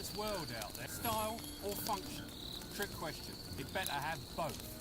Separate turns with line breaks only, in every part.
Nice world out there. Style or function? Trick question. It better have both.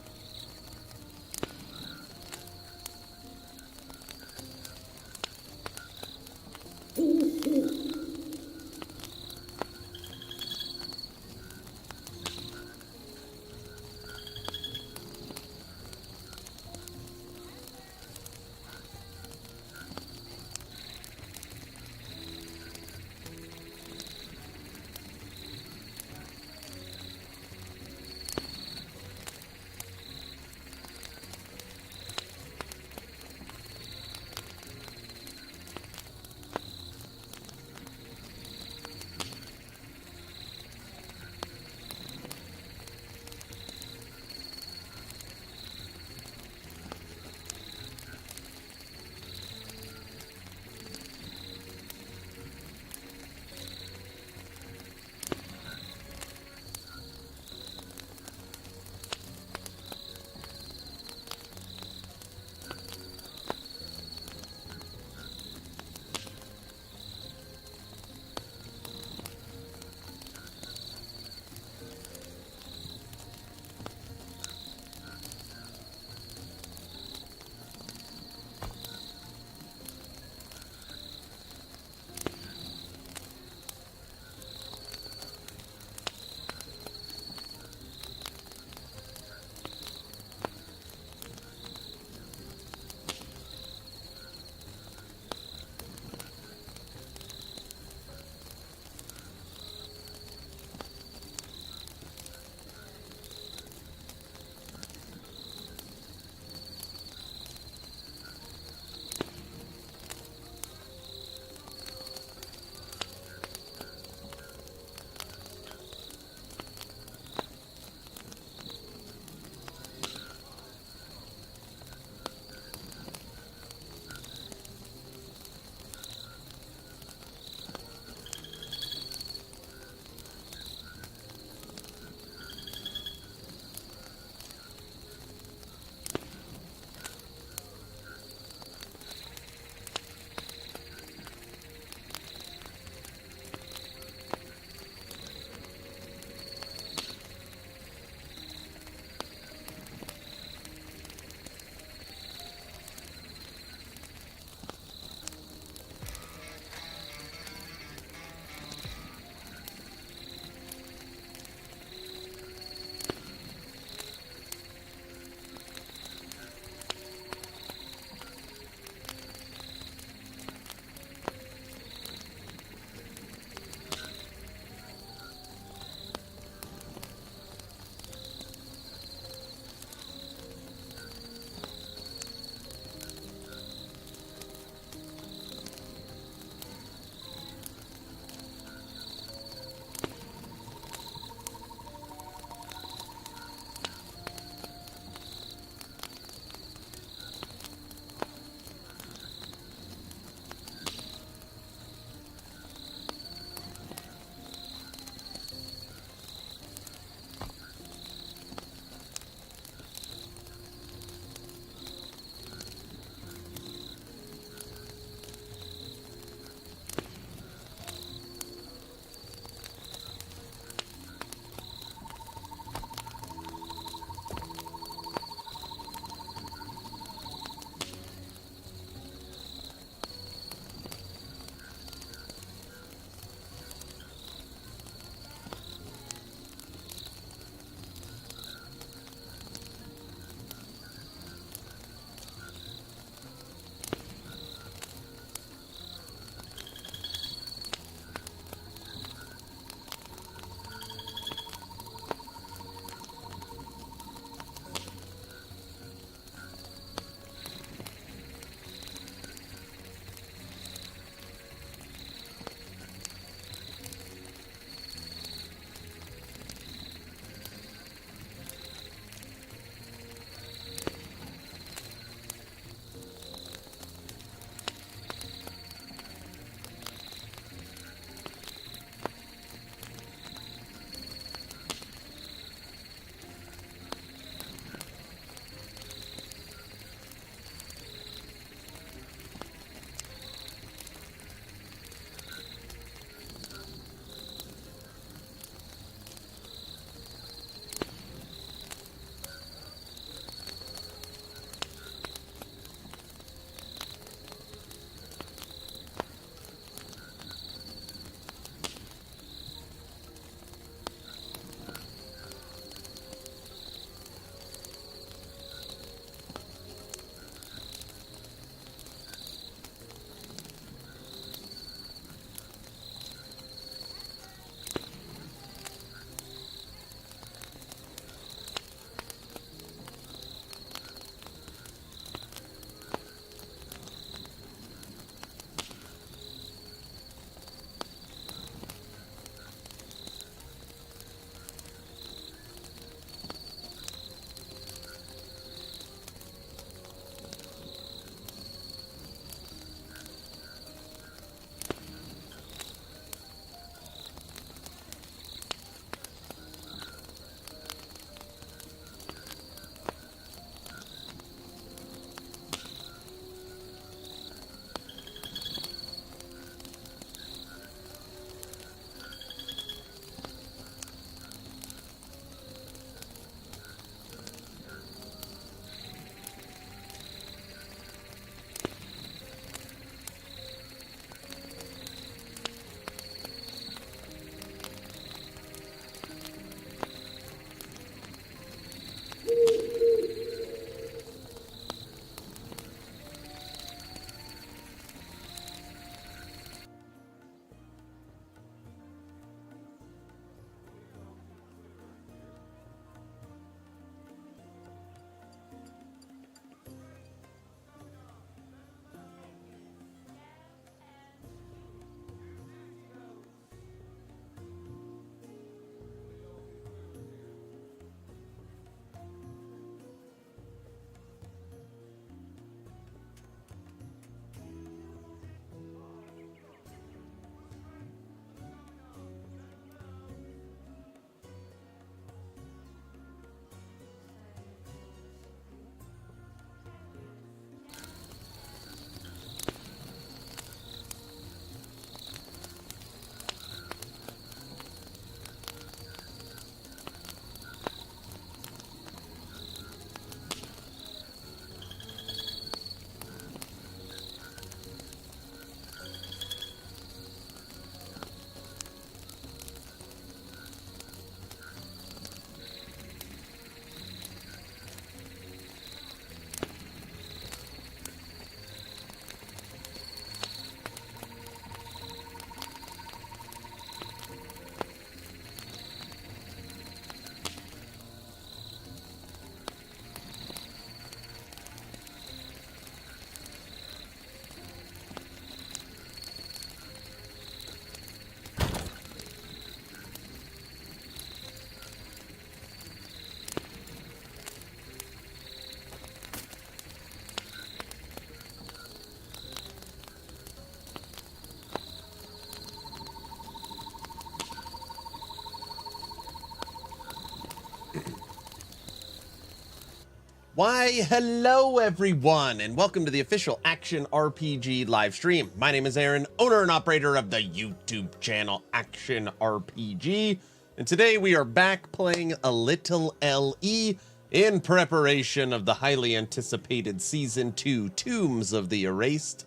Why, hello everyone, and welcome to the official Action RPG live stream. My name is Aaron, owner and operator of the YouTube channel Action RPG, and today we are back playing a little LE in preparation of the highly anticipated Season 2 Tombs of the Erased,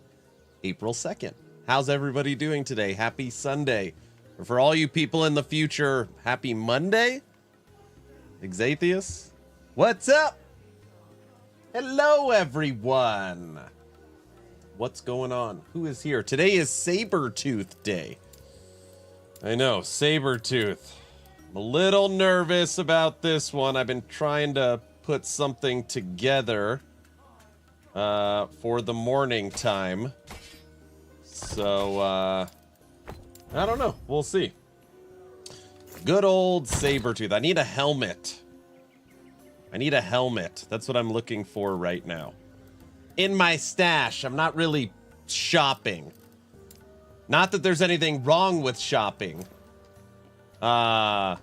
April 2nd. How's everybody doing today? Happy Sunday. Or for all you people in the future, happy Monday? Exatheus, what's up? Hello, everyone. What's going on? Who is here? Today is Sabertooth Day. I know, Sabertooth. I'm a little nervous about this one. I've been trying to put something together for the morning time. So, I don't know. We'll see. Good old Sabertooth. I need a helmet. I need a helmet. That's what I'm looking for right now. In my stash. I'm not really shopping. Not that there's anything wrong with shopping. But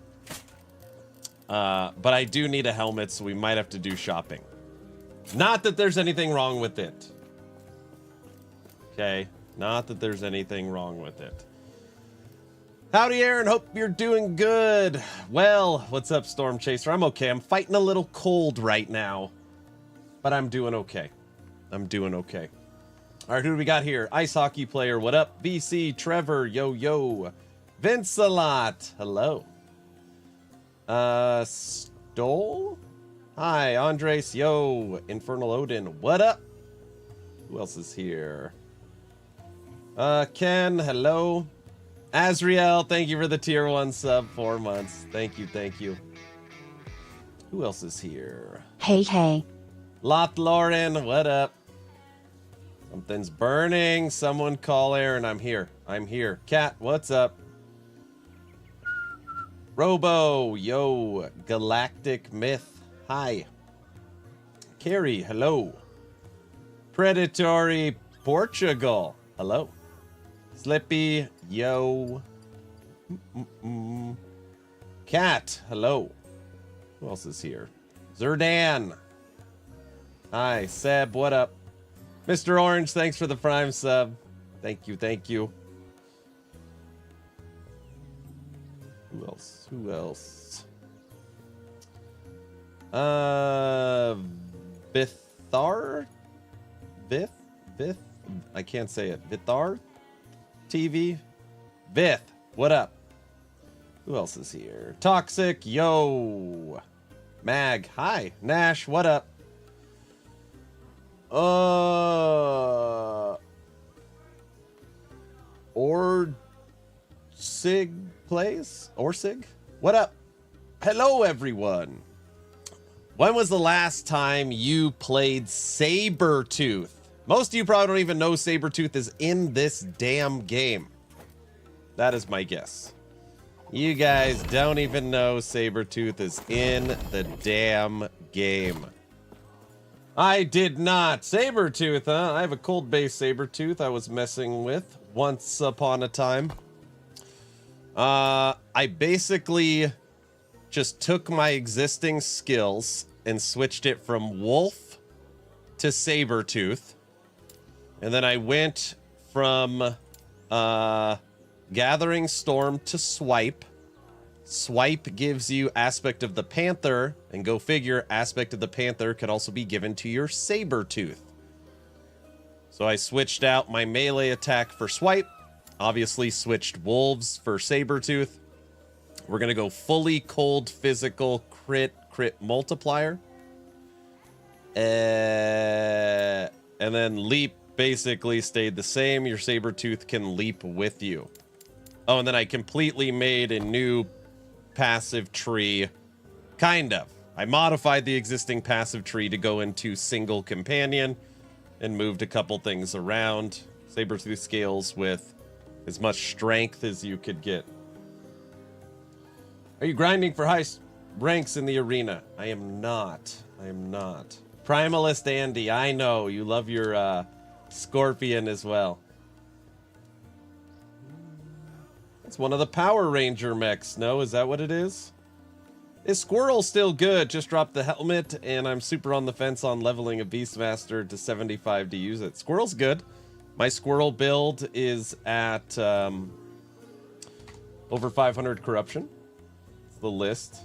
I do need a helmet, so we might have to do shopping. Not that there's anything wrong with it. Okay? Not that there's anything wrong with it. Howdy, Aaron. Hope you're doing good. Well, what's up, Storm Chaser? I'm okay. I'm fighting a little cold right now, but I'm doing okay. I'm doing okay. All right, who do we got here? Ice hockey player. What up? BC, Trevor. Yo, yo. Vince a lot. Hello. Stole? Hi, Andres. Yo. Infernal Odin. What up? Who else is here? Ken. Hello. Azriel, thank you for the tier 1 sub, 4 months. Thank you, thank you. Who else is here?
Hey, hey.
Lot Lauren, what up? Something's burning. Someone call Aaron. I'm here. I'm here. Cat, what's up? Robo, yo. Galactic Myth, hi. Carrie, hello. Predatory Portugal, hello. Slippy, yo. Cat, hello. Who else is here? Zerdan. Hi, Seb, what up? Mr. Orange, thanks for the Prime sub. Thank you, thank you. Who else? Who else? Vithar? Vith? I can't say it. Vithar? TV? Vith, what up? Who else is here? Toxic, yo. Mag, hi. Nash, what up? Sig plays? Sig? What up? Hello, everyone. When was the last time you played Sabertooth? Most of you probably don't even know Sabertooth is in this damn game. That is my guess. You guys don't even know Sabertooth is in the damn game. I did not. Sabertooth, huh? I have a cold-based Sabertooth I was messing with once upon a time. I basically just took my existing skills and switched it from Wolf to Sabertooth. And then I went from Gathering Storm to Swipe. Swipe gives you Aspect of the Panther, and go figure, Aspect of the Panther could also be given to your Sabertooth. So I switched out my melee attack for Swipe, obviously switched Wolves for Sabertooth. We're going to go fully cold physical crit multiplier. And then leap basically stayed the same. Your Sabertooth can leap with you. Oh, and then I completely made a new passive tree. Kind of. I modified the existing passive tree to go into single companion and moved a couple things around. Sabertooth scales with as much strength as you could get. Are you grinding for high ranks in the arena? I am not. I am not. Primalist Andy, I know. You love your Scorpion as well. It's one of the Power Ranger mechs. No, is that what it is? This squirrel's still good. Just dropped the helmet, and I'm super on the fence on leveling a Beastmaster to 75 to use it. Squirrel's good. My squirrel build is at over 500 corruption. It's the list.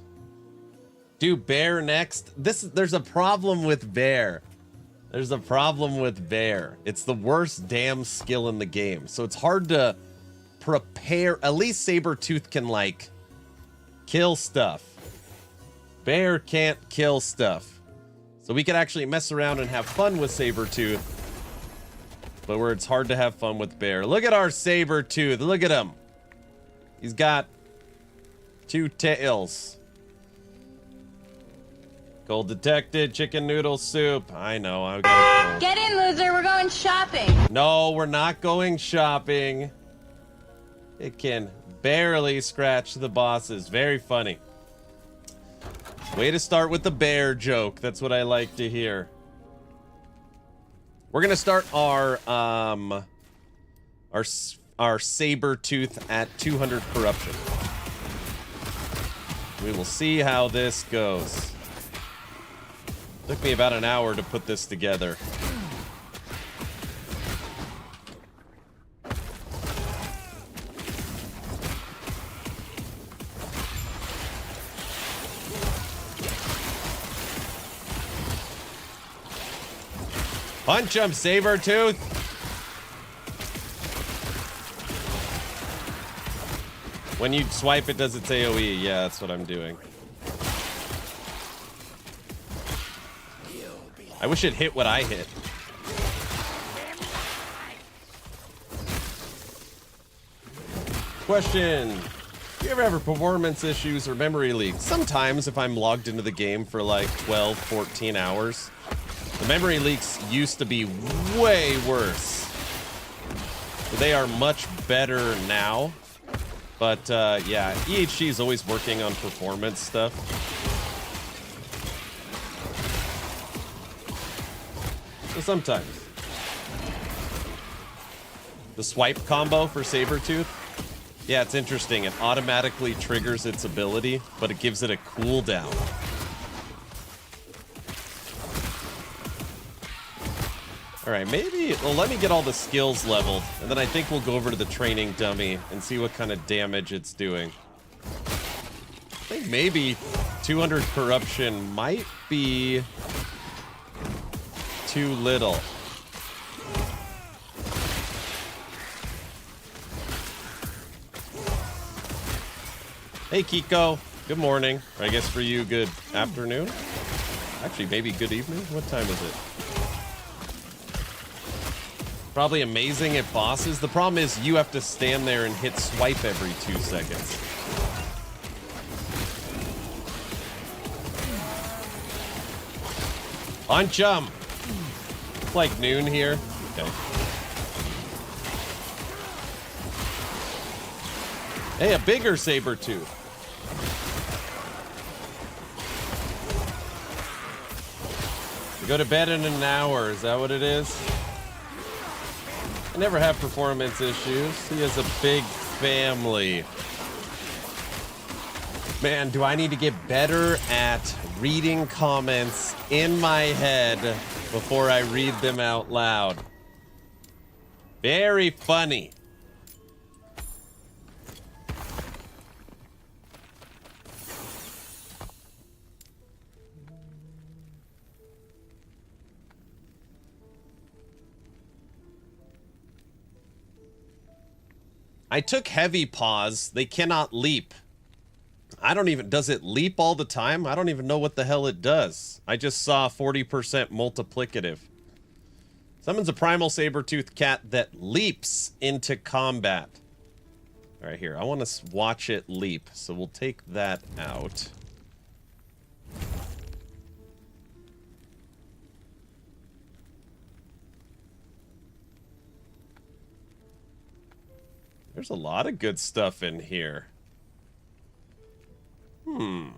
Do bear next. There's a problem with bear. There's a problem with bear. It's the worst damn skill in the game. So it's hard to prepare. At least Sabertooth can, like, kill stuff. Bear can't kill stuff. So we can actually mess around and have fun with Sabertooth. But where it's hard to have fun with bear. Look at our Sabertooth. Look at him. He's got 2 tails. Cold detected. Chicken noodle soup. I know. I got it.
Get in, loser. We're going shopping.
No, we're not going shopping. It can barely scratch the bosses. Very funny. Way to start with the bear joke. That's what I like to hear. We're gonna start our Sabertooth at 200 corruption. We will see how this goes. Took me about an hour to put this together. Punch him, Sabertooth! When you swipe it, does its AoE? Yeah, that's what I'm doing. I wish it hit what I hit. Question. Do you ever have performance issues or memory leaks? Sometimes if I'm logged into the game for like 12, 14 hours. The memory leaks used to be way worse. They are much better now. But yeah, EHG is always working on performance stuff. So sometimes. The swipe combo for Sabertooth. Yeah, it's interesting. It automatically triggers its ability, but it gives it a cooldown. All right, maybe, well, let me get all the skills leveled, and then I think we'll go over to the training dummy and see what kind of damage it's doing. I think maybe 200 corruption might be too little. Hey, Kiko. Good morning. Or I guess for you, good afternoon. Actually, maybe good evening. What time is it? Probably amazing at bosses. The problem is you have to stand there and hit swipe every 2 seconds. Punch him! It's like noon here. Okay. Hey, a bigger Sabertooth. You go to bed in an hour. Is that what it is? I never have performance issues. He has a big family. Man, do I need to get better at reading comments in my head before I read them out loud. Very funny. I took heavy paws. They cannot leap. I don't even... Does it leap all the time? I don't even know what the hell it does. I just saw 40% multiplicative. Summons a primal saber-toothed cat that leaps into combat. All right, here. I want to watch it leap, so we'll take that out. There's a lot of good stuff in here. I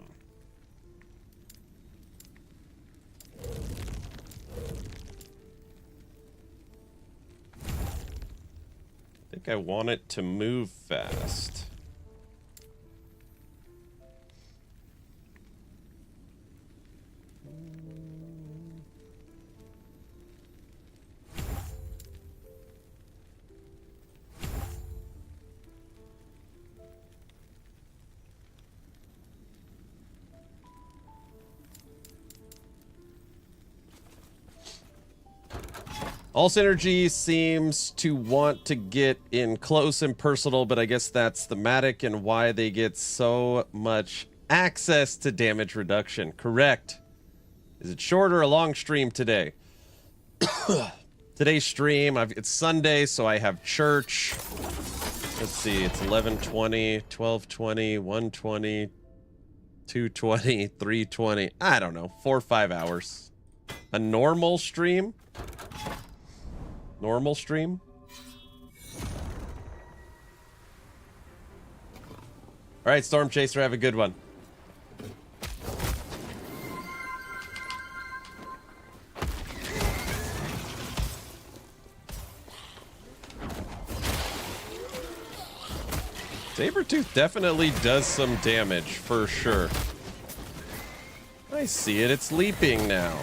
think I want it to move fast. All Synergy seems to want to get in close and personal, but I guess that's thematic and why they get so much access to damage reduction. Correct. Is it short or a long stream today? Today's stream, it's Sunday, so I have church. Let's see, it's 11:20, 12:20, 1:20, 2:20, 3:20. I don't know, 4 or 5 hours. A normal stream? Normal stream? All right, Storm Chaser, have a good one. Sabertooth definitely does some damage, for sure. I see it. It's leaping now.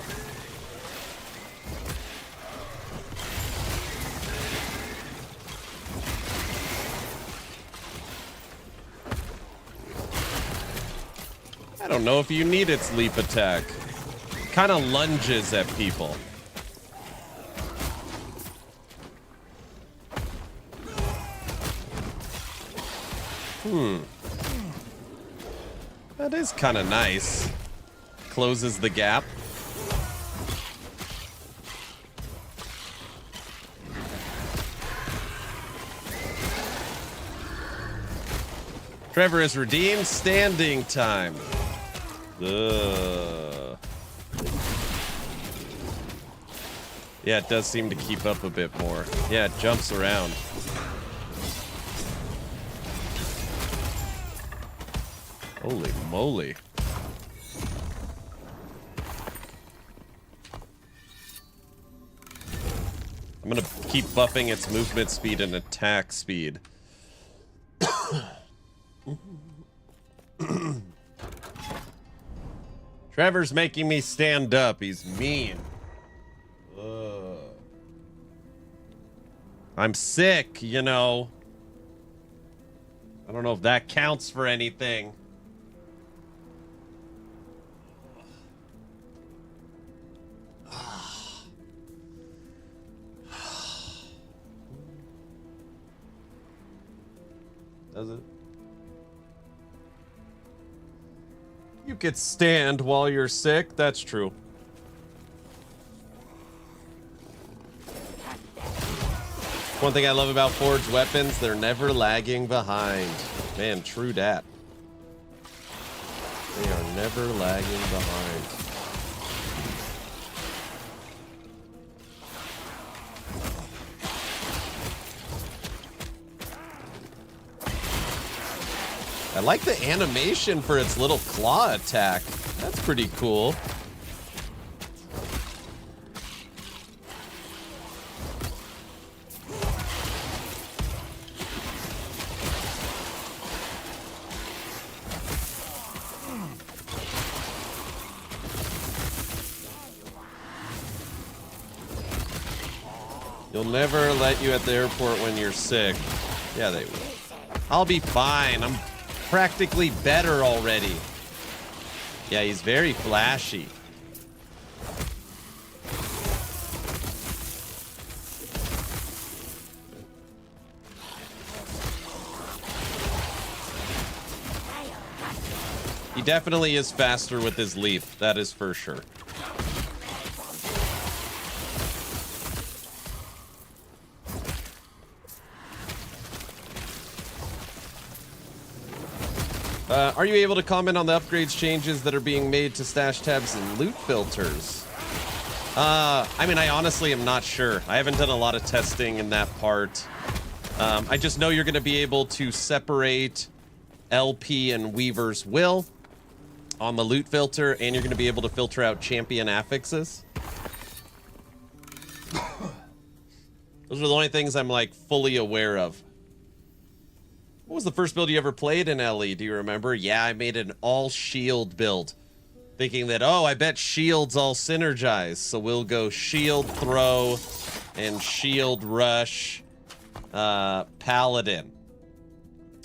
I don't know if you need its leap attack. Kind of lunges at people. That is kind of nice. Closes the gap. Trevor is redeemed. Standing time. Ugh. Yeah, it does seem to keep up a bit more. Yeah, it jumps around. Holy moly. I'm gonna keep buffing its movement speed and attack speed. Trevor's making me stand up. He's mean. Ugh. I'm sick, you know. I don't know if that counts for anything. Does it? You could stand while you're sick. That's true. One thing I love about forged weapons, they're never lagging behind. Man, true dat. They are never lagging behind. I like the animation for its little claw attack. That's pretty cool. You'll never let you at the airport when you're sick. Yeah, they will. I'll be fine. I'm practically better already. Yeah, he's very flashy. He definitely is faster with his leap, that is for sure. Are you able to comment on the upgrades changes that are being made to stash tabs and loot filters? I mean, I honestly am not sure. I haven't done a lot of testing in that part. I just know you're going to be able to separate LP and Weaver's Will on the loot filter, and you're going to be able to filter out champion affixes. Those are the only things I'm, like, fully aware of. What was the first build you ever played in LE? Do you remember? Yeah, I made an all-shield build. Thinking that, oh, I bet shields all synergize. So we'll go shield throw and shield rush paladin.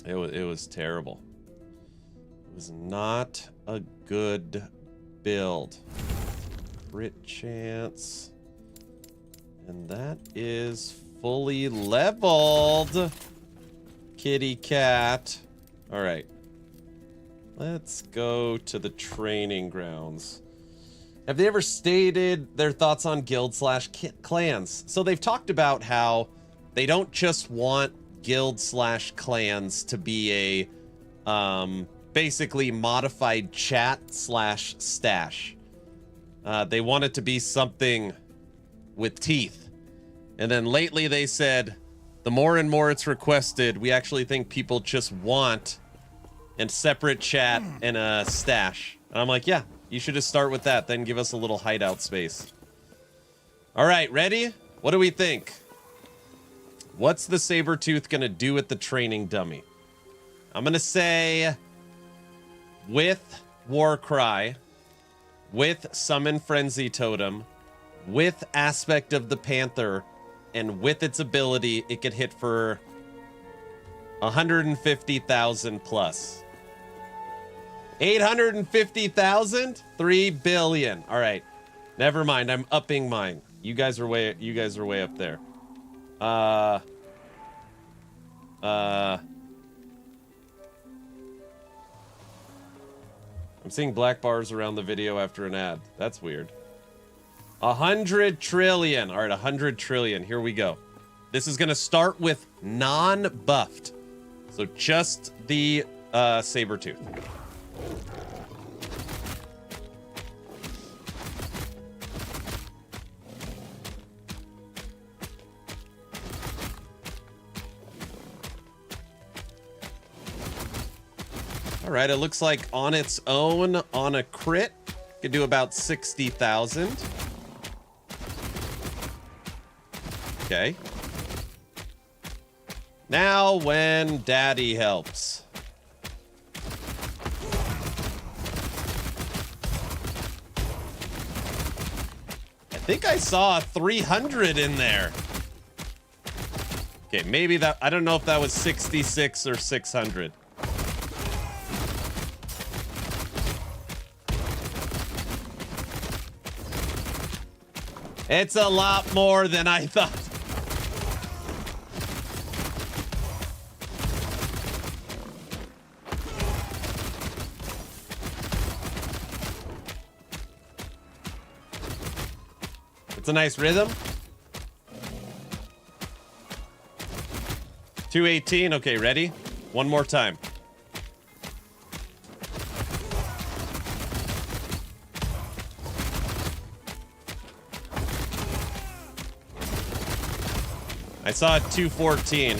It was terrible. It was not a good build. Crit chance. And that is fully leveled. Kitty cat. All right. Let's go to the training grounds. Have they ever stated their thoughts on guild/clans? So they've talked about how they don't just want guild/clans to be a basically modified chat/stash. They want it to be something with teeth. And then lately they said, the more and more it's requested, we actually think people just want a separate chat and a stash. And I'm like, yeah, you should just start with that, then give us a little hideout space. All right, ready? What do we think? What's the Sabertooth gonna do at the training dummy? I'm gonna say with Warcry, with Summon Frenzy Totem, with Aspect of the Panther, and with its ability, it could hit for 150,000 plus. 850,000? 3 billion. All right. Never mind. I'm upping mine. You guys are way up there. I'm seeing black bars around the video after an ad. That's weird. 100 trillion. All right, 100 trillion. Here we go. This is going to start with non-buffed. So just the Sabertooth. All right, it looks like on its own, on a crit, could do about 60,000. Okay. Now when Daddy helps. I think I saw a 300 in there. Okay, maybe that, I don't know if that was 66 or 600. It's a lot more than I thought. It's a nice rhythm. 218. Okay, ready? One more time. I saw it 214.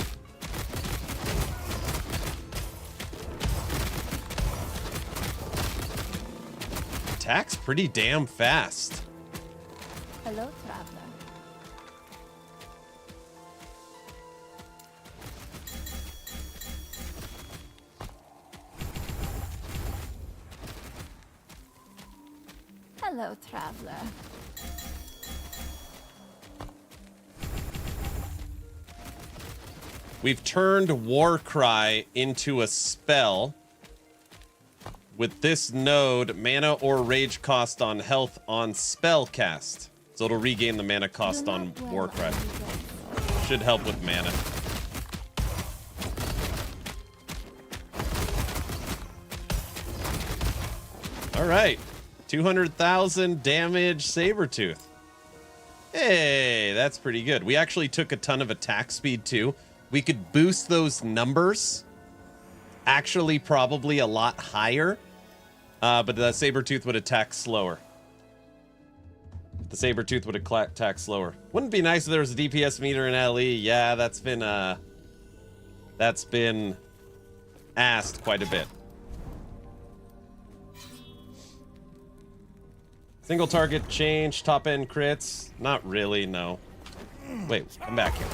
Attack's pretty damn fast.
Hello, traveler. Hello, traveler.
We've turned Warcry into a spell. With this node, mana or rage cost on health on spell cast. So it'll regain the mana cost on Warcry. Should help with mana. All right. 200,000 damage Sabertooth. Hey, that's pretty good. We actually took a ton of attack speed too. We could boost those numbers. Actually, probably a lot higher. But the Sabertooth would attack slower. The Sabertooth would attack slower. Wouldn't it be nice if there was a DPS meter in LE? Yeah, that's been asked quite a bit. Single target change, top end crits. Not really, no. Wait, I'm back here.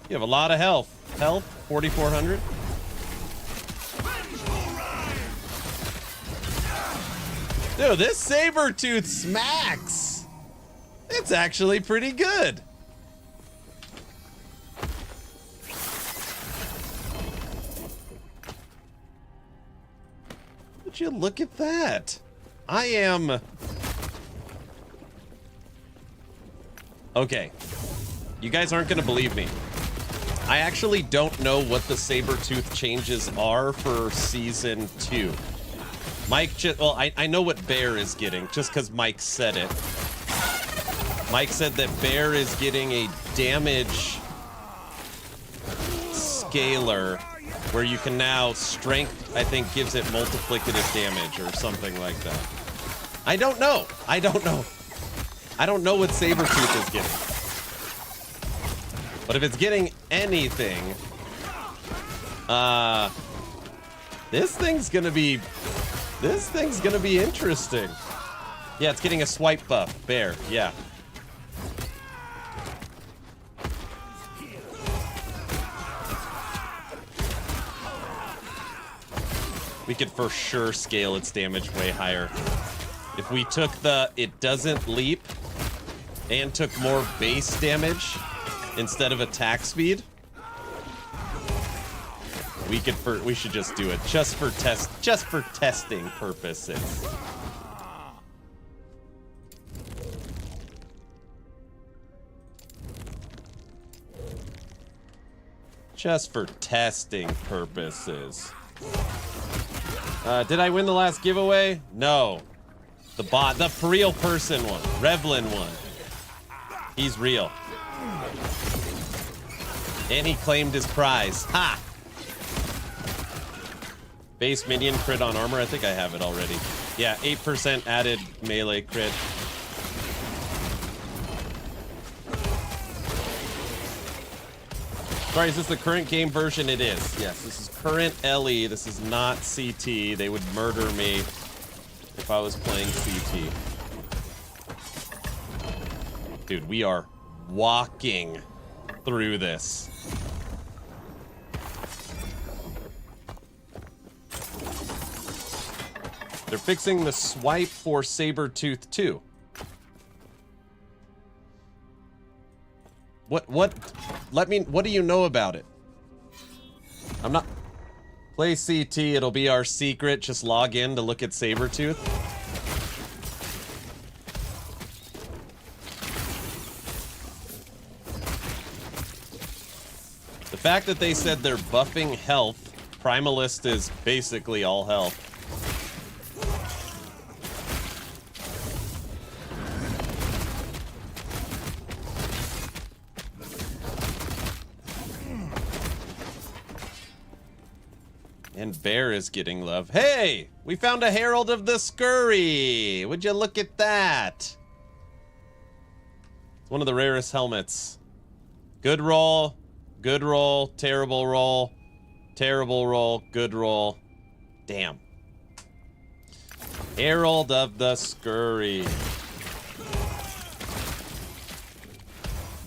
You have a lot of health. Health, 4,400. Dude, this Sabertooth smacks. It's actually pretty good. Would you look at that? I am... Okay. You guys aren't going to believe me. I actually don't know what the Sabertooth changes are for Season 2. Mike just... Well, I know what Bear is getting, just because Mike said it. Mike said that Bear is getting a damage scaler where you can now strength, I think, gives it multiplicative damage or something like that. I don't know. I don't know. I don't know what Sabertooth is getting. But if it's getting anything, this thing's gonna be interesting. Yeah, it's getting a swipe buff. Bear, yeah. We could for sure scale its damage way higher. If we took the it doesn't leap and took more base damage instead of attack speed, we should just do it just for testing purposes. Just for testing purposes. Did I win the last giveaway? No. The real person one. Revlin won. He's real. And he claimed his prize. Ha! Base minion crit on armor. I think I have it already. Yeah, 8% added melee crit. Sorry, is this the current game version? It is. Yes, this is current LE. This is not CT. They would murder me if I was playing CT. Dude, we are walking through this. They're fixing the swipe for Sabertooth too. What do you know about it? I'm not... Play CT, it'll be our secret. Just log in to look at Sabertooth. The fact that they said they're buffing health, Primalist is basically all health. And Bear is getting love. Hey! We found a Herald of the Scurry! Would you look at that? It's one of the rarest helmets. Good roll. Good roll. Terrible roll. Terrible roll. Good roll. Damn. Herald of the Scurry.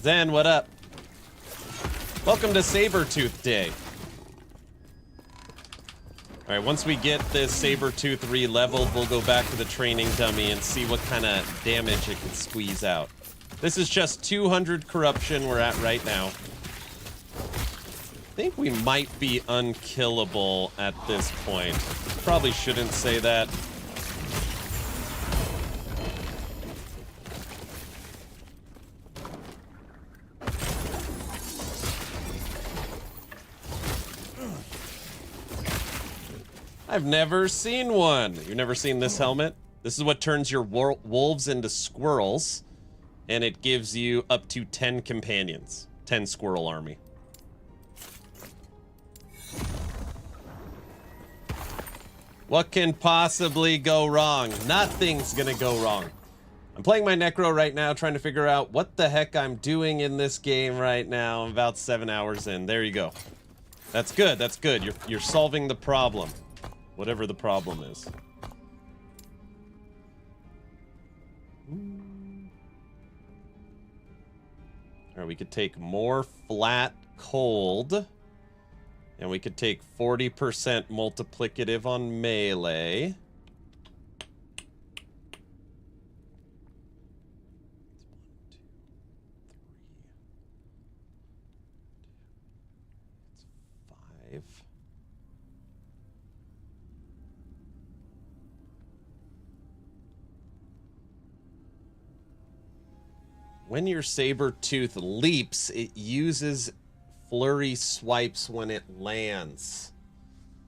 Zen, what up? Welcome to Sabertooth Day. Alright, once we get this Sabertooth re-leveled, we'll go back to the training dummy and see what kind of damage it can squeeze out. This is just 200 corruption we're at right now. I think we might be unkillable at this point. Probably shouldn't say that. I've never seen one. You've never seen this helmet? This is what turns your wolves into squirrels, and it gives you up to 10 companions. 10 squirrel army. What can possibly go wrong? Nothing's gonna go wrong. I'm playing my Necro right now, trying to figure out what the heck I'm doing in this game right now. I'm about 7 hours in. There you go. That's good. That's good. You're solving the problem. Whatever the problem is. Alright, we could take more flat cold. And we could take 40% multiplicative on melee. It's 5. When your Sabertooth leaps, it uses flurry swipes when it lands.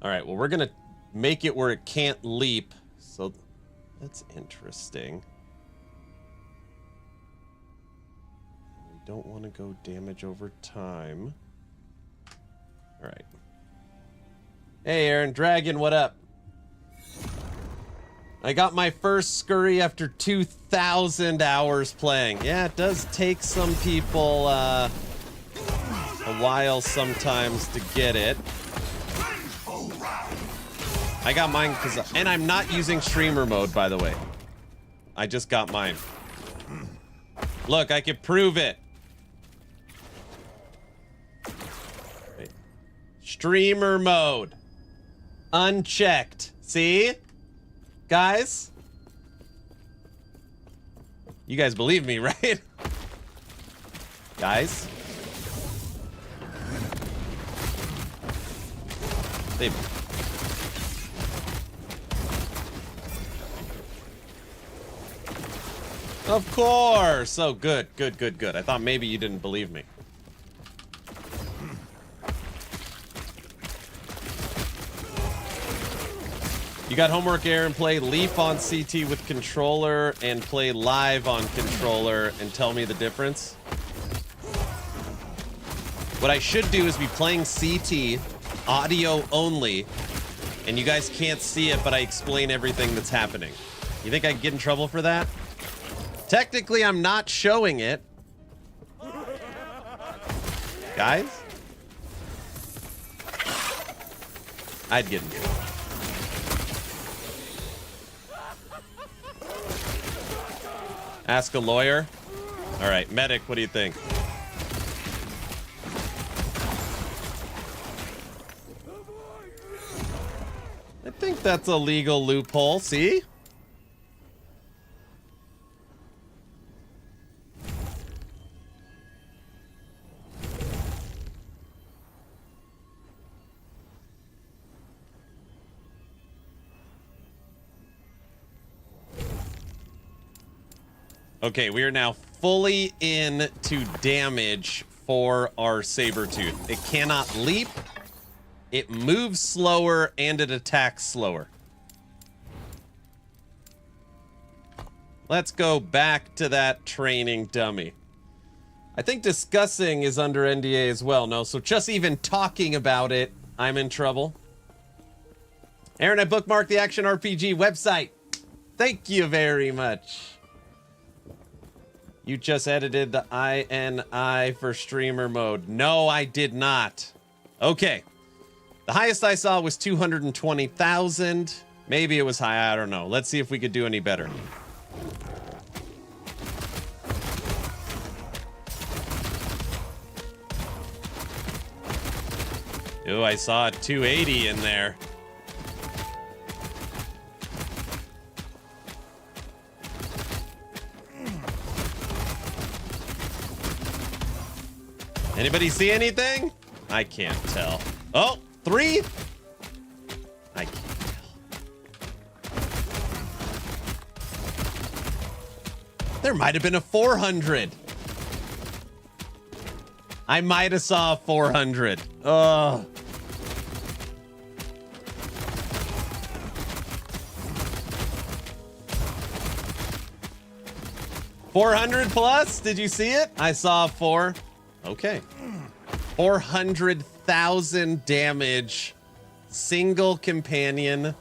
All right, well, we're going to make it where it can't leap. So that's interesting. We don't want to go damage over time. All right. Hey, Aaron Dragon, what up? I got my first scurry after 2,000 hours playing. Yeah, it does take some people a while sometimes to get it. I got mine because, and I'm not using streamer mode, by the way. I just got mine. Look, I can prove it. Wait. Streamer mode. Unchecked. See? Guys? You guys believe me, right? Guys? They... Of course! Oh, good. I thought maybe you didn't believe me. You got homework, Aaron. Play Leaf on CT with controller and play live on controller and tell me the difference. What I should do is be playing CT audio only, and you guys can't see it, but I explain everything that's happening. You think I can get in trouble for that? Technically, I'm not showing it. Guys? I'd get in trouble. Ask a lawyer. All right, medic, what do you think? I think that's a legal loophole, see? Okay, we are now fully into damage for our Sabertooth. It cannot leap, it moves slower, and it attacks slower. Let's go back to that training dummy. I think discussing is under NDA as well. No, so just even talking about it, I'm in trouble. Aaron, I bookmarked the Action RPG website. Thank you very much. You just edited the INI for streamer mode. No, I did not. Okay. The highest I saw was 220,000. Maybe it was high. I don't know. Let's see if we could do any better. Ooh, I saw a 280 in there. Anybody see anything? I can't tell. Oh, 3? I can't tell. There might have been a 400. I might have saw a 400. Ugh. $400 plus? Did you see it? I saw a 4. Okay. 400,000 damage. Single companion.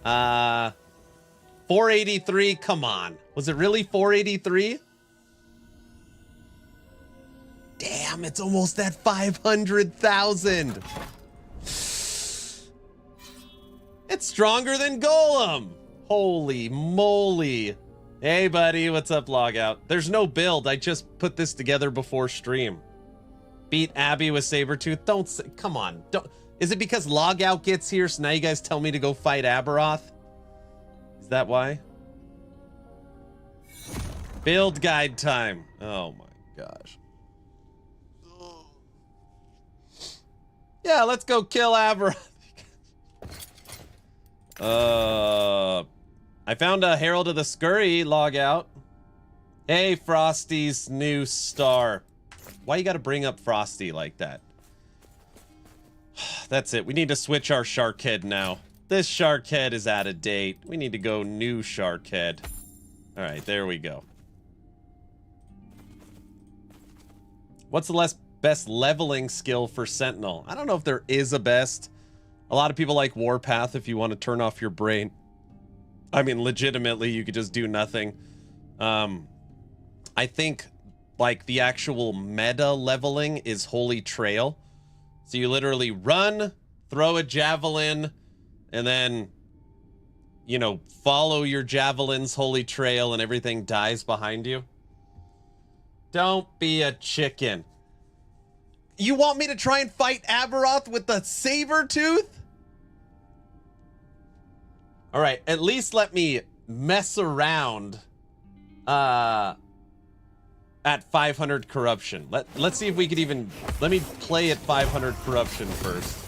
483. Come on. Was it really 483? Damn, it's almost at 500,000. It's stronger than Golem. Holy moly. Hey, buddy, what's up, Logout? There's no build. I just put this together before stream. Beat Abby with Sabertooth. Don't say, come on. Don't. Is it because Logout gets here, so now you guys tell me to go fight Aberroth? Is that why? Build guide time. Oh my gosh. Yeah, let's go kill Aberroth. I found a Herald of the Scurry log out. Hey, Frosty's new star. Why you gotta bring up Frosty like that? That's it. We need to switch our shark head now. This shark head is out of date. We need to go new shark head. All right, there we go. What's the best leveling skill for Sentinel? I don't know if there is a best. A lot of people like Warpath if you want to turn off your brain. I mean, legitimately, you could just do nothing. I think, like, the actual meta leveling is Holy Trail. So you literally run, throw a javelin, and then, you know, follow your javelin's holy trail and everything dies behind you. Don't be a chicken. You want me to try and fight Aberroth with the Sabertooth? All right, at least let me mess around at 500 corruption. Let's see if we could even... Let me play at 500 corruption first.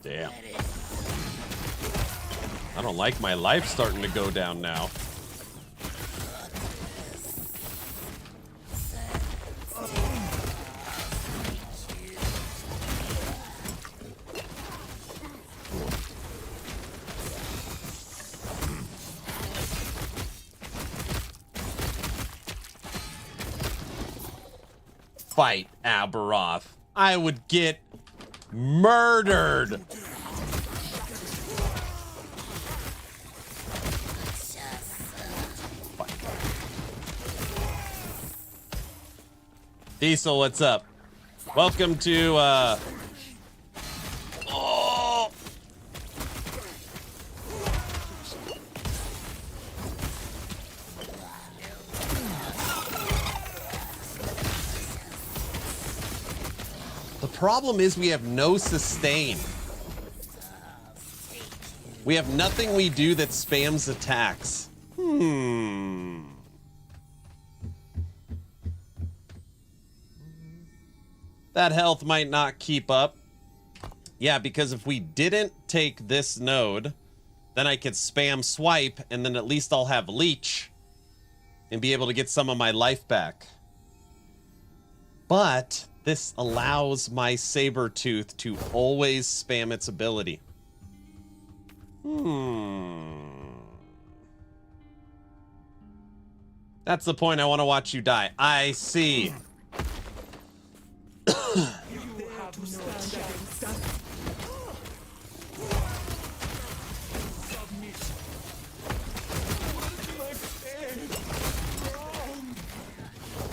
Damn. I don't like my life starting to go down now. Fight Aberroth. I would get murdered. Diesel, what's up? Welcome to oh. The problem is we have no sustain. We have nothing we do that spams attacks. That health might not keep up. Yeah, because if we didn't take this node, then I could spam swipe, and then at least I'll have leech and be able to get some of my life back. But this allows my Sabertooth to always spam its ability. That's the point. I want to watch you die. I see.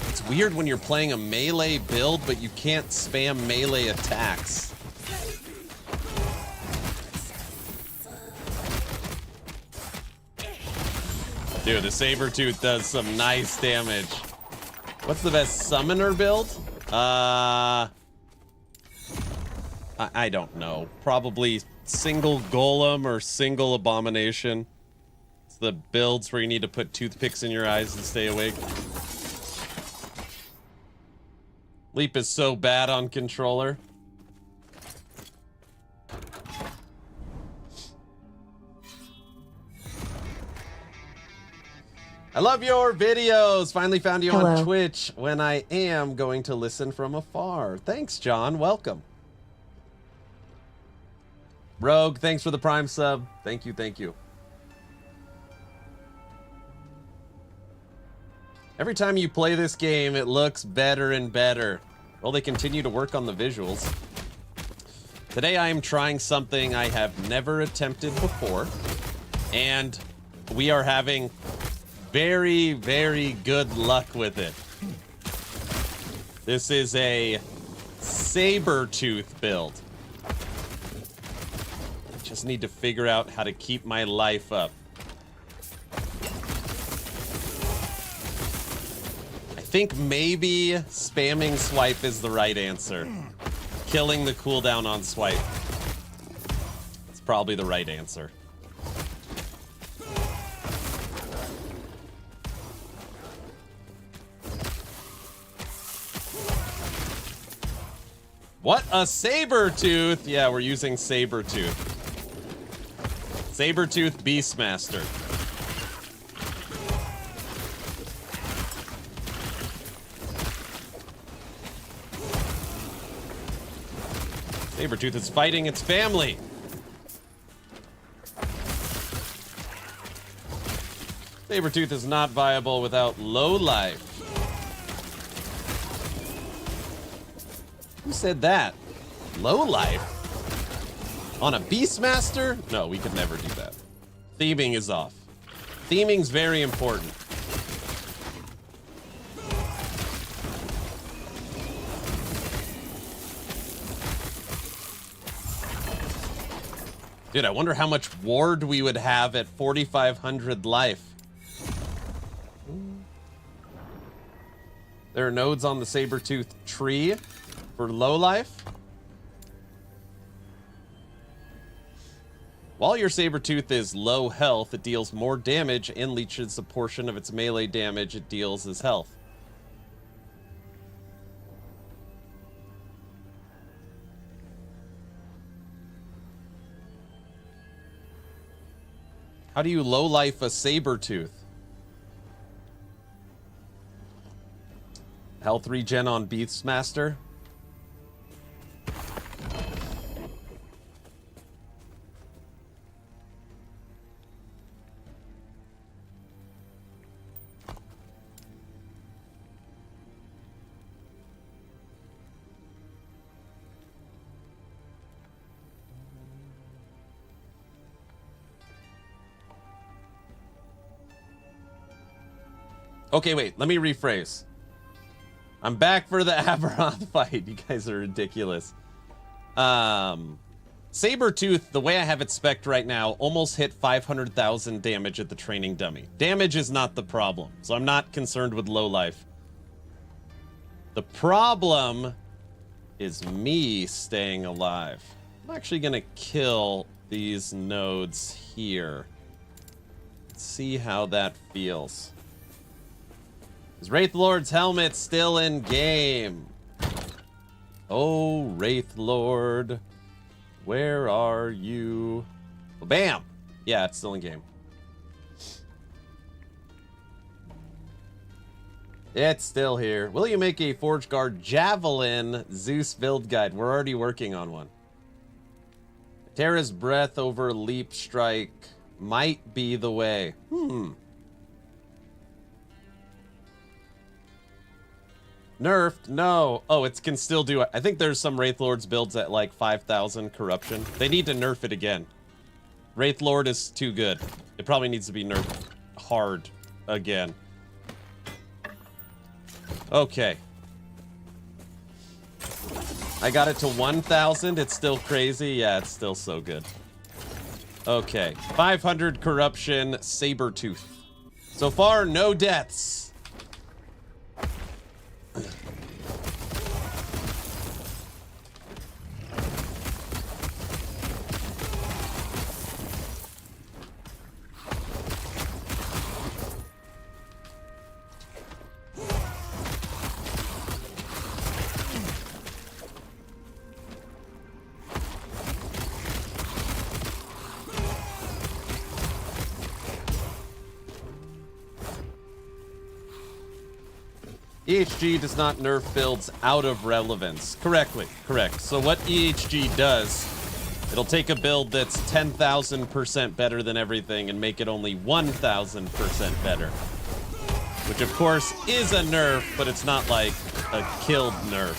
It's weird when you're playing a melee build, but you can't spam melee attacks. Dude, the Sabertooth does some nice damage. What's the best summoner build? I don't know. Probably single golem or single abomination. It's the builds where you need to put toothpicks in your eyes and stay awake. Leap is so bad on controller. I love your videos. Finally found you on Twitch when I am going to listen from afar. Thanks, John. Welcome. Rogue, thanks for the Prime sub. Thank you, thank you. Every time you play this game, it looks better and better. Well, they continue to work on the visuals. Today I am trying something I have never attempted before, and we are having very, very good luck with it. This is a Sabertooth build. I just need to figure out how to keep my life up. I think maybe spamming swipe is the right answer. Killing the cooldown on swipe. It's probably the right answer. What? A Sabertooth? Yeah, we're using Sabertooth. Sabertooth Beastmaster. Sabertooth is fighting its family. Sabertooth is not viable without low life. Who said that? Low life? On a Beastmaster? No, we could never do that. Theming is off. Theming's very important. Dude, I wonder how much ward we would have at 4,500 life. There are nodes on the Sabertooth tree for low life. While your Sabertooth is low health, it deals more damage and leeches a portion of its melee damage it deals as health. How do you low life a Sabertooth? Health regen on Beastmaster. Okay, wait, let me rephrase. I'm back for the Aberroth fight. You guys are ridiculous. Sabertooth, the way I have it spec'd right now, almost hit 500,000 damage at the training dummy. Damage is not the problem, so I'm not concerned with low life. The problem is me staying alive. I'm actually gonna kill these nodes here. Let's see how that feels. Is Wraith Lord's helmet still in game? Oh, Wraith Lord, where are you? Well, bam! Yeah, it's still in game. It's still here. Will you make a Forge Guard Javelin Zeus build guide? We're already working on one. Terra's Breath over Leap Strike might be the way. Nerfed? No. Oh, it can still do it. I think there's some Wraith Lords builds at like 5,000 corruption. They need to nerf it again. Wraith Lord is too good. It probably needs to be nerfed hard again. Okay. I got it to 1,000. It's still crazy. Yeah, it's still so good. Okay. 500 corruption, Sabertooth. So far, no deaths. EHG does not nerf builds out of relevance. Correct. So what EHG does, it'll take a build that's 10,000% better than everything and make it only 1,000% better. Which of course is a nerf, but it's not like a killed nerf.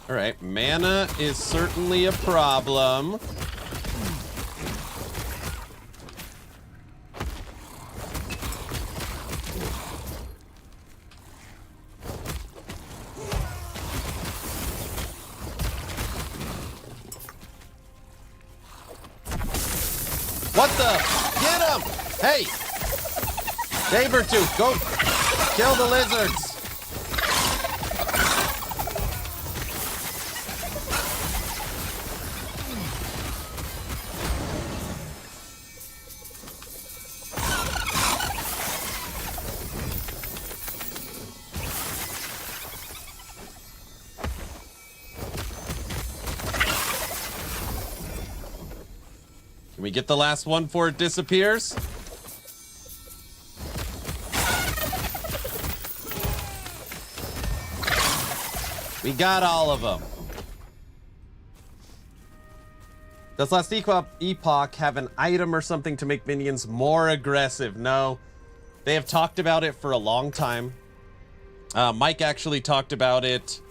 All right, mana is certainly a problem. What the? Get him! Hey! Sabertooth, go kill the lizards. Can we get the last one before it disappears? We got all of them. Does last Epoch have an item or something to make minions more aggressive? No. They have talked about it for a long time. Mike actually talked about it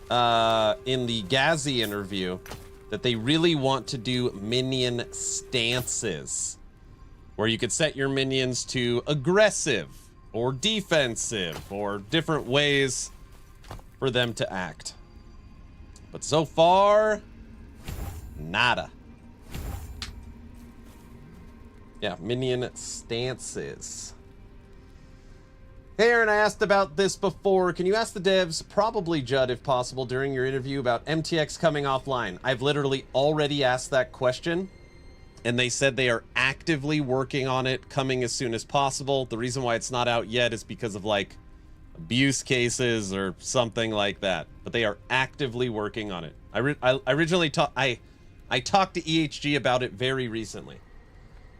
in the Gazzy interview, that they really want to do minion stances, where you could set your minions to aggressive or defensive or different ways for them to act. But so far, nada. Yeah, minion stances. Hey Aaron, I asked about this before. Can you ask the devs, probably Judd if possible, during your interview about MTX coming offline? I've literally already asked that question, and they said they are actively working on it, coming as soon as possible. The reason why it's not out yet is because of like abuse cases or something like that, but they are actively working on it. I originally talked to EHG about it very recently.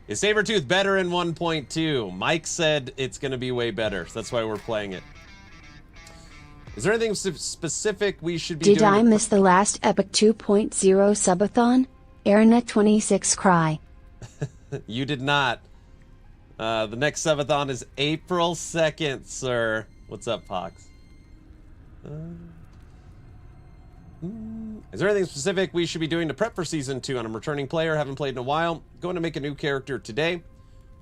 Is Sabertooth better in 1.2? Mike said it's going to be way better, so that's why we're playing it. Is there anything specific we should be doing?
Did I miss the last Epoch 2.0 subathon? Arena26 cry.
You did not. The next subathon is April 2nd, sir. What's up, Fox? Is there anything specific we should be doing to prep for Season 2? I'm a returning player, haven't played in a while. Going to make a new character today.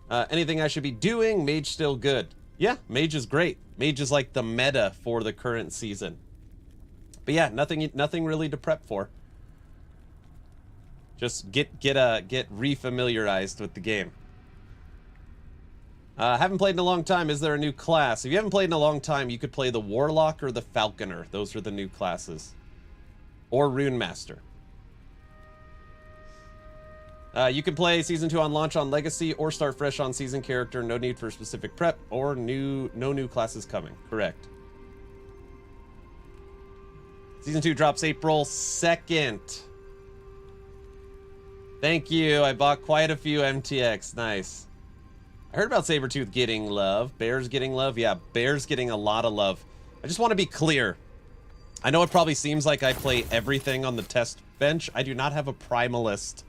Anything I should be doing? Mage still good. Yeah, Mage is great. Mage is like the meta for the current season. But yeah, nothing really to prep for. Just get refamiliarized with the game. Haven't played in a long time. Is there a new class? If you haven't played in a long time, you could play the Warlock or the Falconer. Those are the new classes. Or Rune Master. You can play Season 2 on launch on Legacy or start fresh on Season character. No need for specific prep or no new classes coming. Correct. Season 2 drops April 2nd. Thank you. I bought quite a few MTX. Nice. I heard about Sabertooth getting love. Bear's getting love. Yeah, Bear's getting a lot of love. I just want to be clear. I know it probably seems like I play everything on the test bench. I do not have a Primalist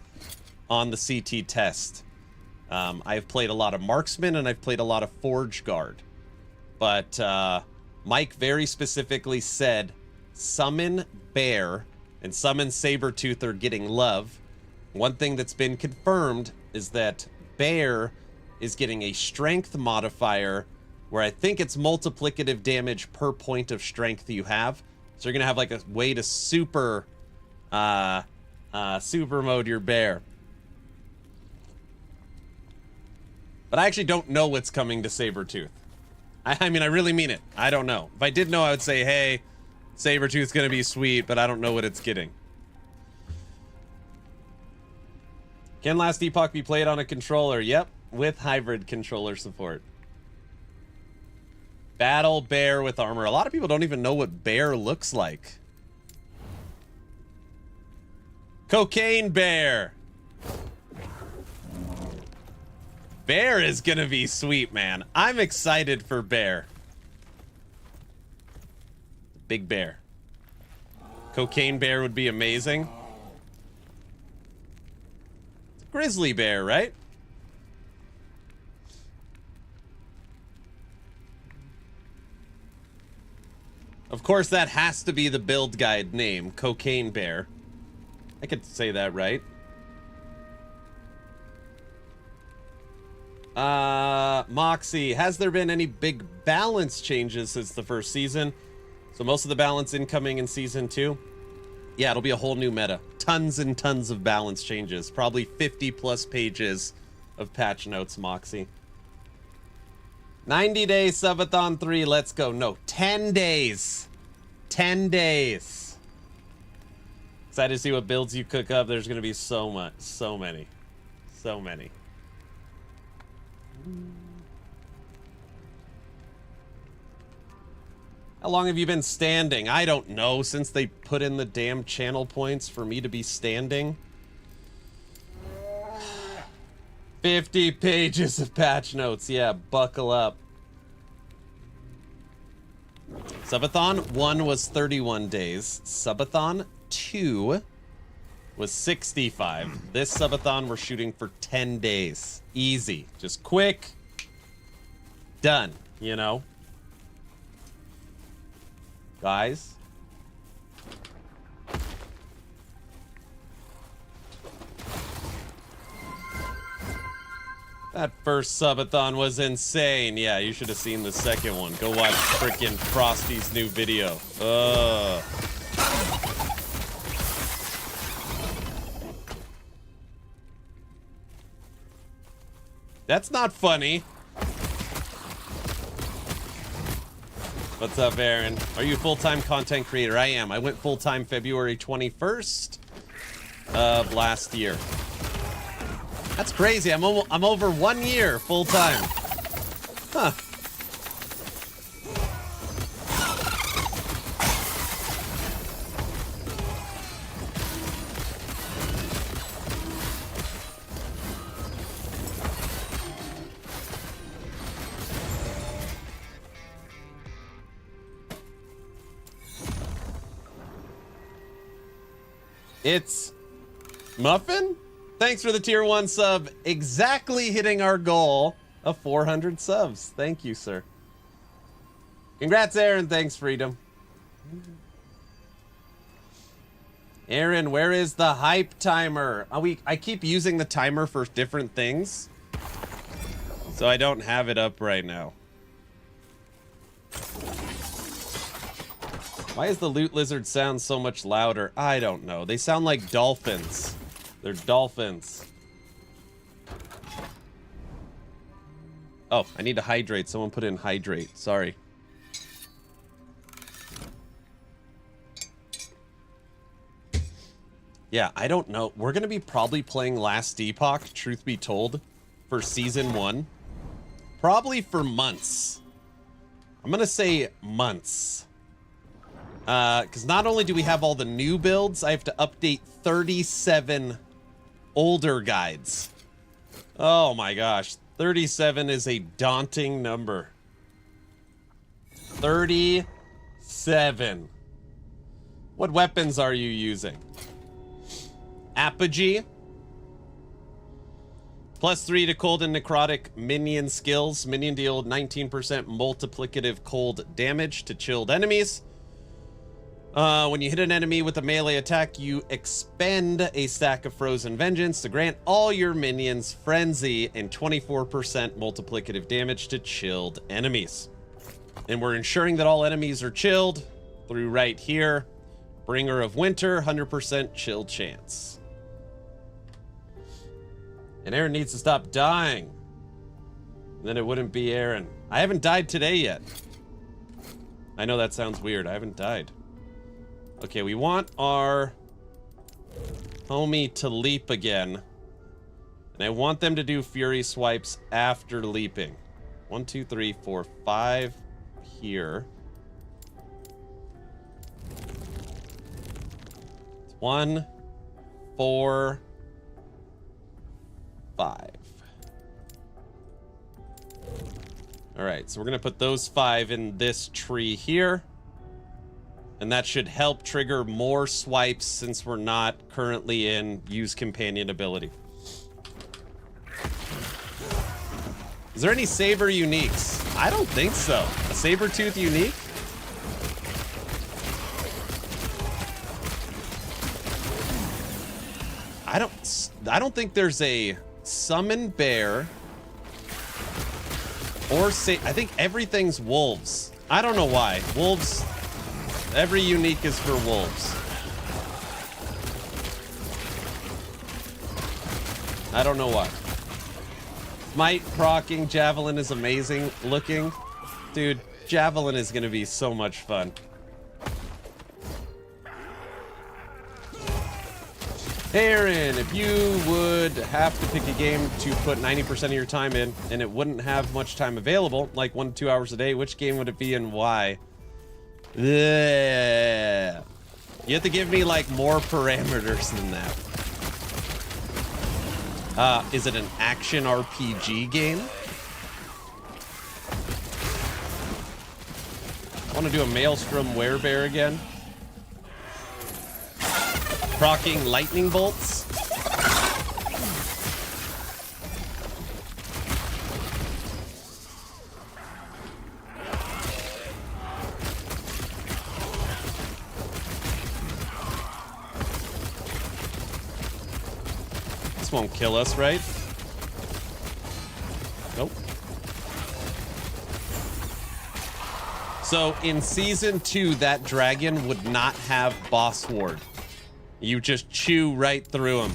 on the CT test. I've played a lot of Marksman and I've played a lot of Forge Guard. But Mike very specifically said summon Bear and summon Sabertooth are getting love. One thing that's been confirmed is that Bear is getting a strength modifier where I think it's multiplicative damage per point of strength you have. So you're gonna have like a way to super mode your Bear. But I actually don't know what's coming to Sabertooth. I mean, I really mean it. I don't know. If I did know, I would say, hey, Sabertooth's gonna be sweet, but I don't know what it's getting. Can last Epoch be played on a controller? Yep, with hybrid controller support. Battle Bear with armor. A lot of people don't even know what Bear looks like. Cocaine Bear. Bear is gonna be sweet, man. I'm excited for Bear. Big Bear. Cocaine Bear would be amazing. It's a grizzly bear, right? Of course, that has to be the build guide name, Cocaine Bear. I could say that right. Moxie, has there been any big balance changes since the first season? So most of the balance incoming in Season 2? Yeah, it'll be a whole new meta. Tons and tons of balance changes. Probably 50 plus pages of patch notes, Moxie. 90 days, subathon 3, let's go. No, 10 days. 10 days. Excited to see what builds you cook up. There's going to be so much. So many. So many. How long have you been standing? I don't know. Since they put in the damn channel points for me to be standing. 50 pages of patch notes. Yeah, buckle up. Subathon 1 was 31 days. Subathon 2 was 65. This subathon we're shooting for 10 days. Easy. Just quick. Done. You know? Guys. That first subathon was insane. Yeah, you should have seen the second one. Go watch frickin' Frosty's new video. That's not funny. What's up, Aaron? Are you a full-time content creator? I am. I went full-time February 21st of last year. That's crazy. I'm over 1 year full-time. Huh. It's Muffin? Thanks for the tier 1 sub. Exactly hitting our goal of 400 subs. Thank you, sir. Congrats, Aaron. Thanks, Freedom. Aaron, where is the hype timer? I keep using the timer for different things, so I don't have it up right now. Why is the loot lizard sound so much louder? I don't know. They sound like dolphins. They're dolphins. Oh, I need to hydrate. Someone put in hydrate. Sorry. Yeah, I don't know. We're going to be probably playing Last Epoch, truth be told, for Season 1. Probably for months. I'm going to say months. Because not only do we have all the new builds, I have to update 37 older guides. Oh my gosh. 37 is a daunting number. 37. What weapons are you using? Apogee. +3 to cold and necrotic minion skills. Minion deal 19% multiplicative cold damage to chilled enemies. When you hit an enemy with a melee attack, you expend a stack of Frozen Vengeance to grant all your minions Frenzy and 24% multiplicative damage to chilled enemies. And we're ensuring that all enemies are chilled through right here. Bringer of Winter, 100% chill chance. And Aaron needs to stop dying. Then it wouldn't be Aaron. I haven't died today yet. I know that sounds weird. I haven't died. Okay, we want our homie to leap again. And I want them to do fury swipes after leaping. 1, 2, 3, 4, 5 here. 1, 4, 5. All right, so we're gonna put those 5 in this tree here. And that should help trigger more swipes since we're not currently in use companion ability. Is there any Saber uniques? I don't think so. A Sabertooth unique? I don't think there's a summon bear or I think everything's wolves. I don't know why. Wolves. Every unique is for wolves. I don't know why. Smite proccing Javelin is amazing looking. Dude, Javelin is going to be so much fun. Hey Aaron, if you would have to pick a game to put 90% of your time in and it wouldn't have much time available, like 1 to 2 hours a day, which game would it be and why? Yeah. You have to give me like more parameters than that. Is it an action RPG game? I want to do a Maelstrom Werebear again. Proccing lightning bolts. This won't kill us, right? Nope. So in season 2, that dragon would not have boss ward. You just chew right through him.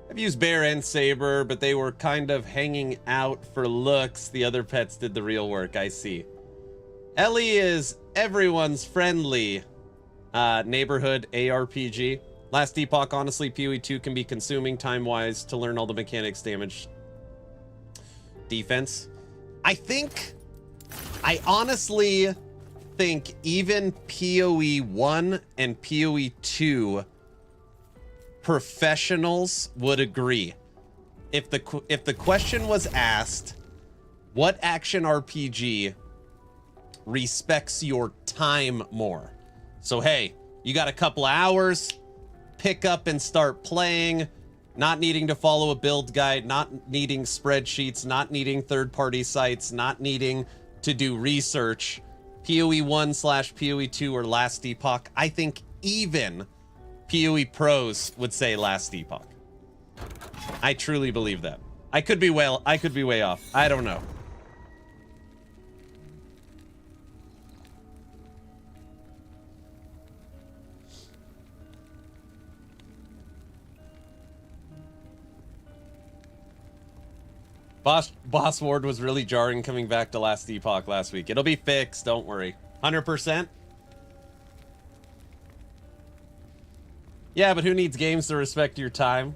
I've used Bear and Saber, but they were kind of hanging out for looks. The other pets did the real work, I see. Ellie is everyone's friendly neighborhood ARPG. Last Epoch, honestly, PoE 2 can be consuming time-wise to learn all the mechanics, damage, defense. I honestly think even PoE 1 and PoE 2 professionals would agree. If the question was asked, what action RPG respects your time more? So hey, you got a couple of hours, pick up and start playing. Not needing to follow a build guide, not needing spreadsheets, not needing third-party sites, not needing to do research. PoE 1/PoE 2 or Last Epoch. I think even PoE pros would say Last Epoch. I truly believe that. I could be way off. I don't know. Boss Ward was really jarring coming back to Last Epoch last week. It'll be fixed, don't worry. 100%? Yeah, but who needs games to respect your time?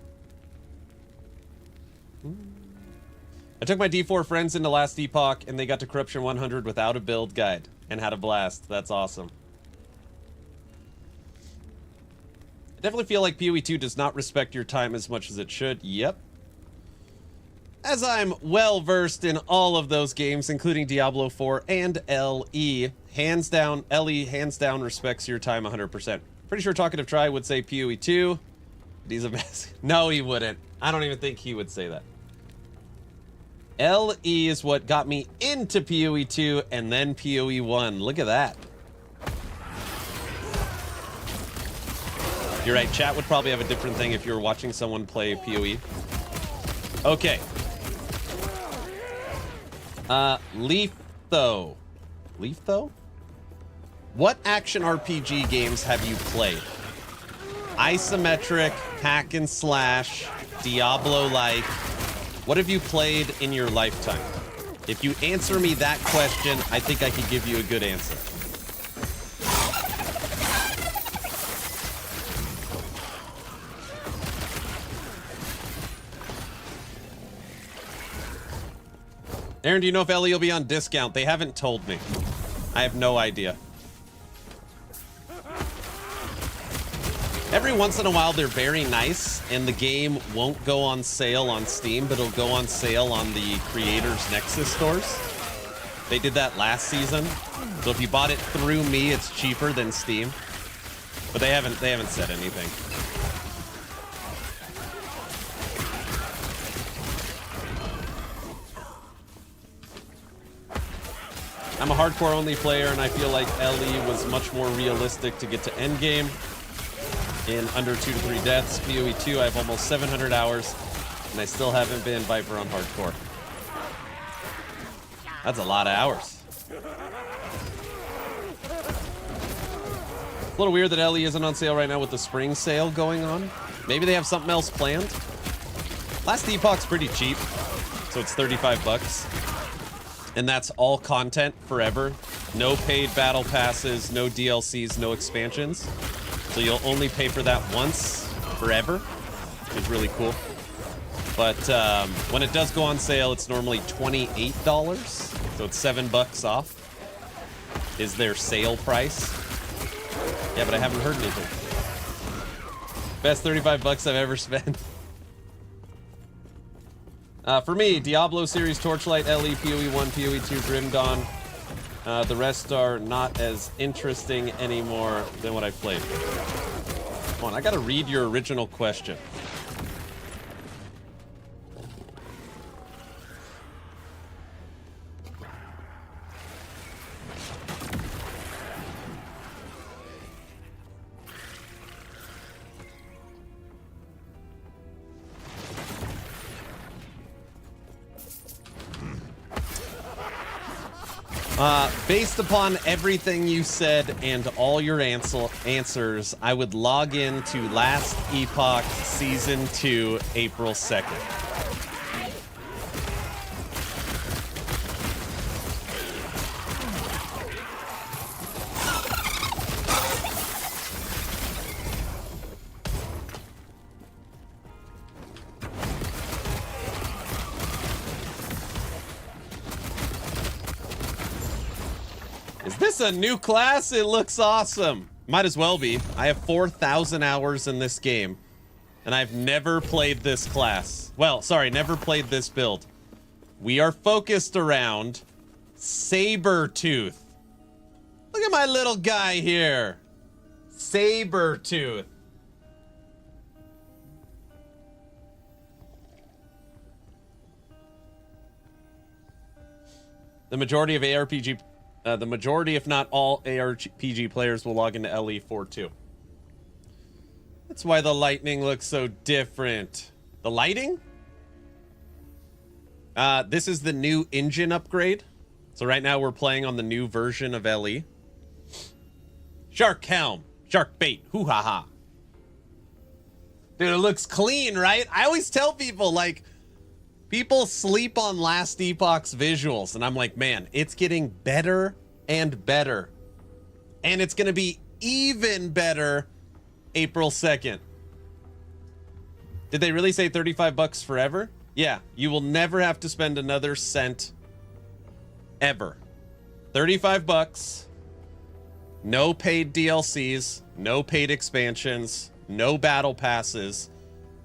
I took my D4 friends into Last Epoch, and they got to Corruption 100 without a build guide, and had a blast. That's awesome. I definitely feel like PoE 2 does not respect your time as much as it should. Yep. As I'm well versed in all of those games, including Diablo 4 and LE, hands down, LE hands down respects your time 100%. Pretty sure Talkative Try would say PoE 2. He's a mess. No, he wouldn't. I don't even think he would say that. LE is what got me into PoE 2 and then PoE 1. Look at that. You're right, chat would probably have a different thing if you were watching someone play PoE. Okay. Leaf though? What action RPG games have you played? Isometric, hack and slash, Diablo-like. What have you played in your lifetime? If you answer me that question, I think I could give you a good answer. Aaron, do you know if Ellie will be on discount? They haven't told me. I have no idea. Every once in a while, they're very nice, and the game won't go on sale on Steam, but it'll go on sale on the creators' Nexus stores. They did that last season. So if you bought it through me, it's cheaper than Steam. But they haven't said anything. I'm a hardcore only player, and I feel like Ellie was much more realistic to get to endgame in under 2 to 3 deaths. PoE 2, I have almost 700 hours, and I still haven't been Viper on hardcore. That's a lot of hours. A little weird that LE isn't on sale right now with the spring sale going on. Maybe they have something else planned. Last Epoch's pretty cheap, so it's 35 bucks. And that's all content forever. No paid battle passes, no DLCs, no expansions. So you'll only pay for that once forever, which is really cool. But when it does go on sale, it's normally $28. So it's $7 off is their sale price. Yeah, but I haven't heard anything. Best 35 bucks I've ever spent. For me, Diablo series, Torchlight, LE, PoE 1, PoE 2, Grim Dawn. The rest are not as interesting anymore than what I've played. Come on, I gotta read your original question. Based upon everything you said and all your answers, I would log in to Last Epoch Season 2, April 2nd. Is this a new class? It looks awesome. Might as well be. I have 4,000 hours in this game, and I've never played this class. Well, sorry, never played this build. We are focused around Sabertooth. Look at my little guy here. Sabertooth. The majority of ARPG... the majority, if not all, ARPG players will log into LE42. That's why the lightning looks so different. The lighting? This is the new engine upgrade. So right now we're playing on the new version of LE. Shark helm. Shark bait. Hoo-ha-ha. Dude, it looks clean, right? I always tell people, like... people sleep on Last Epoch's visuals, and I'm like, man, it's getting better and better. And it's going to be even better April 2nd. Did they really say 35 bucks forever? Yeah, you will never have to spend another cent ever. 35 bucks, no paid DLCs, no paid expansions, no battle passes.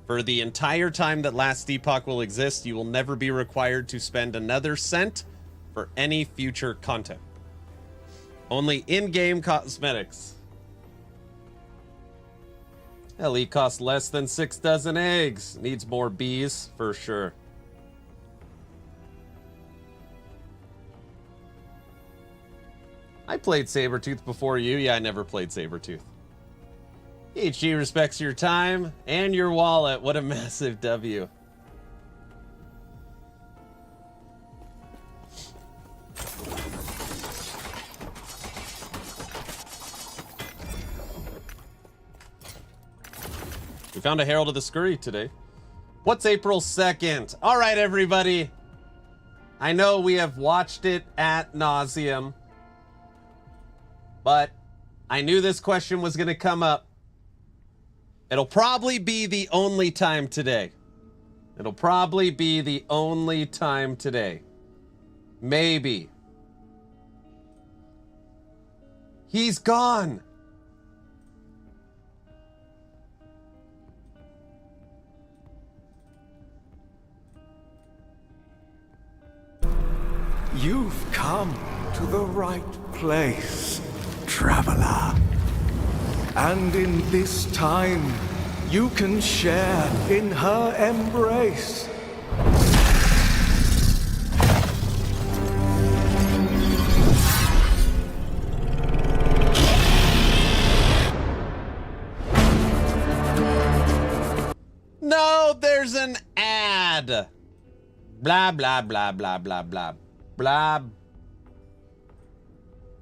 For the entire time that Last Epoch will exist, you will never be required to spend another cent for any future content. Only in-game cosmetics. LE costs less than 6 dozen eggs. Needs more bees, for sure. I played Sabertooth before you. Yeah, I never played Sabertooth. HG respects your time and your wallet. What a massive W. We found a Herald of the Scurry today. What's April 2nd? All right, everybody. I know we have watched it ad nauseum, but I knew this question was going to come up. It'll probably be the only time today. It'll probably be the only time today. Maybe. He's gone.
You've come to the right place, traveler. And in this time, you can share in her embrace.
No, there's an ad. Blah, blah, blah, blah, blah, blah. Blah.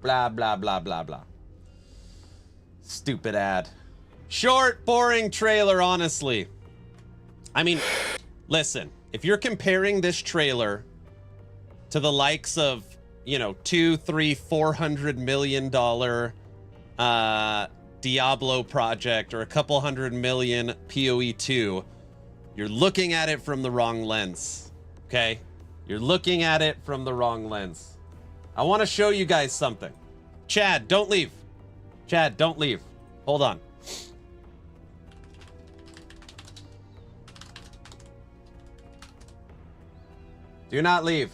Blah, blah, blah, blah, blah. Stupid ad. Short, boring trailer, honestly. I mean, listen, if you're comparing this trailer to the likes of, you know, $200, $300, $400 million Diablo project or a couple $100 million PoE 2, you're looking at it from the wrong lens. Okay? You're looking at it from the wrong lens. I want to show you guys something. Chad, don't leave. Chad, don't leave. Hold on. Do not leave.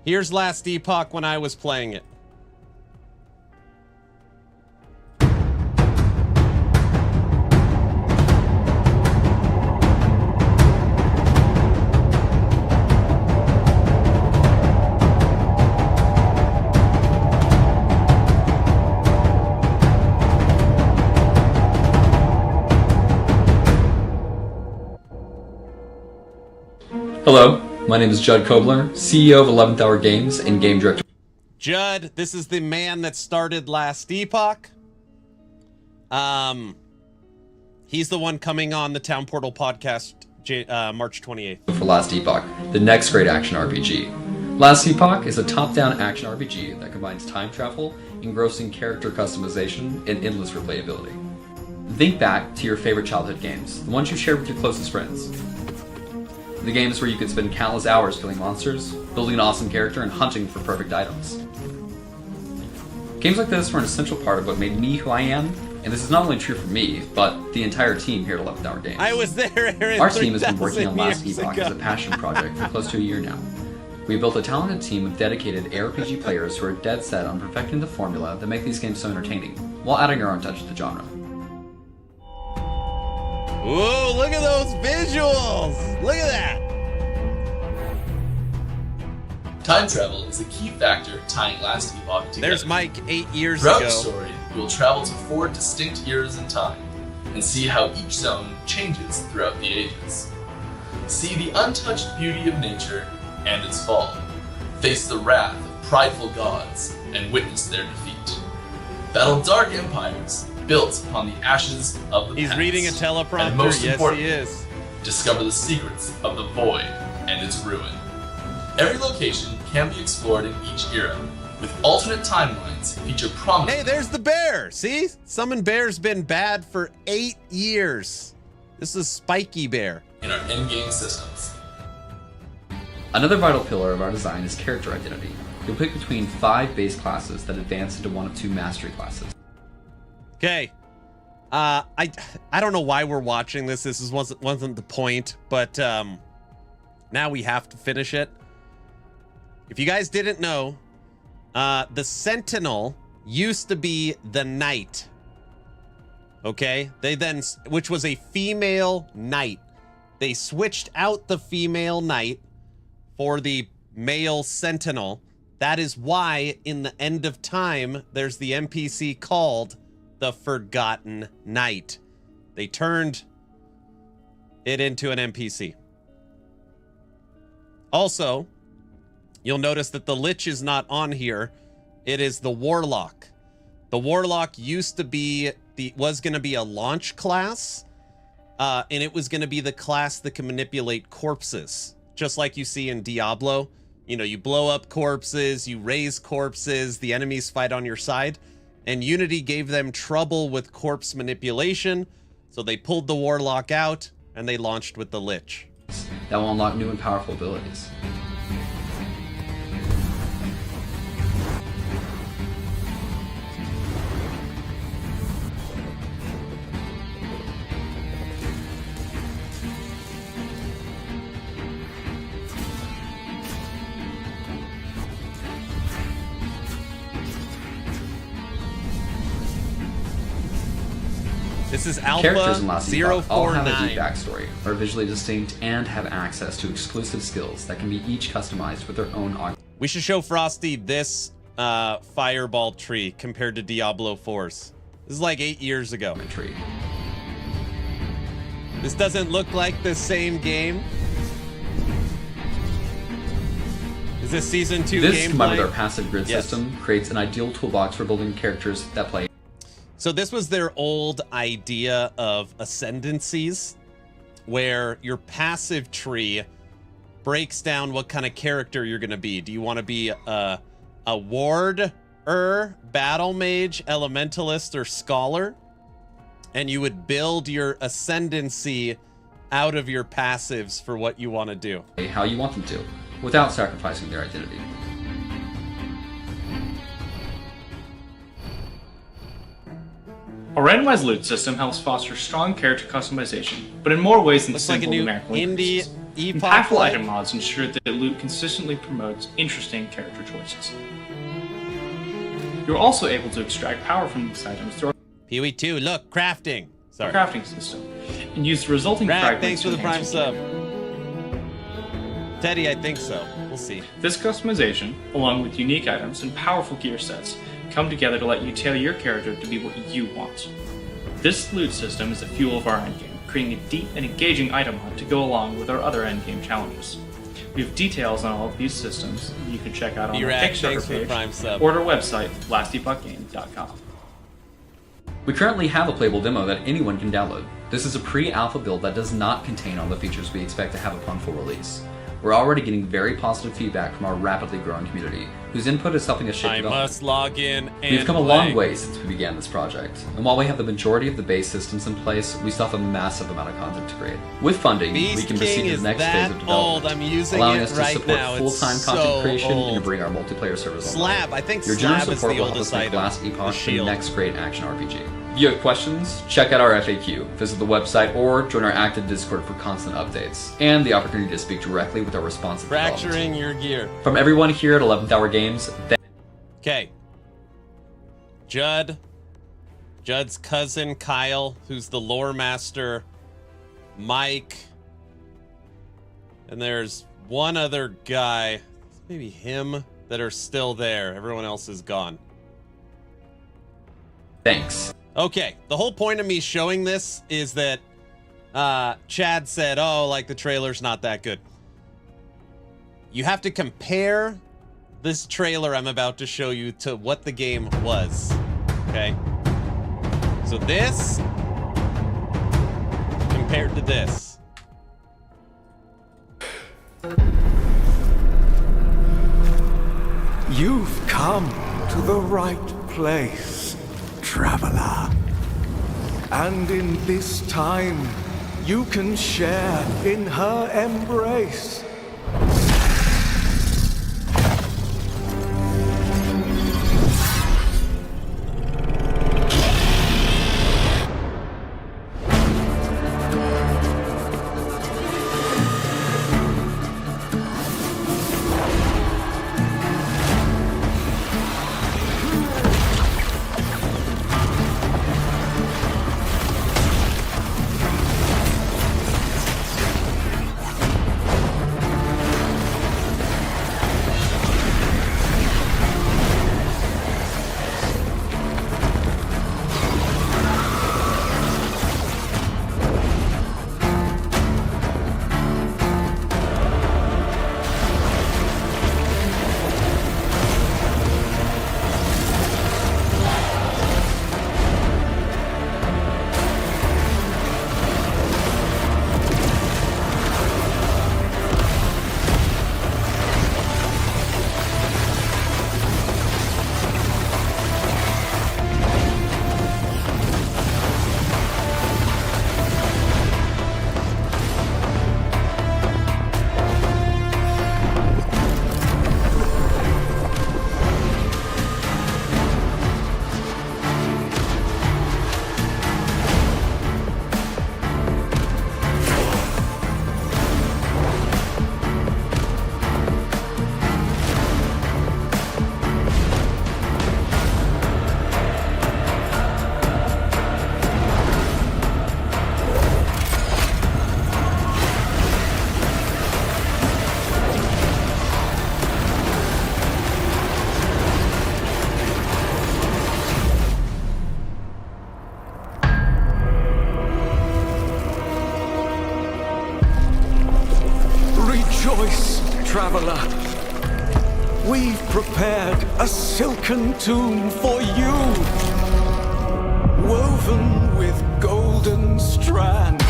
Here's last Epoch when I was playing it.
Hello, my name is Judd Kobler, CEO of 11th Hour Games and Game Director.
Judd, this is the man that started last Epoch. He's the one coming on the Town Portal podcast March 28th.
For Last Epoch, the next great action RPG. Last Epoch is a top-down action RPG that combines time travel, engrossing character customization, and endless replayability. Think back to your favorite childhood games, the ones you shared with your closest friends. The games where you could spend countless hours killing monsters, building an awesome character, and hunting for perfect items. Games like this were an essential part of what made me who I am, and this is not only true for me, but the entire team here at 11th Hour Games.
I was there, Aaron.
Our team has been working on Last
years
Epoch
ago.
as a passion project for close to a year now. We've built a talented team of dedicated ARPG players who are dead set on perfecting the formula that make these games so entertaining, while adding our own touch to the genre.
Whoa, look at those visuals! Look at that!
Time travel is a key factor tying Last Epoch together.
There's Mike 8 years
Throughout
ago.
the story, you will travel to 4 distinct eras in time and see how each zone changes throughout the ages. See the untouched beauty of nature and its fall. Face the wrath of prideful gods and witness their defeat. Battle dark empires built upon the ashes of the
He's
past.
reading a teleprompter.
And most
Yes,
importantly,
he is.
discover the secrets of the void and its ruin. Every location can be explored in each era, with alternate timelines feature prominent.
Hey, there's the bear. See? Summon Bear's been bad for 8 years. This is Spiky Bear.
in our endgame systems.
Another vital pillar of our design is character identity. You'll pick between 5 base classes that advance into one of 2 mastery classes.
Okay. I don't know why we're watching this. This wasn't the point, but now we have to finish it. If you guys didn't know, the Sentinel used to be the Knight. Okay? Which was a female knight. They switched out the female knight for the male Sentinel. That is why in the end of time, there's the NPC called the Forgotten Knight. They turned it into an NPC. Also, you'll notice that the Lich is not on here. It is the Warlock. The Warlock used to be was going to be a launch class, and it was going to be the class that can manipulate corpses, just like you see in Diablo. You know, you blow up corpses, you raise corpses, the enemies fight on your side, and Unity gave them trouble with corpse manipulation, so they pulled the Warlock out, and they launched with the Lich.
That will unlock new and powerful abilities.
This is Alpha
Characters in Last Epoch all have a
049.
deep backstory, are visually distinct, and have access to exclusive skills that can be each customized with their own augment.
We should show Frosty this fireball tree compared to Diablo 4's. This is like 8 years ago.
Tree.
This doesn't look like the same game. Is this season 2
This,
gameplay?
combined with our passive grid
Yes.
system, creates an ideal toolbox for building characters that play.
So this was their old idea of ascendancies, where your passive tree breaks down what kind of character you're going to be. Do you want to be a warder, battle mage, elementalist, or scholar? And you would build your ascendancy out of your passives for what you want to do.
How you want them to, without sacrificing their identity.
A randomized loot system helps foster strong character customization, but in more ways than
Looks like a
simple
new
numerical
indie
increases.
Epoch
Impactful
light.
item mods ensure that loot consistently promotes interesting character choices. You're also able to extract power from these items through
Pee-wee 2, look, crafting.
our
Sorry.
crafting system, and use the resulting
Rat, thanks
fragments
for
to
the prime
enhance
sub.
your
Teddy, I think so. We'll see.
This customization, along with unique items and powerful gear sets, come together to let you tailor your character to be what you want. This loot system is the fuel of our endgame, creating a deep and engaging item hunt to go along with our other endgame challenges. We have details on all of these systems you can check out on our
B-Rack, thanks
Kickstarter
for the
page
prime sub.
or at our website, lastepochgame.com.
We currently have a playable demo that anyone can download. This is a pre-alpha build that does not contain all the features we expect to have upon full release. We're already getting very positive feedback from our rapidly growing community, whose input is helping us shape
I
development.
must log in and
We've come a
play.
long way since we began this project, and while we have the majority of the base systems in place, we still have a massive amount of content to create. With funding,
Beast
we can
King
proceed to
is
the next
that
phase of development,
old. I'm using
allowing
it
us to
right
support
now. It's
full-time
so
content creation and
old.
to bring our multiplayer servers online.
Slab. I think
Your
Slab
generous
is
support
the
will help
oldest
us make
item.
Last
The
Epoch the
shield.
next great action RPG. If you have questions, check out our FAQ, visit the website, or join our active Discord for constant updates, and the opportunity to speak directly with our responsive development team.
Fracturing your gear.
From everyone here at 11th Hour Games,
Okay. Judd's cousin Kyle, who's the lore master, Mike, and there's one other guy, maybe him, that are still there. Everyone else is gone.
thanks.
Okay, the whole point of me showing this is that Chad said, oh, like the trailer's not that good. You have to compare this trailer I'm about to show you to what the game was. Okay? So this compared to this.
You've come to the right place, traveler. And in this time, you can share in her embrace. Rejoice, traveler. we've prepared a silken tomb for you, woven with golden strands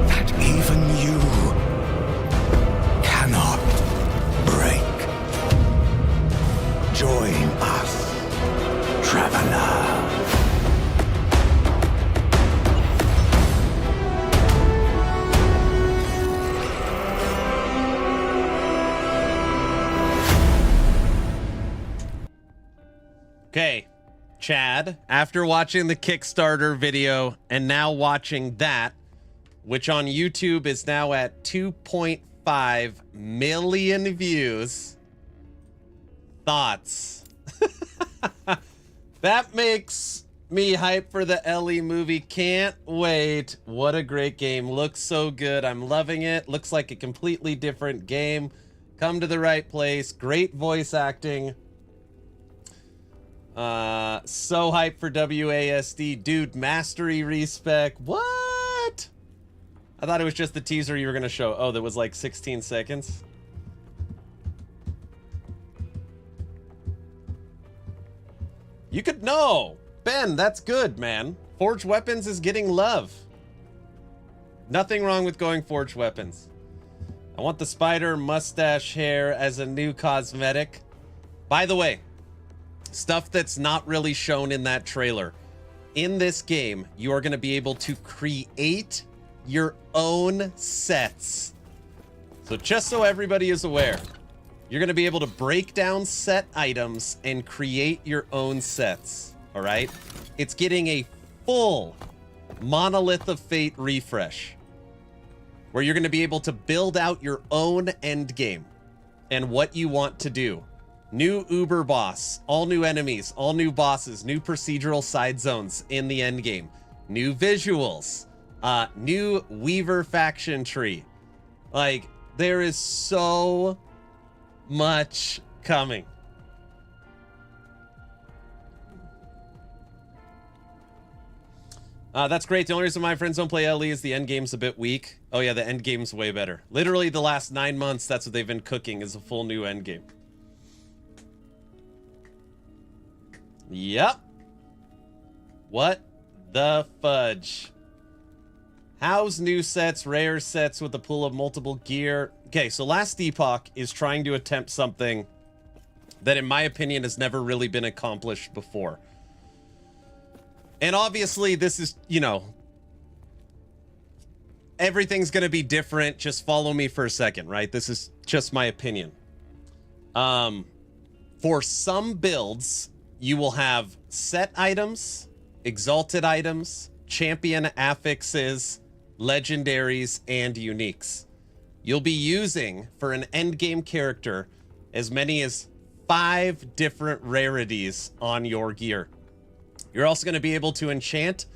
that even you cannot break. Join us, traveler.
Okay, Chad, after watching the Kickstarter video and now watching that, which on YouTube is now at 2.5 million views, thoughts? That makes me hype for the Ellie movie. Can't wait. What a great game. Looks so good. I'm loving it. Looks like a completely different game. Come to the right place. Great voice acting. So hyped for WASD. Dude, mastery respec. What? I thought it was just the teaser you were going to show. Oh, that was like 16 seconds. You could know. Ben, that's good, man. Forged Weapons is getting love. Nothing wrong with going Forged Weapons. I want the spider mustache hair as a new cosmetic. By the way, stuff that's not really shown in that trailer. In this game, you are going to be able to create your own sets. So just so everybody is aware, you're going to be able to break down set items and create your own sets. All right? It's getting a full Monolith of Fate refresh, where you're going to be able to build out your own endgame and what you want to do. New Uber boss, all new enemies, all new bosses, new procedural side zones in the endgame, new visuals, new Weaver faction tree. Like, there is so much coming. That's great. The only reason my friends don't play LE is the endgame's a bit weak. Oh yeah, the endgame's way better. Literally the last 9 months, that's what they've been cooking, is a full new endgame. Yep. What the fudge? How's new sets, rare sets with a pool of multiple gear? Okay, so last Epoch is trying to attempt something that in my opinion has never really been accomplished before. And obviously this is, you know, everything's going to be different. Just follow me for a second, right? This is just my opinion. For some builds, you will have set items, exalted items, champion affixes, legendaries, and uniques. You'll be using, for an endgame character, as many as 5 different rarities on your gear. You're also going to be able to enchant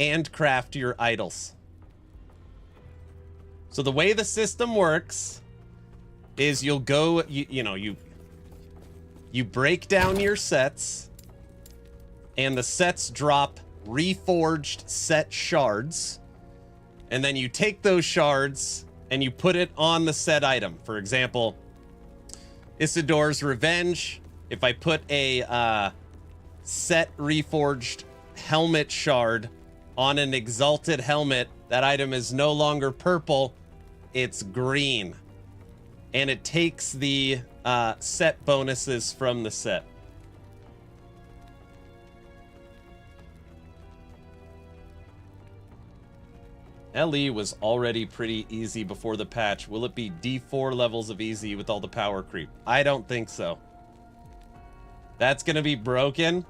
and craft your idols. So the way the system works is you'll go, you break down your sets, and the sets drop reforged set shards, and then you take those shards and you put it on the set item. For example, Isildur's Revenge. If I put a set reforged helmet shard on an exalted helmet, that item is no longer purple, it's green. And it takes the set bonuses from the set. LE was already pretty easy before the patch. Will it be D4 levels of easy with all the power creep? I don't think so. That's gonna be broken.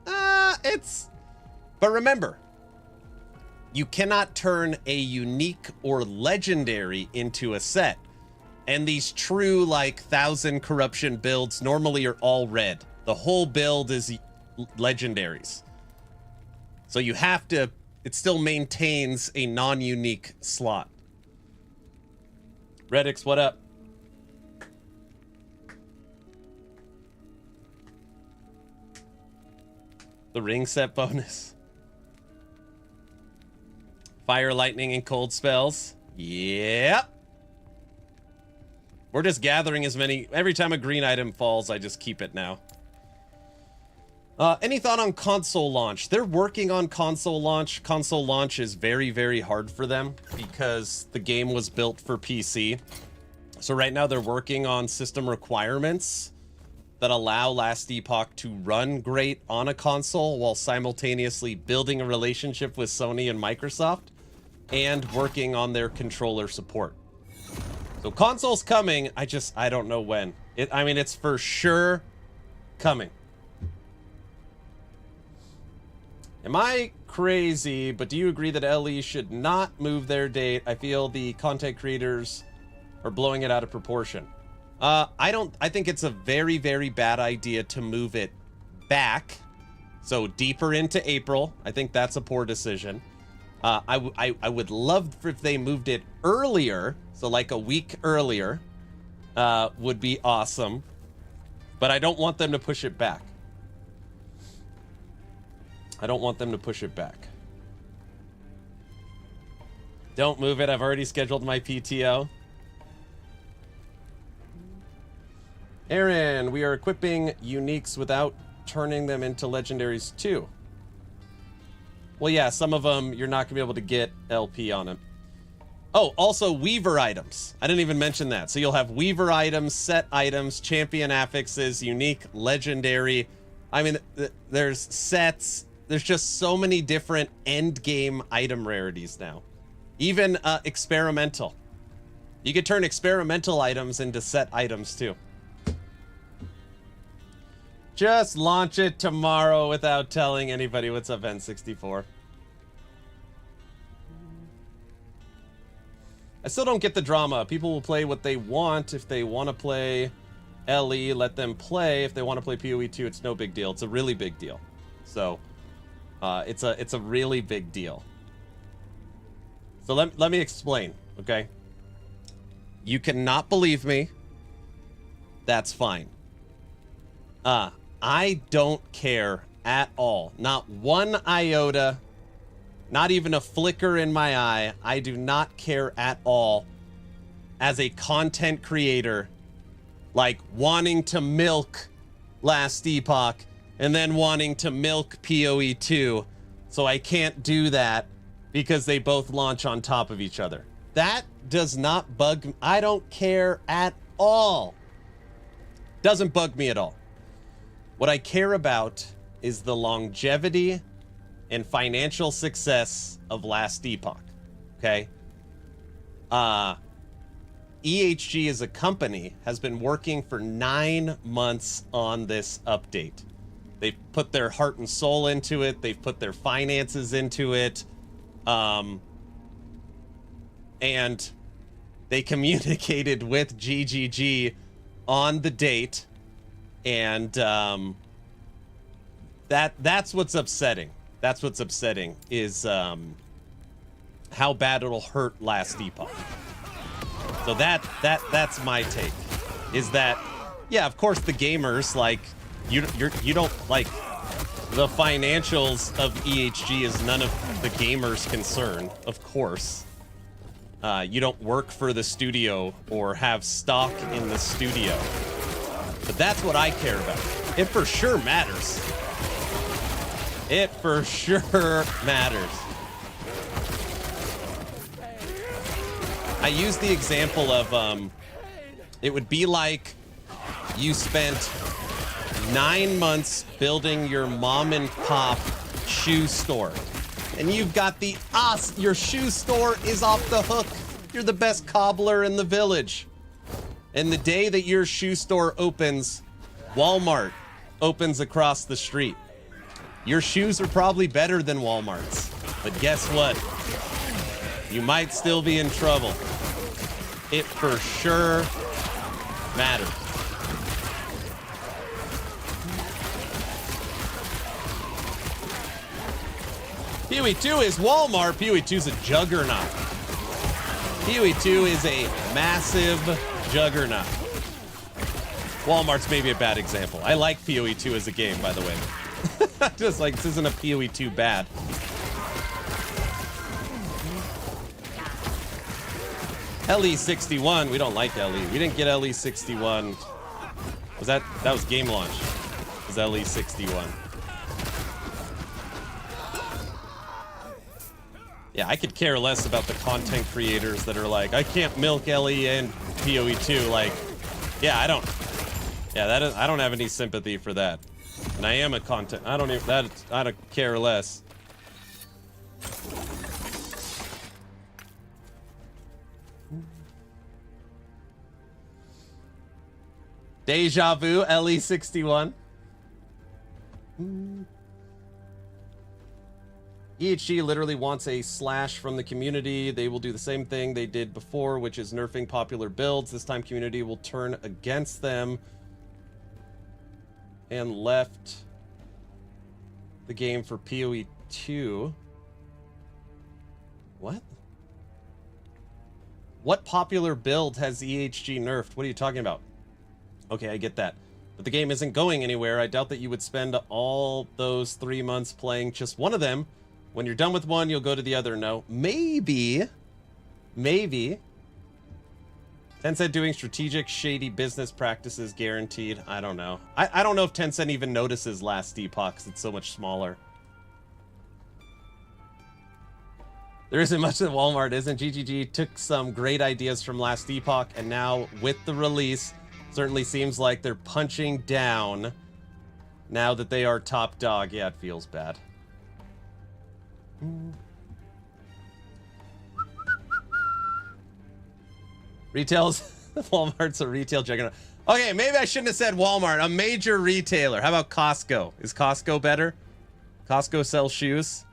But remember, you cannot turn a unique or legendary into a set. And these true, like, 1,000 corruption builds normally are all red. The whole build is legendaries. So you have to, it still maintains a non-unique slot. Redix, what up? The ring set bonus. Fire, lightning, and cold spells. Yep. We're just gathering as many. Every time a green item falls, I just keep it now. Any thought on console launch? They're working on console launch. Console launch is very, very hard for them because the game was built for PC. So right now they're working on system requirements that allow Last Epoch to run great on a console while simultaneously building a relationship with Sony and Microsoft and working on their controller support. So console's coming. I don't know when. I mean, it's for sure coming. Am I crazy, but do you agree that LE should not move their date? I feel the content creators are blowing it out of proportion. I think it's a very, very bad idea to move it back. So deeper into April. I think that's a poor decision. I would love if they moved it earlier. So like a week earlier would be awesome. But I don't want them to push it back. I don't want them to push it back. Don't move it. I've already scheduled my PTO. Aaron, we are equipping uniques without turning them into legendaries too. Well, yeah, some of them you're not going to be able to get LP on them. Oh, also Weaver items. I didn't even mention that. So you'll have Weaver items, set items, champion affixes, unique, legendary. I mean, there's sets. There's just so many different endgame item rarities now. Even experimental. You could turn experimental items into set items too. Just launch it tomorrow without telling anybody. What's up, N64? I still don't get the drama. People will play what they want. If they want to play LE, let them play. If they want to play PoE 2, it's no big deal. It's a really big deal. So it's a really big deal. So let me explain, okay? You cannot believe me. That's fine. I don't care at all. Not one iota. Not even a flicker in my eye. I do not care at all as a content creator, like wanting to milk Last Epoch and then wanting to milk PoE 2. So I can't do that because they both launch on top of each other. That does not bug me. I don't care at all. Doesn't bug me at all. What I care about is the longevity and financial success of Last Epoch. Okay? EHG as a company has been working for 9 months on this update. They've put their heart and soul into it. They've put their finances into it. And they communicated with GGG on the date. And that's what's upsetting. That's what's upsetting is how bad it'll hurt Last Epoch. So that's my take. Is that, yeah, of course the gamers, like, you don't, like, the financials of EHG is none of the gamers' concern, of course. You don't work for the studio or have stock in the studio. But that's what I care about. It for sure matters. It for sure matters. I use the example of, it would be like you spent 9 months building your mom and pop shoe store. And you've got your shoe store is off the hook. You're the best cobbler in the village. And the day that your shoe store opens, Walmart opens across the street. Your shoes are probably better than Walmart's. But guess what? You might still be in trouble. It for sure matters. PoE 2 is Walmart. PoE 2 is a juggernaut. PoE 2 is a massive juggernaut. Walmart's maybe a bad example. I like PoE 2 as a game, by the way. Just like, this isn't a PoE 2 bad. LE61. We don't like LE. We didn't get LE61. Was that was game launch? Was LE61? Yeah, I could care less about the content creators that are like, I can't milk LE and PoE2. Like, yeah, I don't have any sympathy for that. And I am a content. I don't care less. Deja vu, LE61. EHG literally wants a slash from the community. They will do the same thing they did before, which is nerfing popular builds. This time community will turn against them and left the game for PoE 2. What? What popular build has EHG nerfed? What are you talking about? Okay, I get that. But the game isn't going anywhere. I doubt that you would spend all those 3 months playing just one of them. When you're done with one, you'll go to the other. No. Maybe. Tencent doing strategic, shady business practices guaranteed. I don't know. I don't know if Tencent even notices Last Epoch because it's so much smaller. There isn't much that Walmart isn't. GGG took some great ideas from Last Epoch, and now with the release, certainly seems like they're punching down now that they are top dog. Yeah, it feels bad. Retails. Walmart's a retail juggernaut. Okay, maybe I shouldn't have said Walmart. A major retailer. How about Costco? Is Costco better? Costco sells shoes.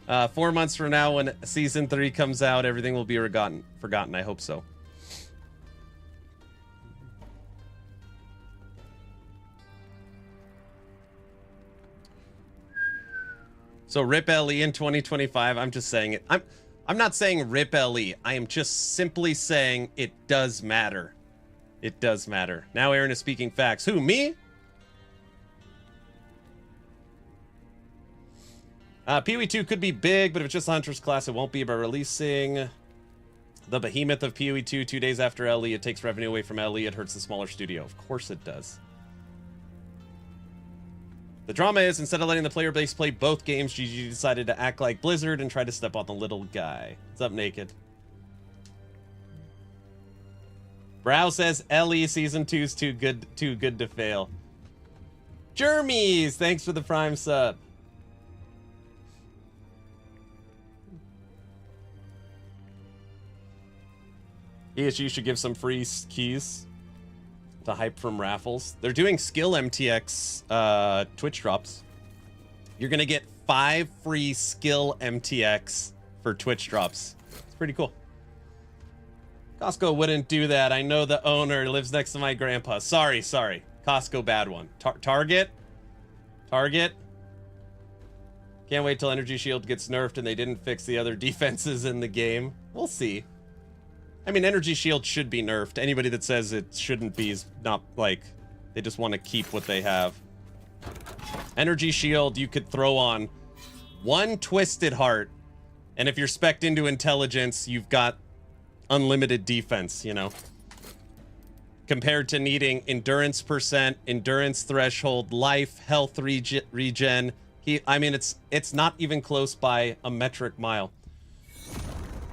4 months from now, when season 3 comes out, everything will be forgotten. I hope so. So rip LE in 2025. I'm just saying it. I'm not saying rip LE. I am just simply saying it does matter. It does matter. Now Aaron is speaking facts. Who, me? PoE 2 could be big, but if it's just Hunter's class, it won't be. By releasing the behemoth of PoE 2 2 days after LE, it takes revenue away from LE. It hurts the smaller studio. Of course it does. The drama is, instead of letting the player base play both games, GG decided to act like Blizzard and try to step on the little guy. What's up, Naked? Brow says LE Season 2 is too good to fail. Jermies, thanks for the Prime sub. ESG should give some free keys to hype from raffles. They're doing skill MTX Twitch drops. You're gonna get 5 free skill MTX for Twitch drops. It's pretty cool. Costco wouldn't do that. I know the owner lives next to my grandpa. Sorry. Costco, bad one. Target. Can't wait till Energy Shield gets nerfed and they didn't fix the other defenses in the game. We'll see. I mean, Energy Shield should be nerfed. Anybody that says it shouldn't be is not, like, they just want to keep what they have. Energy Shield, you could throw on 1 Twisted Heart, and if you're spec'd into Intelligence, you've got unlimited defense, you know? Compared to needing Endurance percent, Endurance threshold, life, health regen. I mean, it's not even close by a metric mile.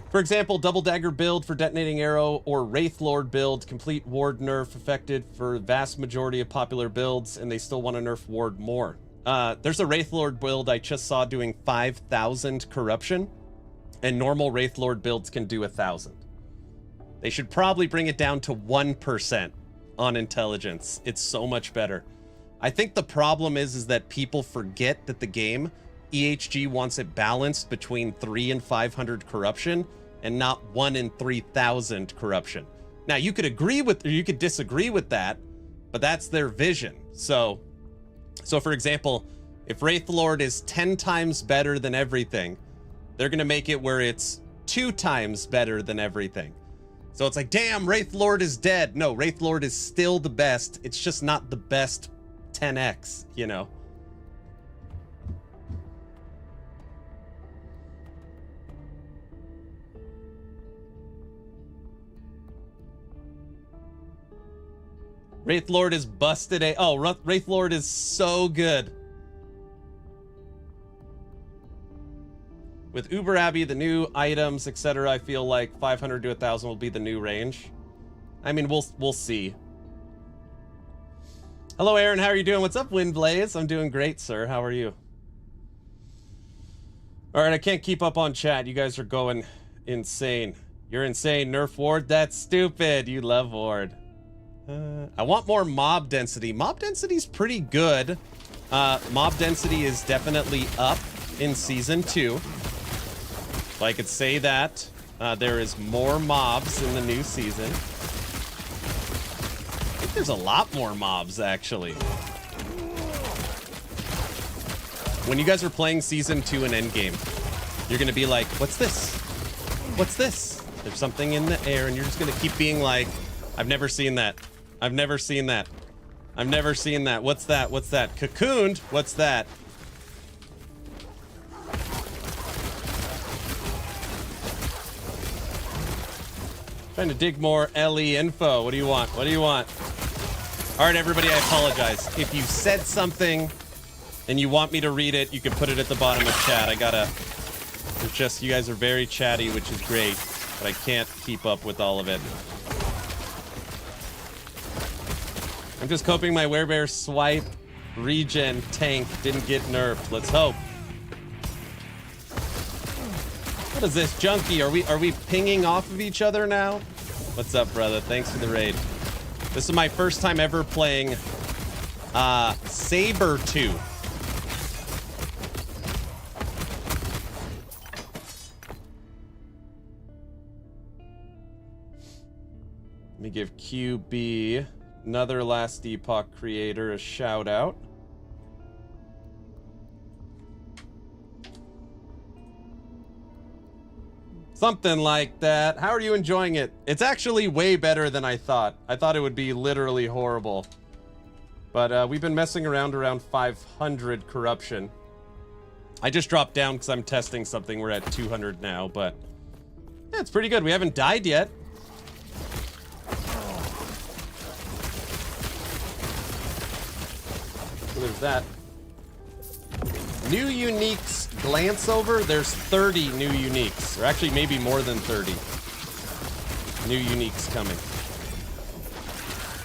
For example, Double Dagger build for Detonating Arrow or Wraith Lord build, complete Ward nerf affected for vast majority of popular builds, and they still want to nerf Ward more. There's a Wraith Lord build I just saw doing 5,000 corruption, and normal Wraith Lord builds can do 1,000. They should probably bring it down to 1% on intelligence. It's so much better. I think the problem is that people forget that the game, EHG wants it balanced between 3 and 500 corruption, and not 1 in 3,000 corruption. Now, you could agree with, or you could disagree with that, but that's their vision. So for example, if Wraith Lord is 10 times better than everything, they're gonna make it where it's 2 times better than everything. So it's like, damn, Wraith Lord is dead. No, Wraith Lord is still the best. It's just not the best 10x, you know? Wraith Lord is busted. Wraith Lord is so good. With Uber Abbey, the new items, etc., I feel like 500 to 1,000 will be the new range. I mean, we'll see. Hello, Aaron. How are you doing? What's up, Windblaze? I'm doing great, sir. How are you? All right, I can't keep up on chat. You guys are going insane. You're insane. Nerf Ward? That's stupid. You love Ward. I want more mob density. Mob density's pretty good. Mob density is definitely up in Season 2. So I could say that. There is more mobs in the new season. I think there's a lot more mobs, actually. When you guys are playing Season 2 and Endgame, you're going to be like, what's this? What's this? There's something in the air, and you're just going to keep being like, I've never seen that. I've never seen that. I've never seen that. What's that? What's that? Cocooned? What's that? Trying to dig more LE info. What do you want? What do you want? All right, everybody, I apologize. If you said something and you want me to read it, you can put it at the bottom of chat. It's just, you guys are very chatty, which is great, but I can't keep up with all of it. I'm just hoping my Werebear swipe regen tank didn't get nerfed. Let's hope. What is this, Junkie? Are we pinging off of each other now? What's up, brother? Thanks for the raid. This is my first time ever playing Sabertooth. Let me give QB, another Last Epoch creator, a shout out. Something like that. How are you enjoying it? It's actually way better than I thought. I thought it would be literally horrible. But we've been messing around 500 corruption. I just dropped down because I'm testing something. We're at 200 now, but yeah, it's pretty good. We haven't died yet. So there's that. New uniques glance over. There's 30 new uniques, or actually maybe more than 30 new uniques coming.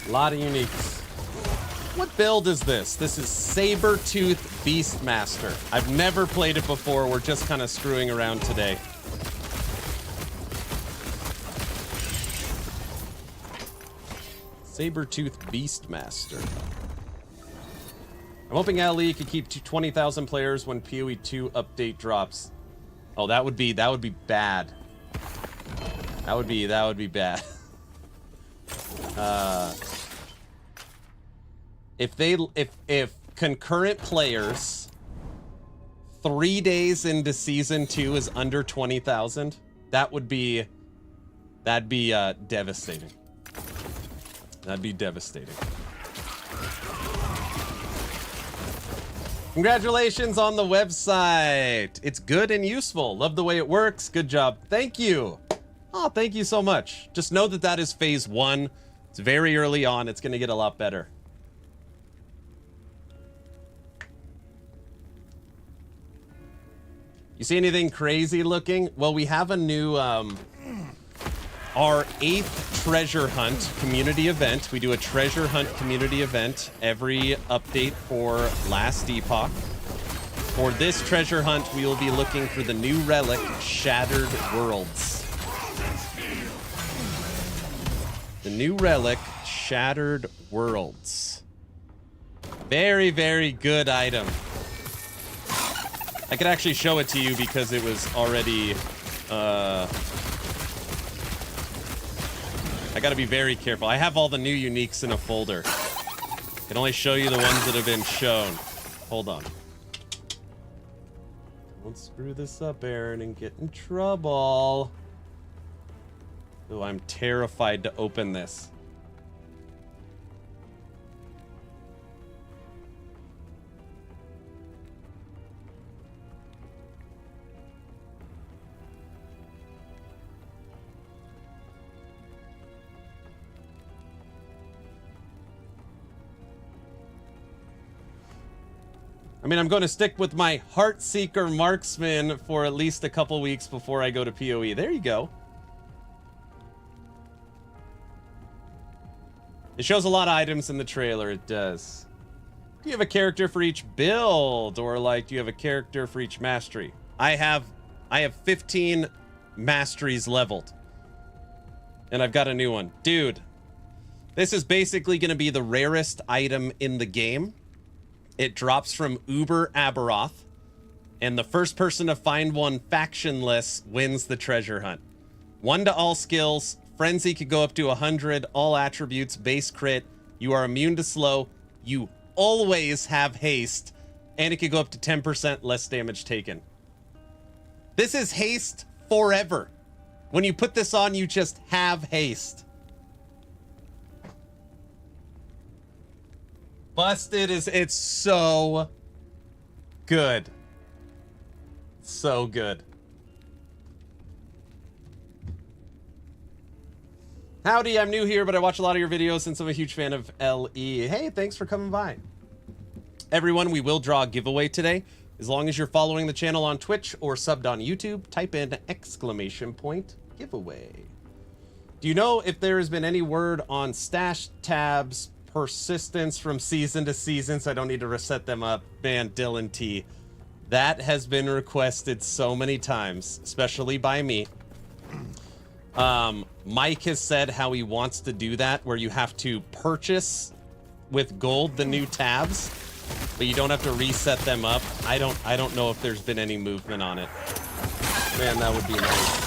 A lot of uniques. What build is this? This is Sabertooth Beastmaster. I've never played it before. We're just kind of screwing around today. Sabertooth Beastmaster. I'm hoping LE could keep 20,000 players when PoE 2 update drops. Oh, that would be bad. That would be bad. If concurrent players 3 days into season 2 is under 20,000, that'd be devastating. That'd be devastating. Congratulations on the website. It's good and useful. Love the way it works. Good job. Thank you. Oh, thank you so much. Just know that that is phase 1. It's very early on. It's going to get a lot better. You see anything crazy looking? Well, we have a new, our 8th treasure hunt community event. We do a treasure hunt community event every update for Last Epoch. For this treasure hunt, we will be looking for the new relic, Shattered Worlds. The new relic, Shattered Worlds. Very, very good item. I could actually show it to you because it was already, I gotta be very careful. I have all the new uniques in a folder. I can only show you the ones that have been shown. Hold on. Don't screw this up, Aaron, and get in trouble. Oh, I'm terrified to open this. I mean, I'm going to stick with my Heartseeker Marksman for at least a couple weeks before I go to PoE. There you go. It shows a lot of items in the trailer, it does. Do you have a character for each build? Or, like, do you have a character for each mastery? I have 15 masteries leveled. And I've got a new one. Dude, this is basically going to be the rarest item in the game. It drops from Uber Aberroth, and the first person to find one factionless wins the treasure hunt. 1 to all skills. Frenzy could go up to 100. All attributes. Base crit. You are immune to slow. You always have haste. And it could go up to 10% less damage taken. This is haste forever. When you put this on, you just have haste. Busted is, it's so good. So good. Howdy, I'm new here, but I watch a lot of your videos since I'm a huge fan of LE. Hey, thanks for coming by. Everyone, we will draw a giveaway today. As long as you're following the channel on Twitch or subbed on YouTube, type in !giveaway. Do you know if there has been any word on stash tabs persistence from season to season, so I don't need to reset them up? Man, Dylan T, that has been requested so many times, especially by me. Mike has said how he wants to do that, where you have to purchase with gold the new tabs, but you don't have to reset them up. I don't know if there's been any movement on it. Man, that would be nice.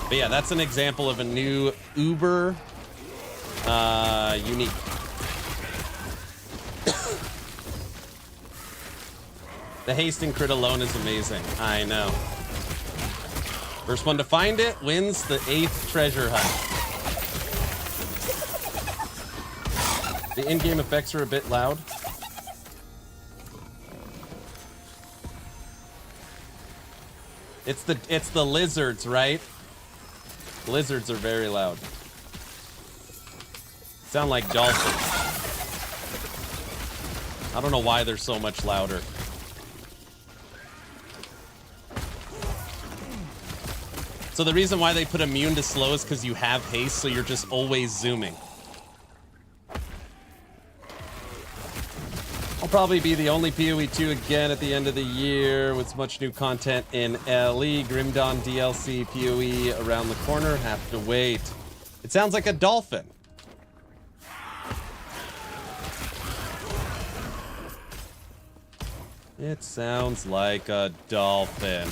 But yeah, that's an example of a new Uber unique. The haste and crit alone is amazing. I know. First one to find it wins the 8th treasure hunt. The in-game effects are a bit loud. It's the lizards, right? Lizards are very loud. Sound like dolphins. I don't know why they're so much louder. So the reason why they put immune to slow is because you have haste, so you're just always zooming. I'll probably be the only PoE 2 again at the end of the year with much new content in LE. Grim Dawn DLC PoE around the corner. Have to wait. It sounds like a dolphin. It sounds like a dolphin.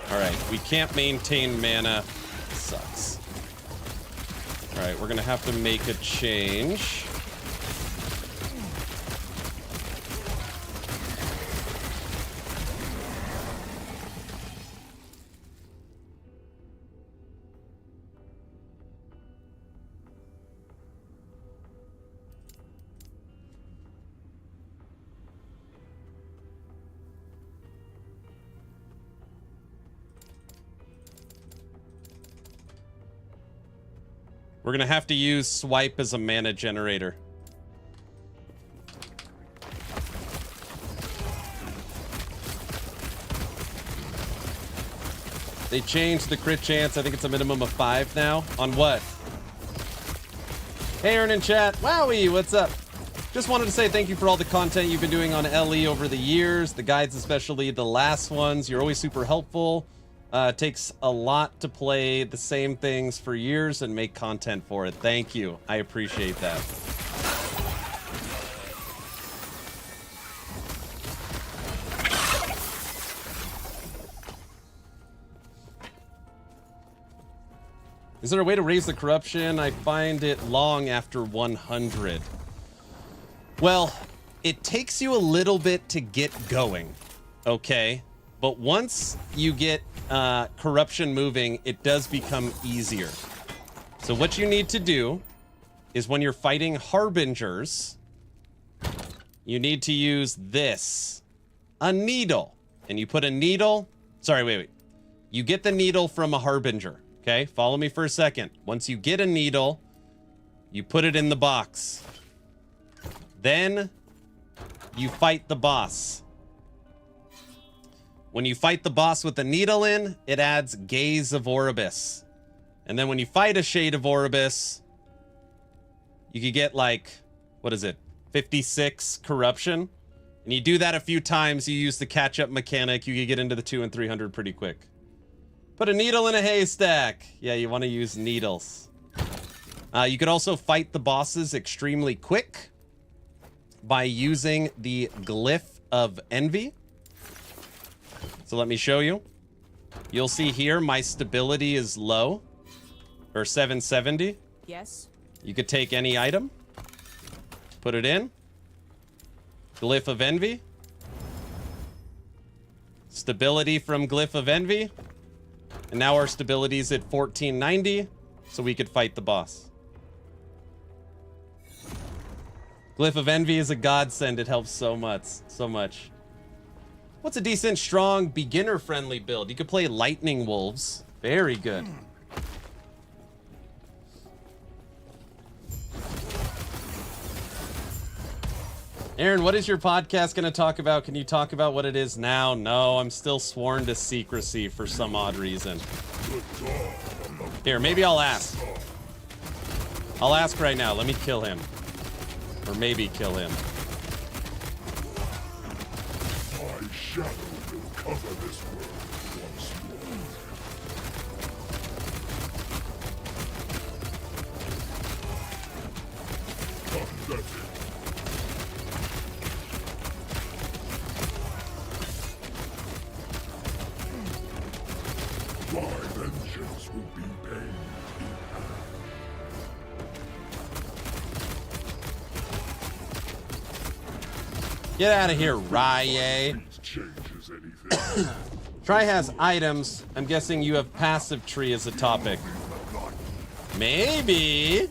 Alright, we can't maintain mana. Sucks. Alright, we're gonna have to make a change. We're gonna have to use swipe as a mana generator. They changed the crit chance. I think it's a minimum of 5 now. On what? Hey, Aaron in chat. Wowie, what's up? Just wanted to say thank you for all the content you've been doing on LE over the years. The guides, especially the last ones. You're always super helpful. It takes a lot to play the same things for years and make content for it. Thank you. I appreciate that. Is there a way to raise the corruption? I find it long after 100. Well, it takes you a little bit to get going, okay? But once you get corruption moving, it does become easier. So what you need to do is when you're fighting harbingers, you need to use this, a needle. And you put a needle Sorry, wait. You get the needle from a harbinger, okay? Follow me for a second. Once you get a needle, you put it in the box. Then you fight the boss. When you fight the boss with the needle in, it adds Gaze of Oribus. And then when you fight a Shade of Oribus, you could get like, what is it? 56 corruption. And you do that a few times, you use the catch-up mechanic, you can get into the 200 and 300 pretty quick. Put a needle in a haystack. Yeah, you want to use needles. You could also fight the bosses extremely quick by using the Glyph of Envy. So let me show you. You'll see here my stability is low, or 770.
Yes.
You could take any item, put it in. Glyph of Envy. Stability from Glyph of Envy. And now our stability is at 1490, so we could fight the boss. Glyph of Envy is a godsend. It helps so much. So much. What's a decent, strong, beginner-friendly build? You could play Lightning Wolves. Very good. Aaron, what is your podcast going to talk about? Can you talk about what it is now? No, I'm still sworn to secrecy for some odd reason. Here, maybe I'll ask. I'll ask right now. Let me kill him. Or maybe kill him.
My shadow will cover this world once more. That's it. My vengeance will be paid.
Get out of here, Rye.
Changes anything.
Try has items. I'm guessing you have passive tree as a topic. Maybe.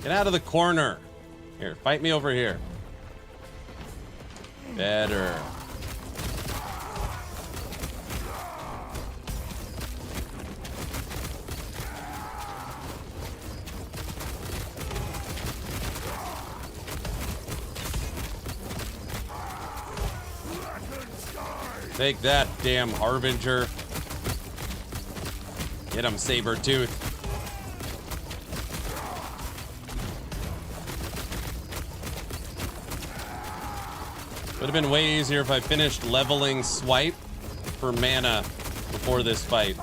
Get out of the corner. Here, fight me over here. Better. Take that, damn Harbinger. Get him, Sabertooth. Would have been way easier if I finished leveling Swipe for mana before this fight.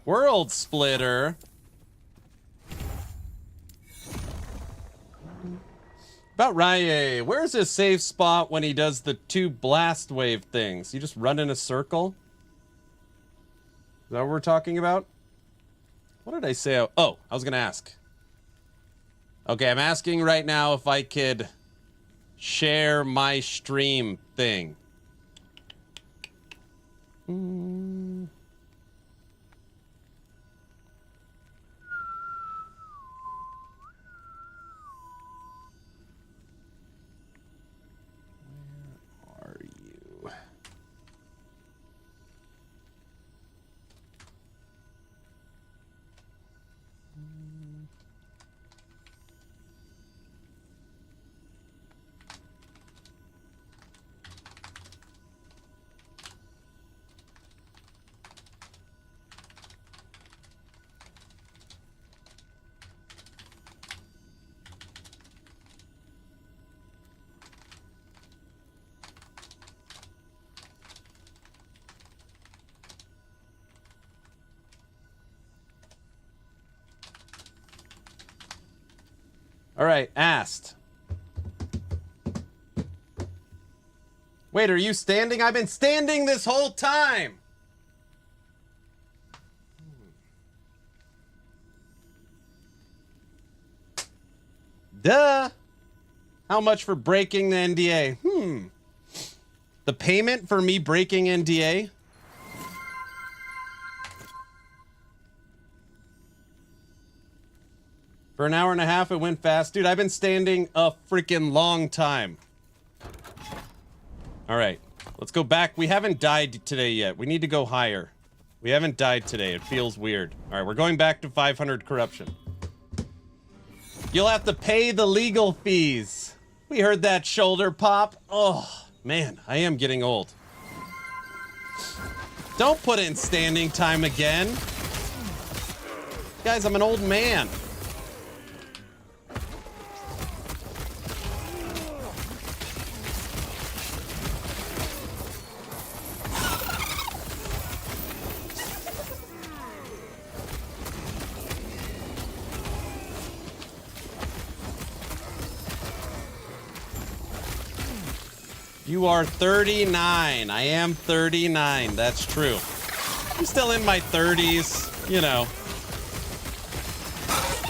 World Splitter. About Rye, where's his safe spot when he does the 2 blast wave things? You just run in a circle? Is that what we're talking about? What did I say? Oh, I was gonna ask. Okay, I'm asking right now if I could share my stream thing. All right, asked. Wait, are you standing? I've been standing this whole time. Duh. How much for breaking the NDA? The payment for me breaking NDA? For an hour and a half, it went fast. Dude, I've been standing a freaking long time. All right, let's go back. We haven't died today yet. We need to go higher. We haven't died today. It feels weird. All right, we're going back to 500 corruption. You'll have to pay the legal fees. We heard that shoulder pop. Oh, man, I am getting old. Don't put in standing time again. Guys, I'm an old man. You are 39. I am 39. That's true. I'm still in my 30s, you know.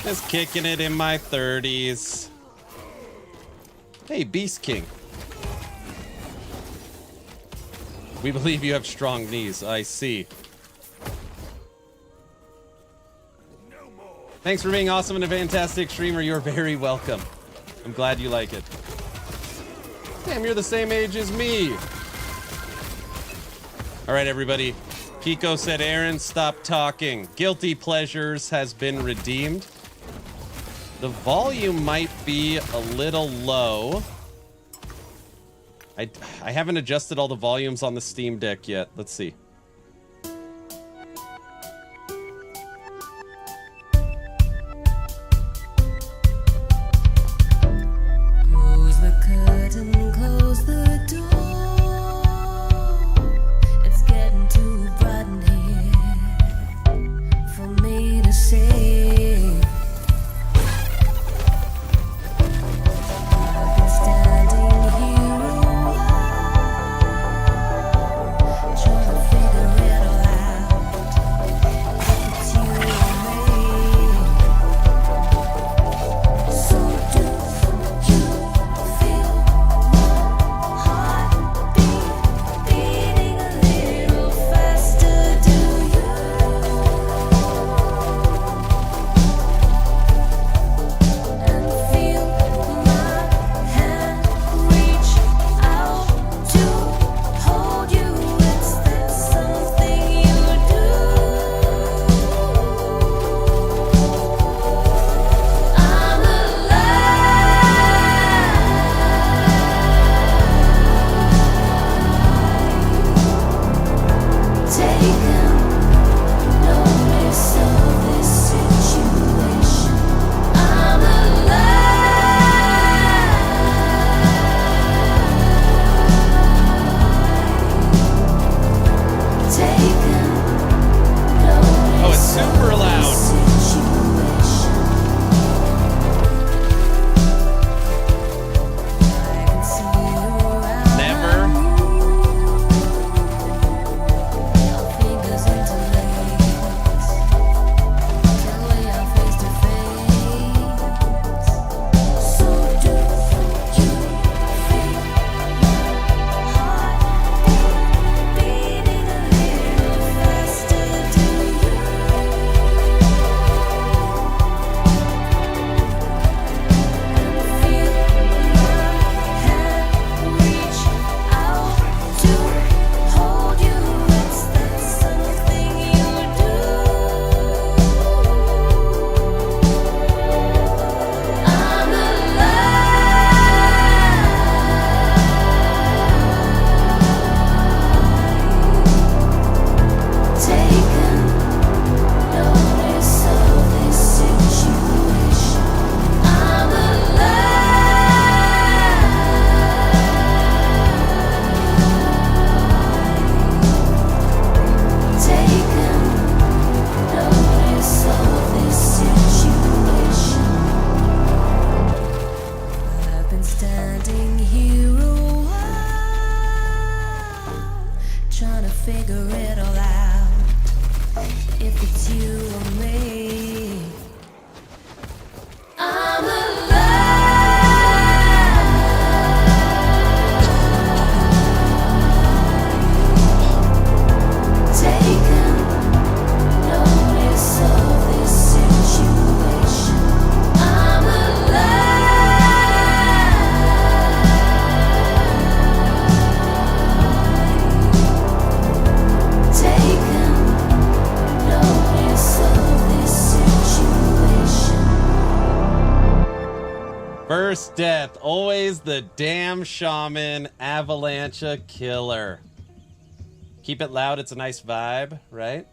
Just kicking it in my 30s. Hey, Beast King. We believe you have strong knees. I see. Thanks for being awesome and a fantastic streamer. You're very welcome. I'm glad you like it. Damn, you're the same age as me. All right, everybody. Kiko said, Aaron, stop talking. Guilty Pleasures has been redeemed. The volume might be a little low. I haven't adjusted all the volumes on the Steam Deck yet. Let's see.
Close the curtain, close the door. It's getting too bright in here for me to say. I've been standing here a while, trying to
death. Always the damn shaman avalanche killer. Keep it loud, it's a nice vibe, right?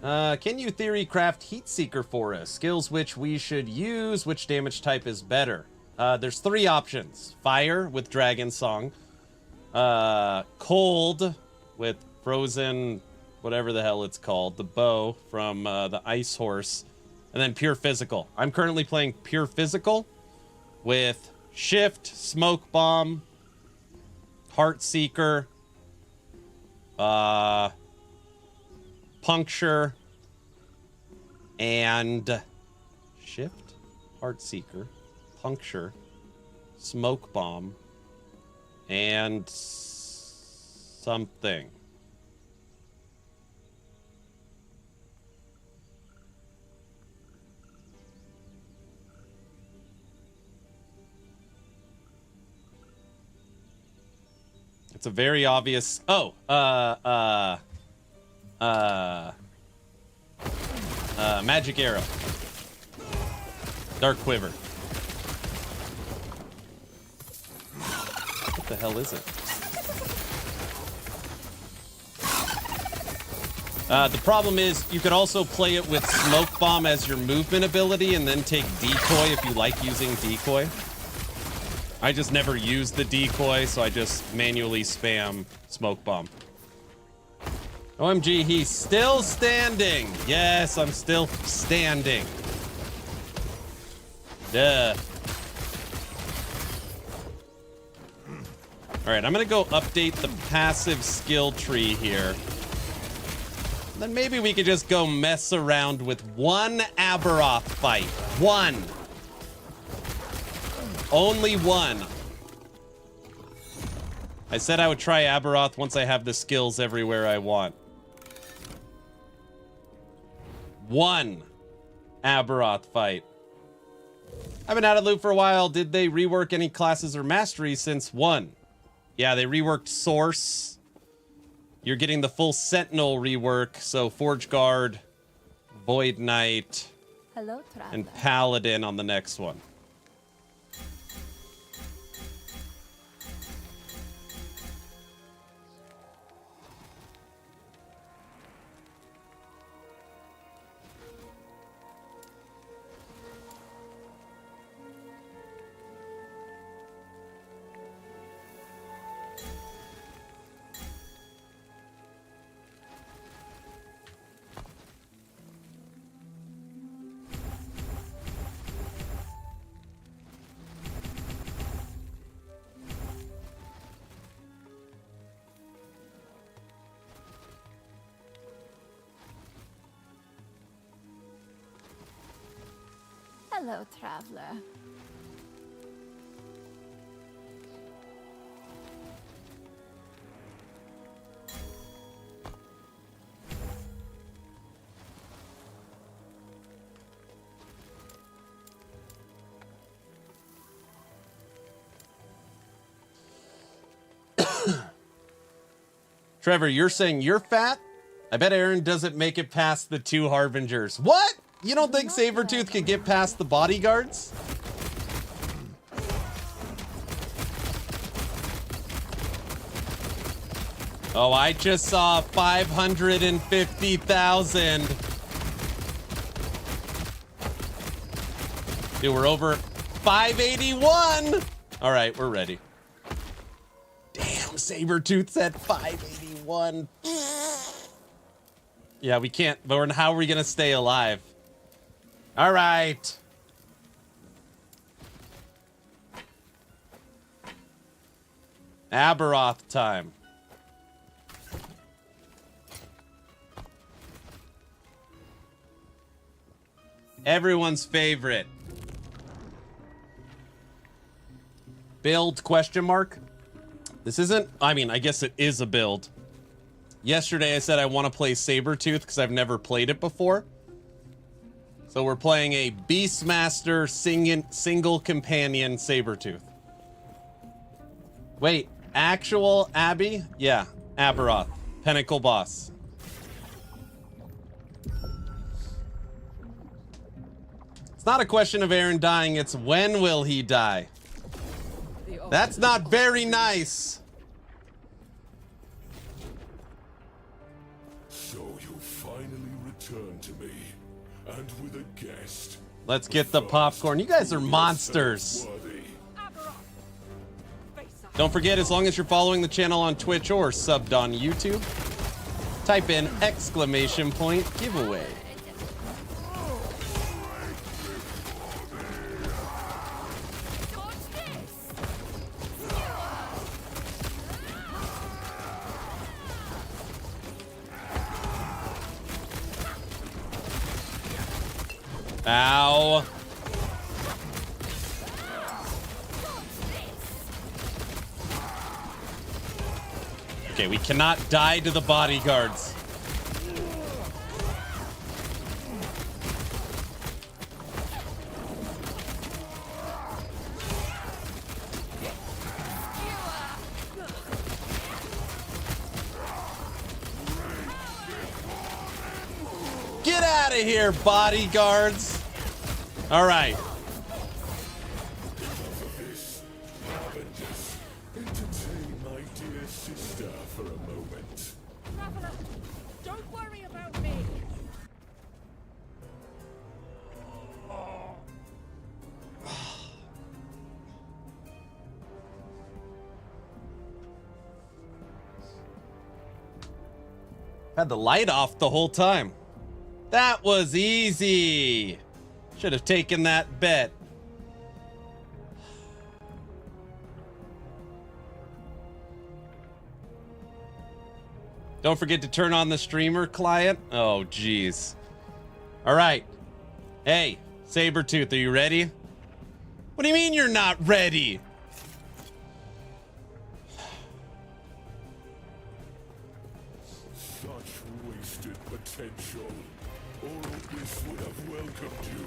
Can you theory craft Heat Seeker for us? Skills which we should use, which damage type is better? There's 3 options. Fire with Dragon Song. Cold with Frozen, whatever the hell it's called. The bow from the Ice Horse. And then Pure Physical. I'm currently playing Pure Physical with Shift, Smoke Bomb, Heart Seeker, Puncture, and Shift, Heart Seeker, Puncture, Smoke Bomb, and something. It's a very obvious. Oh, Magic Arrow, Dark Quiver. What the hell is it? The problem is you could also play it with Smoke Bomb as your movement ability and then take Decoy if you like using Decoy. I just never use the Decoy, so I just manually spam Smoke Bomb. OMG, he's still standing. Yes, I'm still standing. Duh. All right, I'm gonna go update the passive skill tree here. Then maybe we could just go mess around with one Aberroth fight. One. Only one. I said I would try Aberroth once I have the skills everywhere I want. One Aberroth fight. I've been out of loop for a while. Did they rework any classes or masteries since 1? Yeah, they reworked Source. You're getting the full Sentinel rework, so Forge Guard, Void Knight,
Hello, traveler.
and Paladin on the next one.
Hello, traveler.
Trevor, you're saying you're fat? I bet Aaron doesn't make it past the 2 Harbingers. What? You don't think Sabertooth could get past the bodyguards? Oh, I just saw 550,000. Dude, we're over 581. All right, we're ready. Damn, Sabertooth's at 581. Yeah, we can't, but how are we gonna stay alive? All right. Aberroth time. Everyone's favorite. Build question mark? This isn't, I mean, I guess it is a build. Yesterday I said I want to play Sabertooth because I've never played it before. So we're playing a Beastmaster single companion Sabertooth. Wait, actual Abby? Yeah, Aberroth, Pinnacle boss. It's not a question of Aaron dying, it's when will he die? That's not very nice.
So you finally returned to me, and with a guest.
Let's get the popcorn. You guys are monsters. Don't forget, as long as you're following the channel on Twitch or subbed on YouTube, type in !giveaway. Ow. Okay, we cannot die to the bodyguards. Get out of here, bodyguards. All right.
Entertain my dear sister for a moment.
Traveler, don't worry about me.
Had the light off the whole time. That was easy. Should have taken that bet. Don't forget to turn on the streamer client. Oh, geez. All right. Hey, Sabertooth, are you ready? What do you mean you're not ready?
Such wasted potential. All of this would have welcomed you.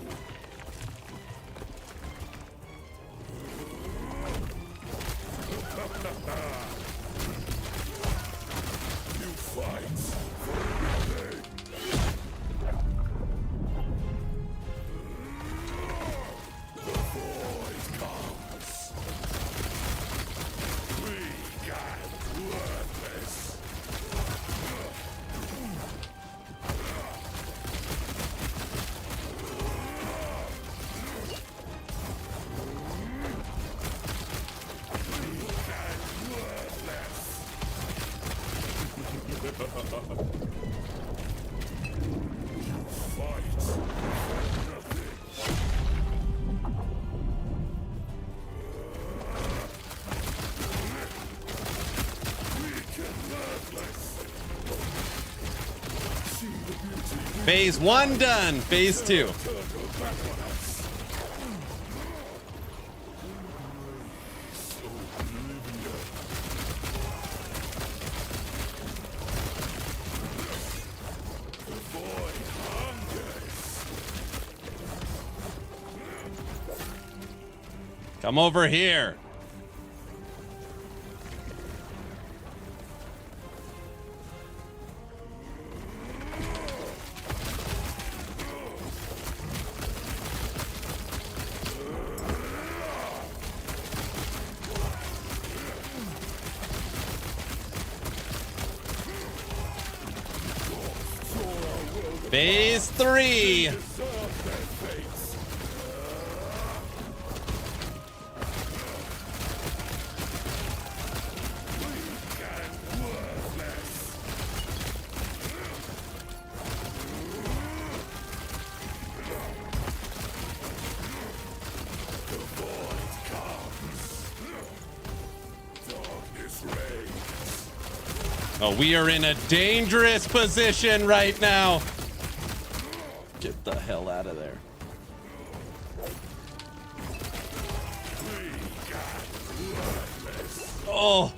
You fight for nothing. The void comes. Weak and worthless.
Phase 1 done. Phase 2. Come over here. Phase 3. Oh, we are in a dangerous position right now. Get the hell out of there. Oh.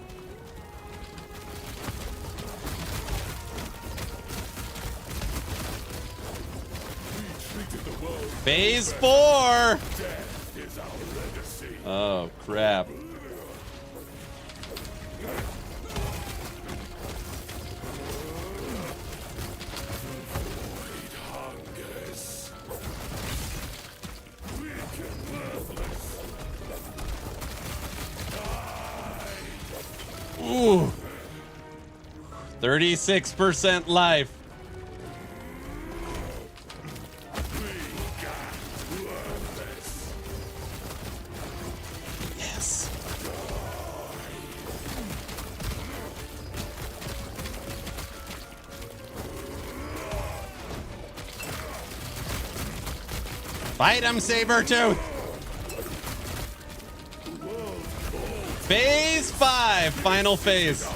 Phase 4. Oh, crap. Ooh. 36% life. Yes. Fight him, Sabertooth! Phase 5, final phase.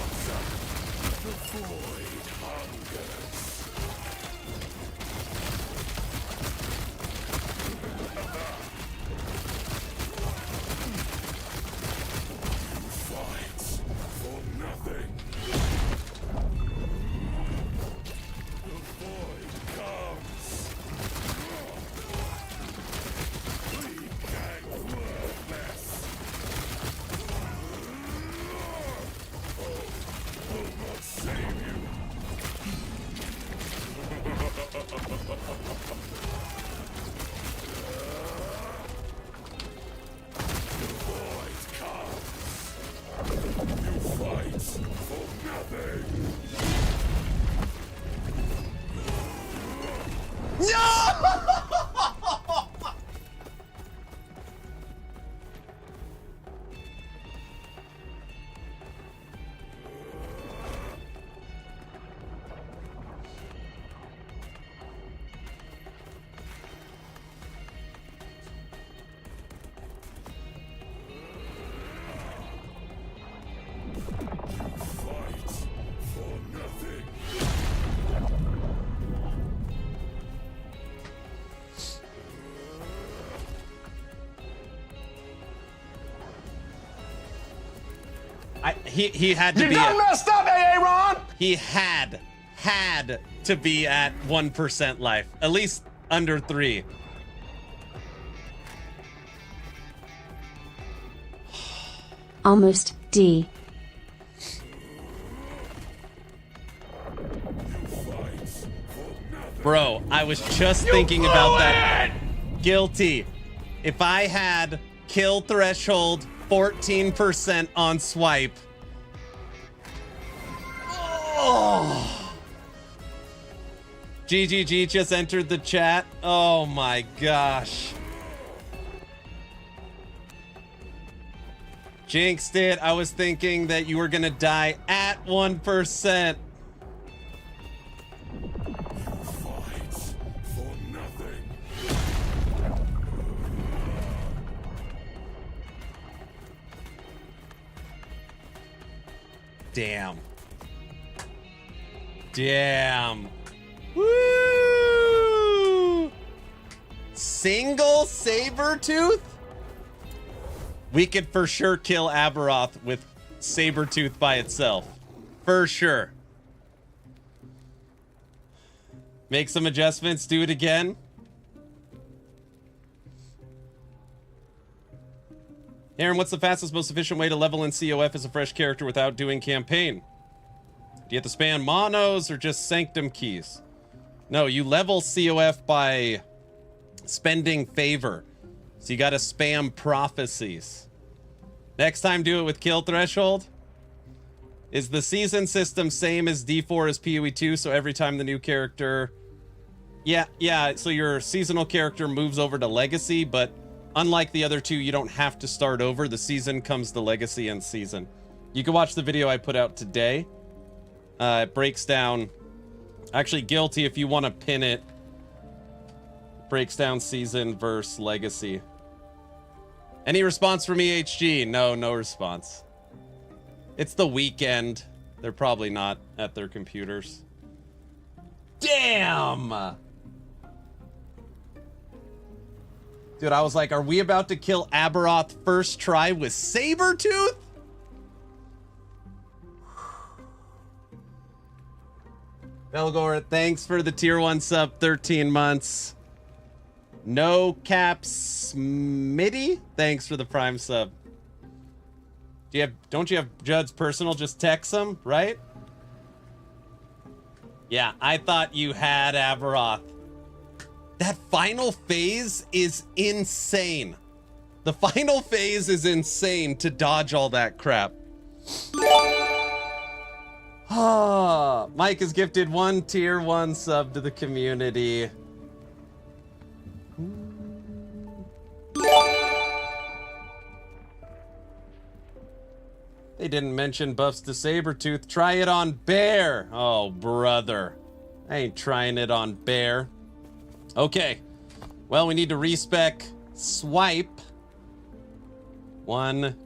He had to be. You done messed up, Aaron. He had to be at 1% life, at least under 3.
Almost D.
Bro, I was just thinking about that. Guilty. If I had kill threshold 14% on swipe. Oh. GGG just entered the chat. Oh my gosh. Jinxed it. I was thinking that you were gonna die at 1%. Damn. Damn. Woo! Single Sabertooth? We could for sure kill Aberroth with Sabertooth by itself. For sure. Make some adjustments, do it again. Aaron, what's the fastest, most efficient way to level in COF as a fresh character without doing campaign? Do you have to spam monos or just sanctum keys? No, you level COF by spending favor. So you gotta spam prophecies. Next time, do it with kill threshold. Is the season system same as D4 as PoE2? So every time the new character... Yeah, so your seasonal character moves over to legacy, but unlike the other two, you don't have to start over. The season comes the legacy and season. You can watch the video I put out today. It breaks down... Actually, guilty if you want to pin it. Breaks down season versus legacy. Any response from EHG? No response. It's the weekend. They're probably not at their computers. Damn! Dude, I was like, are we about to kill Aberroth first try with Sabertooth? Belgor, thanks for the tier 1 sub, 13 months. No caps Smitty, thanks for the prime sub. Don't you have Judd's personal? Just text him, right? Yeah, I thought you had Aberroth. That final phase is insane. The final phase is insane to dodge all that crap. Mike has gifted 1 tier 1 sub to the community. They didn't mention buffs to Sabertooth. Try it on Bear. Oh, brother. I ain't trying it on Bear. Okay. Well, we need to respec Swipe. 1,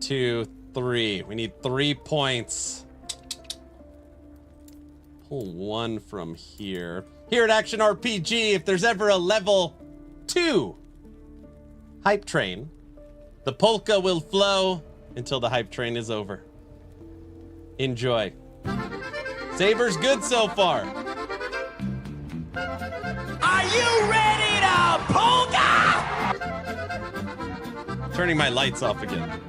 2, 3. We need 3 points. Pull 1 from here. Here at Action RPG, if there's ever a level 2 hype train, the polka will flow until the hype train is over. Enjoy. Saber's good so far.
Are you ready to polka?
Turning my lights off again.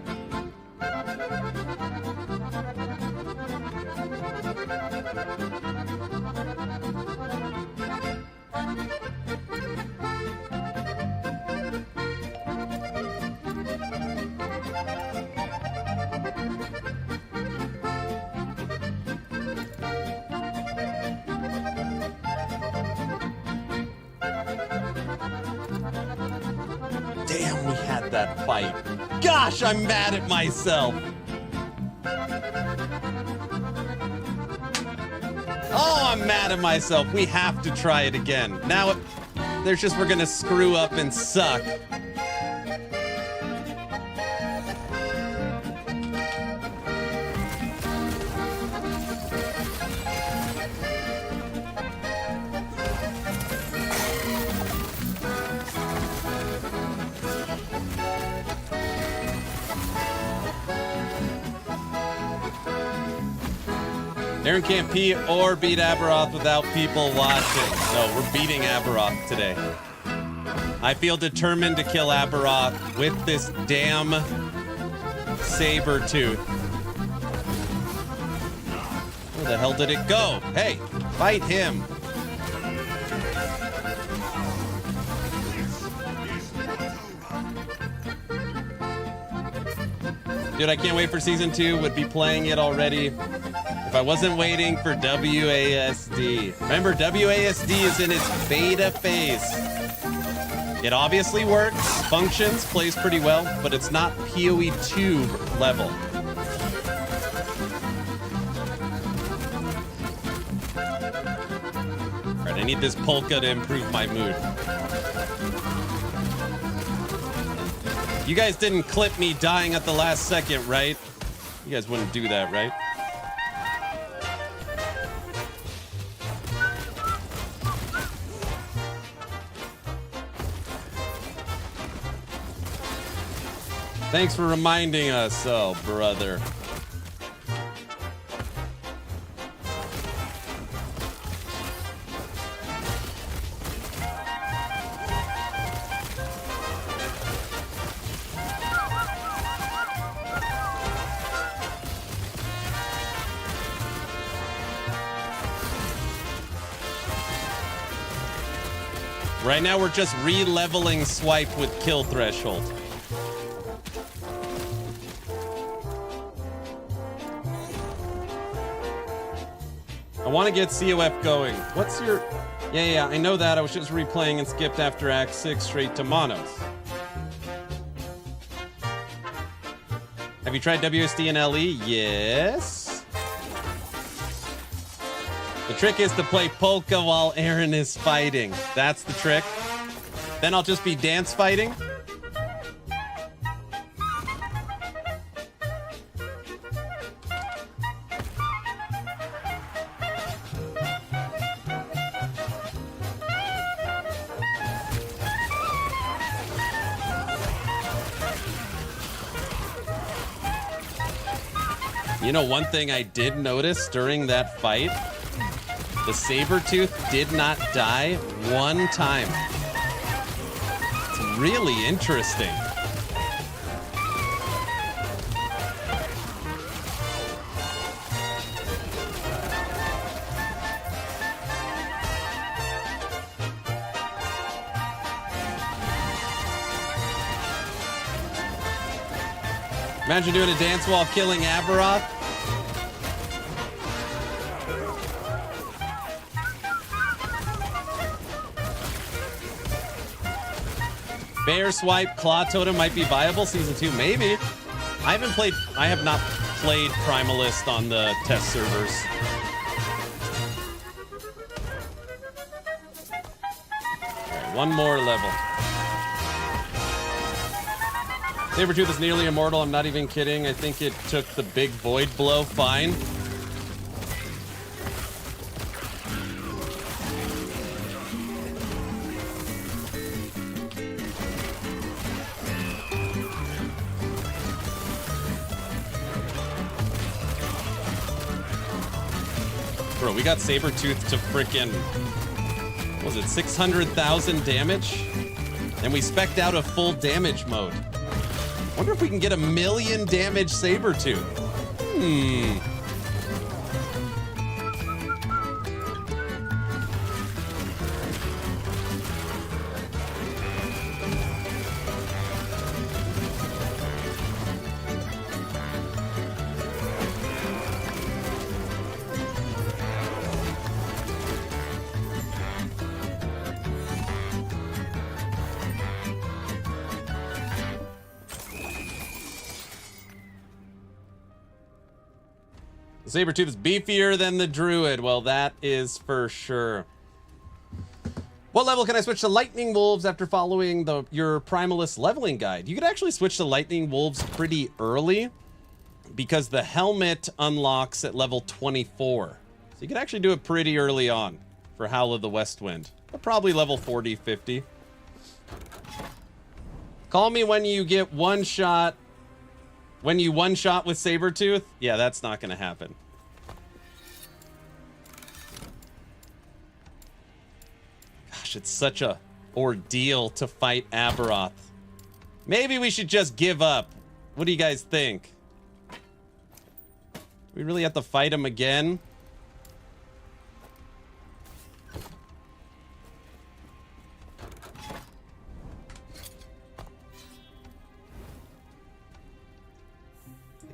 Damn, we had that fight. Gosh, I'm mad at myself. Oh, I'm mad at myself. We have to try it again. Now, there's just we're gonna screw up and suck. Aaron can't pee or beat Aberroth without people watching. No, we're beating Aberroth today. I feel determined to kill Aberroth with this damn Sabertooth. Where the hell did it go? Hey, fight him. Dude, I can't wait for season 2. Would be playing it already if I wasn't waiting for WASD. Remember, WASD is in its beta phase. It obviously works, functions, plays pretty well, but it's not PoE 2 level. All right, I need this polka to improve my mood. You guys didn't clip me dying at the last second, right? You guys wouldn't do that, right? Thanks for reminding us. Oh, brother. Right now, we're just re-leveling Swipe with kill threshold. I want to get COF going. What's your... Yeah, I know that. I was just replaying and skipped after Act 6 straight to Monos. Have you tried WSD and LE? Yes. The trick is to play polka while Aaron is fighting. That's the trick. Then I'll just be dance fighting. You know, one thing I did notice during that fight, the Sabertooth did not die one time. It's really interesting. Imagine doing a dance while killing Aberroth. Bear Swipe, Claw Totem might be viable. Season 2, maybe. I have not played Primalist on the test servers. Alright, one more level. Sabertooth is nearly immortal. I'm not even kidding. I think it took the big void blow fine. Bro, we got Sabertooth to frickin', what was it, 600,000 damage? And we spec'd out a full damage mode. Wonder if we can get 1,000,000 damage Sabertooth. Sabertooth is beefier than the Druid. Well, that is for sure. What level can I switch to Lightning Wolves after following your Primalist leveling guide? You could actually switch to Lightning Wolves pretty early because the helmet unlocks at level 24. So you could actually do it pretty early on for Howl of the West Wind. But probably level 40, 50. Call me when you get one shot. When you one shot with Sabertooth? Yeah, that's not going to happen. Gosh, it's such a ordeal to fight Aberroth. Maybe we should just give up. What do you guys think? We really have to fight him again?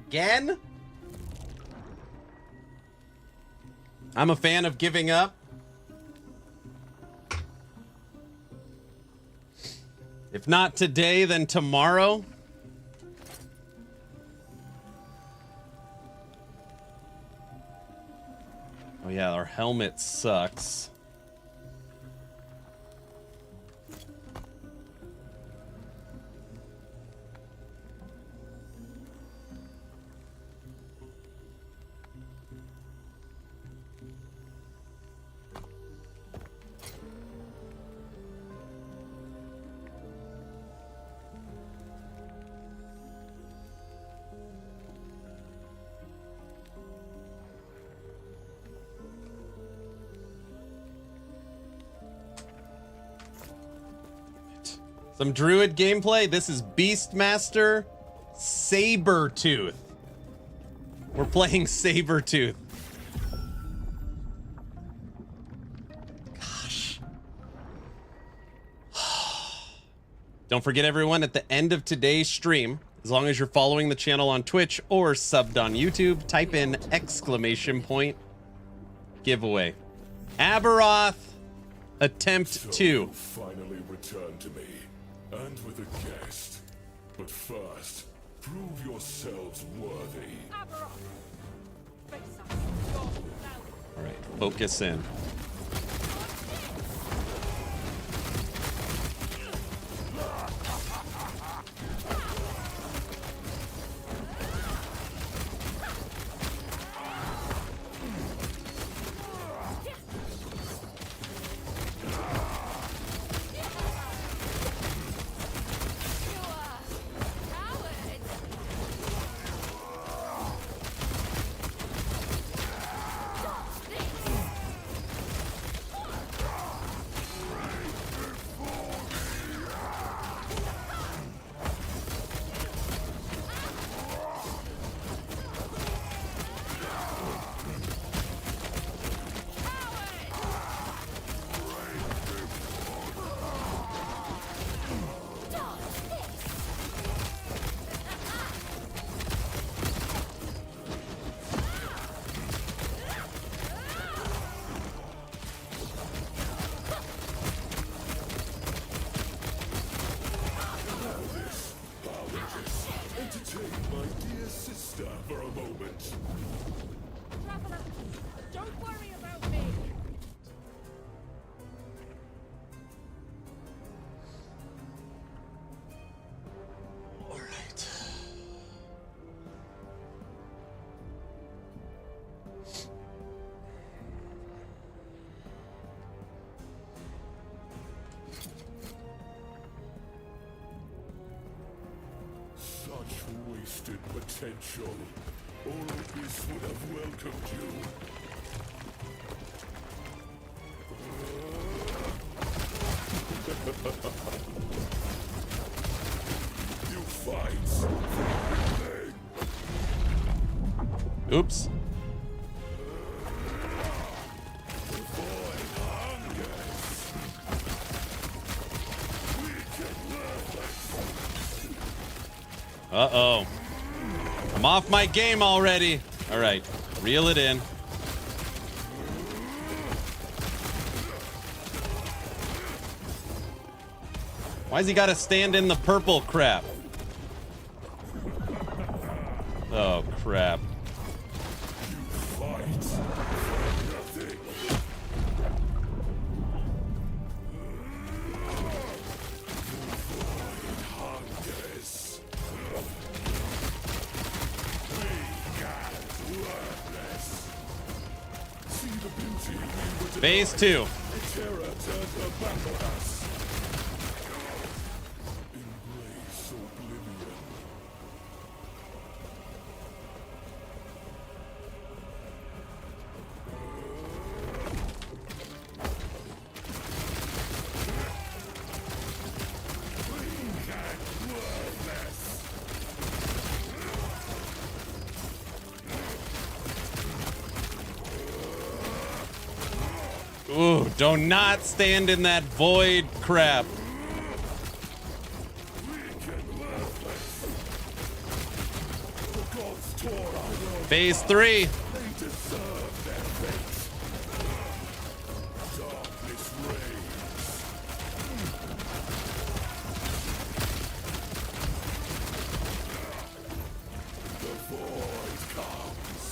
Again? I'm a fan of giving up. If not today, then tomorrow. Oh yeah, our helmet sucks. Some Druid gameplay. This is Beastmaster Sabertooth. We're playing Sabertooth. Gosh. Don't forget, everyone, at the end of today's stream, as long as you're following the channel on Twitch or subbed on YouTube, type in ! giveaway. Aberroth attempt 2.
Finally return to me. And with a guest. But first, prove yourselves worthy.
All right, focus in.
Traveler, don't worry about me.
All right.
Such wasted potential. Olympus would have welcomed you. You fight for nothing.
Oops.
The void hungers. Weak and worthless.
Uh-oh. I'm off my game already. All right, reel it in. Why's he gotta stand in the purple crap? Oh, crap.
Fight for nothing. Void hungers. Weak and worthless. See the beauty we were
Phase
denied.
2.
Terror turned her back on us. Embrace oblivion. Weak and worthless.
Ooh, do not stand in that void crap.
Weak and worthless. The gods tore our world
Phase
apart.
3.
They deserve their fate. Darkness reigns. The void comes.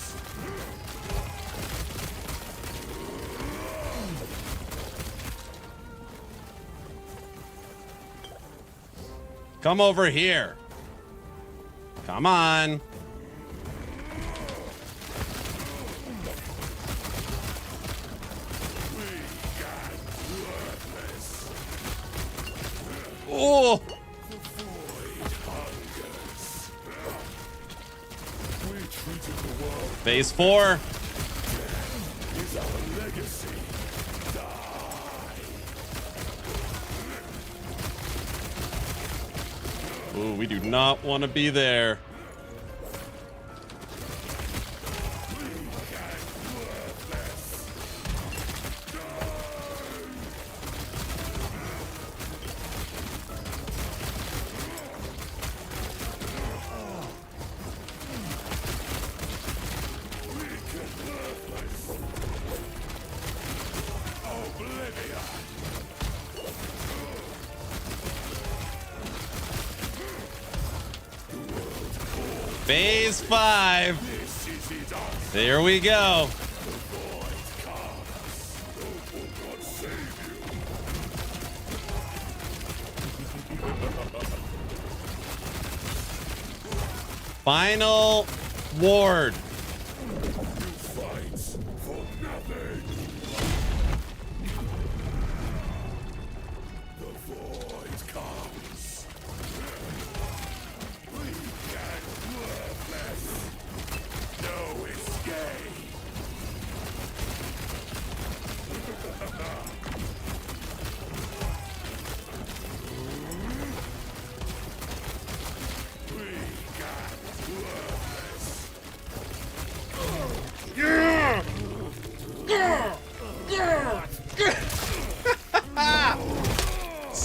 Come over here. Come on.
Weak and worthless.
Oh,
The void hungers. We treated the world
phase 4.
is our legacy.
Ooh, we do not want to be there. Phase 5. There we go. Final ward.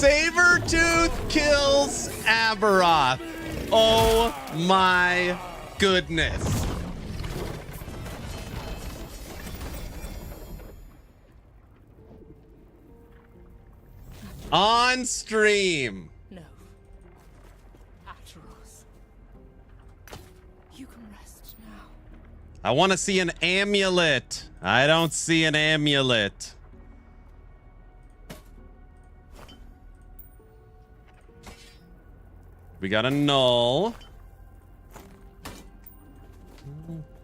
Sabertooth kills Aberroth. Oh my goodness. On stream.
No. Aberroth. You can rest now.
I want to see an amulet. I don't see an amulet. We got a null.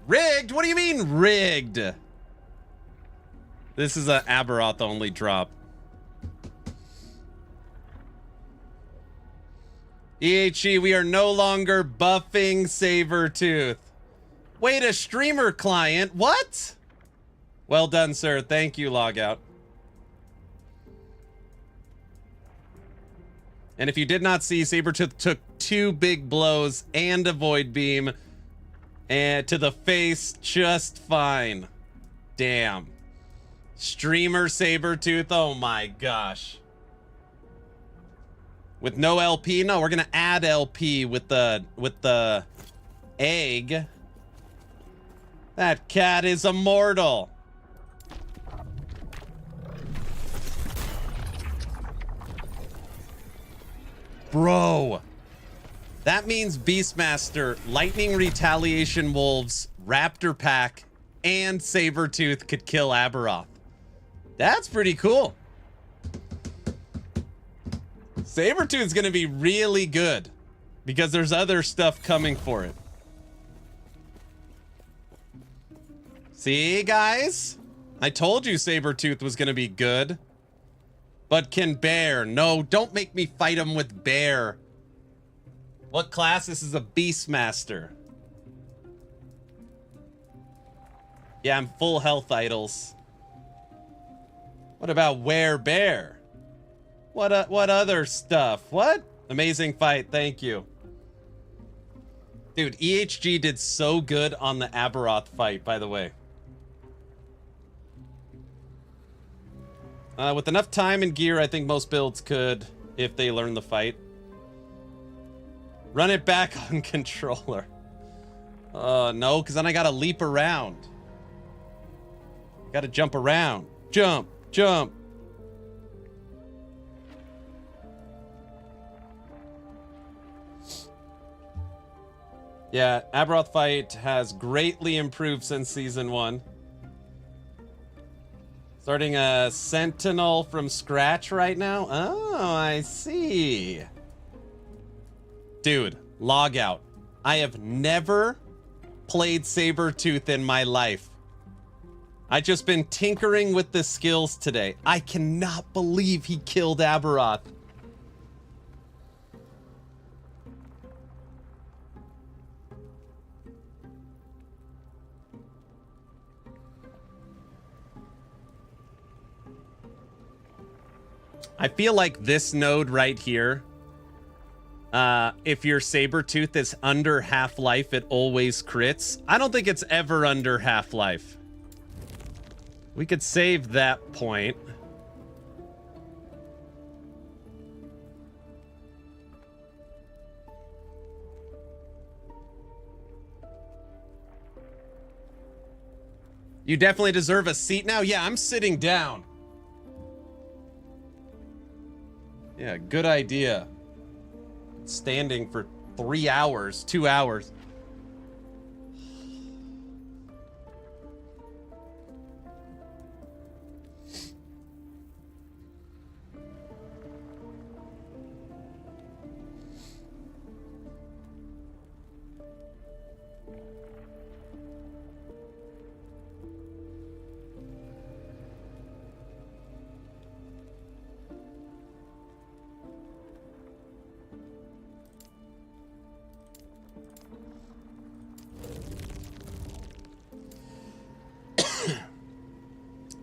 Rigged? What do you mean rigged? This is an Aberroth only drop. EHE, we are no longer buffing Sabertooth. Wait, a streamer client? What? Well done, sir. Thank you, Logout. And if you did not see, Sabertooth took 2 big blows and a void beam and to the face just fine. Damn. Streamer Sabertooth. Oh my gosh. With no LP? No, we're gonna add LP with the egg. That cat is immortal. Bro. That means Beastmaster, Lightning Retaliation Wolves, Raptor Pack, and Sabertooth could kill Aberroth. That's pretty cool. Sabertooth's gonna be really good because there's other stuff coming for it. See, guys? I told you Sabertooth was gonna be good. But can Bear? No, don't make me fight him with Bear. What class? This is a Beastmaster. Yeah, I'm full health idols. What about Bear? What other stuff? What? Amazing fight, thank you. Dude, EHG did so good on the Aberroth fight, by the way. With enough time and gear, I think most builds could, if they learn the fight. Run it back on controller. No, because then I gotta leap around. Gotta jump around. Jump, jump. Yeah, Aberroth fight has greatly improved since season 1. Starting a Sentinel from scratch right now? Oh, I see. Dude, log out. I have never played Sabertooth in my life. I just been tinkering with the skills today. I cannot believe he killed Aberroth. I feel like this node right here, if your Sabertooth is under half-life, it always crits. I don't think it's ever under half-life. We could save that point. You definitely deserve a seat now. Yeah, I'm sitting down. Yeah, good idea. Standing for 3 hours, 2 hours.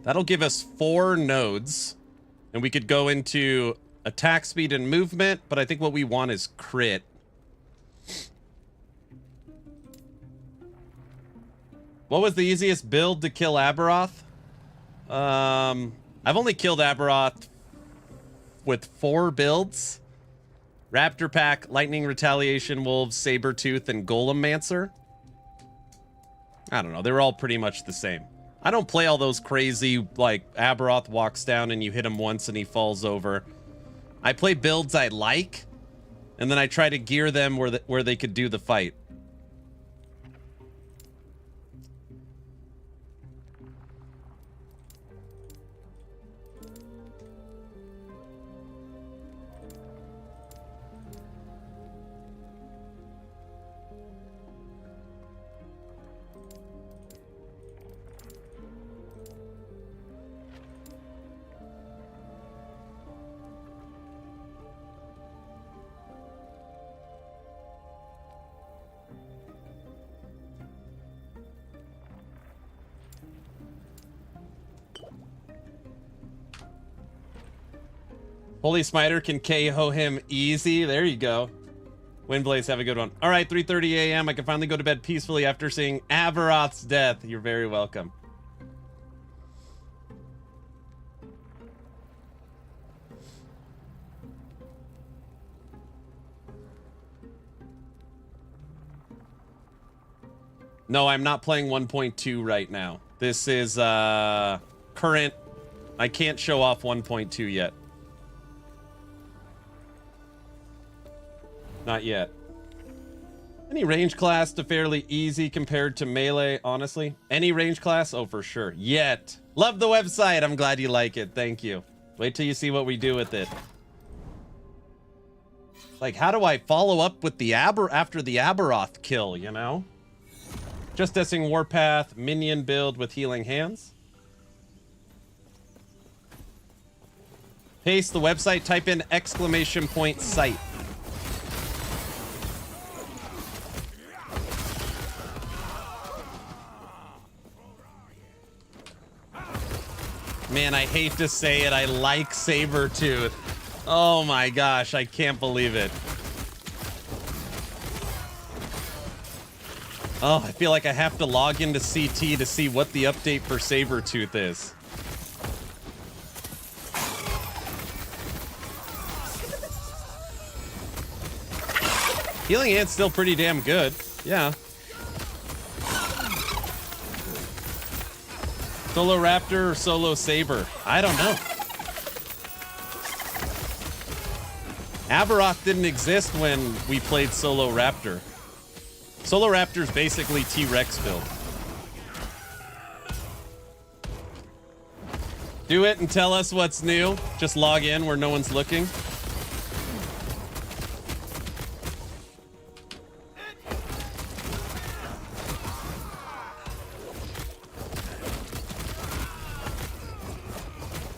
That'll give us 4 nodes, and we could go into attack speed and movement, but I think what we want is crit. What was the easiest build to kill Aberroth? I've only killed Aberroth with 4 builds. Raptor Pack, Lightning Retaliation Wolves, Sabertooth, and Golemmancer. I don't know, they were all pretty much the same. I don't play all those crazy, like, Aberroth walks down and you hit him once and he falls over. I play builds I like, and then I try to gear them where they could do the fight. Holy Smiter can KO him easy. There you go. Windblaze, have a good one. All right, 3:30 a.m. I can finally go to bed peacefully after seeing Aberroth's death. You're very welcome. No, I'm not playing 1.2 right now. This is current. I can't show off 1.2 yet. Not yet. Any range class to fairly easy compared to melee, honestly. Any range class? Oh, for sure. Yet. Love the website. I'm glad you like it. Thank you. Wait till you see what we do with it. Like, how do I follow up with the after the Aberroth kill, you know? Just testing Warpath, minion build with healing hands. Paste the website, type in !site. Man, I hate to say it, I like Sabertooth. Oh my gosh, I can't believe it. Oh, I feel like I have to log into CT to see what the update for Sabertooth is. Healing Hand's still pretty damn good. Yeah. Solo Raptor or Solo Saber? I don't know. Aberroth didn't exist when we played Solo Raptor. Solo Raptor's basically T-Rex build. Do it and tell us what's new. Just log in where no one's looking.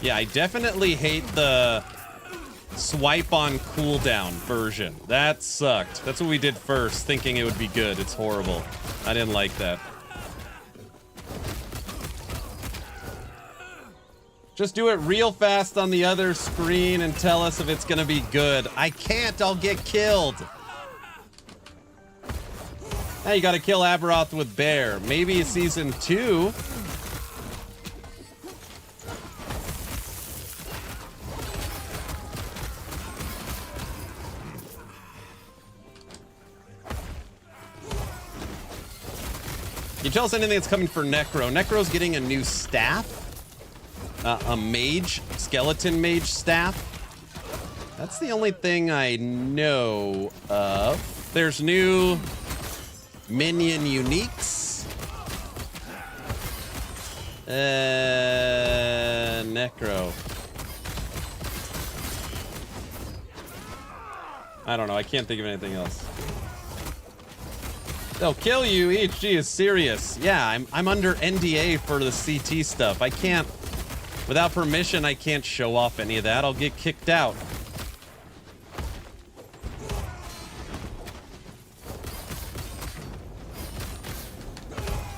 Yeah, I definitely hate the swipe on cooldown version. That sucked. That's what we did first, thinking it would be good. It's horrible. I didn't like that. Just do it real fast on the other screen and tell us if it's gonna be good. I can't, I'll get killed. Now you gotta kill Aberroth with Bear. Maybe season 2. Can you tell us anything that's coming for Necro? Necro's getting a new staff. A mage, skeleton mage staff. That's the only thing I know of. There's new minion uniques. Necro. I don't know. I can't think of anything else. They'll kill you. EHG is serious. Yeah, I'm under NDA for the CT stuff. I can't, without permission, I can't show off any of that. I'll get kicked out.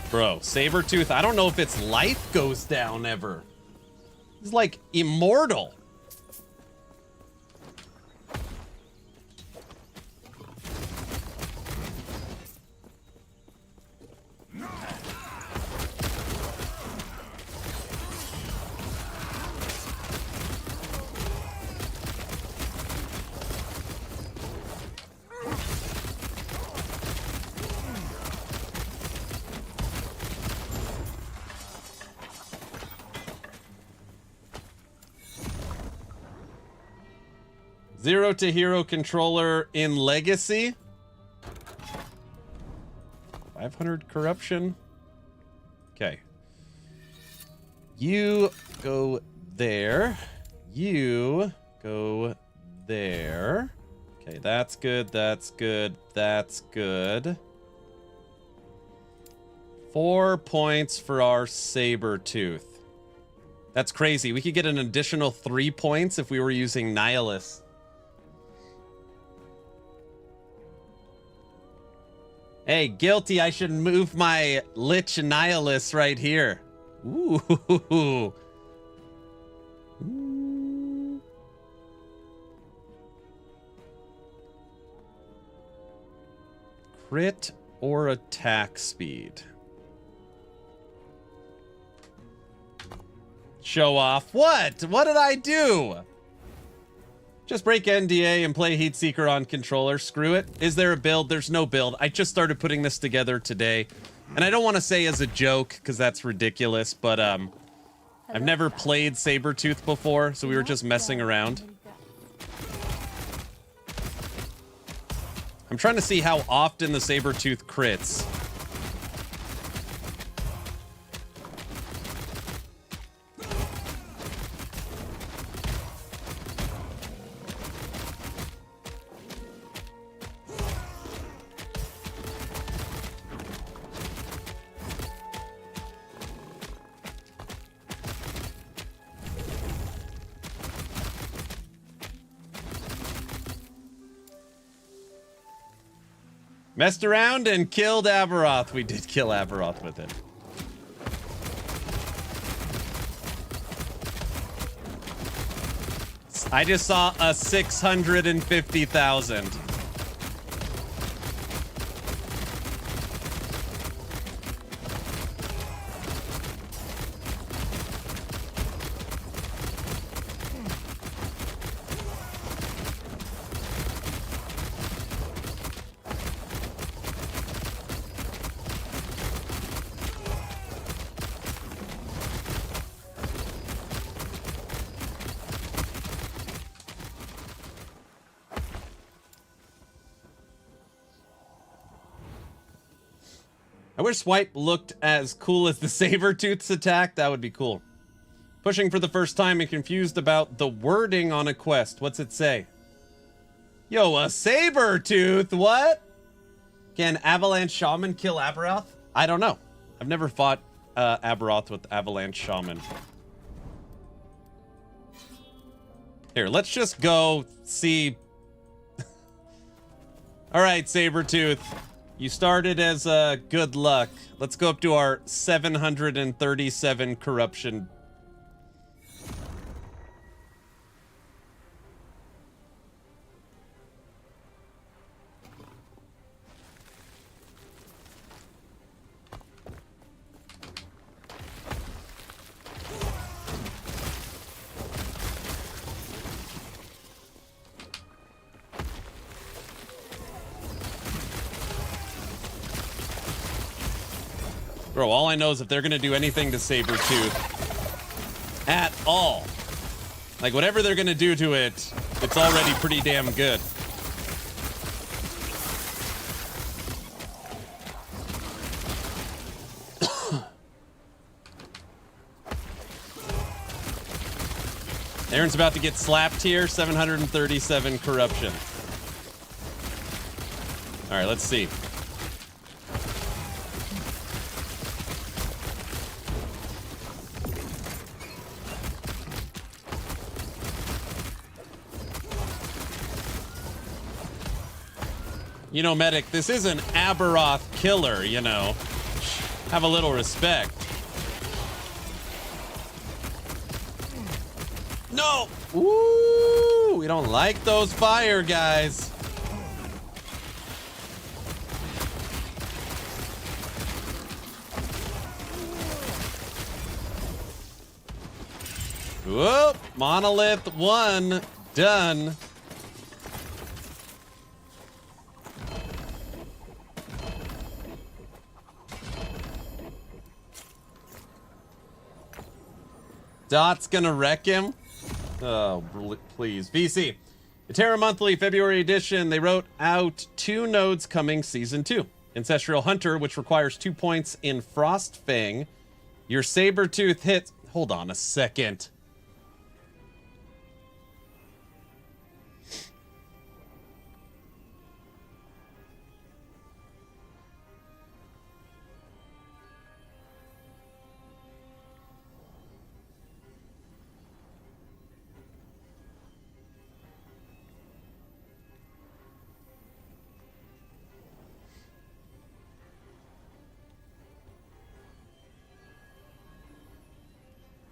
Bro, Sabertooth, I don't know if its life goes down ever. He's like immortal. Zero to hero controller in Legacy. 500 corruption. Okay. You go there. You go there. Okay, that's good. That's good. That's good. 4 points for our Sabertooth. That's crazy. We could get an additional 3 points if we were using Nihilus. Hey, guilty, I should move my Lich Nihilus right here. Ooh. Crit or attack speed? Show off. What? What did I do? Just break NDA and play Heatseeker on controller. Screw it. Is there a build? There's no build. I just started putting this together today. And I don't want to say as a joke, because that's ridiculous, but I've never played Sabertooth before, so we were just messing around. I'm trying to see how often the Sabertooth crits. Messed around and killed Aberroth. We did kill Aberroth with it. I just saw a 650,000. I wish Swipe looked as cool as the Sabertooth's attack. That would be cool. Pushing for the first time and confused about the wording on a quest. What's it say? Yo, a Sabertooth? What? Can Avalanche Shaman kill Aberroth? I don't know. I've never fought Aberroth with Avalanche Shaman. Here, let's just go see. All right, Sabertooth. You started as good luck. Let's go up to our 737 corruption. Bro, all I know is if they're gonna do anything to Sabertooth at all, like whatever they're gonna do to it, it's already pretty damn good. Aaron's about to get slapped here. 737 corruption. All right, let's see. You know, Medic, this is an Aberroth killer, you know. Have a little respect. No! Ooh, we don't like those fire guys. Whoop! Monolith 1 done. Dot's gonna wreck him. Oh, please. VC. The Terra Monthly February edition. They wrote out 2 nodes coming season 2. Ancestral Hunter, which requires 2 points in Frostfang. Your Sabertooth hits. Hold on a second.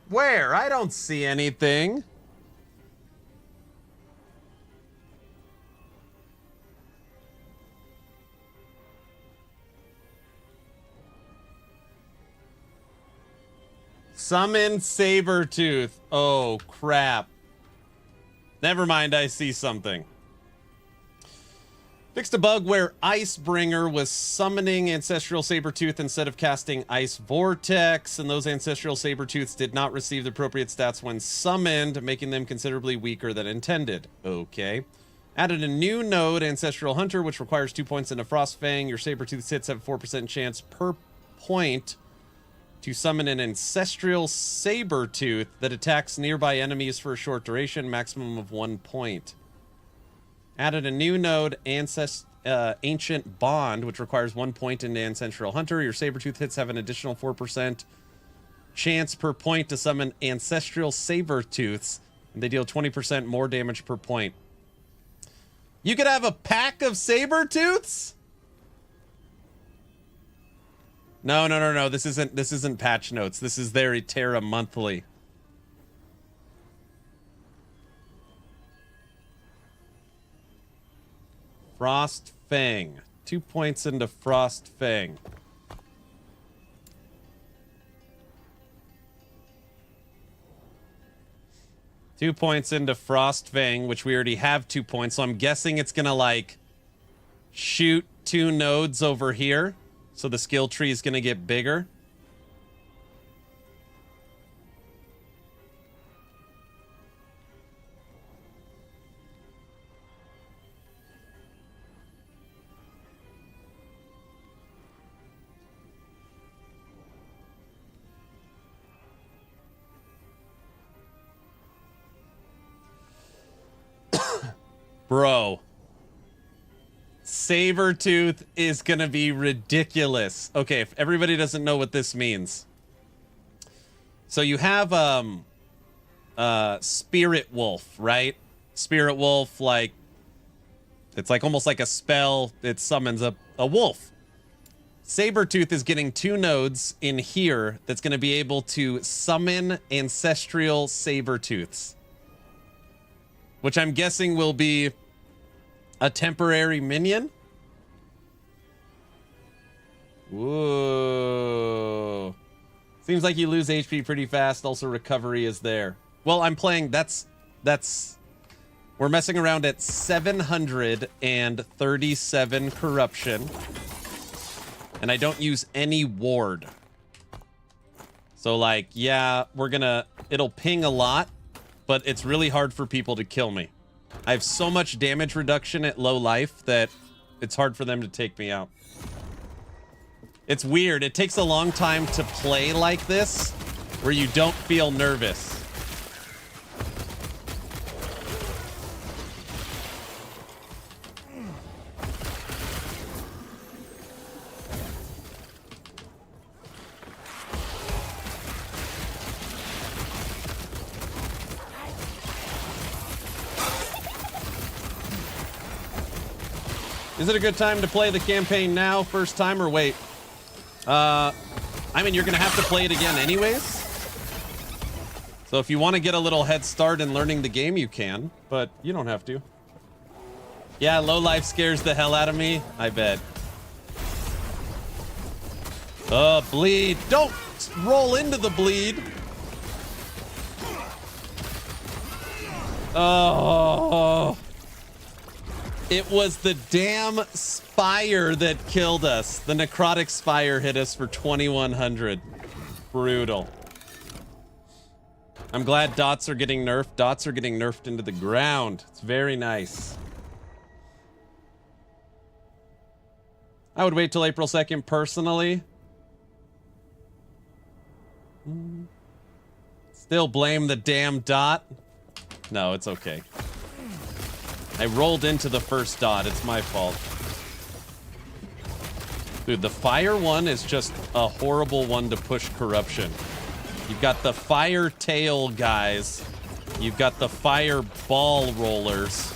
Where? I don't see anything. Summon Sabertooth. Oh, crap. Never mind, I see something. Fixed a bug where Icebringer was summoning Ancestral Sabertooth instead of casting Ice Vortex, and those Ancestral Sabertooths did not receive the appropriate stats when summoned, making them considerably weaker than intended. Okay. Added a new node, Ancestral Hunter, which requires 2 points into Frostfang. Your Sabertooth hits have a 4% chance per point to summon an Ancestral Sabertooth that attacks nearby enemies for a short duration, maximum of 1 point. Added a new node, Ancient Bond, which requires 1 point into Ancestral Hunter. Your Sabertooth hits have an additional 4% chance per point to summon Ancestral Sabertooths, and they deal 20% more damage per point. You could have a pack of Sabertooths? No. This isn't patch notes. This is their Terra monthly. Frost Fang. 2 points into Frost Fang. Two points into Frost Fang, which we already have 2 points. So I'm guessing it's going to, like, shoot 2 nodes over here. So the skill tree is going to get bigger. Bro. Sabertooth is gonna be ridiculous. Okay, if everybody doesn't know what this means. So you have Spirit Wolf, right? Spirit Wolf, like, it's like almost like a spell. It summons a wolf. Sabertooth is getting 2 nodes in here that's gonna be able to summon Ancestral Sabertooths, which I'm guessing will be a temporary minion. Whoa. Seems like you lose HP pretty fast. Also, recovery is there. Well, I'm playing... We're messing around at 737 corruption. And I don't use any ward. So, like, yeah, we're gonna... It'll ping a lot, but it's really hard for people to kill me. I have so much damage reduction at low life that it's hard for them to take me out. It's weird. It takes a long time to play like this, where you don't feel nervous. Is it a good time to play the campaign now, first time, or wait? I mean, you're gonna have to play it again anyways. So if you want to get a little head start in learning the game, you can, but you don't have to. Yeah, low life scares the hell out of me, I bet. Bleed. Don't roll into the bleed. Oh. It was the damn Spire that killed us. The Necrotic Spire hit us for 2100. Brutal. I'm glad dots are getting nerfed. Dots are getting nerfed into the ground. It's very nice. I would wait till April 2nd personally. Still blame the damn dot. No, it's okay. I rolled into the first dot. It's my fault. Dude, the fire one is just a horrible one to push corruption. You've got the fire tail guys. You've got the fire ball rollers.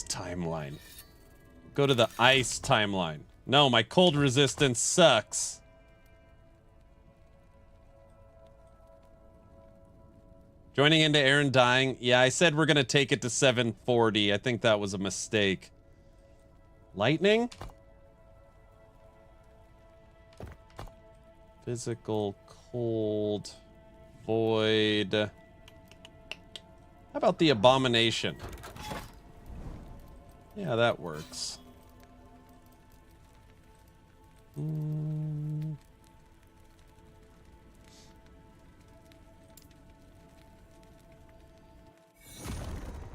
Timeline. Go to the ice timeline. No, my cold resistance sucks. Joining into Aaron dying. Yeah, I said we're going to take it to 740. I think that was a mistake. Lightning? Physical, cold, void. How about the abomination? Yeah, that works.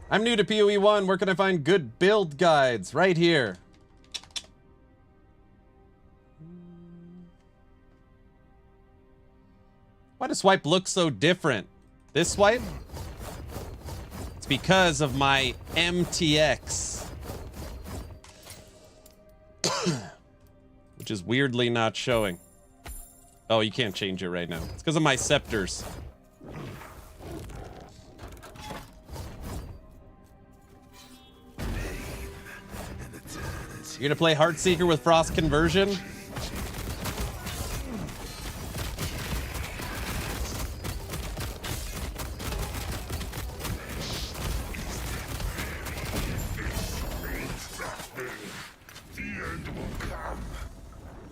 I'm new to PoE 1. Where can I find good build guides? Right here. Why does swipe look so different? This swipe? It's because of my MTX. Which is weirdly not showing. Oh, you can't change it right now. It's because of my scepters. You're gonna play Heartseeker with Frost Conversion?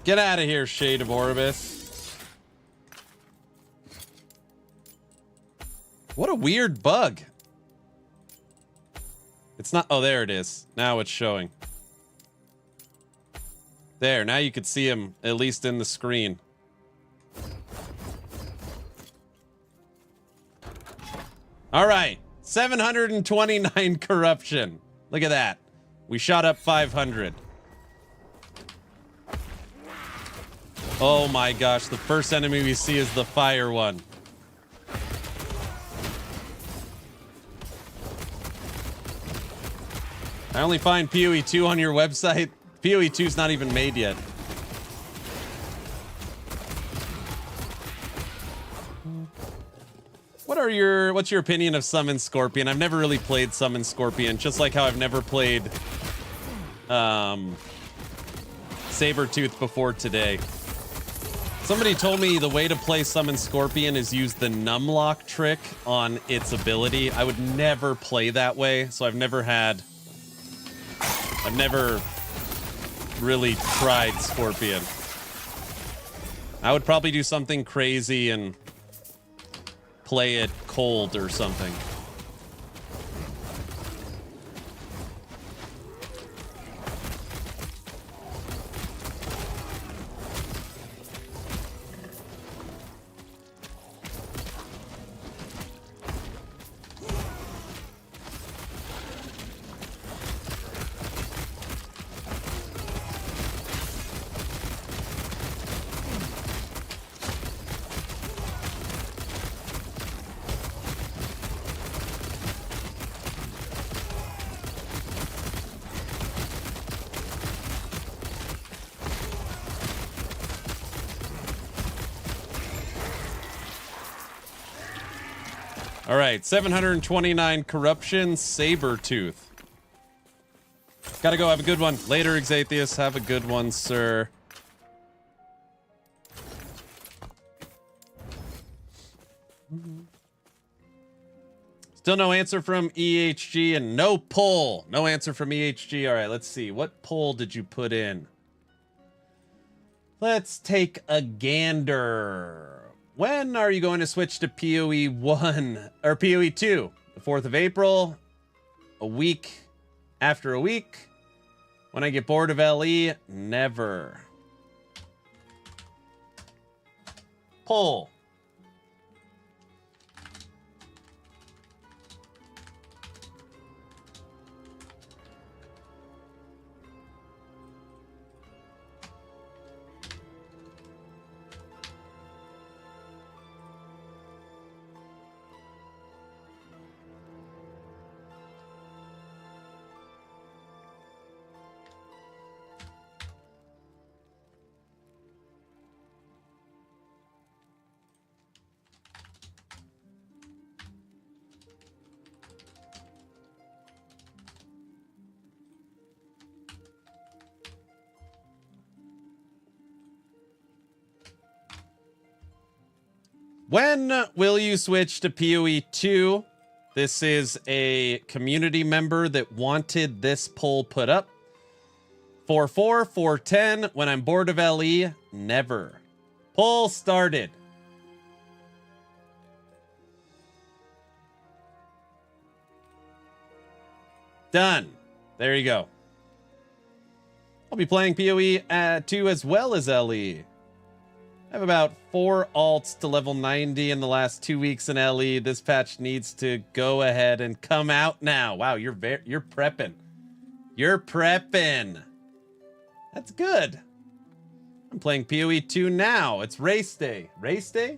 Get out of here, Shade of Orbis. What a weird bug. It's not... Oh, there it is. Now it's showing. There, now you can see him, at least in the screen. All right. 729 corruption. Look at that. We shot up 500. Oh my gosh, the first enemy we see is the fire one. I only find PoE 2 on your website. PoE 2's not even made yet. What's your opinion of Summon Scorpion? I've never really played Summon Scorpion, just like how I've never played Sabertooth before today. Somebody told me the way to play Summon Scorpion is use the numlock trick on its ability. I would never play that way, so I've never really tried Scorpion. I would probably do something crazy and play it cold or something. All right, 729 corruption, Sabertooth. Gotta go, have a good one. Later, Exatheus, have a good one, sir. Still no answer from EHG and no poll. No answer from EHG. All right, let's see. What poll did you put in? Let's take a gander. When are you going to switch to PoE 1 or PoE 2? The 4th of April? A week after a week? When I get bored of LE? Never. Poll. When will you switch to PoE 2? This is a community member that wanted this poll put up. 4-4, 4-10. When I'm bored of LE, never. Poll started. Done. There you go. I'll be playing PoE 2 as well as LE. I have about 4 alts to level 90 in the last 2 weeks in LE. This patch needs to go ahead and come out now. Wow, you're prepping. You're prepping. That's good. I'm playing PoE 2 now. It's race day. Race day?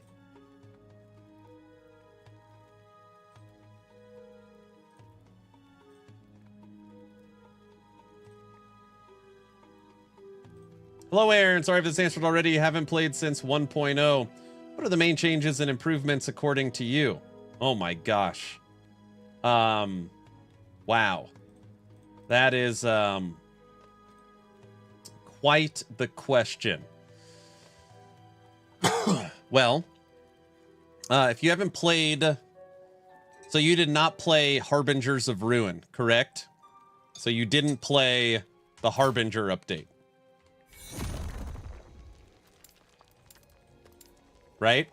Hello, Aaron. Sorry if this answered already. Haven't played since 1.0. What are the main changes and improvements according to you? Oh my gosh. Wow. That is quite the question. Well, if you haven't played, so you did not play Harbingers of Ruin, correct? So you didn't play the Harbinger update. Right?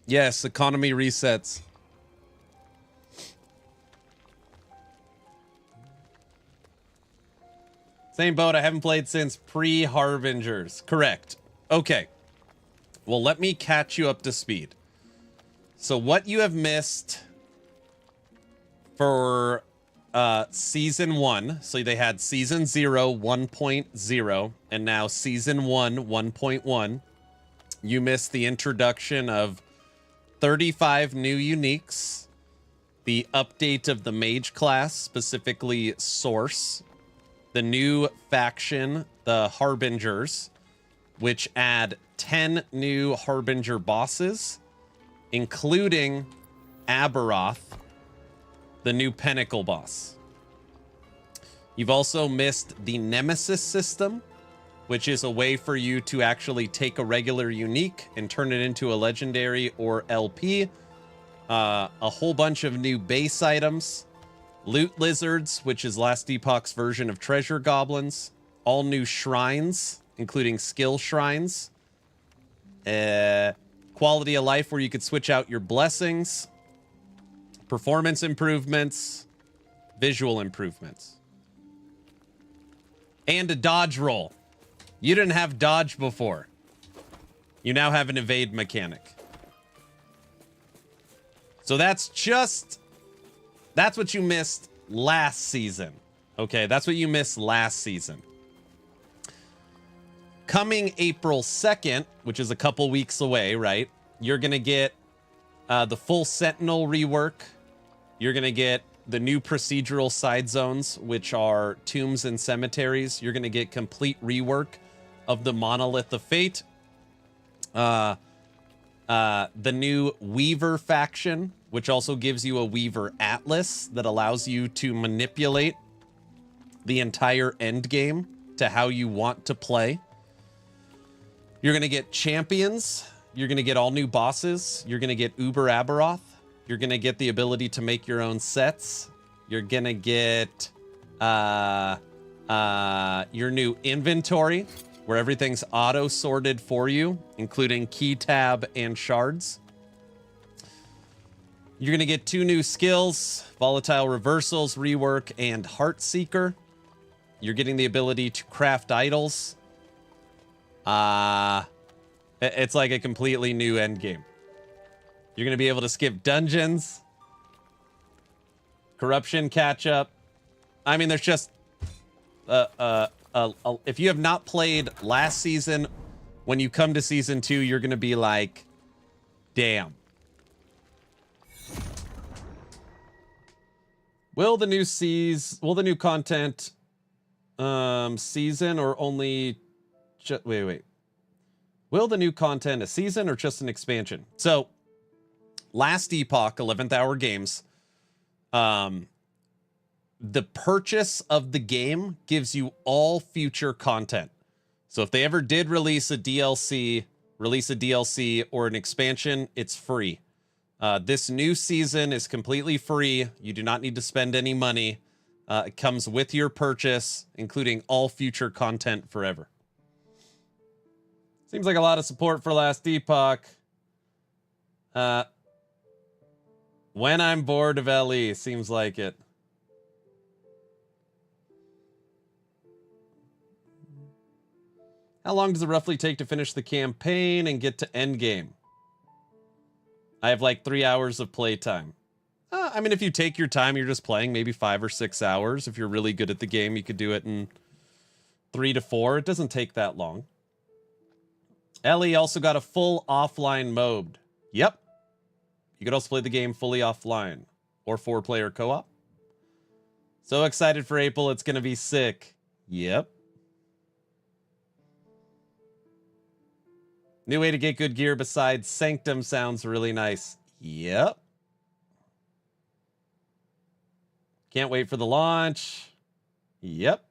Yes, economy resets. Same boat. I haven't played since pre-Harbingers. Correct. Okay. Well, let me catch you up to speed. So what you have missed for season 1, so they had season 0 1.0 and now season 1 1.1. You missed the introduction of 35 new uniques, the update of the Mage class, specifically Source, the new faction, the Harbingers, which add 10 new Harbinger bosses, including Aberroth, the new Pinnacle boss. You've also missed the Nemesis system, which is a way for you to actually take a regular unique and turn it into a legendary or LP. A whole bunch of new base items. Loot lizards, which is Last Epoch's version of treasure goblins. All new shrines, including skill shrines. Quality of life where you could switch out your blessings. Performance improvements, visual improvements, and a dodge roll. You didn't have dodge before. You now have an evade mechanic. So that's what you missed last season. Okay, that's what you missed last season. Coming April 2nd, which is a couple weeks away, right? You're going to get the full Sentinel rework. You're going to get the new procedural side zones, which are tombs and cemeteries. You're going to get complete rework of the Monolith of Fate. The new Weaver faction, which also gives you a Weaver Atlas that allows you to manipulate the entire Endgame to how you want to play. You're going to get champions. You're going to get all new bosses. You're going to get Uber Aberroth. You're going to get the ability to make your own sets. You're going to get your new inventory, where everything's auto-sorted for you, including key tab and shards. You're going to get 2 new skills, Volatile Reversals, Rework, and Heartseeker. You're getting the ability to craft idols. It's like a completely new endgame. You're going to be able to skip dungeons. Corruption catch-up. I mean, there's just... if you have not played last season, when you come to season 2, you're going to be like, damn. Will the new content season or only... Wait. Will the new content a season or just an expansion? So, Last Epoch, 11th Hour Games, the purchase of the game gives you all future content. So if they ever did release a DLC or an expansion, it's free. This new season is completely free. You do not need to spend any money. It comes with your purchase, including all future content forever. Seems like a lot of support for Last Epoch. When I'm bored of LE, seems like it. How long does it roughly take to finish the campaign and get to Endgame? I have like 3 hours of playtime. I mean, if you take your time, you're just playing maybe 5 or 6 hours. If you're really good at the game, you could do it in 3 to 4. It doesn't take that long. Ellie also got a full offline mode. Yep. You could also play the game fully offline or 4-player co-op. So excited for April. It's going to be sick. Yep. New way to get good gear besides Sanctum sounds really nice. Yep. Can't wait for the launch. Yep.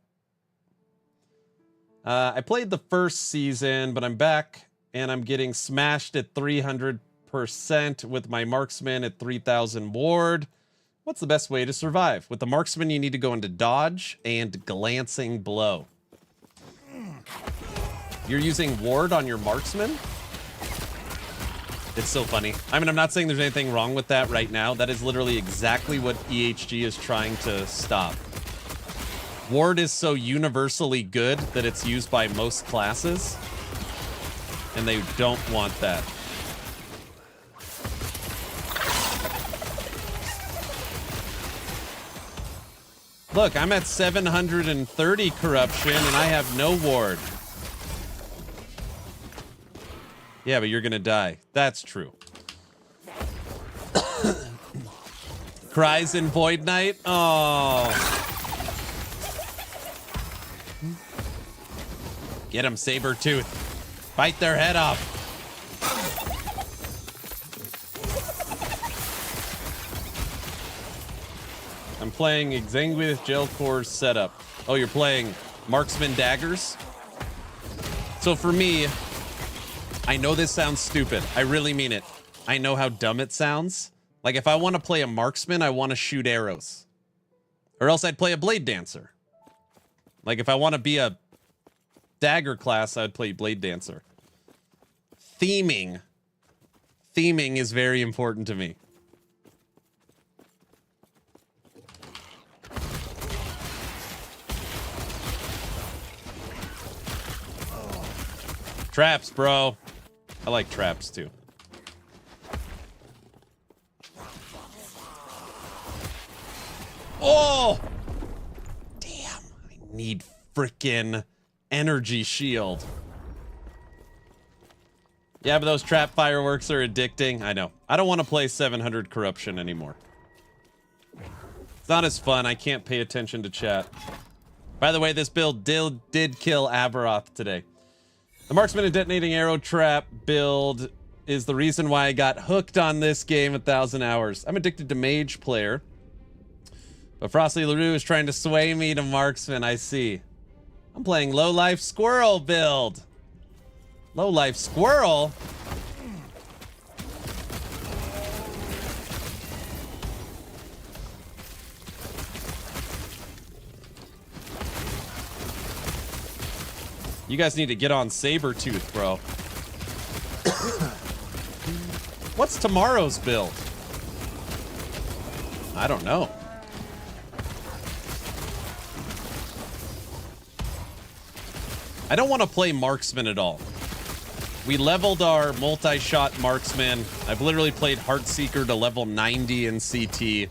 I played the first season, but I'm back and I'm getting smashed at 300% with my marksman at 3000 ward. What's the best way to survive? With the marksman, you need to go into dodge and glancing blow. You're using ward on your marksman? It's so funny. I mean, I'm not saying there's anything wrong with that right now. That is literally exactly what EHG is trying to stop. Ward is so universally good that it's used by most classes, and they don't want that. Look, I'm at 730 corruption, and I have no ward. Yeah, but you're gonna die. That's true. Cries in Void Knight? Oh. Get him, Sabertooth. Bite their head off. I'm playing Exanguith Gel Core setup. Oh, you're playing Marksman Daggers? So for me, I know this sounds stupid. I really mean it. I know how dumb it sounds. Like, if I want to play a marksman, I want to shoot arrows. Or else I'd play a blade dancer. Like, if I want to be a dagger class, I'd play blade dancer. Theming is very important to me. Traps, bro. I like traps too. Oh! Damn, I need frickin' energy shield. Yeah, but those trap fireworks are addicting. I know. I don't want to play 700 corruption anymore. It's not as fun. I can't pay attention to chat. By the way, this build did kill Aberroth today. The marksman and detonating arrow trap build is the reason why I got hooked on this game 1,000 hours. I'm addicted to Mage player. But Frosty LaRue is trying to sway me to marksman, I see. I'm playing low life squirrel build. Low life squirrel? You guys need to get on Sabertooth, bro. What's tomorrow's build? I don't know. I don't want to play marksman at all. We leveled our multi-shot marksman. I've literally played Heartseeker to level 90 in CT.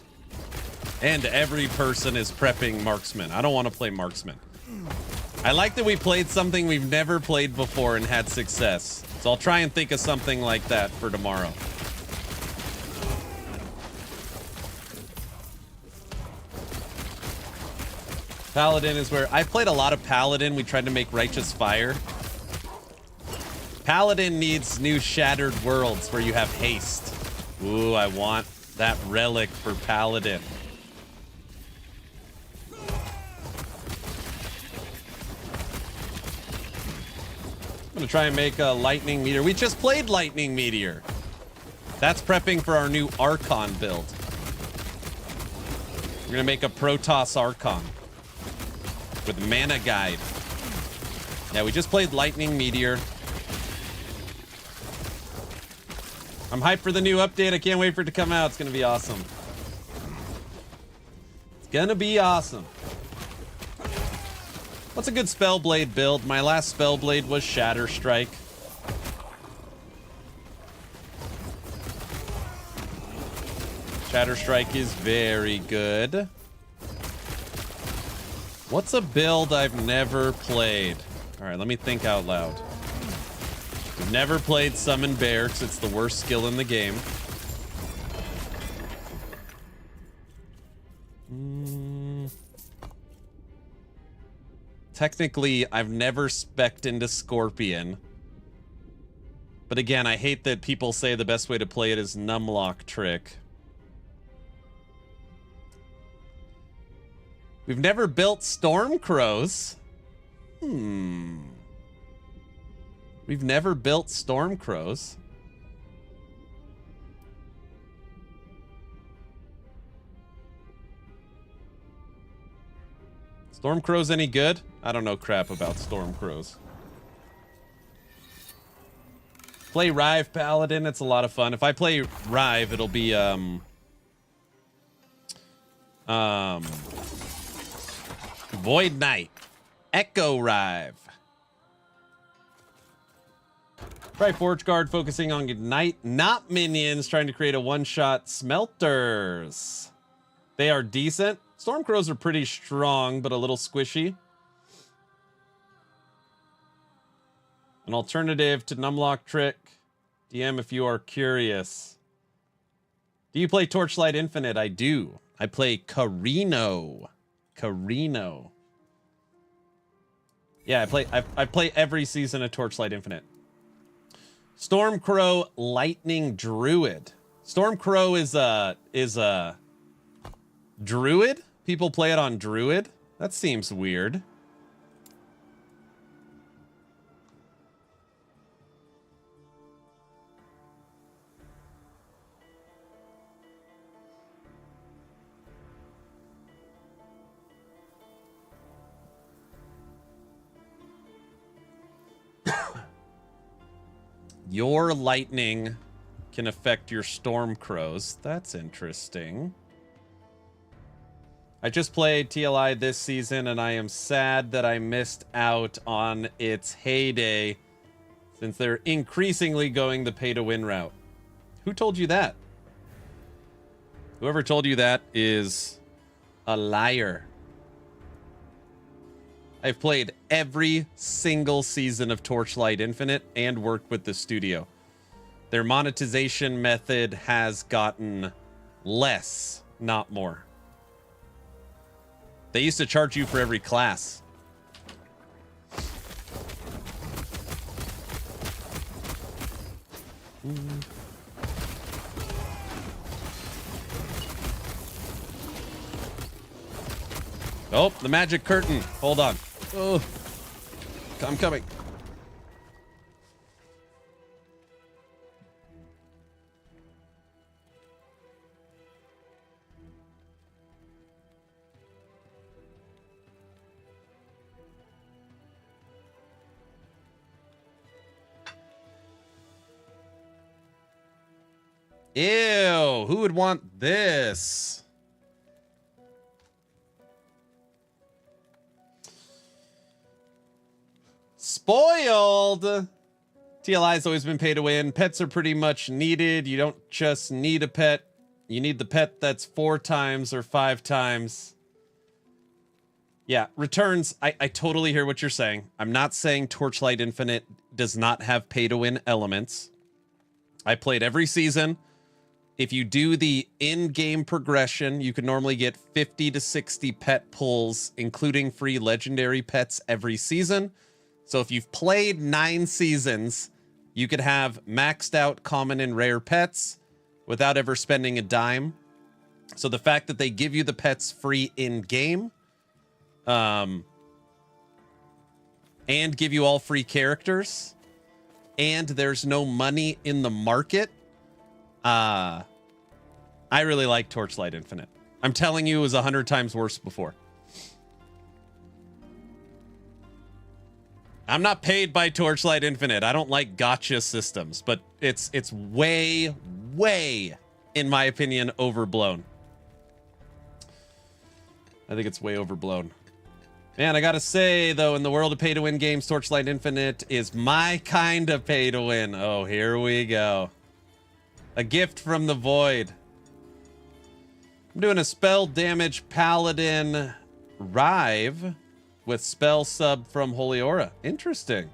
And every person is prepping marksman. I don't want to play marksman. I like that we played something we've never played before and had success. So I'll try and think of something like that for tomorrow. Paladin is where I played a lot of Paladin. We tried to make Righteous Fire. Paladin needs new Shattered Worlds where you have haste. Ooh, I want that relic for Paladin. gonna try and make a lightning meteor. We just played lightning meteor. That's prepping for our new Archon build. We're gonna make a Protoss Archon with mana guide. Yeah, we just played lightning meteor. I'm hyped for the new update. I can't wait for it to come out. It's gonna be awesome. It's gonna be awesome. What's a good Spellblade build? My last Spellblade was Shatter Strike. Shatter Strike is very good. What's a build I've never played? All right, let me think out loud. I've never played Summon Bear because it's the worst skill in the game. Technically, I've never spec'd into Scorpion. But again, I hate that people say the best way to play it is Numlock Trick. We've never built Stormcrows. We've never built Stormcrows. Stormcrows any good? I don't know crap about Stormcrows. Play Rive Paladin, it's a lot of fun. If I play Rive, it'll be Void Knight. Echo Rive. Try Forge Guard focusing on Ignite, not minions, trying to create a one-shot smelters. They are decent. Stormcrows are pretty strong, but a little squishy. An alternative to Numlock Trick. DM if you are curious. Do you play Torchlight Infinite? I do. I play Carino. Carino. Yeah, I play every season of Torchlight Infinite. Stormcrow Lightning Druid. Stormcrow is a Druid? People play it on Druid? That seems weird. Your lightning can affect your Stormcrows. That's interesting. I just played TLI this season, and I am sad that I missed out on its heyday since they're increasingly going the pay-to-win route. Who told you that? Whoever told you that is a liar. I've played every single season of Torchlight Infinite and worked with the studio. Their monetization method has gotten less, not more. They used to charge you for every class. Oh, the magic curtain. Hold on. Oh, I'm coming. Ew, who would want this? Spoiled. TLI's always been pay to win. Pets are pretty much needed. You don't just need a pet. You need the pet that's 4 times or 5 times. Yeah, returns. I totally hear what you're saying. I'm not saying Torchlight Infinite does not have pay to win elements. I played every season. If you do the in-game progression, you can normally get 50 to 60 pet pulls, including free legendary pets every season. So if you've played 9 seasons, you could have maxed out common and rare pets without ever spending a dime. So the fact that they give you the pets free in-game, and give you all free characters, and there's no money in the market, I really like Torchlight Infinite. I'm telling you, it was 100 times worse before. I'm not paid by Torchlight Infinite. I don't like gotcha systems, but it's way, in my opinion, overblown. I think it's way overblown. Man, I gotta say, though, in the world of pay-to-win games, Torchlight Infinite is my kind of pay-to-win. Oh, here we go. A gift from the void. I'm doing a spell damage paladin Rive with spell sub from Holy Aura. Interesting.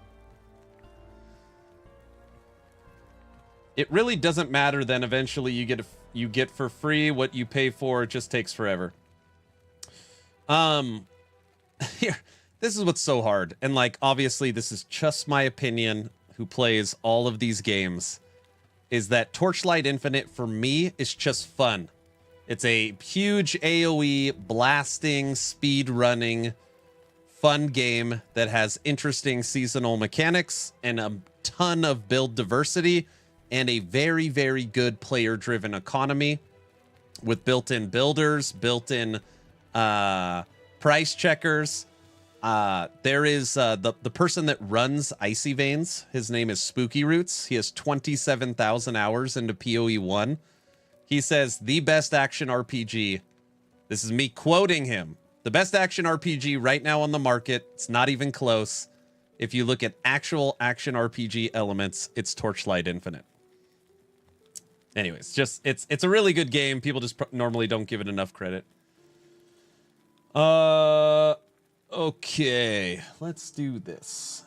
It really doesn't matter then. Eventually you get for free what you pay for. It just takes forever. Here, this is what's so hard. And like, obviously this is just my opinion, who plays all of these games, is that Torchlight Infinite for me is just fun. It's a huge AoE blasting, speed running, fun game that has interesting seasonal mechanics and a ton of build diversity and a very, very good player-driven economy with built-in builders, built-in price checkers. There is the person that runs Icy Veins. His name is Spooky Roots. He has 27,000 hours into PoE 1. He says, the best action RPG, this is me quoting him, the best action RPG right now on the market, it's not even close. If you look at actual action RPG elements, it's Torchlight Infinite. Anyways, just it's a really good game. People just normally don't give it enough credit. Okay, let's do this.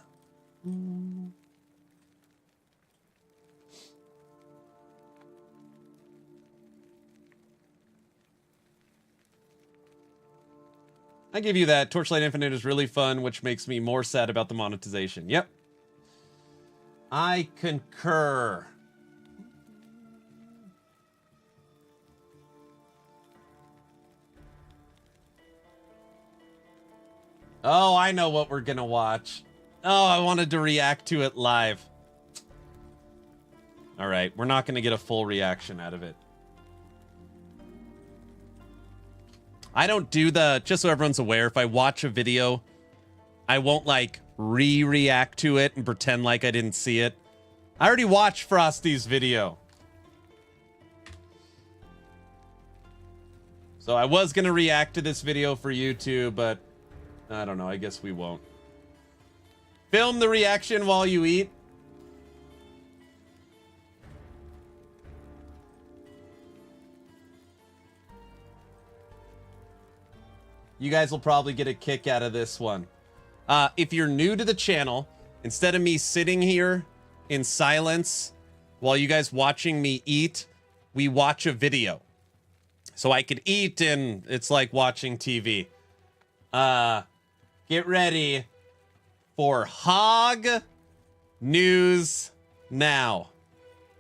I give you that. Torchlight Infinite is really fun, which makes me more sad about the monetization. Yep. I concur. Oh, I know what we're gonna watch. Oh, I wanted to react to it live. All right, we're not gonna get a full reaction out of it. I don't do the, just so everyone's aware, if I watch a video, I won't like react to it and pretend like I didn't see it. I already watched Frosty's video. So I was gonna react to this video for YouTube, but I don't know, I guess we won't. Film the reaction while you eat. You guys will probably get a kick out of this one. If you're new to the channel, instead of me sitting here in silence while you guys watching me eat, we watch a video. So I could eat and it's like watching TV. Get ready for Hog News Now.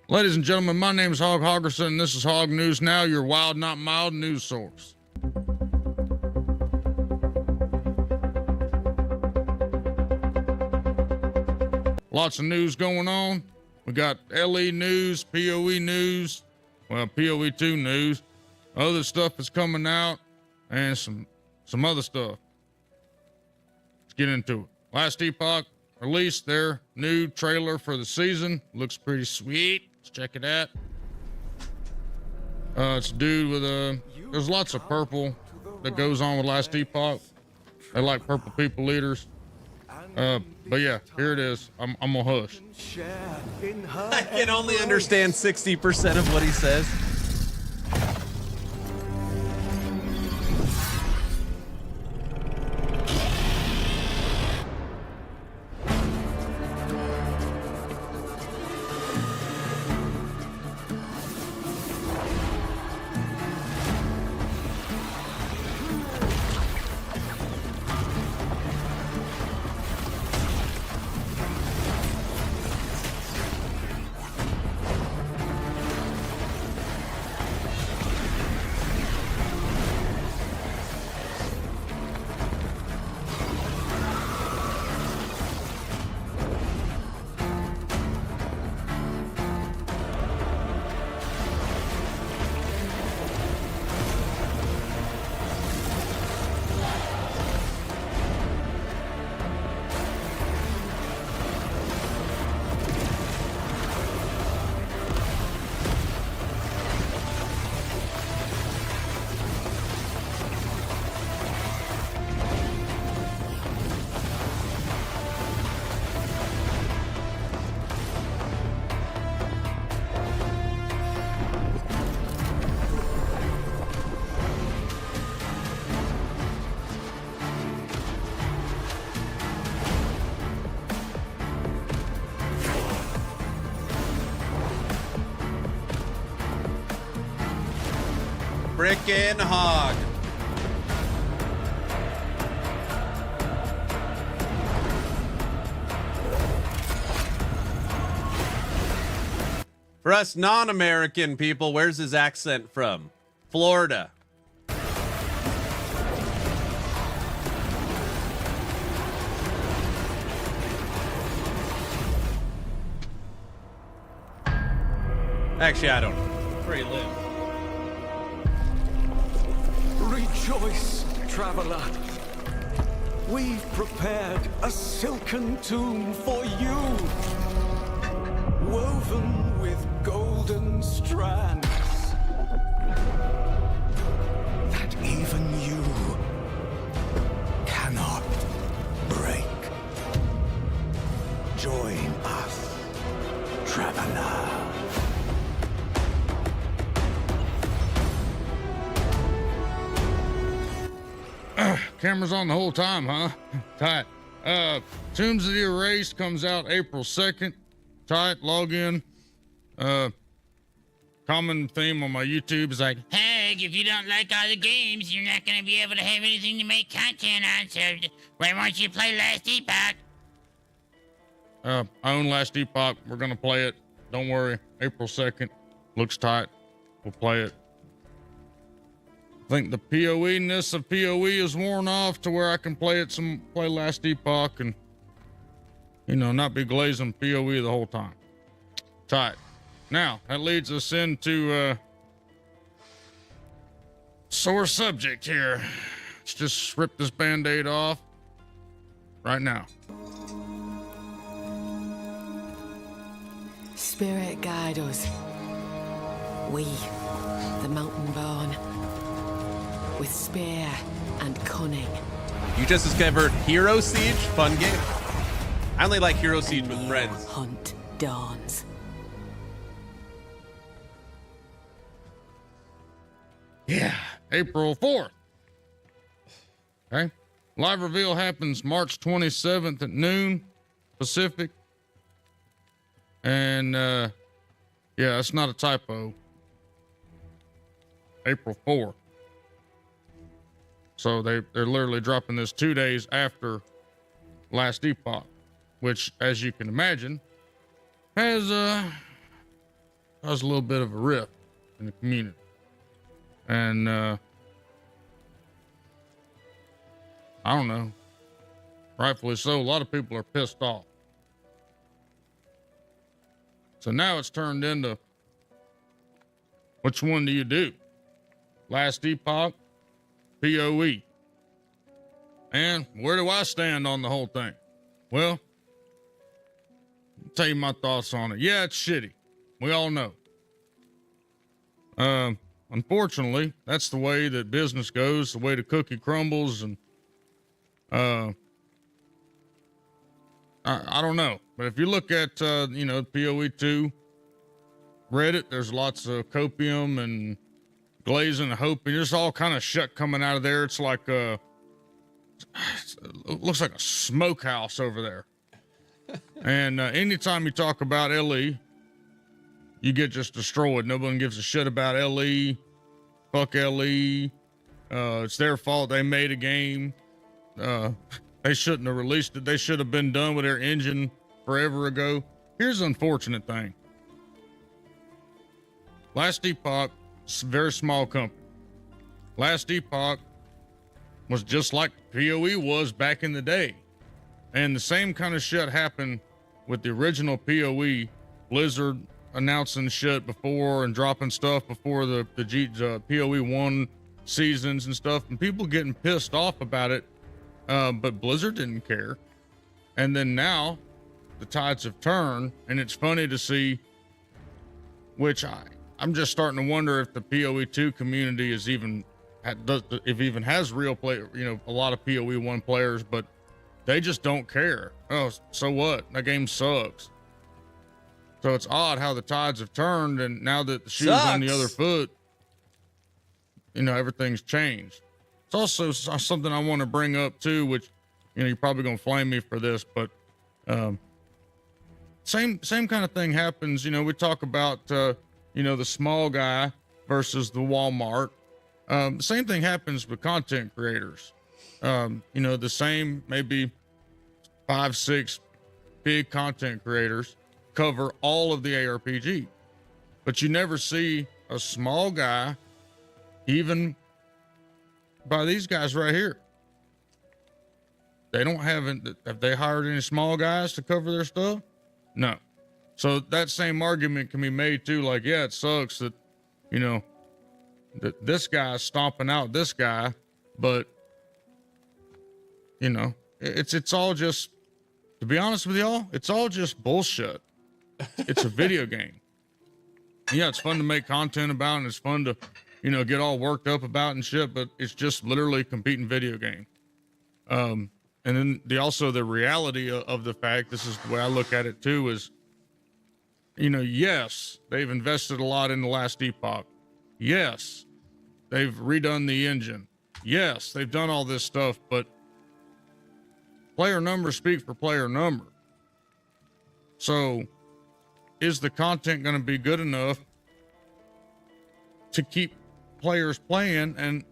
Ladies and gentlemen, my name is Hog Hoggerson, and this is Hog News Now, your wild, not mild news source. Lots of news going on. We got LE news, PoE news, well, PoE 2 news. Other stuff is coming out, and some other stuff. Let's get into it. Last Epoch released their new trailer for the season. Looks pretty sweet. Let's check it out. It's a dude with there's lots of purple that goes on with Last Epoch. They like purple people eaters. But yeah, here it is. I'm gonna hush.
I can only understand 60% of what he says. freaking hog. For us non-American people, where's his accent from? Florida. Actually, I don't know. Where he lives.
Rejoice, traveler. We've prepared a silken tomb for you, woven with golden strands, that even you cannot break. Join us, traveler.
Camera's on the whole time, huh? Tight. Tombs of the Erased comes out April 2nd. Tight, log in. Common theme on my YouTube is like,
hey, if you don't like all the games, you're not gonna be able to have anything to make content on, so why won't you play Last Epoch?
I own Last Epoch. We're gonna play it. Don't worry. April 2nd. Looks tight. We'll play it. I think the PoE-ness of PoE is worn off to where I can play Last Epoch and, you know, not be glazing PoE the whole time. Tight. Now, that leads us into sore subject here. Let's just rip this Band-Aid off right now.
Spirit guide us. We, the mountain born, with spear and cunning.
You just discovered Hero Siege? Fun game. I only like Hero Siege with friends.
Hunt dawns.
Yeah, April 4th. Okay. Live reveal happens March 27th at noon Pacific. And yeah, that's not a typo. April 4th. So they're literally dropping this 2 days after Last Epoch, which, as you can imagine, has caused a little bit of a rift in the community. And I don't know, rightfully so, a lot of people are pissed off. So now it's turned into, which one do you do? Last Epoch, PoE. And where do I stand on the whole thing? Well, I'll tell you my thoughts on it. Yeah, it's shitty. We all know. Unfortunately, that's the way that business goes, the way the cookie crumbles, and I don't know. But if you look at you know, PoE2 Reddit, there's lots of copium and glazing and hoping. There's all kind of shit coming out of there. It's like it looks like a smokehouse over there. And anytime you talk about LE, you get just destroyed. Nobody gives a shit about LE. Fuck LE. It's their fault. They made a game. They shouldn't have released it. They should have been done with their engine forever ago. Here's the unfortunate thing. Last Epoch, very small company. Last Epoch was just like PoE was back in the day. And the same kind of shit happened with the original PoE. Blizzard announcing shit before and dropping stuff before the PoE 1 seasons and stuff, and people getting pissed off about it. But Blizzard didn't care. And then now the tides have turned, and it's funny to see, which I'm just starting to wonder if the PoE2 community is even has real play, you know, a lot of PoE 1 players, but they just don't care. Oh, so what? That game sucks. So it's odd how the tides have turned, and now that the shoe's on the other foot, you know, everything's changed. It's also something I want to bring up too, which, you know, you're probably going to flame me for this, but same kind of thing happens. You know, we talk about, you know, the small guy versus the Walmart. Same thing happens with content creators. You know, the same, maybe 5, 6 big content creators cover all of the ARPG, but you never see a small guy, even by these guys right here. They don't have they hired any small guys to cover their stuff? No. So that same argument can be made too. Like, yeah, it sucks that, you know, that this guy's stomping out this guy, but you know, it's all just, to be honest with y'all, it's all just bullshit. It's a video game. Yeah, it's fun to make content about, and it's fun to, you know, get all worked up about and shit, but it's just literally a competing video game. And then also the reality of the fact, this is the way I look at it too, is, you know, yes, they've invested a lot in the last Epoch. Yes, they've redone the engine. Yes, they've done all this stuff, but player numbers speak for player number. So is the content going to be good enough to keep players playing, and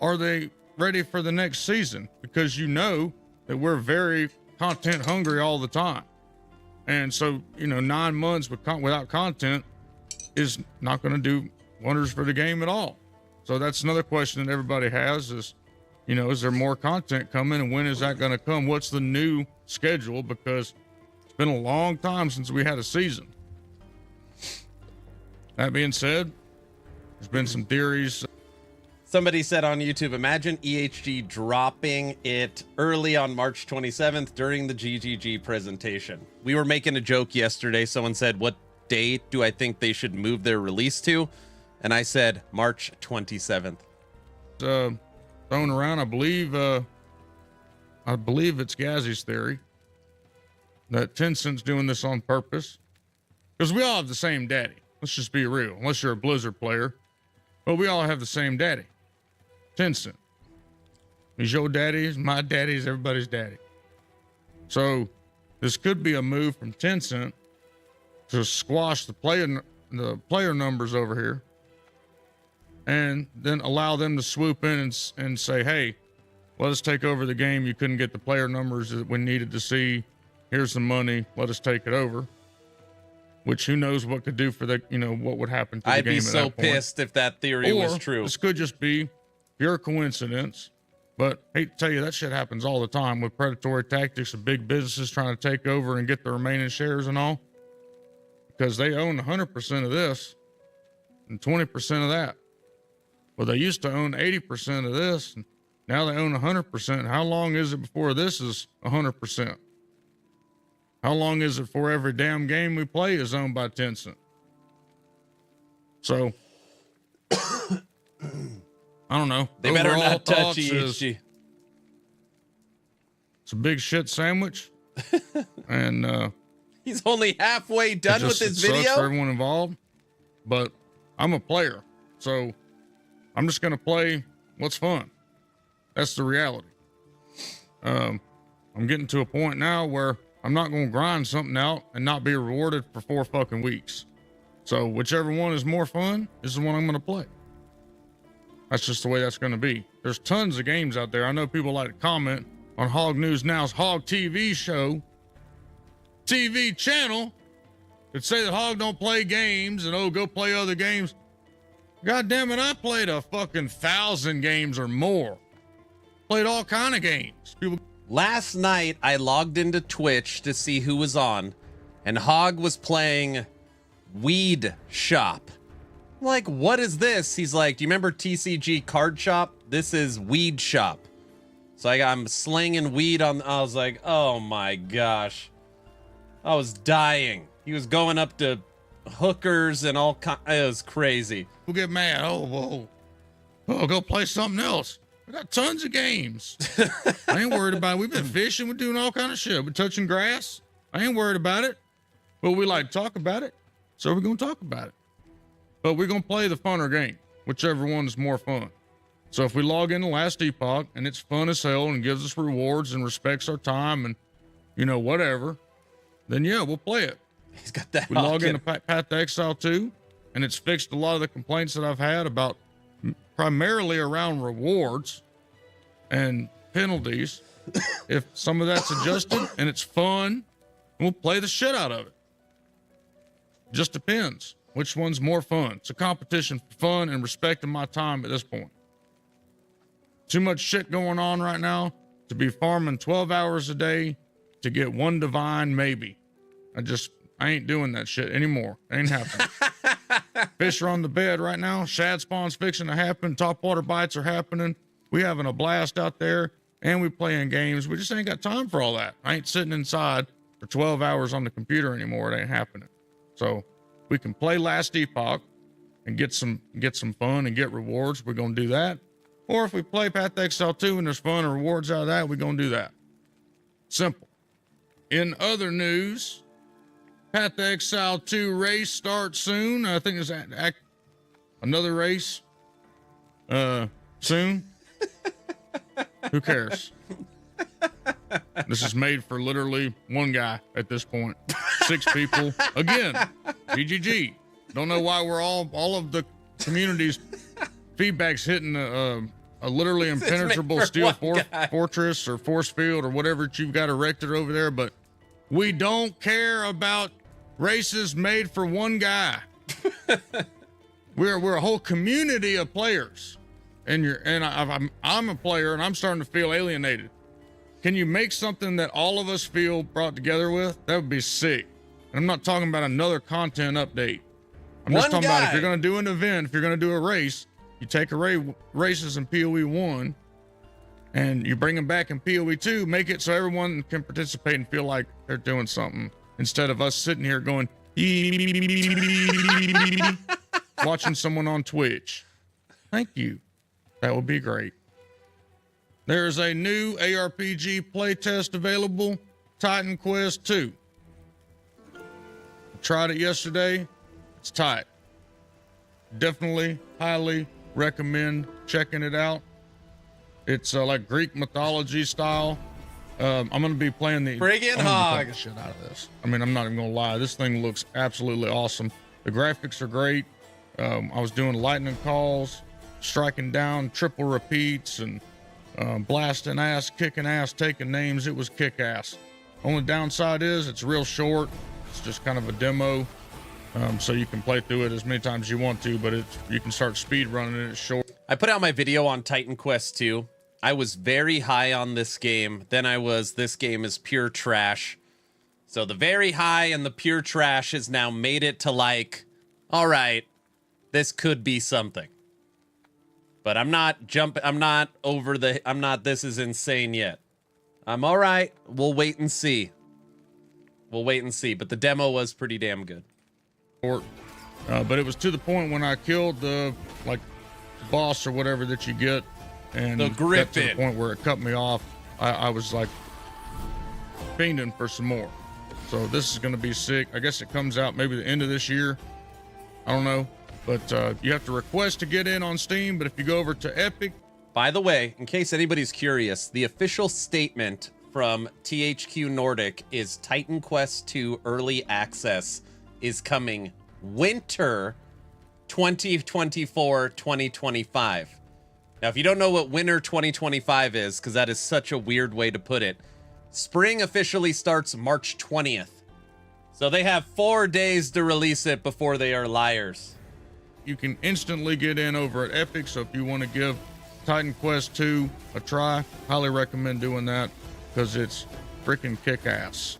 are they ready for the next season? Because you know that we're very content hungry all the time. And so, you know, 9 months without content is not going to do wonders for the game at all. So that's another question that everybody has is, you know, is there more content coming, and when is that going to come? What's the new schedule? Because it's been a long time since we had a season. That being said, there's been some theories.
Somebody said on YouTube, imagine EHG dropping it early on March 27th during the GGG presentation. We were making a joke yesterday. Someone said, what date do I think they should move their release to? And I said, March 27th.
Thrown around, I believe it's Gazzy's theory that Tencent's doing this on purpose, because we all have the same daddy. Let's just be real, unless you're a Blizzard player, but we all have the same daddy. Tencent. He's your daddy, he's my daddy, he's everybody's daddy. So this could be a move from Tencent to squash the player numbers over here, and then allow them to swoop in and say, hey, let us take over the game. You couldn't get the player numbers that we needed to see. Here's the money. Let us take it over. Which, who knows what could do for the, you know, what would happen to the game.
I'd be so pissed if that theory was true.
This could just be pure coincidence. But I hate to tell you, that shit happens all the time with predatory tactics of big businesses trying to take over and get the remaining shares and all. Because they own 100% of this and 20% of that. Well, they used to own 80% of this, and now they own 100%. How long is it before this is 100%? How long is it before every damn game we play is owned by Tencent? So, I don't know.
They better not touch EHG.
It's a big shit sandwich. And
he's only halfway done with his video.
Sucks for everyone involved, but I'm a player, so I'm just going to play what's fun. That's the reality. I'm getting to a point now where I'm not going to grind something out and not be rewarded for 4 fucking weeks. So whichever one is more fun is the one I'm going to play. That's just the way that's going to be. There's tons of games out there. I know people like to comment on Hog News Now's Hog TV show, TV channel, that say that Hog don't play games and, oh, go play other games. God damn it, I played a fucking 1,000 games or more. Played all kind of games.
Last night, I logged into Twitch to see who was on, and Hog was playing Weed Shop. I'm like, what is this? He's like, do you remember TCG Card Shop? This is Weed Shop. So I'm slinging weed on. I was like, oh my gosh. I was dying. He was going up to hookers and all kinds. It was crazy.
We'll get mad. Oh, go play something else. We got tons of games. I ain't worried about it. We've been fishing. We're doing all kind of shit. We're touching grass. I ain't worried about it. But we like to talk about it. So we're going to talk about it. But we're going to play the funner game, whichever one is more fun. So if we log into Last Epoch and it's fun as hell and gives us rewards and respects our time and, you know, whatever, then yeah, we'll play it.
He's got that.
We log into Path to Exile 2, and it's fixed a lot of the complaints that I've had about primarily around rewards and penalties. If some of that's adjusted and it's fun, we'll play the shit out of it. Just depends which one's more fun. It's a competition for fun and respecting my time at this point. Too much shit going on right now to be farming 12 hours a day to get one divine maybe. I ain't doing that shit anymore. Ain't happening. Fish are on the bed right now. Shad spawn's fixing to happen. Topwater bites are happening. We having a blast out there, and we playing games. We just ain't got time for all that. I ain't sitting inside for 12 hours on the computer anymore. It ain't happening. So we can play Last Epoch and get some fun and get rewards. We're gonna do that. Or if we play Path Exile 2 and there's fun and rewards out of that, we're gonna do that. Simple. In other news, Path Exile 2 race starts soon. I think there's another race soon. Who cares? This is made for literally one guy at this point. 6 people. Again, GGG. Don't know why we're all of the community's feedback's hitting a literally impenetrable steel fortress or force field or whatever you've got erected over there, but we don't care about races made for one guy. We're a whole community of players, and I'm a player, and I'm starting to feel alienated. Can you make something that all of us feel brought together with? That would be sick. And I'm not talking about another content update. I'm just talking about if you're going to do an event, if you're going to do a race, you take races in PoE 1 and you bring them back in PoE 2, make it so everyone can participate and feel like they're doing something instead of us sitting here going, watching someone on Twitch. Thank you. That would be great. There's a new ARPG playtest available, Titan Quest 2. I tried it yesterday. It's tight. Definitely, highly recommend checking it out. It's like Greek mythology style. I'm going to be playing the
friggin' hog
shit out of this. I mean, I'm not even going to lie. This thing looks absolutely awesome. The graphics are great. I was doing lightning calls, striking down triple repeats, and blasting ass, kicking ass, taking names. It was kick ass. Only downside is it's real short. It's just kind of a demo. So you can play through it as many times as you want to, but you can start speed running it. It's short.
I put out my video on Titan Quest 2. I was very high on this game. Then this game is pure trash. So the very high and the pure trash has now made it to like, all right, this could be something. But I'm not this is insane yet. I'm all right. We'll wait and see. But the demo was pretty damn good.
But it was to the point when I killed the boss or whatever that you get, and
the Griffin,
to the point where it cut me off. I was like fiending for some more. So this is going to be sick. I guess it comes out maybe the end of this year. I don't know, but you have to request to get in on Steam. But if you go over to Epic,
by the way, in case anybody's curious, the official statement from THQ Nordic is Titan Quest 2 early access is coming winter 2024-2025. Now, if you don't know what winter 2025 is, because that is such a weird way to put it, spring officially starts March 20th. So they have 4 days to release it before they are liars.
You can instantly get in over at Epic. So if you want to give Titan Quest 2 a try, highly recommend doing that because it's freaking kick-ass.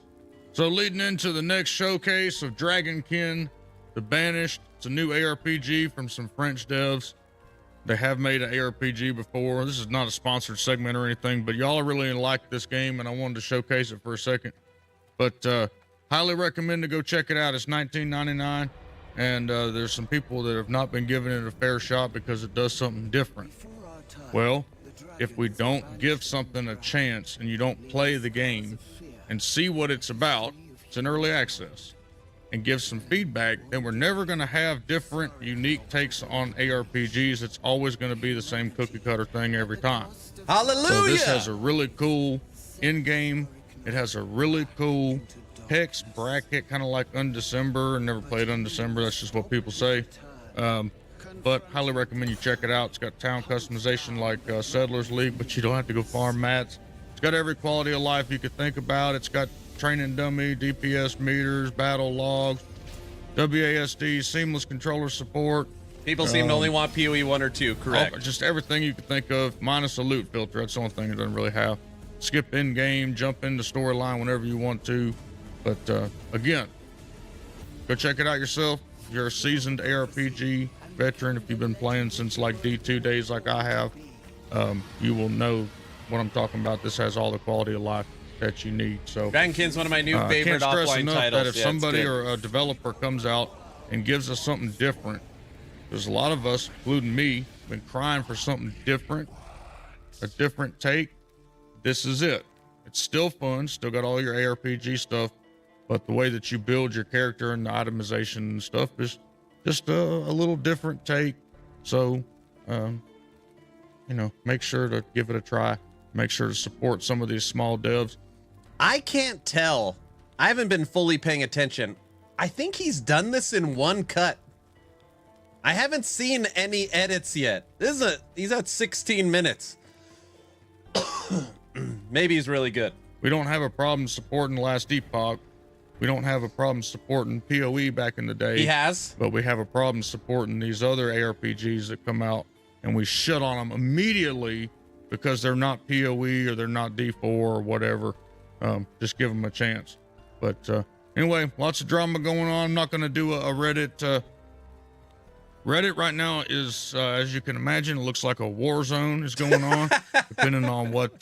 So leading into the next showcase of Dragonkin, The Banished. It's a new ARPG from some French devs. They have made an ARPG before. This is not a sponsored segment or anything, but y'all really like this game, and I wanted to showcase it for a second. But highly recommend to go check it out. It's $19.99, and there's some people that have not been giving it a fair shot because it does something different. Well, if we don't give something a chance and you don't play the game and see what it's about, it's in early access, and give some feedback, then we're never going to have different, unique takes on ARPGs. It's always going to be the same cookie cutter thing every time.
Hallelujah!
So this has a really cool Endgame. It has a really cool hex bracket, kind of like Undecember. Never played Undecember. That's just what people say. but highly recommend you check it out. It's got town customization like Settlers League, but you don't have to go farm mats. It's got every quality of life you could think about. It's got training dummy, DPS meters, battle logs, WASD, seamless controller support.
People seem to only want PoE 1 or 2, correct?
Just everything you could think of, minus a loot filter. That's the only thing it doesn't really have. Skip in-game, jump into storyline whenever you want to. But again, go check it out yourself. If you're a seasoned ARPG veteran, if you've been playing since like D2 days like I have, you will know what I'm talking about. This has all the quality of life that you need. So
Dragonkin's one of my new favorite
can't stress
offline
enough
titles.
that if somebody or a developer comes out and gives us something different, there's a lot of us, including me, been crying for something different, a different take. This is it. It's still fun, still got all your ARPG stuff, but the way that you build your character and the itemization and stuff is just a little different take. So, make sure to give it a try. Make sure to support some of these small devs.
I can't tell. I haven't been fully paying attention. I think he's done this in one cut. I haven't seen any edits yet. He's at 16 minutes. Maybe he's really good.
We don't have a problem supporting Last Epoch. We don't have a problem supporting PoE back in the day.
He has.
But we have a problem supporting these other ARPGs that come out, and we shut on them immediately because they're not PoE or they're not D4 or whatever. Just give them a chance. But anyway, lots of drama going on. I'm not going to do a Reddit. Reddit right now is, as you can imagine, it looks like a war zone is going on, depending on what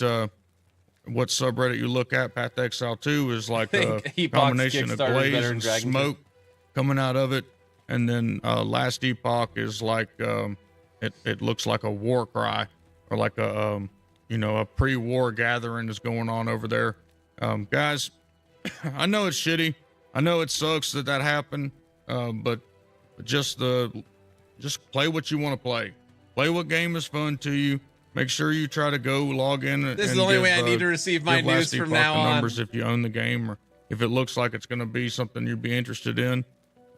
subreddit you look at. Path to Exile 2 is like a combination of glaze and smoke coming out of it. And then Last Epoch is like, it looks like a war cry, or like a pre-war gathering is going on over there. Guys, I know it's shitty. I know it sucks that happened. But just play what you want to play. Play what game is fun to you. Make sure you try to go log in.
This is the only way I need to receive my news from now on.
Numbers if you own the game, or if it looks like it's going to be something you'd be interested in,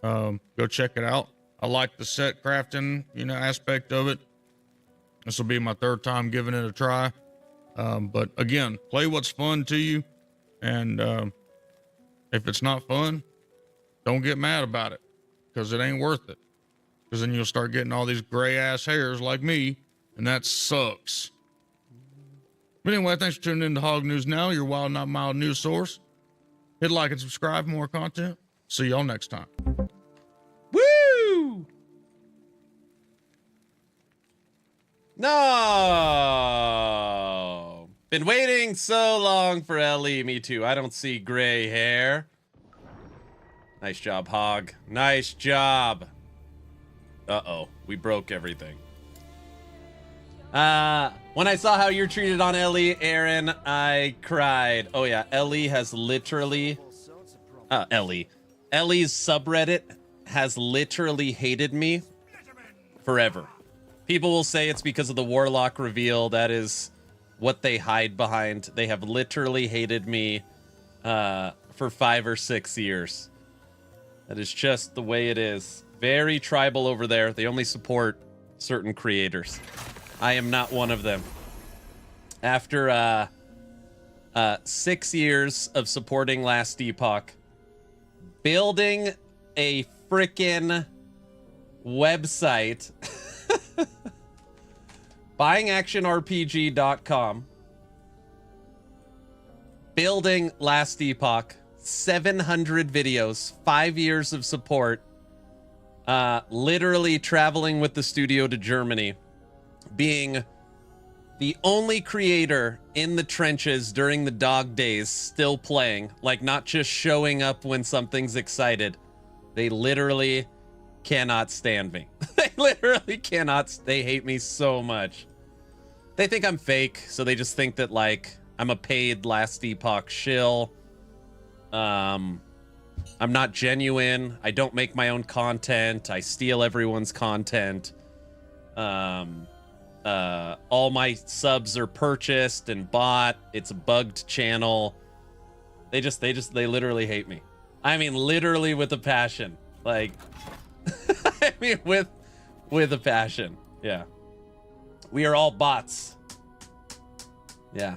go check it out. I like the set crafting, aspect of it. This will be my third time giving it a try. But again, play what's fun to you. And if it's not fun, don't get mad about it, because it ain't worth it. Because then you'll start getting all these gray ass hairs like me, and that sucks. But anyway, thanks for tuning in to Hog News Now, your wild, not mild news source. Hit like and subscribe for more content. See y'all next time.
Woo! No! Been waiting so long for Ellie. Me too. I don't see gray hair. Nice job, Hog. Nice job. Uh-oh, we broke everything. When I saw how you're treated on Ellie, Aaron, I cried. Oh yeah, Ellie has literally... Ellie's subreddit has literally hated me forever. People will say it's because of the Warlock reveal. That is what they hide behind. They have literally hated me for 5 or 6 years. That is just the way it is. Very tribal over there. They only support certain creators. I am not one of them. After 6 years of supporting Last Epoch, building a frickin' website, buyingactionrpg.com, building Last Epoch, 700 videos, 5 years of support, literally traveling with the studio to Germany, being the only creator in the trenches during the dog days, still playing, like not just showing up when something's excited. They literally cannot stand me. They literally cannot. They hate me so much. They think I'm fake, so they just think that like I'm a paid Last Epoch shill. I'm not genuine. I don't make my own content. I steal everyone's content. All my subs are purchased and bought. It's a bugged channel. They literally hate me. I mean, literally with a passion. Like, I mean, with With a passion. Yeah. We are all bots. Yeah.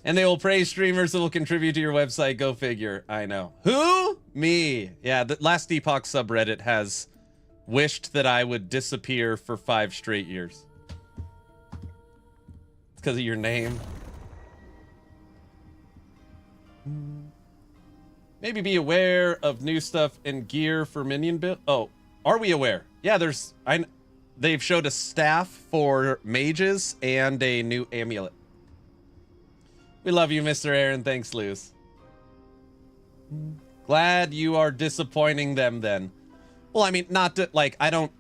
And they will praise streamers that will contribute to your website. Go figure. I know. Who? Me. Yeah, the last Epoch subreddit has wished that I would disappear for 5 straight years. It's because of your name. Maybe be aware of new stuff and gear for minion build. Oh, are we aware? Yeah, they've showed a staff for mages and a new amulet. We love you, Mr. Aaron. Thanks, Luz. Glad you are disappointing them then. Well, I mean, not to, like, I don't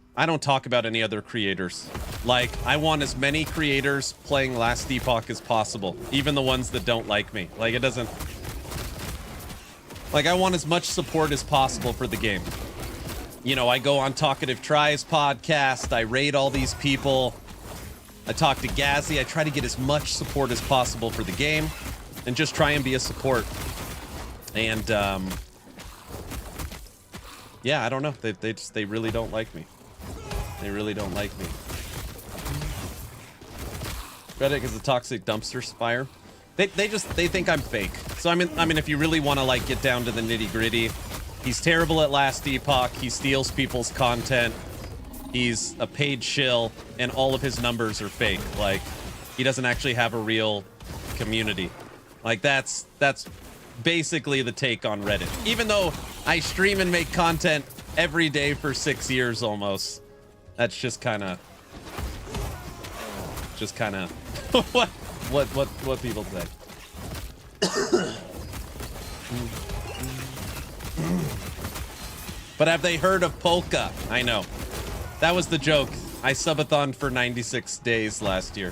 talk about any other creators. Like, I want as many creators playing Last Epoch as possible, even the ones that don't like me. Like, it doesn't... Like, I want as much support as possible for the game. You know, I go on Talkative Tries podcast, I raid all these people, I talk to Gazzy, I try to get as much support as possible for the game, and just try and be a support. And, yeah, I don't know. They really don't like me. They really don't like me. Reddit is a toxic dumpster fire. They think I'm fake. So I mean, if you really want to like get down to the nitty gritty, he's terrible at Last Epoch. He steals people's content. He's a paid shill, and all of his numbers are fake. Like, he doesn't actually have a real community. Like, that's basically the take on Reddit. Even though I stream and make content every day for 6 years almost, that's just kind of what people say. But have they heard of Polka? I know. That was the joke. I subathoned for 96 days last year.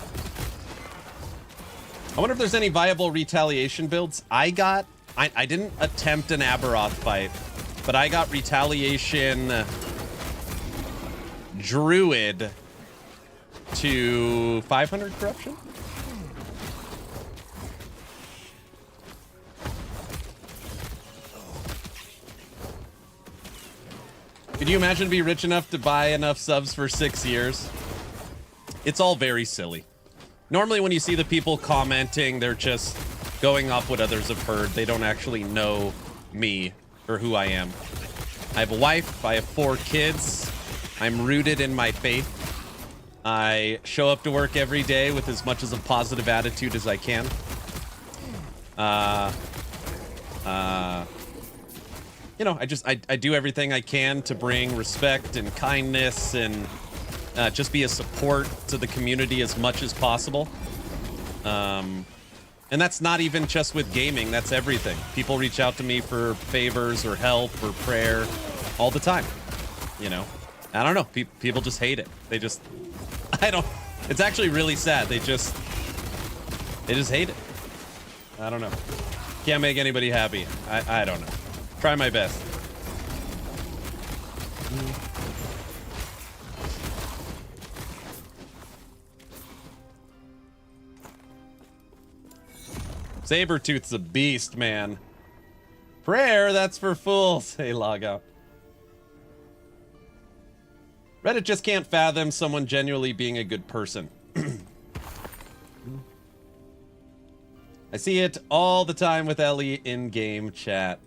I wonder if there's any viable retaliation builds. I didn't attempt an Aberroth fight, but I got retaliation Druid to 500 corruption. Could you imagine being rich enough to buy enough subs for 6 years? It's all very silly. Normally when you see the people commenting, they're just going off what others have heard. They don't actually know me or who I am. I have a wife. I have 4 kids. I'm rooted in my faith. I show up to work every day with as much as a positive attitude as I can. You know, I do everything I can to bring respect and kindness and just be a support to the community as much as possible. And that's not even just with gaming, that's everything. People reach out to me for favors or help or prayer all the time. You know, I don't know. People just hate it. They just, it's actually really sad. They just hate it. I don't know. Can't make anybody happy. I don't know. Try my best. Sabertooth's a beast, man. Prayer, that's for fools. Hey, log out. Reddit just can't fathom someone genuinely being a good person. I see it all the time with Ellie in game chat.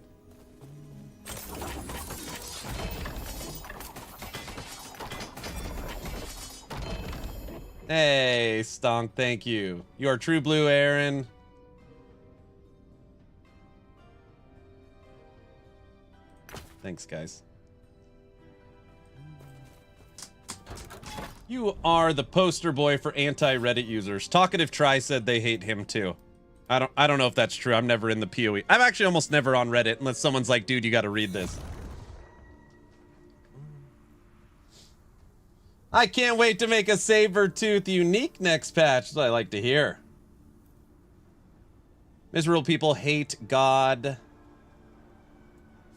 Hey, Stonk, thank you. You are true blue, Aaron. Thanks, guys. You are the poster boy for anti-Reddit users. Talkative Try said they hate him too. I don't know if that's true. I'm never in the PoE. I'm actually almost never on Reddit unless someone's like, dude, you got to read this. I can't wait to make a Sabertooth unique next patch. That's what I like to hear. Miserable people hate God.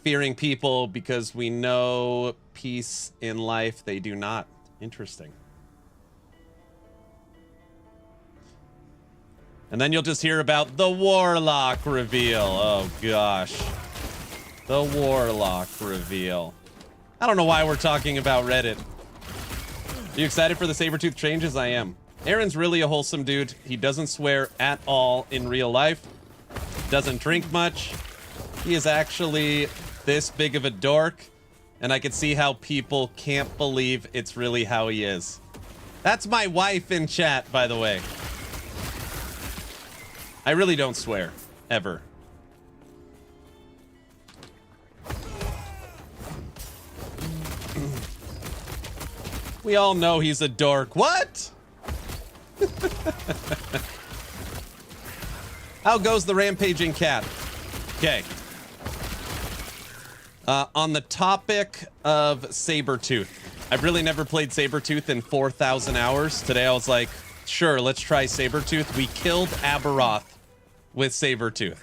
Fearing people because we know peace in life. They do not. Interesting. And then you'll just hear about the Warlock reveal. Oh, gosh. The Warlock reveal. I don't know why we're talking about Reddit. Are you excited for the Sabertooth changes? I am. Aaron's really a wholesome dude. He doesn't swear at all in real life. Doesn't drink much. He is actually this big of a dork. And I can see how people can't believe it's really how he is. That's my wife in chat, by the way. I really don't swear. Ever. We all know he's a dork. What? How goes the rampaging cat? Okay. On the topic of Sabertooth. I've really never played Sabertooth in 4,000 hours. Today I was like, sure, let's try Sabertooth. We killed Aberroth with Sabertooth.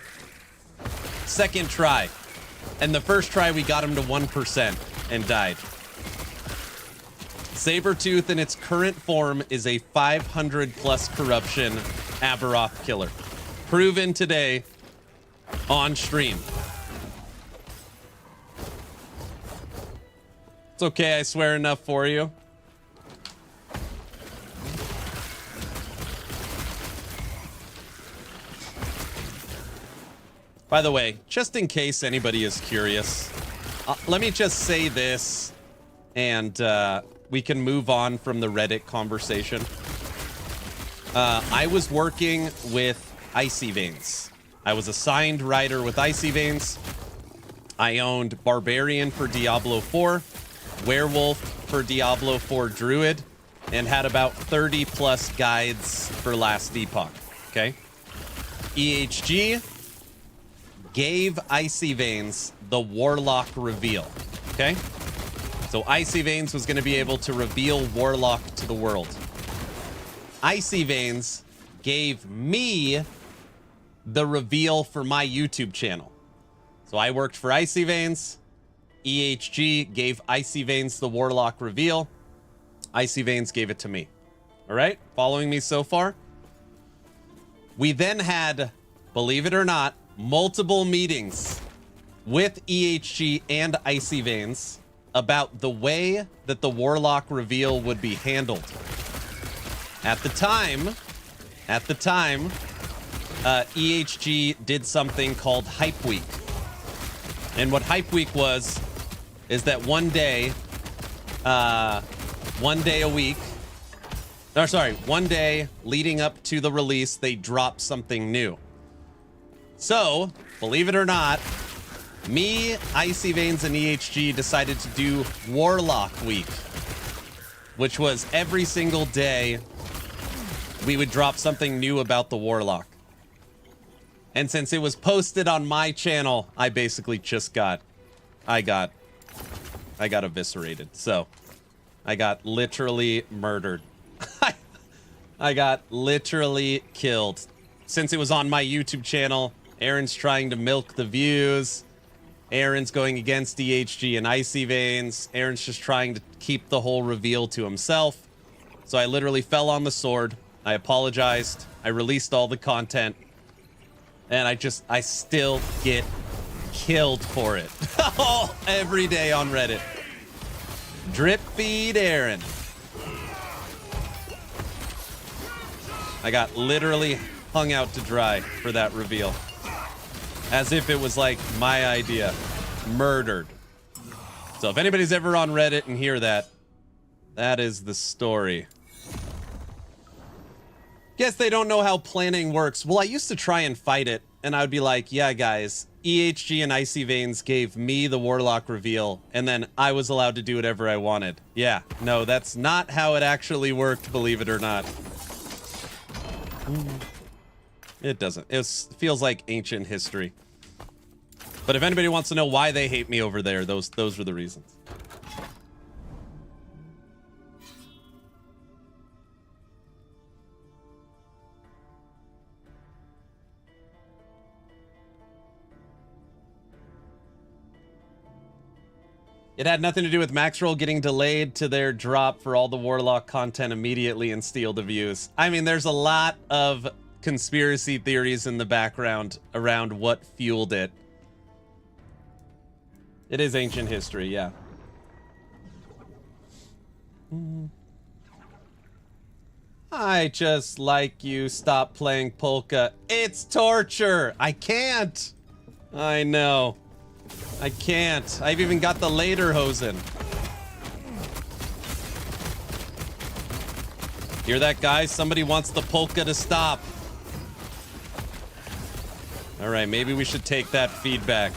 Second try. And the first try we got him to 1% and died. Sabertooth in its current form is a 500 plus corruption Aberroth killer. Proven today on stream. It's okay, I swear enough for you. By the way, just in case anybody is curious, let me just say this, and we can move on from the Reddit conversation. I was working with Icy Veins. I was assigned writer with Icy Veins. I owned Barbarian for Diablo 4, Werewolf for Diablo 4 Druid, and had about 30 plus guides for Last Epoch. Okay? EHG gave Icy Veins the Warlock reveal. Okay? So Icy Veins was going to be able to reveal Warlock to the world. Icy Veins gave me the reveal for my YouTube channel. So I worked for Icy Veins. EHG gave Icy Veins the Warlock reveal. Icy Veins gave it to me. All right? Following me so far? We then had, believe it or not, multiple meetings with EHG and Icy Veins about the way that the Warlock reveal would be handled. At the time, EHG did something called Hype Week. And what Hype Week was, is that one day leading up to the release, they drop something new. So, believe it or not, me, Icy Veins, and EHG decided to do Warlock Week, which was every single day we would drop something new about the Warlock. And since it was posted on my channel, I basically just got eviscerated. So I got literally murdered. I got literally killed. Since it was on my YouTube channel, Aaron's trying to milk the views. Aaron's going against DHG and Icy Veins. Aaron's just trying to keep the whole reveal to himself. So I literally fell on the sword. I apologized. I released all the content. And I still get killed for it. Every day on Reddit. Drip feed Aaron. I got literally hung out to dry for that reveal. As if it was like my idea. Murdered. So if anybody's ever on Reddit and hear that, that is the story. Guess they don't know how planning works. Well, I used to try and fight it, and I would be like, yeah, guys, EHG and Icy Veins gave me the Warlock reveal, and then I was allowed to do whatever I wanted. Yeah, no, that's not how it actually worked, believe it or not. It doesn't. It feels like ancient history. But if anybody wants to know why they hate me over there, those were the reasons. It had nothing to do with Maxroll getting delayed to their drop for all the Warlock content immediately and steal the views. I mean, there's a lot of conspiracy theories in the background around what fueled it. It is ancient history, yeah. I just like you. Stop playing polka. It's torture. I can't. I know. I can't. I've even got the lederhosen. Hear that, guys? Somebody wants the polka to stop. All right, maybe we should take that feedback.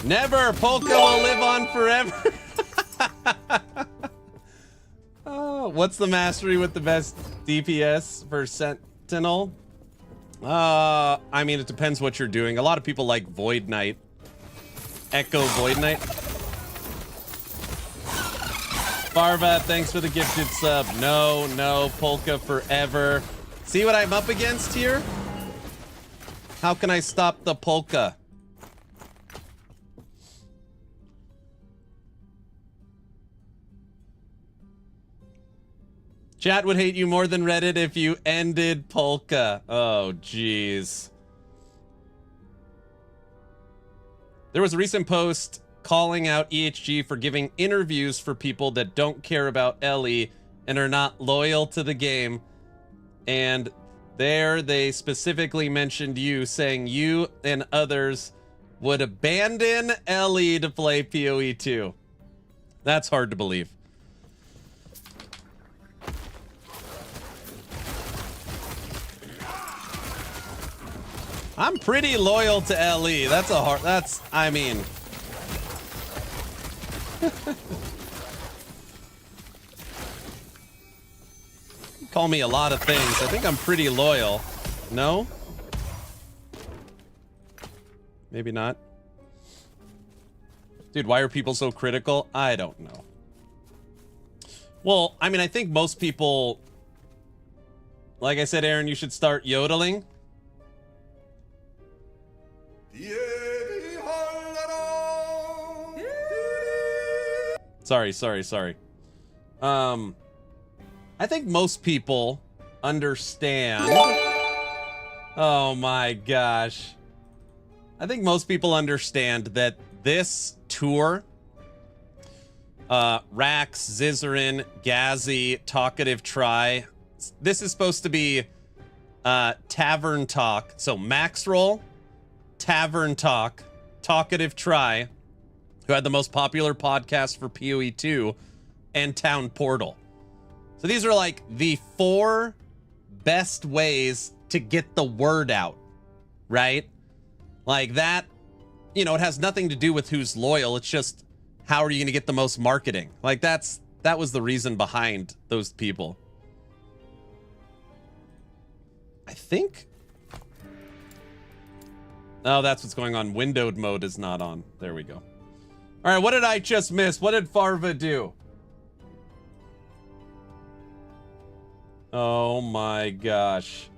Never! Polka will live on forever! Oh, what's the mastery with the best DPS for Sentinel? I mean, it depends what you're doing. A lot of people like Void Knight. Echo Void Knight. Farva, thanks for the gifted sub. No, no, Polka forever. See what I'm up against here? How can I stop the Polka? Chat would hate you more than Reddit if you ended Polka. Oh, jeez. There was a recent post calling out EHG for giving interviews for people that don't care about Ellie and are not loyal to the game. And there they specifically mentioned you, saying you and others would abandon Ellie to play PoE 2. That's hard to believe. I'm pretty loyal to LE. That's a hard, I mean. Call me a lot of things. I think I'm pretty loyal. No? Maybe not. Dude, why are people so critical? I don't know. Well, I mean, I think most people, like I said, Aaron, you should start yodeling. Sorry. I think most people understand. Oh my gosh. I think most people understand that this tour, Rax, Zizarin, Gazi, Talkative Try, this is supposed to be Tavern Talk. So Max Roll, Tavern Talk, Talkative Try, who had the most popular podcast for PoE 2, and Town Portal. So these are like the 4 best ways to get the word out, right? Like that, you know, it has nothing to do with who's loyal. It's just, how are you going to get the most marketing? Like that was the reason behind those people. I think. Oh, that's what's going on. Windowed mode is not on. There we go. All right, what did I just miss? What did Farva do? Oh my gosh.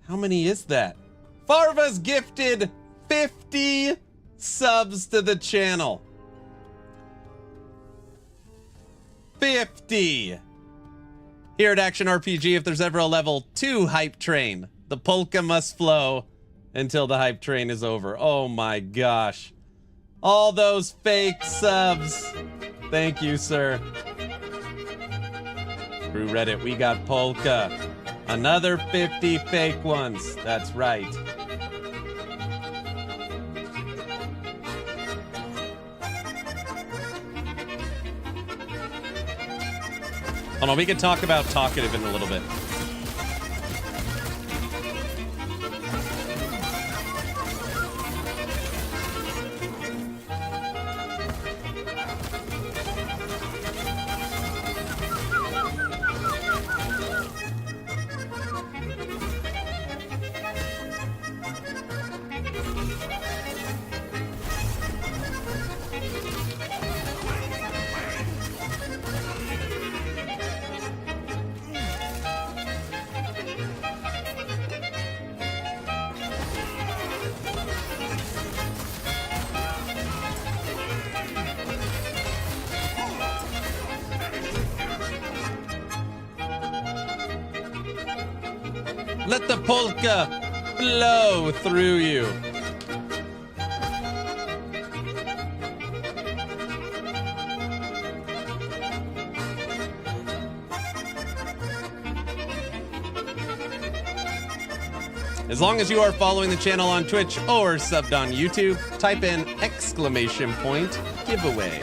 How many is that? Farva's gifted 50 subs to the channel. 50. Here at Action RPG, if there's ever a level 2 hype train, the polka must flow until the hype train is over. Oh my gosh. All those fake subs. Thank you, sir. Through Reddit, we got polka. Another 50 fake ones. That's right. Hold on, we can talk about Talkative in a little bit. Let the polka flow through you. As long as you are following the channel on Twitch or subbed on YouTube, type in !! giveaway.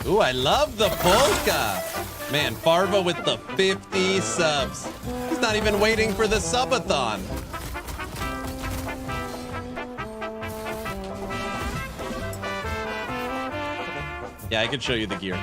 Ooh, I love the polka. Man, Farva with the 50 subs. He's not even waiting for the subathon. Yeah, I could show you the gear.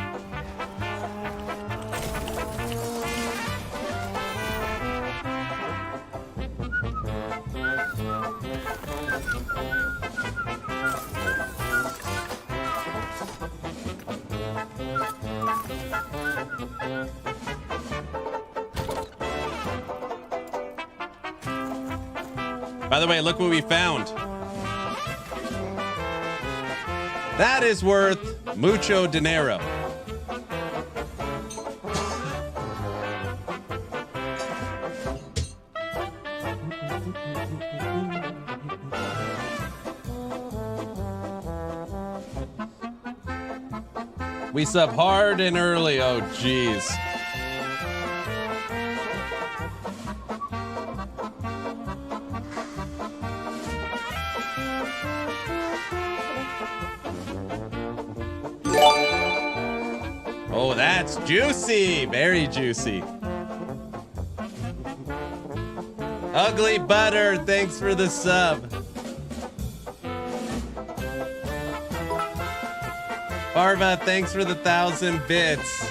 By the way, look what we found. That is worth mucho dinero. We sub hard and early. Oh, jeez. Oh, that's juicy. Very juicy. Ugly Butter, thanks for the sub. Farva, thanks for the 1,000 bits.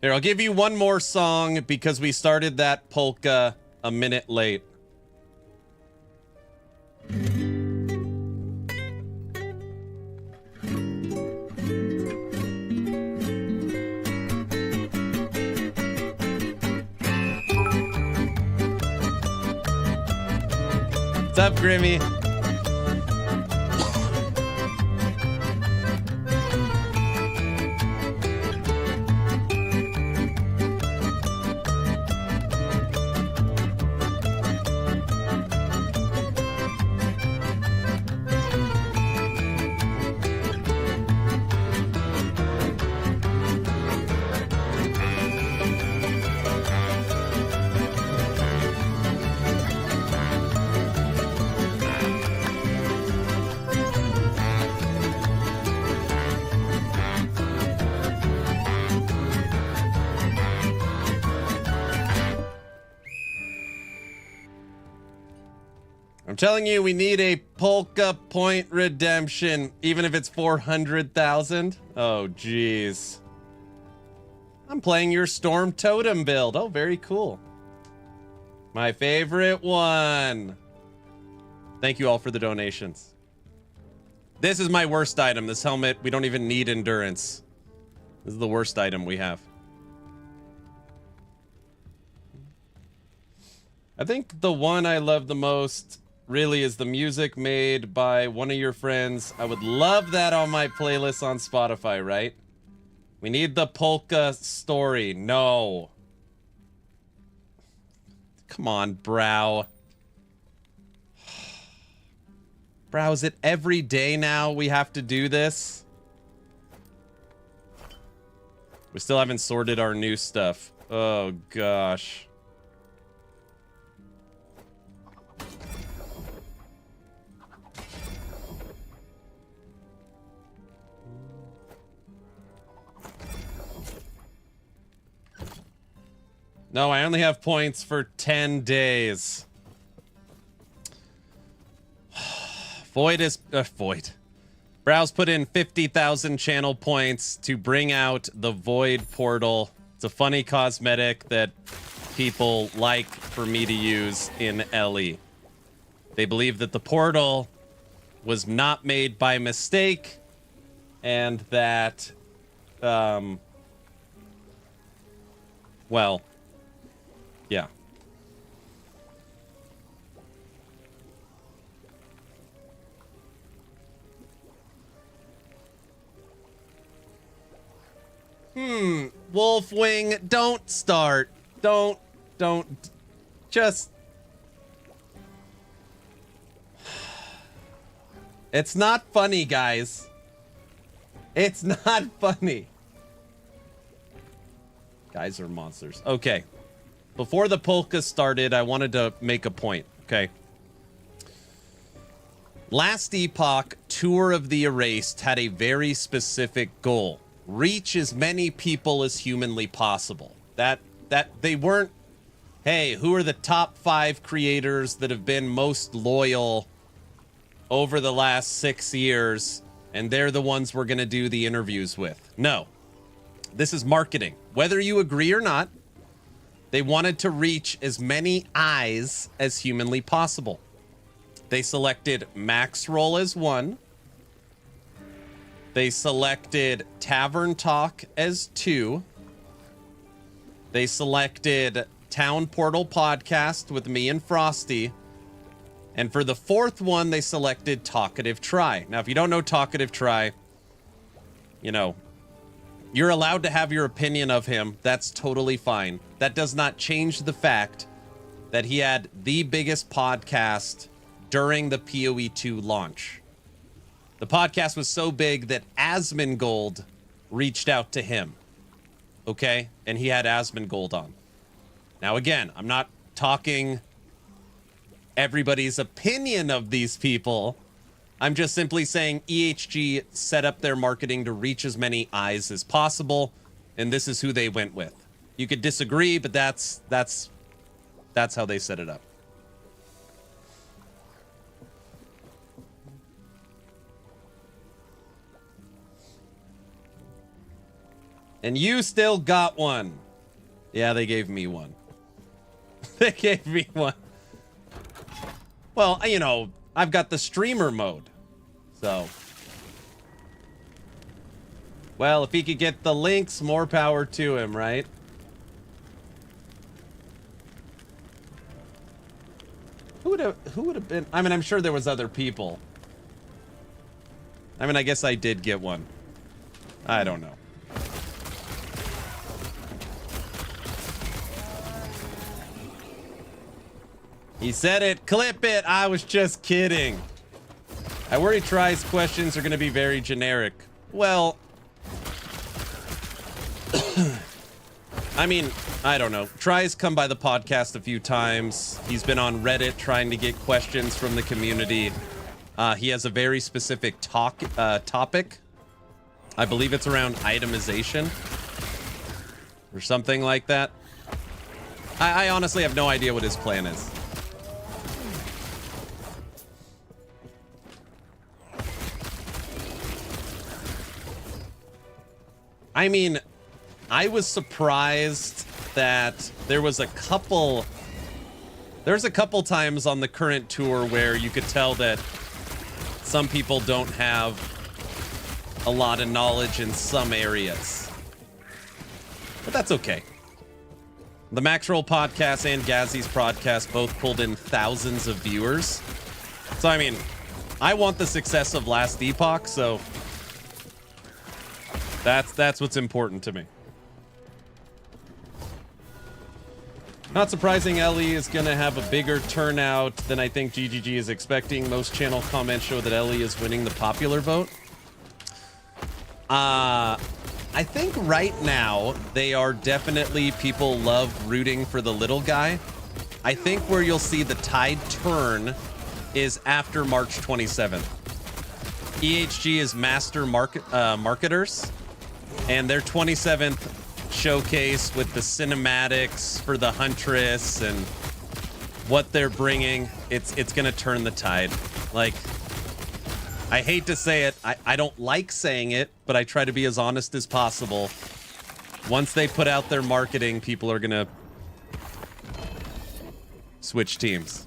Here, I'll give you one more song because we started that polka a minute late. What's up, Grimmy? I'm telling you, we need a polka point redemption, even if it's 400,000. Oh, geez. I'm playing your Storm Totem build. Oh, very cool. My favorite one. Thank you all for the donations. This is my worst item. This helmet, we don't even need endurance. This is the worst item we have. I think the one I love the most really is the music made by one of your friends. I would love that on my playlist on Spotify, right? We need the polka story. No. Come on, Brow. Brow, is it every day now we have to do this? We still haven't sorted our new stuff. Oh, gosh. No, I only have points for 10 days. Void. Browse put in 50,000 channel points to bring out the Void portal. It's a funny cosmetic that people like for me to use in LE. They believe that the portal was not made by mistake and that, well, yeah. Wolfwing, don't start. Don't. Just. It's not funny, guys. It's not funny. Guys are monsters. Okay. Before the polka started, I wanted to make a point, okay? Last Epoch, Tour of the Erased had a very specific goal. Reach as many people as humanly possible. That they weren't, hey, who are the top 5 creators that have been most loyal over the last 6 years, and they're the ones we're going to do the interviews with. No. This is marketing. Whether you agree or not, they wanted to reach as many eyes as humanly possible. They selected Max Roll as 1. They selected Tavern Talk as 2. They selected Town Portal Podcast with me and Frosty. And for the 4th one, they selected Talkative Try. Now, if you don't know Talkative Try, you know, you're allowed to have your opinion of him. That's totally fine. That does not change the fact that he had the biggest podcast during the PoE 2 launch. The podcast was so big that Asmongold reached out to him. Okay? And he had Asmongold on. Now, again, I'm not talking everybody's opinion of these people. I'm just simply saying EHG set up their marketing to reach as many eyes as possible, and this is who they went with. You could disagree, but that's how they set it up. And you still got one. Yeah, they gave me one. They gave me one. Well, you know, I've got the streamer mode. So. Well, if he could get the links, more power to him, right? Who would have been? I mean, I'm sure there was other people. I mean, I guess I did get one. I don't know. He said it. Clip it. I was just kidding. I worry Try's questions are going to be very generic. Well, I mean, I don't know. Try's come by the podcast a few times. He's been on Reddit trying to get questions from the community. He has a very specific topic. I believe it's around itemization or something like that. I honestly have no idea what his plan is. I mean, I was surprised that there's a couple times on the current tour where you could tell that some people don't have a lot of knowledge in some areas. But that's okay. The Max Roll podcast and Gazzy's podcast both pulled in thousands of viewers. So, I mean, I want the success of Last Epoch, so that's what's important to me. Not surprising, LE is going to have a bigger turnout than I think GGG is expecting. Most channel comments show that LE is winning the popular vote. I think right now they are definitely, people love rooting for the little guy. I think where you'll see the tide turn is after March 27th. EHG is master marketers, and their 27th showcase with the cinematics for the Huntress and what they're bringing, it's gonna turn the tide. Like, I hate to say it, I don't like saying it, but I try to be as honest as possible. Once they put out their marketing, people are gonna switch teams.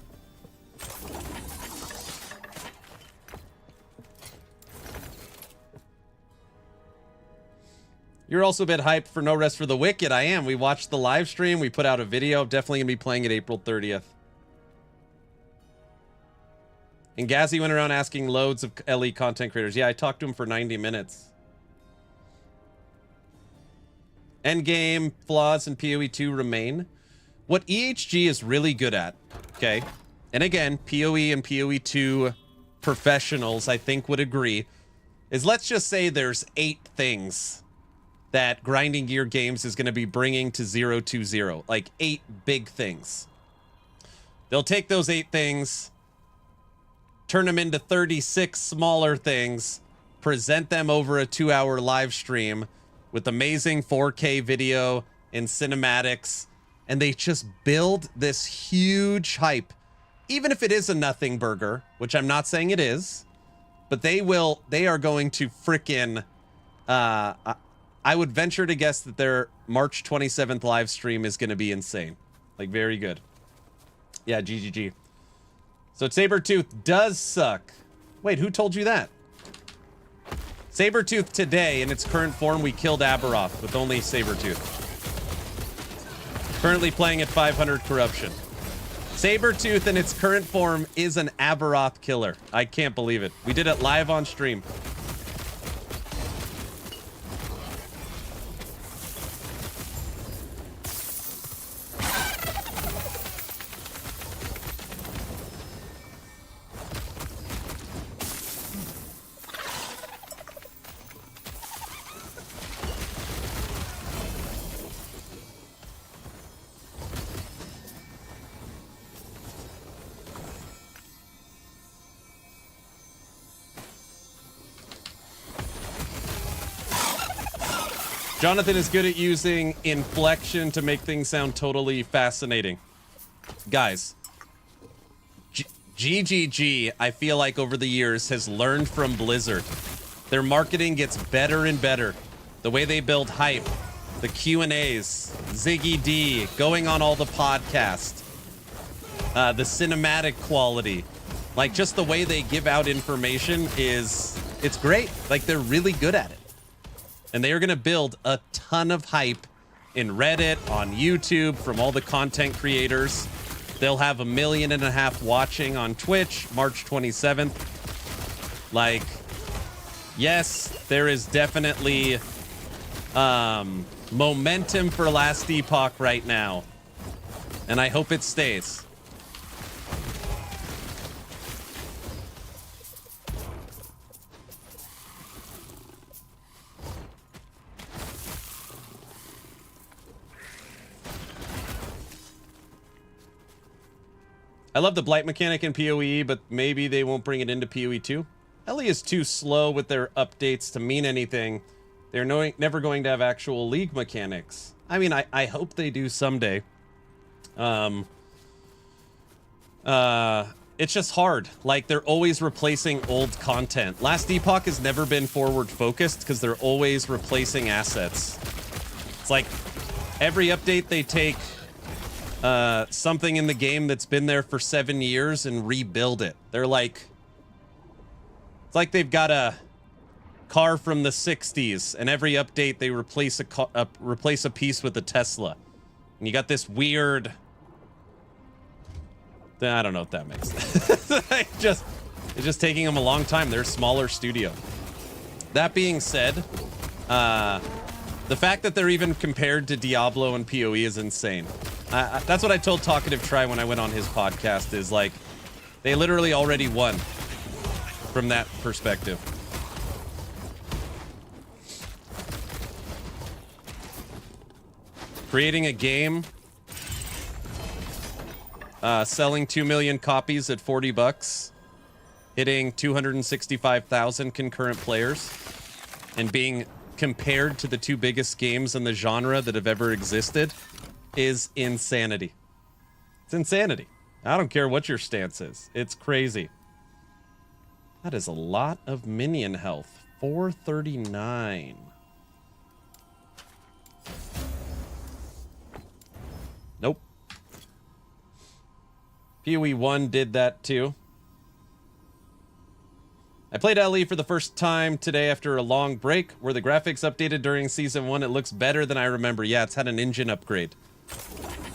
You're also a bit hyped for No Rest for the Wicked. I am. We watched the live stream. We put out a video. Definitely going to be playing it April 30th. And Gazzy went around asking loads of LE content creators. Yeah, I talked to him for 90 minutes. Endgame flaws in PoE 2 remain. What EHG is really good at, okay? And again, PoE and PoE 2 professionals, I think, would agree, is let's just say there's 8 things that Grinding Gear Games is going to be bringing to 020. Like 8 big things. They'll take those 8 things, turn them into 36 smaller things, present them over a 2-hour live stream with amazing 4K video and cinematics, and they just build this huge hype. Even if it is a nothing burger, which I'm not saying it is, but they are going to frickin' I would venture to guess that their March 27th live stream is going to be insane. Like, very good. Yeah, GGG. So Sabertooth does suck. Wait, who told you that? Sabertooth today, in its current form, we killed Aberroth with only Sabertooth. Currently playing at 500 corruption. Sabertooth in its current form is an Aberroth killer. I can't believe it. We did it live on stream. Jonathan is good at using inflection to make things sound totally fascinating. Guys, GGG, I feel like over the years, has learned from Blizzard. Their marketing gets better and better. The way they build hype, the Q&As, Ziggy D, going on all the podcasts, the cinematic quality. Like, just the way they give out information it's great. Like, they're really good at it. And they are going to build a ton of hype in Reddit, on YouTube, from all the content creators. They'll have 1.5 million watching on Twitch, March 27th. Like, yes, there is definitely momentum for Last Epoch right now. And I hope it stays. I love the blight mechanic in PoE, but maybe they won't bring it into PoE 2. LE is too slow with their updates to mean anything. They're never going to have actual league mechanics. I mean, I hope they do someday. It's just hard. Like, they're always replacing old content. Last Epoch has never been forward focused because they're always replacing assets. It's like every update they take something in the game that's been there for 7 years and rebuild it. They're like, it's like they've got a car from the 60s and every update they replace a piece with a Tesla. And you got this weird, I don't know if that makes sense. It's just taking them a long time. They're a smaller studio. That being said, the fact that they're even compared to Diablo and PoE is insane. That's what I told Talkative Try when I went on his podcast, is like, they literally already won from that perspective. Creating a game, selling 2 million copies at $40, hitting 265,000 concurrent players, and being compared to the two biggest games in the genre that have ever existed is insanity. It's insanity. I don't care what your stance is. It's crazy. That is a lot of minion health. 439. Nope. PoE 1 did that too. I played LE for the first time today after a long break. Were the graphics updated during Season 1? It looks better than I remember. Yeah, it's had an engine upgrade.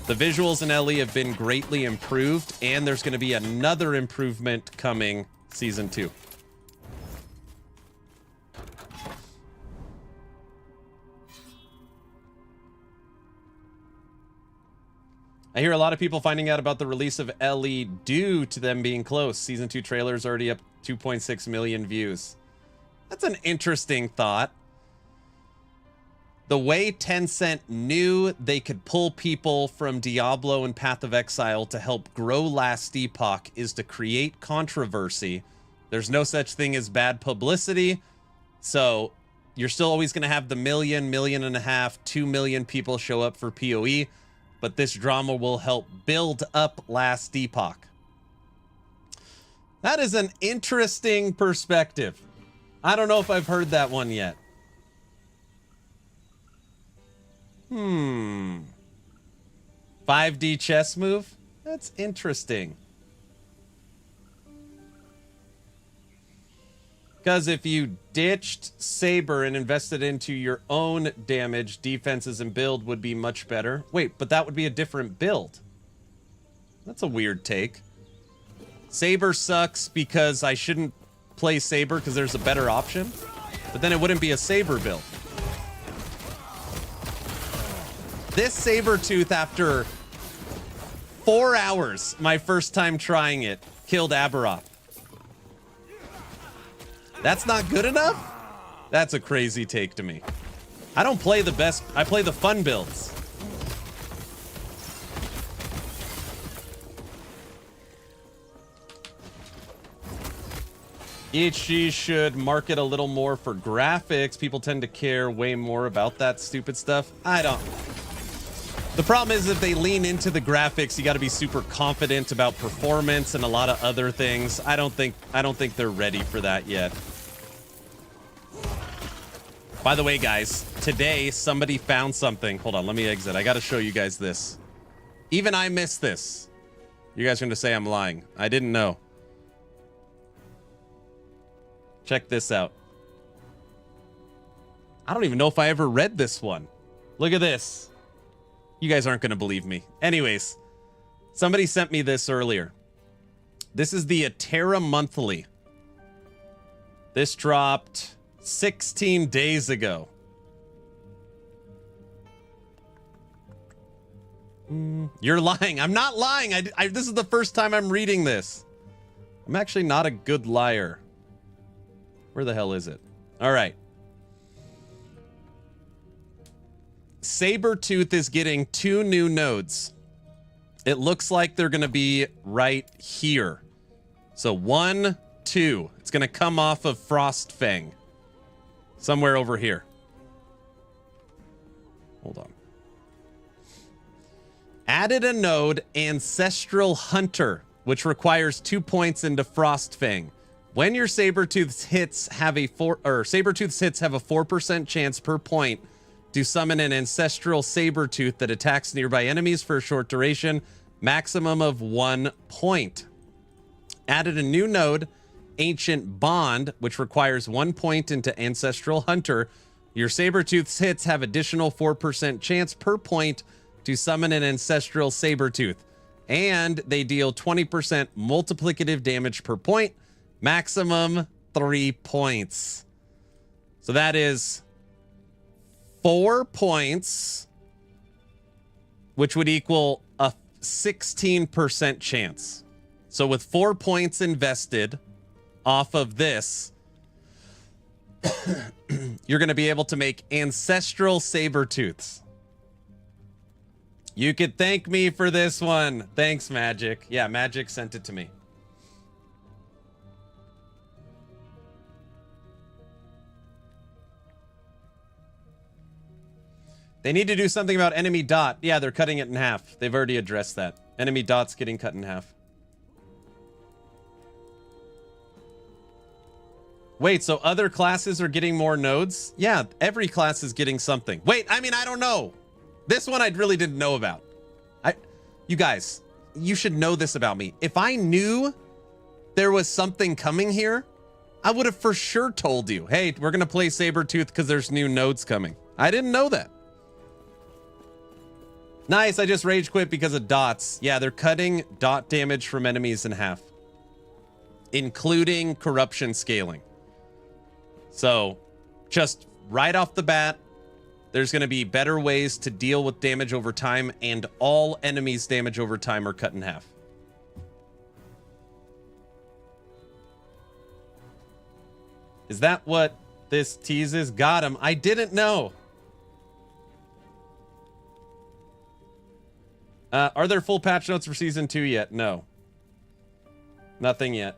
The visuals in LE have been greatly improved, and there's going to be another improvement coming Season 2. I hear a lot of people finding out about the release of LE due to them being close. Season 2 trailer's already up 2.6 million views. That's an interesting thought. The way Tencent knew they could pull people from Diablo and Path of Exile to help grow Last Epoch is to create controversy. There's no such thing as bad publicity. So you're still always going to have the 1 million, 1.5 million, 2 million people show up for PoE. But this drama will help build up Last Epoch. That is an interesting perspective. I don't know if I've heard that one yet. 5D chess move? That's interesting. Because if you ditched Saber and invested into your own damage, defenses, and build would be much better. Wait, but that would be a different build. That's a weird take. Saber sucks because I shouldn't play Saber because there's a better option. But then it wouldn't be a Saber build. This Sabertooth, after 4 hours, my first time trying it, killed Aberroth. That's not good enough? That's a crazy take to me. I don't play the best. I play the fun builds. EHG should market a little more for graphics. People tend to care way more about that stupid stuff. I don't. The problem is if they lean into the graphics, you got to be super confident about performance and a lot of other things. I don't think they're ready for that yet. By the way, guys, today somebody found something. Hold on, let me exit. I got to show you guys this. Even I missed this. You guys are going to say I'm lying. I didn't know. Check this out. I don't even know if I ever read this one. Look at this. You guys aren't going to believe me. Anyways, somebody sent me this earlier. This is the Atera Monthly. This dropped 16 days ago. You're lying. I'm not lying. This is the first time I'm reading this. I'm actually not a good liar. Where the hell is it? All right. Sabertooth is getting 2 new nodes. It looks like they're going to be right here. So 1, 2. It's going to come off of Frostfang. Somewhere over here. Hold on. Added a node, Ancestral Hunter, which requires 2 points into Frostfang. When your Sabertooth's hits have a 4% chance per point to summon an Ancestral Sabertooth that attacks nearby enemies for a short duration, maximum of 1 point. Added a new node, Ancient Bond, which requires 1 point into Ancestral Hunter. Your Sabertooth's hits have additional 4% chance per point to summon an Ancestral Sabertooth. And they deal 20% multiplicative damage per point, maximum 3 points. So that is 4 points, which would equal a 16% chance. So with 4 points invested off of this, you're going to be able to make Ancestral Sabertooths. You could thank me for this one. Thanks, Magic. Yeah, Magic sent it to me. They need to do something about enemy dot. Yeah, they're cutting it in half. They've already addressed that. Enemy dot's getting cut in half. Wait, so other classes are getting more nodes? Yeah, every class is getting something. Wait, I mean, I don't know. This one I really didn't know about. You guys, you should know this about me. If I knew there was something coming here, I would have for sure told you, hey, we're going to play Sabertooth because there's new nodes coming. I didn't know that. Nice, I just rage quit because of dots. Yeah, they're cutting dot damage from enemies in half, including corruption scaling. So, just right off the bat, there's going to be better ways to deal with damage over time, and all enemies' damage over time are cut in half. Is that what this teases? Got him. I didn't know. Are there full patch notes for Season 2 yet? No. Nothing yet.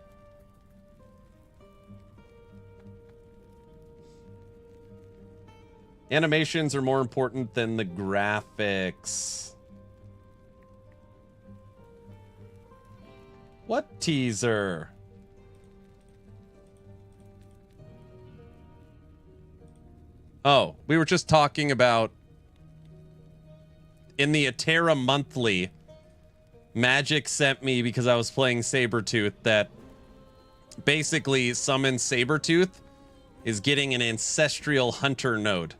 Animations are more important than the graphics. What teaser? Oh, we were just talking about in the Atera Monthly, Magic sent me because I was playing Sabertooth that basically summon Sabertooth is getting an ancestral hunter node.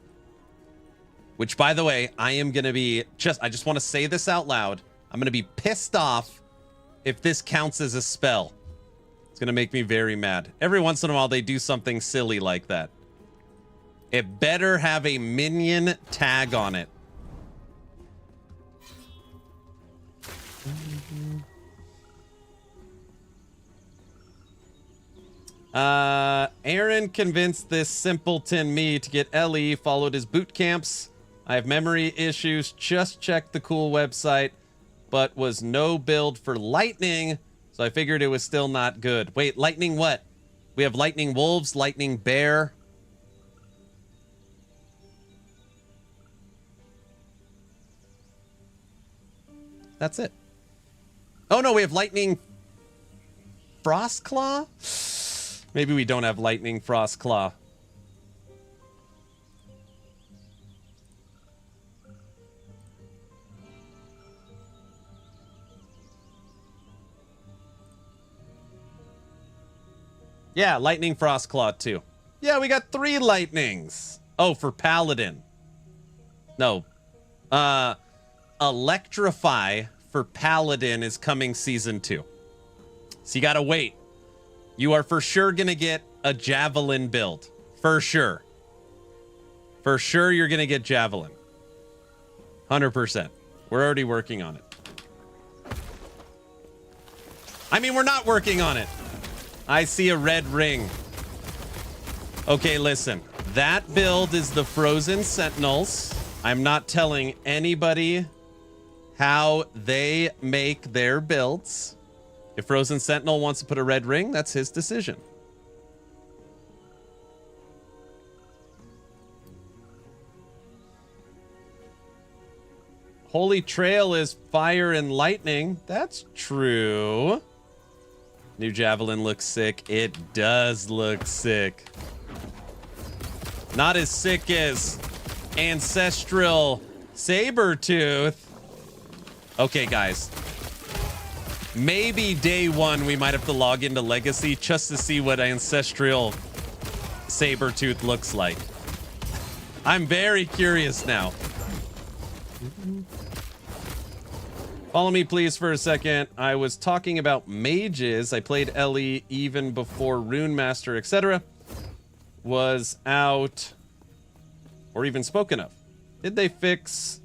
Which, by the way, I am going to be I just want to say this out loud. I'm going to be pissed off if this counts as a spell. It's going to make me very mad. Every once in a while, they do something silly like that. It better have a minion tag on it. Aaron convinced this simpleton me to get LE, followed his boot camps. I have memory issues, just checked the cool website, but was no build for lightning, so I figured it was still not good. Wait, lightning what? We have lightning wolves, lightning bear. That's it. Oh no, we have lightning Frostclaw? Maybe we don't have lightning Frostclaw. Yeah, lightning Frostclaw too. Yeah, we got 3 lightnings. Oh, for Paladin. No. Electrify for Paladin is coming Season 2. So you gotta wait. You are for sure gonna get a Javelin build. For sure. For sure you're gonna get Javelin. 100%. We're already working on it. I mean, we're not working on it. I see a red ring. Okay, listen. That build is the Frozen Sentinels. I'm not telling anybody how they make their builds. If Frozen Sentinel wants to put a red ring, that's his decision. Holy Trail is fire and lightning. That's true. New Javelin looks sick. It does look sick. Not as sick as Ancestral Sabertooth. Okay, guys. Maybe day 1 we might have to log into Legacy just to see what Ancestral Sabertooth looks like. I'm very curious now. Follow me, please, for a second. I was talking about mages. I played LE even before Rune Master, etc. was out or even spoken of. Did they fix,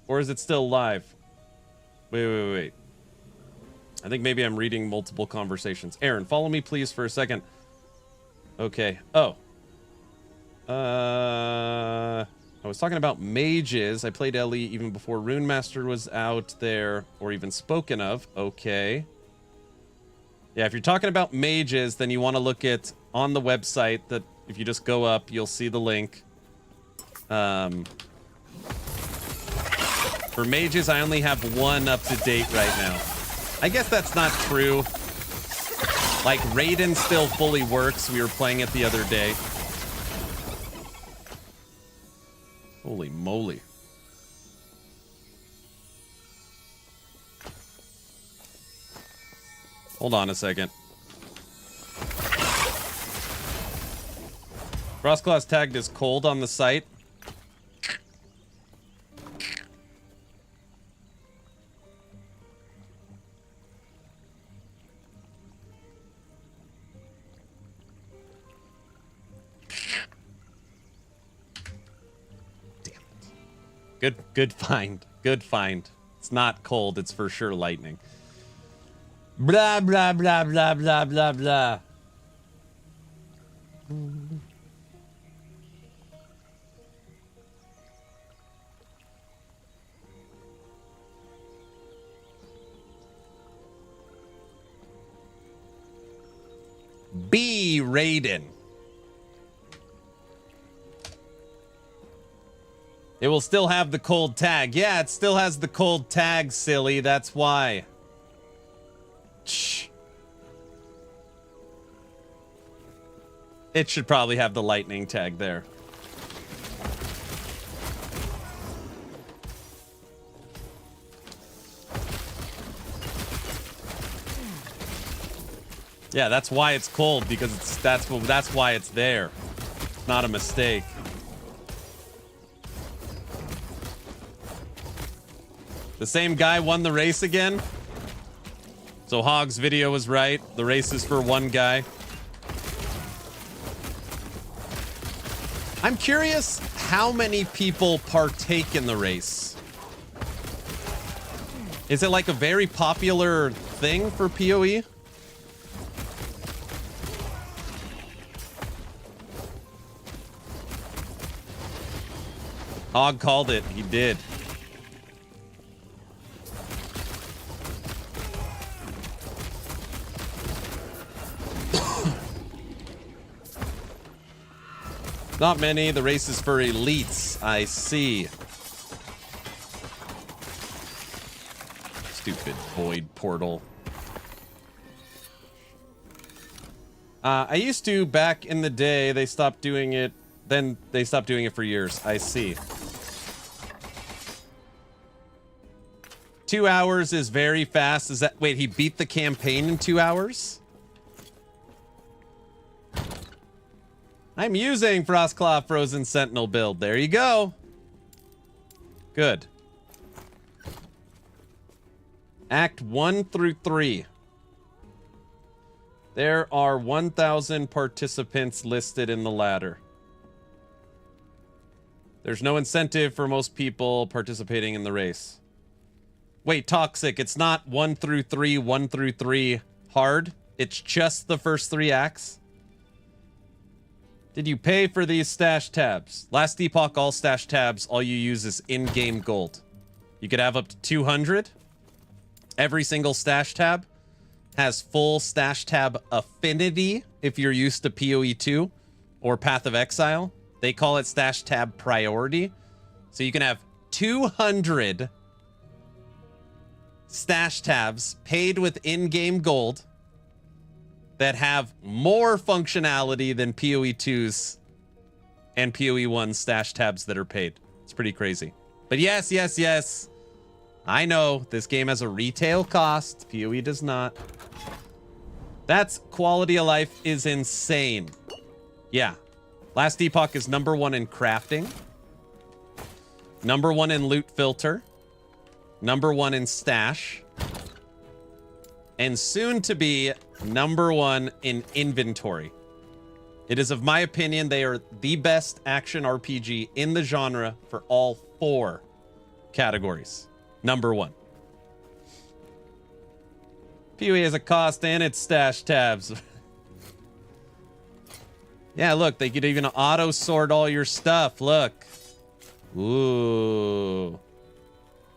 or is it still live? Wait. I think maybe I'm reading multiple conversations. Aaron, follow me, please, for a second. Okay. Oh. I was talking about mages. I played LE even before Rune Master was out there or even spoken of. Okay. Yeah, if you're talking about mages, then you want to look at on the website that if you just go up, you'll see the link. For mages, I only have one up to date right now. I guess that's not true. Like, Raiden still fully works. We were playing it the other day. Holy moly. Hold on a second. Frostclaw's tagged as cold on the site. Damn it. Good find. Good find. It's not cold, it's for sure lightning. Blah, blah, blah, blah, blah, blah, blah. B. Raiden. It will still have the cold tag. Yeah, it still has the cold tag, silly. That's why. Shh. It should probably have the lightning tag there. Yeah, that's why it's cold, because that's why it's there. It's not a mistake. The same guy won the race again. So Hog's video was right. The race is for one guy. I'm curious how many people partake in the race. Is it like a very popular thing for PoE? Hog called it. He did. Not many. The race is for elites. I see. Stupid void portal. I used to back in the day. They stopped doing it. Then they stopped doing it for years. I see. 2 hours is very fast. Is that... Wait, he beat the campaign in 2 hours? I'm using Frostclaw Frozen Sentinel build. There you go. Good. Act 1 through 3. There are 1,000 participants listed in the ladder. There's no incentive for most people participating in the race. Wait, Toxic, it's not 1 through 3, 1 through 3 hard? It's just the first 3 acts? Did you pay for these stash tabs? Last Epoch, all stash tabs, all you use is in-game gold. You could have up to 200. Every single stash tab has full stash tab affinity if you're used to PoE 2 or Path of Exile. They call it stash tab priority. So you can have 200 stash tabs paid with in-game gold that have more functionality than PoE 2's and PoE 1's stash tabs that are paid. It's pretty crazy. But yes, yes, yes. I know this game has a retail cost. PoE does not. That's quality of life is insane. Yeah. Last Epoch is #1 in crafting. #1 in loot filter. #1 in stash. And soon to be #1 in inventory. It is of my opinion they are the best action RPG in the genre for all 4 categories. #1. PoE has a cost and its stash tabs. Yeah, look, they could even auto sort all your stuff. Look. Ooh.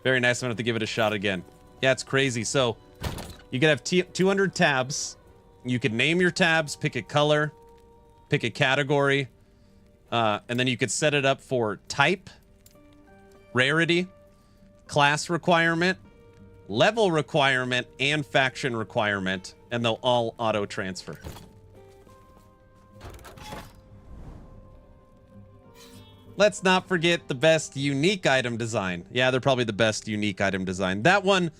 Very nice. I'm gonna have to give it a shot again. Yeah, it's crazy. So you could have 200 tabs. You could name your tabs, pick a color, pick a category, and then you could set it up for type, rarity, class requirement, level requirement, and faction requirement, and they'll all auto transfer. Let's not forget the best unique item design. Yeah, they're probably the best unique item design. That one,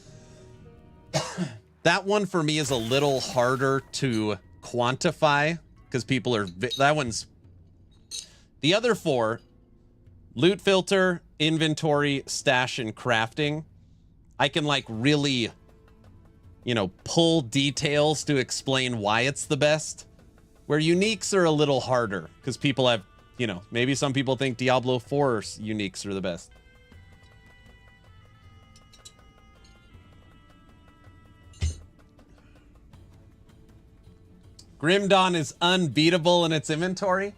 that one for me is a little harder to quantify because people are, that one's, the other four, loot filter, inventory, stash, and crafting, I can like really, you know, pull details to explain why it's the best. Where uniques are a little harder because people have, you know, maybe some people think Diablo 4's uniques are the best. Grim Dawn is unbeatable in its inventory?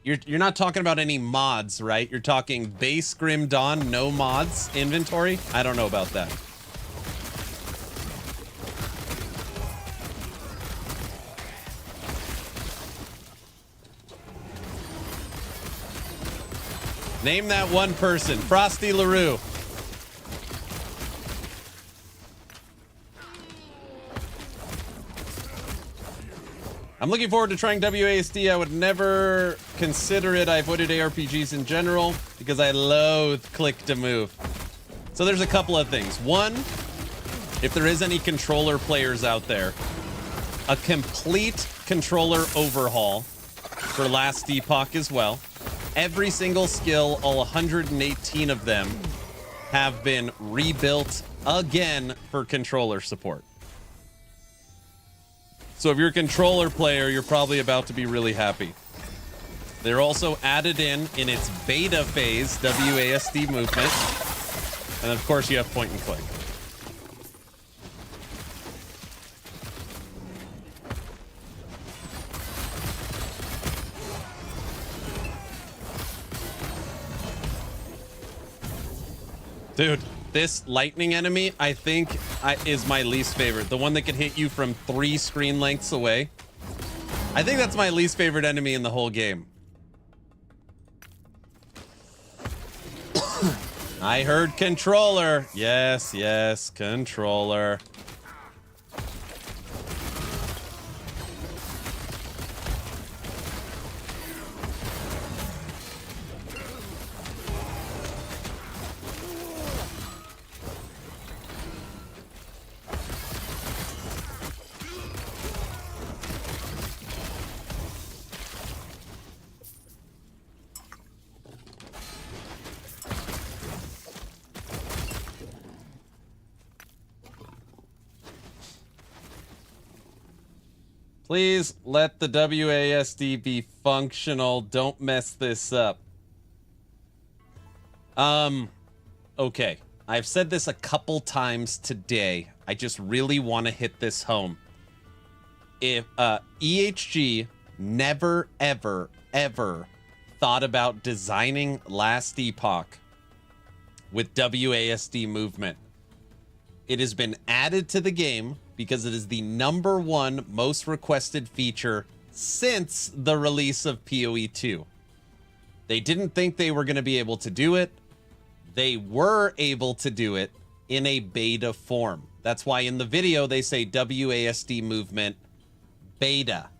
You're not talking about any mods, right? You're talking base Grim Dawn, no mods, inventory? I don't know about that. Name that one person. Frosty LaRue. I'm looking forward to trying WASD. I would never consider it. I avoided ARPGs in general because I loathe click to move. So there's a couple of things. One, if there is any controller players out there, a complete controller overhaul for Last Epoch as well. Every single skill, all 118 of them, have been rebuilt again for controller support. So if you're a controller player, you're probably about to be really happy. They're also added in its beta phase, WASD movement. And of course you have point and click. Dude, this lightning enemy, I think, is my least favorite. The one that can hit you from 3 screen lengths away. I think that's my least favorite enemy in the whole game. I heard controller. Yes, yes, controller. Please let the WASD be functional. Don't mess this up. Okay. I've said this a couple times today. I just really want to hit this home. If EHG never, ever, ever thought about designing Last Epoch with WASD movement, it has been added to the game because it is the #1 most requested feature since the release of PoE 2. They didn't think they were going to be able to do it. They were able to do it in a beta form. That's why in the video they say WASD movement beta.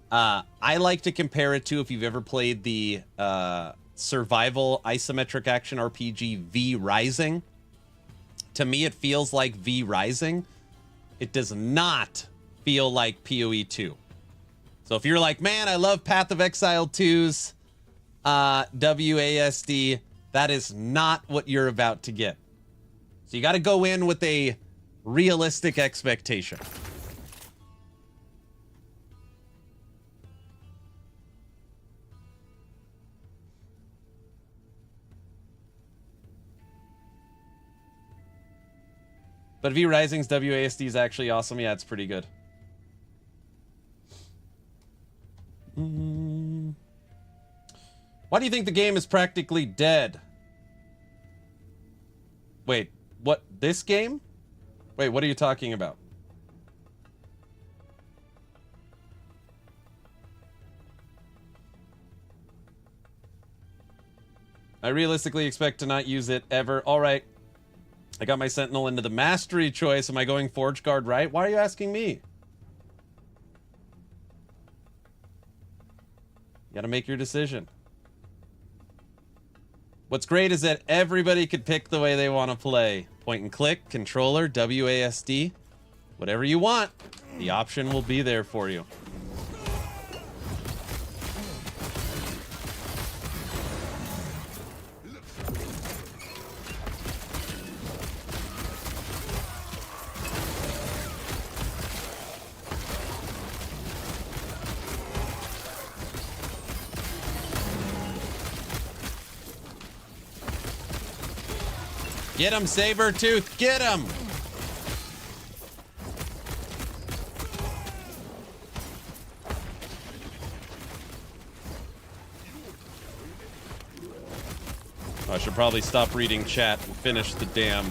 I like to compare it to, if you've ever played the survival isometric action RPG V Rising. To me, it feels like V Rising. It does not feel like PoE 2. So if you're like, man, I love Path of Exile 2's WASD, that is not what you're about to get. So you got to go in with a realistic expectation. But V Rising's WASD is actually awesome. Yeah, it's pretty good. Why do you think the game is practically dead? Wait, what? This game? Wait, what are you talking about? I realistically expect to not use it ever. All right. I got my Sentinel into the mastery choice. Am I going Forge Guard right? Why are you asking me? You gotta make your decision. What's great is that everybody could pick the way they want to play. Point and click, controller, WASD, whatever you want. The option will be there for you. Get him, Sabertooth! Get him! I should probably stop reading chat and finish the damn...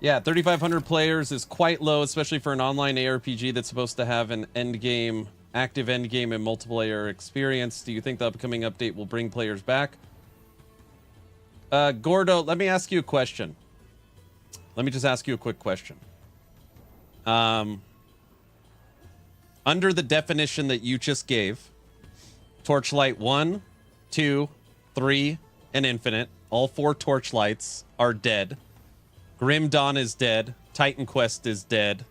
Yeah, 3,500 players is quite low, especially for an online ARPG that's supposed to have an endgame, active endgame and multiplayer experience. Do you think the upcoming update will bring players back? Gordo, let me ask you a question. Let me just ask you a quick question. Under the definition that you just gave, Torchlight 1, 2, 3, and Infinite, all 4 Torchlights are dead. Grim Dawn is dead. Titan Quest is dead.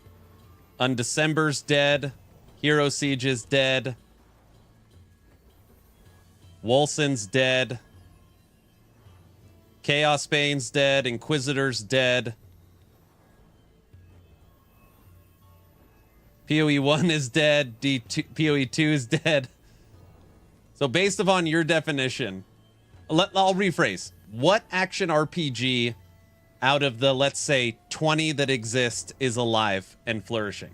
Undecember's dead. Hero Siege is dead. Wolson's dead. Chaos Bane's dead. Inquisitor's dead. PoE 1 is dead. PoE 2 is dead. So based upon your definition, I'll rephrase. What action RPG out of the, let's say, 20 that exist is alive and flourishing?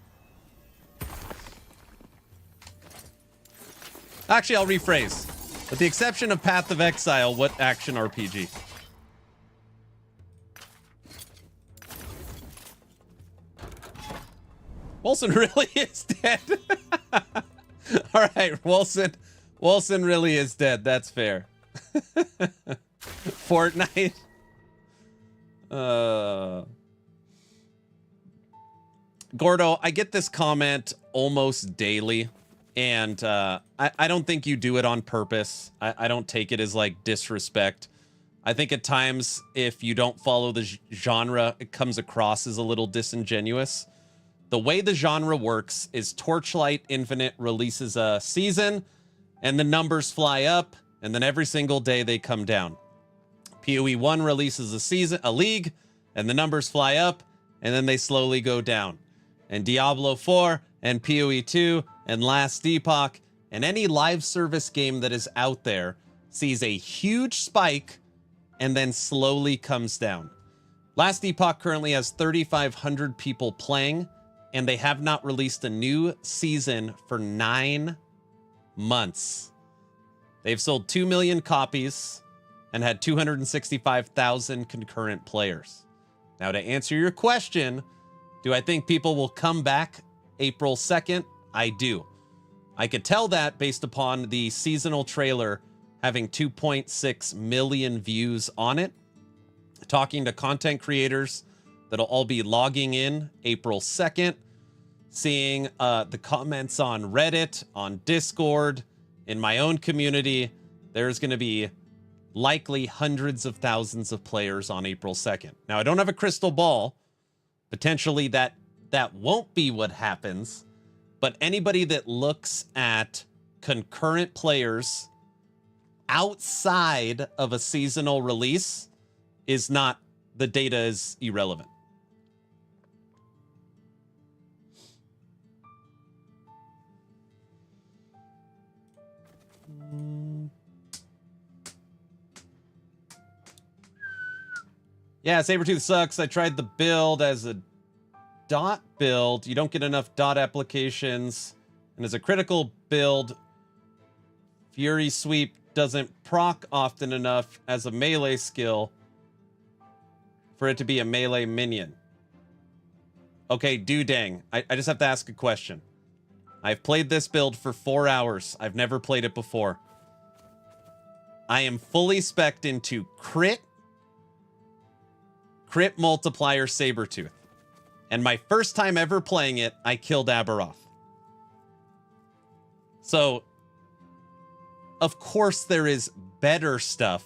Actually, I'll rephrase. With the exception of Path of Exile, what action RPG? Wilson really is dead. All right, Wilson really is dead. That's fair. Fortnite. Gordo, I get this comment almost daily, and I don't think you do it on purpose. I don't take it as like disrespect. I think at times if you don't follow the genre, it comes across as a little disingenuous. The way the genre works is Torchlight Infinite releases a season, and the numbers fly up, and then every single day they come down. PoE 1 releases a league, and the numbers fly up, and then they slowly go down. And Diablo 4, and PoE 2, and Last Epoch, and any live service game that is out there sees a huge spike, and then slowly comes down. Last Epoch currently has 3,500 people playing, and they have not released a new season for 9 months. They've sold 2 million copies and had 265,000 concurrent players. Now, to answer your question, do I think people will come back April 2nd? I do. I could tell that based upon the seasonal trailer having 2.6 million views on it. Talking to content creators that'll all be logging in April 2nd, seeing the comments on Reddit, on Discord, in my own community, there's going to be likely hundreds of thousands of players on April 2nd. Now, I don't have a crystal ball. Potentially that won't be what happens, but anybody that looks at concurrent players outside of a seasonal release is not, the data is irrelevant. Yeah, Sabertooth sucks. I tried the build as a dot build. You don't get enough dot applications. And as a critical build, Fury Sweep doesn't proc often enough as a melee skill. for it to be a melee minion. Okay, Dudang, I just have to ask a question. I've played this build for 4 hours. I've never played it before. I am fully spec'd into crit multiplier Sabertooth. And my first time ever playing it, I killed Aberroth. So, of course there is better stuff,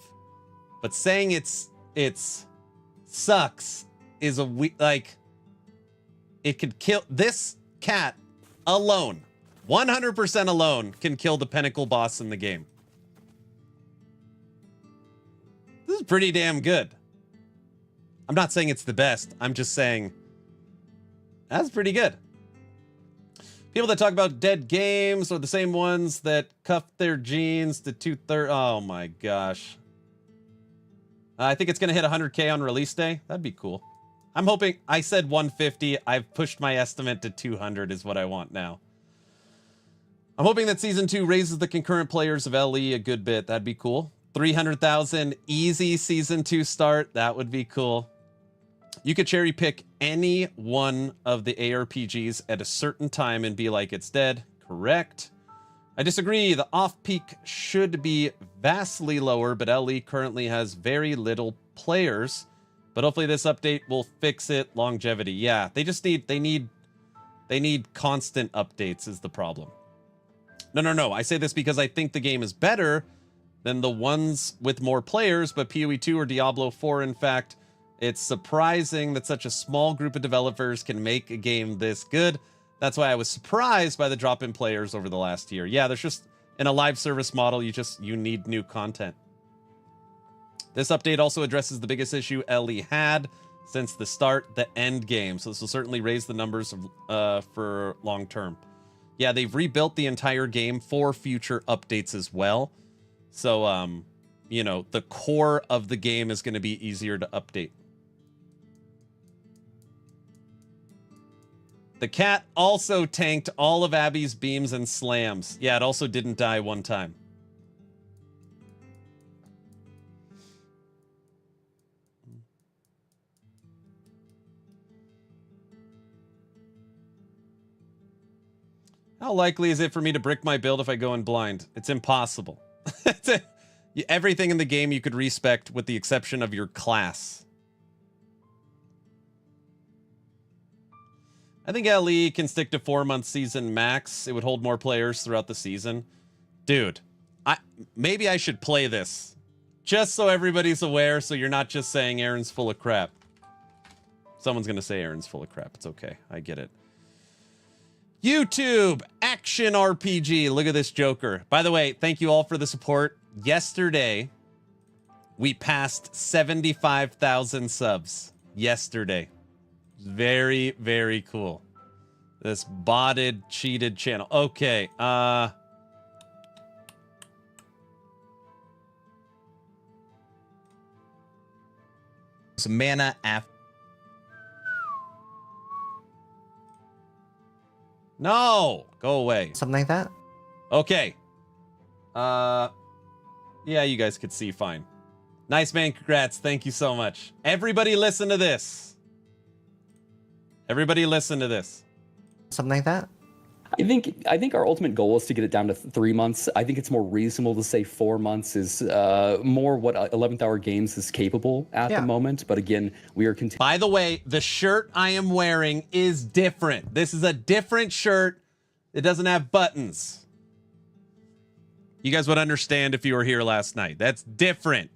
but saying it's sucks is like, it could kill this cat alone. 100% alone can kill the pinnacle boss in the game. This is pretty damn good. I'm not saying it's the best. I'm just saying that's pretty good. People that talk about dead games are the same ones that cuff their jeans to 2/3. Oh my gosh. I think it's going to hit 100K on release day. That'd be cool. I'm hoping, I said 150. I've pushed my estimate to 200 is what I want now. I'm hoping that Season 2 raises the concurrent players of LE a good bit. That'd be cool. 300,000 easy Season 2 start. That would be cool. You could cherry pick any one of the ARPGs at a certain time and be like, it's dead. Correct. I disagree. The off-peak should be vastly lower, but LE currently has very little players. But hopefully this update will fix it. Longevity. Yeah, they need constant updates is the problem. No. I say this because I think the game is better than the ones with more players, but PoE 2 or Diablo 4, in fact, it's surprising that such a small group of developers can make a game this good. That's why I was surprised by the drop in players over the last year. Yeah, there's just, in a live service model, you need new content. This update also addresses the biggest issue LE had since the start, the Endgame. So this will certainly raise the numbers for long term. Yeah, they've rebuilt the entire game for future updates as well. So, you know, the core of the game is going to be easier to update. The cat also tanked all of Abby's beams and slams. Yeah, it also didn't die one time. How likely is it for me to brick my build if I go in blind? It's impossible. Everything in the game you could respect with the exception of your class. I think LE can stick to 4-month season max. It would hold more players throughout the season. Dude, maybe I should play this. Just so everybody's aware, so you're not just saying Aaron's full of crap. Someone's going to say Aaron's full of crap. It's okay. I get it. YouTube, action RPG. Look at this Joker. By the way, thank you all for the support. Yesterday, we passed 75,000 subs. Yesterday. Very, very cool. This botted, cheated channel. Okay, some mana after. No! Go away.
Something like that?
Okay. Yeah, you guys could see fine. Nice, man. Congrats. Thank you so much. Everybody listen to this. Everybody listen to this.
Something like that?
I think our ultimate goal is to get it down to 3 months. I think it's more reasonable to say 4 months is more what 11th Hour Games is capable at the moment. But again, we are continuing.
By the way, the shirt I am wearing is different. This is a different shirt. It doesn't have buttons. You guys would understand if you were here last night. That's different.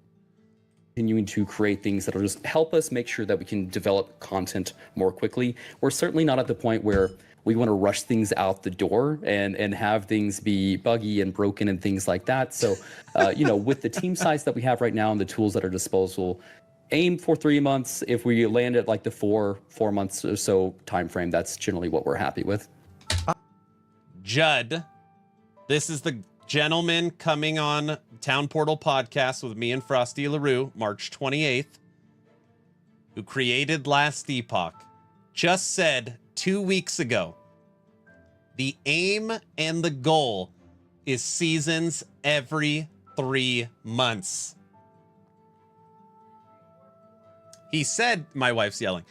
Continuing to create things that'll just help us make sure that we can develop content more quickly. We're certainly not at the point where we want to rush things out the door and have things be buggy and broken and things like that. So, you know, with the team size that we have right now and the tools at our disposal, aim for 3 months. If we land at like the four months or so time frame, that's generally what we're happy with.
Judd, this is the gentleman coming on Town Portal podcast with me and Frosty LaRue, March 28th, who created Last Epoch, just said 2 weeks ago, the aim and the goal is seasons every 3 months. He said, my wife's yelling.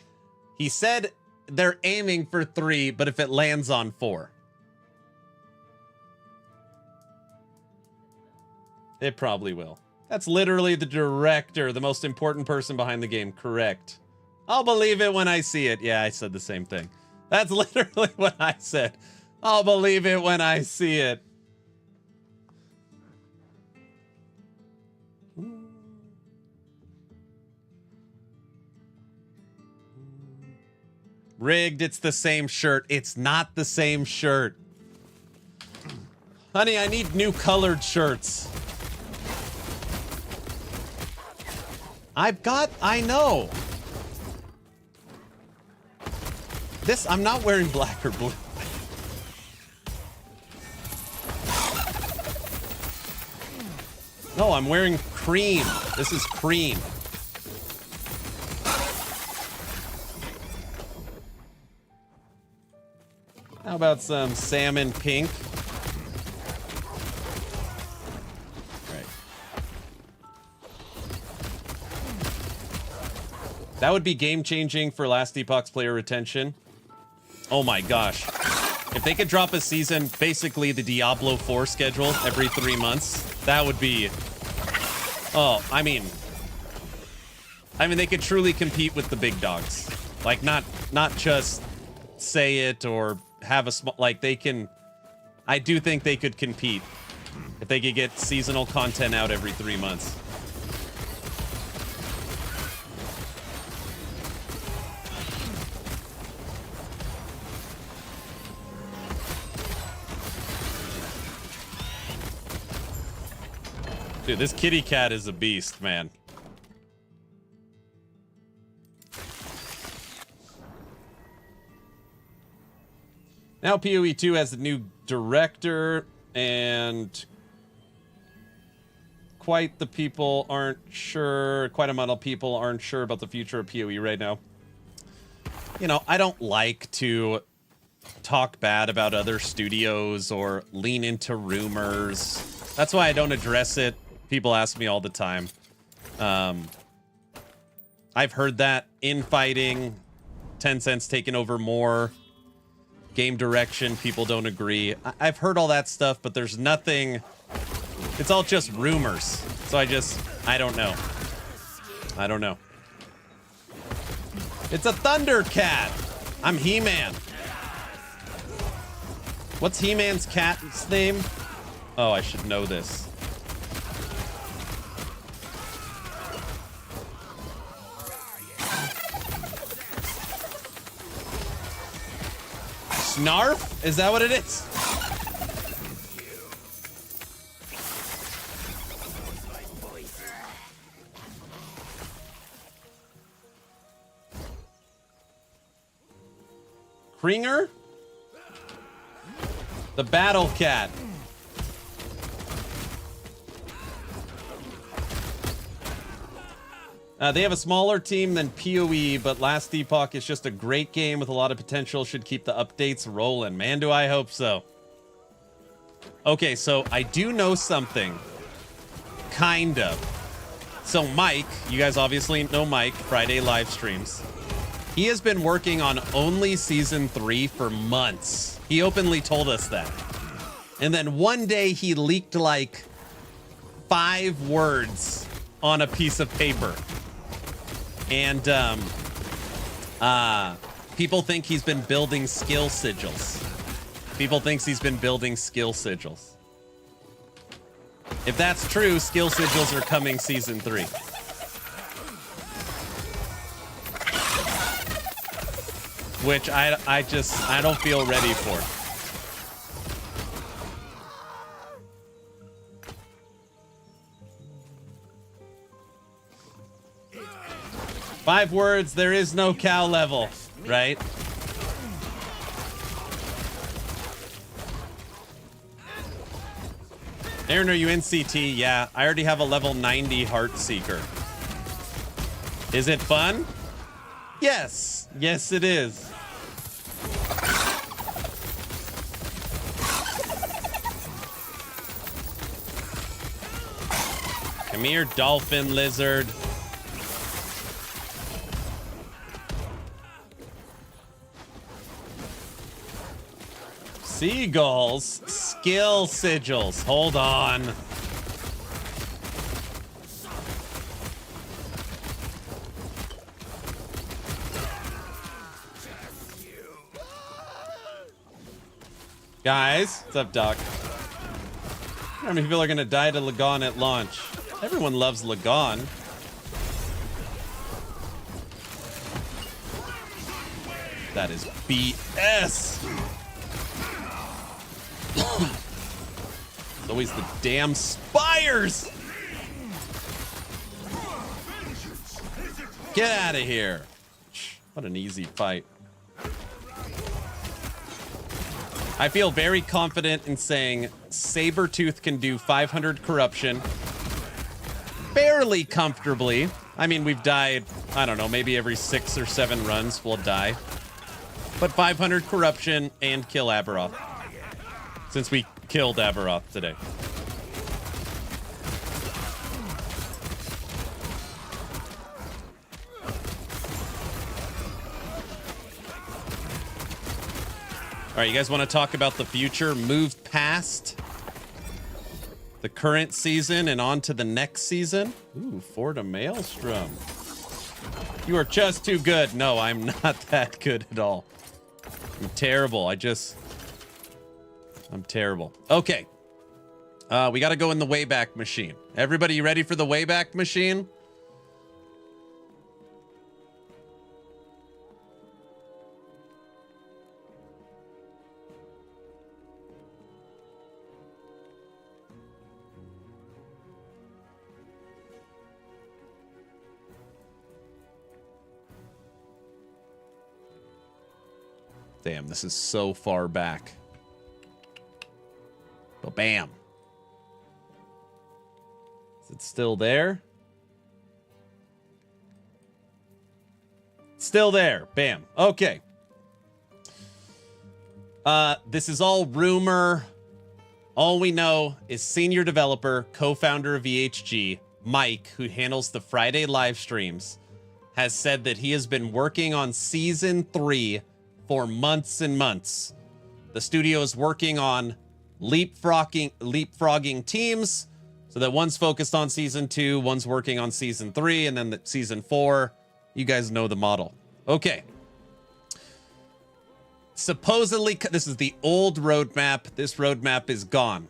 He said they're aiming for 3, but if it lands on 4. It probably will. That's literally the director, the most important person behind the game. Correct. I'll believe it when I see it. Yeah, I said the same thing. That's literally what I said. I'll believe it when I see it. Rigged, it's the same shirt. It's not the same shirt. Honey, I need new colored shirts. I know. This, I'm not wearing black or blue. No, I'm wearing cream. This is cream. How about some salmon pink? Right. That would be game-changing for Last Epoch's player retention. Oh my gosh. If they could drop a season, basically the Diablo 4 schedule every 3 months, that would be... Oh, I mean, they could truly compete with the big dogs. Like, not just say it or have a small... Like, they can... I do think they could compete if they could get seasonal content out every 3 months. Dude, this kitty cat is a beast, man. Now PoE 2 has a new director, and quite a amount of people aren't sure about the future of PoE right now. You know, I don't like to talk bad about other studios or lean into rumors. That's why I don't address it. People ask me all the time. I've heard that infighting, Tencent's taken over more. Game direction, people don't agree. I've heard all that stuff, but there's nothing... It's all just rumors. So I don't know. I don't know. It's a Thundercat! I'm He-Man. What's He-Man's cat's name? Oh, I should know this. Snarf? Is that what it is? Kringer? The Battle Cat. They have a smaller team than PoE, but Last Epoch is just a great game with a lot of potential. Should keep the updates rolling. Man, do I hope so. Okay, so I do know something. Kind of. So Mike, you guys obviously know Mike, Friday live streams. He has been working on only Season 3 for months. He openly told us that. And then one day he leaked like 5 words on a piece of paper. And people think he's been building skill sigils. People think he's been building skill sigils. If that's true, skill sigils are coming Season 3. Which I don't feel ready for. Five words, there is no cow level, right? Aaron, are you in CT? Yeah, I already have a level 90 Heart Seeker. Is it fun? Yes. Yes, it is. Come here, dolphin lizard. Seagulls. Skill sigils. Hold on. Guys, what's up, Doc? How many people are gonna die to Lagon at launch? Everyone loves Lagon. That is BS. It's always the damn spires. Get out of here. What an easy fight. I feel very confident in saying Sabertooth can do 500 corruption fairly comfortably. I mean, we've died, I don't know, maybe every 6 or 7 runs we'll die. But 500 corruption and kill Aberroth. Since we killed Aberroth today. All right, you guys want to talk about the future? Move past the current season and on to the next season? Ooh, Forda Maelstrom. You are just too good. No, I'm not that good at all. I'm terrible. I'm terrible. Okay. We got to go in the Wayback Machine. Everybody, you ready for the Wayback Machine? Damn, this is so far back. But bam. Is it still there? Still there. Bam. Okay. This is all rumor. All we know is senior developer, co-founder of VHG, Mike, who handles the Friday live streams, has said that he has been working on season 3 for months and months. The studio is working on leapfrogging teams so that one's focused on season 2, one's working on season 3, and then season 4. You guys know the model. Okay. Supposedly, this is the old roadmap. This roadmap is gone.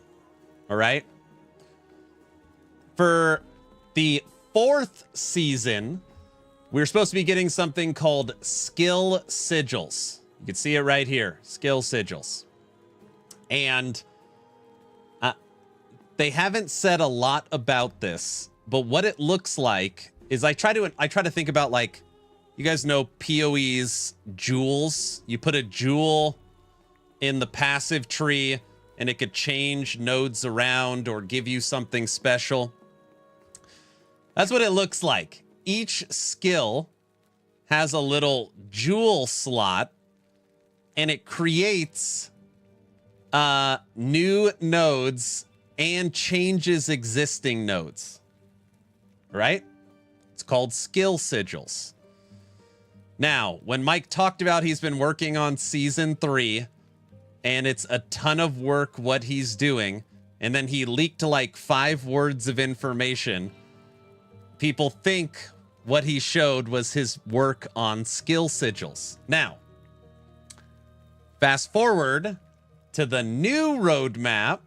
All right. For the 4th season, we're supposed to be getting something called skill sigils. You can see it right here, skill sigils. And they haven't said a lot about this, but what it looks like is I try to think about, like, you guys know PoE's jewels. You put a jewel in the passive tree and it could change nodes around or give you something special. That's what it looks like. Each skill has a little jewel slot and it creates new nodes and changes existing nodes. Right? It's called skill sigils. Now, when Mike talked about he's been working on season 3 and it's a ton of work what he's doing, and then he leaked like 5 words of information, people think what he showed was his work on skill sigils. Now, fast forward to the new roadmap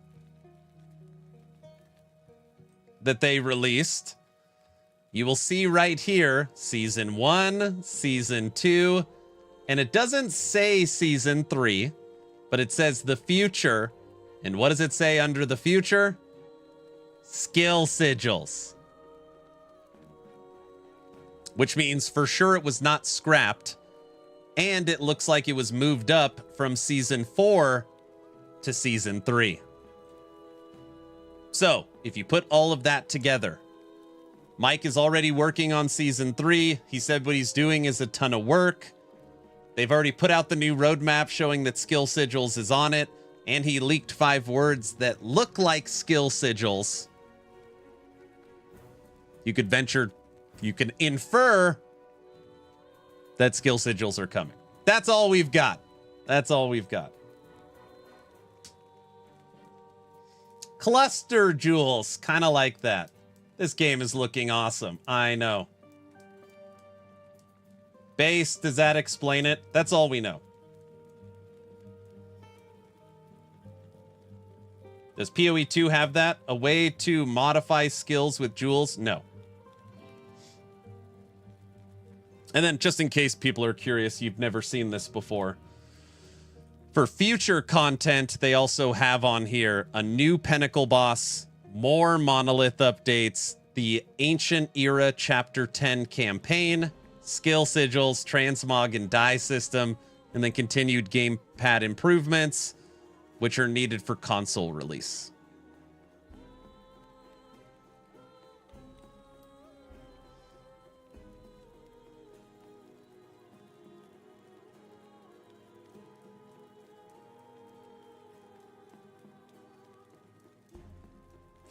that they released. You will see right here, season 1, season 2, and it doesn't say season 3, but it says the future. And what does it say under the future? Skill sigils. Which means for sure it was not scrapped. And it looks like it was moved up from season 4 to season 3. So, if you put all of that together, Mike is already working on season 3. He said what he's doing is a ton of work. They've already put out the new roadmap showing that skill sigils is on it. And he leaked 5 words that look like skill sigils. You can infer that skill sigils are coming. That's all we've got. That's all we've got. Cluster jewels. Kind of like that. This game is looking awesome. I know. Base, does that explain it? That's all we know. Does PoE 2 have that? A way to modify skills with jewels? No. And then, just in case people are curious, you've never seen this before. For future content, they also have on here a new Pinnacle boss, more monolith updates, the Ancient Era Chapter 10 campaign, skill sigils, transmog and die system, and then continued gamepad improvements, which are needed for console release.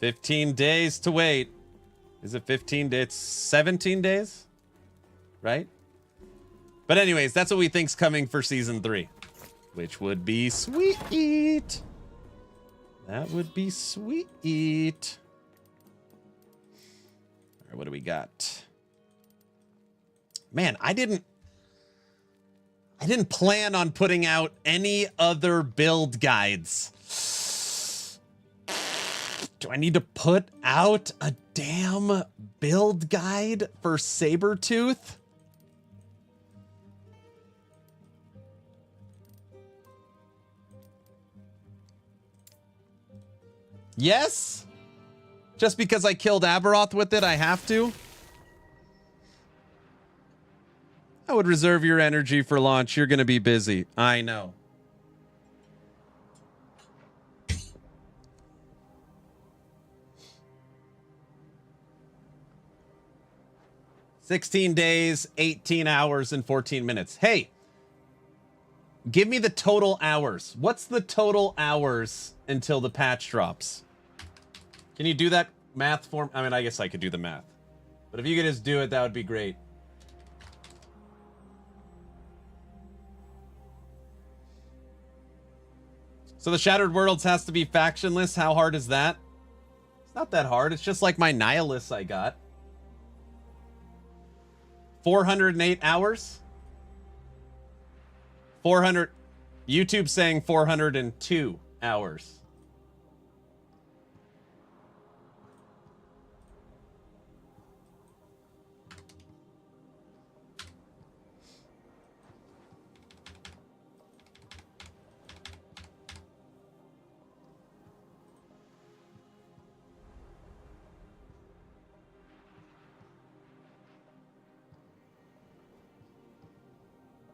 $15 days to wait. Is it 15 days? It's 17 days? Right? But anyways, that's what we think's coming for Season 3. Which would be sweet. That would be sweet. All right, what do we got? Man, I didn't plan on putting out any other build guides. Do I need to put out a damn build guide for Sabertooth? Yes? Just because I killed Aberroth with it, I have to? I would reserve your energy for launch. You're going to be busy. I know. $16 days, 18 hours, and 14 minutes. Hey, give me the total hours. What's the total hours until the patch drops? Can you do that math for me? I mean, I guess I could do the math. But if you could just do it, that would be great. So the Shattered Worlds has to be factionless. How hard is that? It's not that hard. It's just like my Nihilists I got. 408 hours? 400. YouTube saying 402 hours.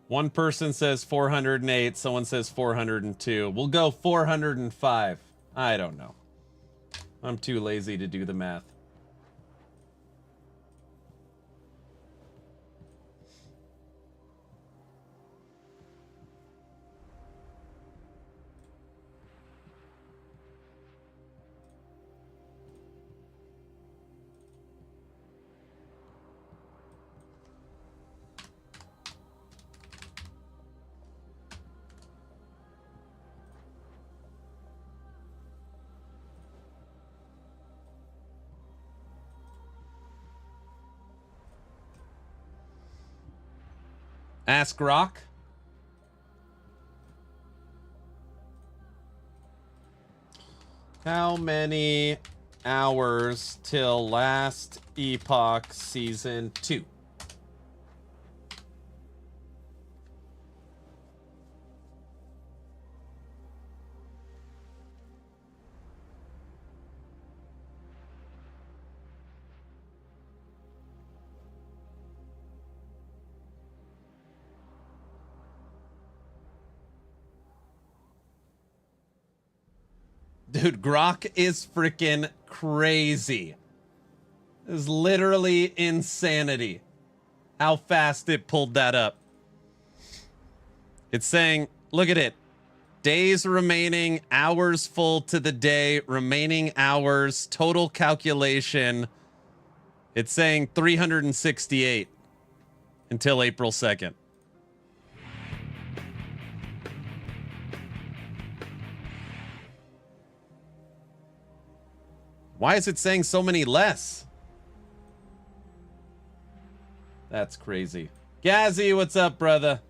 One person says 408, someone says 402. We'll go 405. I don't know. I'm too lazy to do the math. Ask Rock. How many hours till last Epoch Season 2? Dude, Grok is freaking crazy. It is literally insanity how fast it pulled that up. It's saying, look at it. Days remaining, hours full to the day, remaining hours, total calculation. It's saying 368 until April 2nd. Why is it saying so many less? That's crazy. Gazzy, what's up, brother?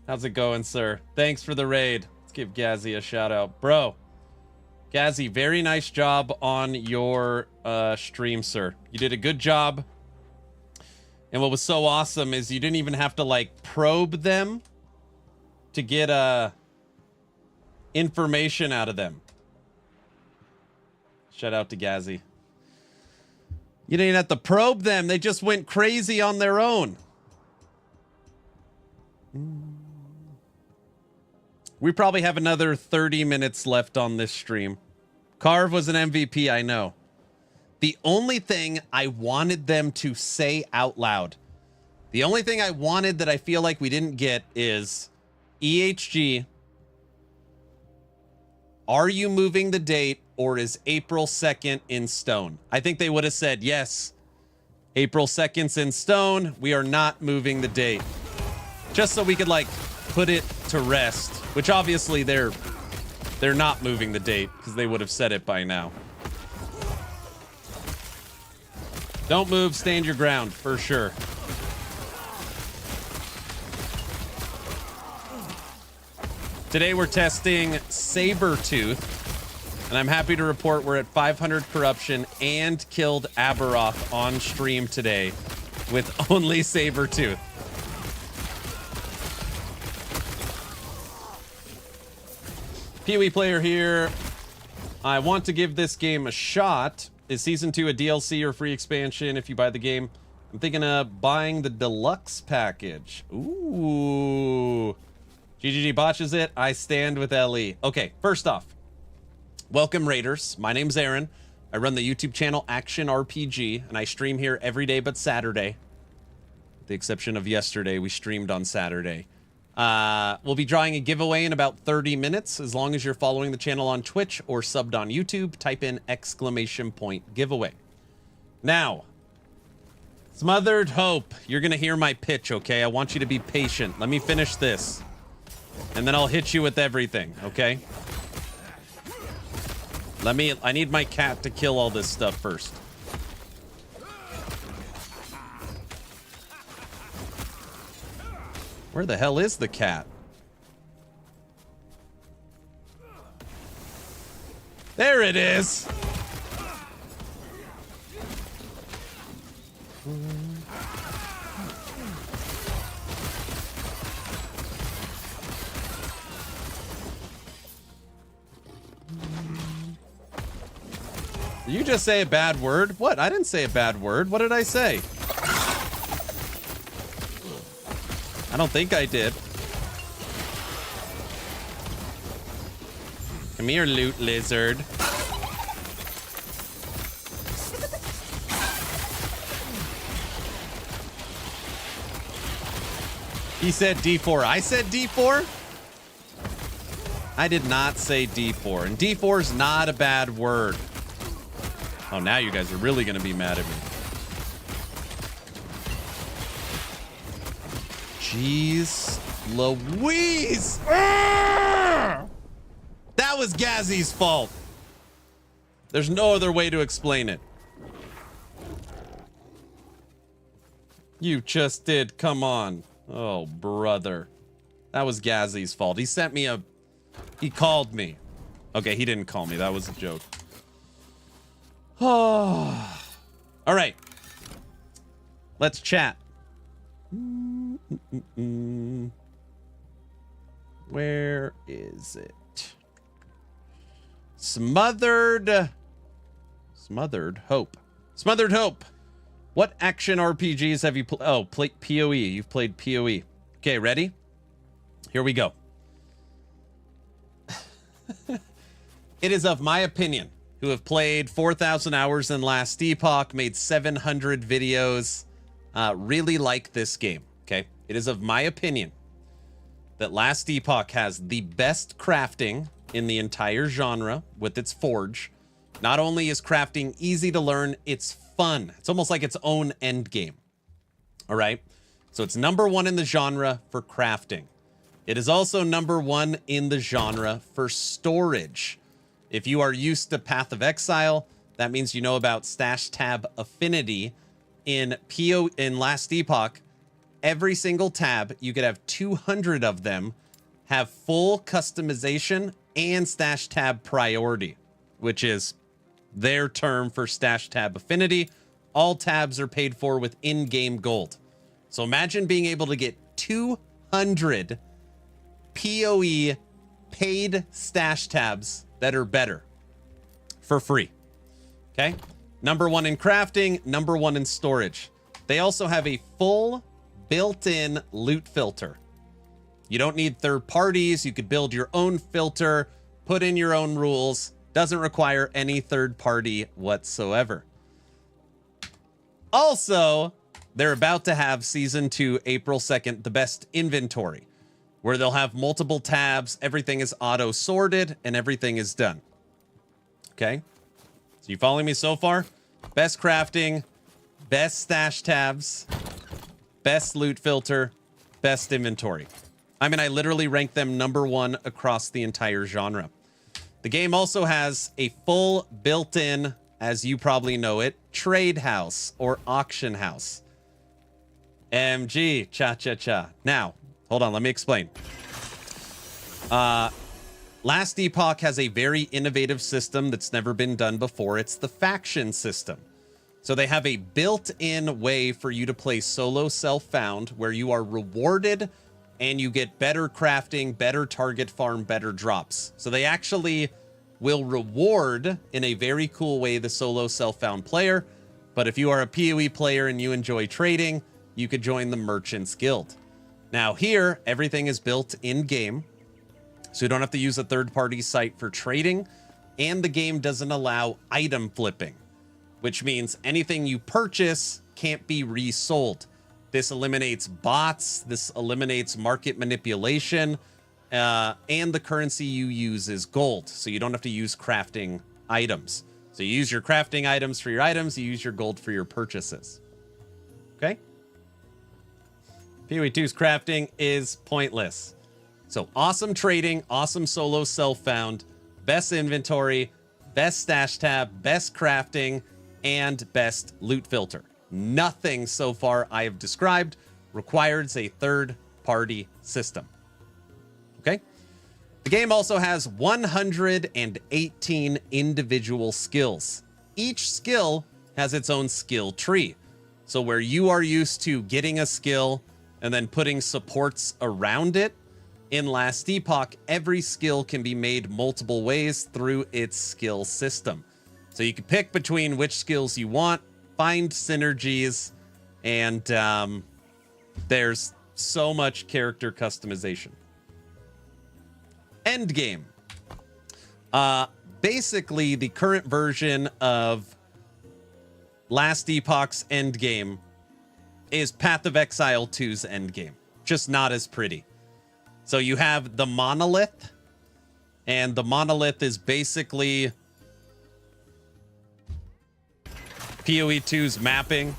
How's it going, sir? Thanks for the raid. Let's give Gazzy a shout out. Bro, Gazzy, very nice job on your stream, sir. You did a good job. And what was so awesome is you didn't even have to, like, probe them to get information out of them. Shout out to Gazzy. You didn't have to probe them. They just went crazy on their own. We probably have another 30 minutes left on this stream. Carve was an MVP, I know. The only thing I wanted them to say out loud, the only thing I wanted that I feel like we didn't get is, EHG, are you moving the date or is April 2nd in stone? I think they would have said, yes, April 2nd's in stone. We are not moving the date. Just so we could, like, put it to rest, which obviously they're not moving the date because they would have said it by now. Don't move, stand your ground, for sure. Today we're testing Sabertooth, and I'm happy to report we're at 500 corruption and killed Aberroth on stream today with only Sabertooth. PoE player here. I want to give this game a shot. Is Season 2 a DLC or free expansion if you buy the game? I'm thinking of buying the deluxe package. Ooh. GGG botches it. I stand with LE. Okay, first off, welcome Raiders. My name's Aaron. I run the YouTube channel Action RPG, and I stream here every day but Saturday. With the exception of yesterday, we streamed on Saturday. We'll be drawing a giveaway in about 30 minutes. As long as you're following the channel on Twitch or subbed on YouTube, type in ! giveaway. Now, Smothered Hope, you're going to hear my pitch, okay? I want you to be patient. Let me finish this. And then I'll hit you with everything, okay? I need my cat to kill all this stuff first. Where the hell is the cat? There it is. Did you just say a bad word? What? I didn't say a bad word. What did I say? I don't think I did. Come here, loot lizard. He said D4. I said D4? I did not say D4. And D4 is not a bad word. Oh, now you guys are really going to be mad at me. Jeez Louise! That was Gazzy's fault. There's no other way to explain it. You just did. Come on. Oh, brother. That was Gazzy's fault. He sent me he called me. Okay, he didn't call me. That was a joke. Oh. All right. Let's chat. Where is it? Smothered Hope. Smothered Hope. What action RPGs have you played? Oh, PoE. You've played PoE. Okay, ready? Here we go. It is of my opinion, who have played 4,000 hours in Last Epoch, made 700 videos, really like this game, okay? It is of my opinion that Last Epoch has the best crafting in the entire genre with its forge. Not only is crafting easy to learn, it's fun. It's almost like its own Endgame. All right? So it's #1 in the genre for crafting. It is also #1 in the genre for storage. If you are used to Path of Exile, That means you know about stash tab affinity. In Last Epoch, every single tab, you could have 200 of them, have full customization and stash tab priority, which is their term for stash tab affinity. All tabs are paid for with in-game gold. So imagine being able to get 200 PoE paid stash tabs that are better for free. Okay? Number 1 in crafting, number 1 in storage. They also have a full built-in loot filter. You don't need third parties. You could build your own filter, put in your own rules. Doesn't require any third party whatsoever. Also, they're about to have Season 2, April 2nd, the best inventory, where they'll have multiple tabs, everything is auto-sorted, and everything is done. Okay? So you following me so far? Best crafting, best stash tabs, best loot filter, best inventory. I mean, I literally rank them number 1 across the entire genre. The game also has a full built-in, as you probably know it, trade house or auction house. MG, cha-cha-cha. Now, hold on, let me explain. Last Epoch has a very innovative system that's never been done before. It's the faction system. So they have a built-in way for you to play solo self-found where you are rewarded and you get better crafting, better target farm, better drops. So they actually will reward in a very cool way the solo self-found player. But if you are a PoE player and you enjoy trading, you could join the Merchants Guild. Now here, everything is built in-game. So you don't have to use a third-party site for trading. And the game doesn't allow item flipping, which means anything you purchase can't be resold. This eliminates bots. This eliminates market manipulation. And the currency you use is gold. So you don't have to use crafting items. So you use your crafting items for your items. You use your gold for your purchases. Okay? PoE 2's crafting is pointless. So awesome trading, awesome solo self-found, best inventory, best stash tab, best crafting, and best loot filter. Nothing so far I have described requires a third-party system. Okay? The game also has 118 individual skills. Each skill has its own skill tree. So where you are used to getting a skill and then putting supports around it, in Last Epoch, every skill can be made multiple ways through its skill system. So you can pick between which skills you want, find synergies, and there's so much character customization. Endgame. Basically, the current version of Last Epoch's Endgame is Path of Exile 2's Endgame. Just not as pretty. So you have the monolith, and the monolith is basically PoE 2's mapping.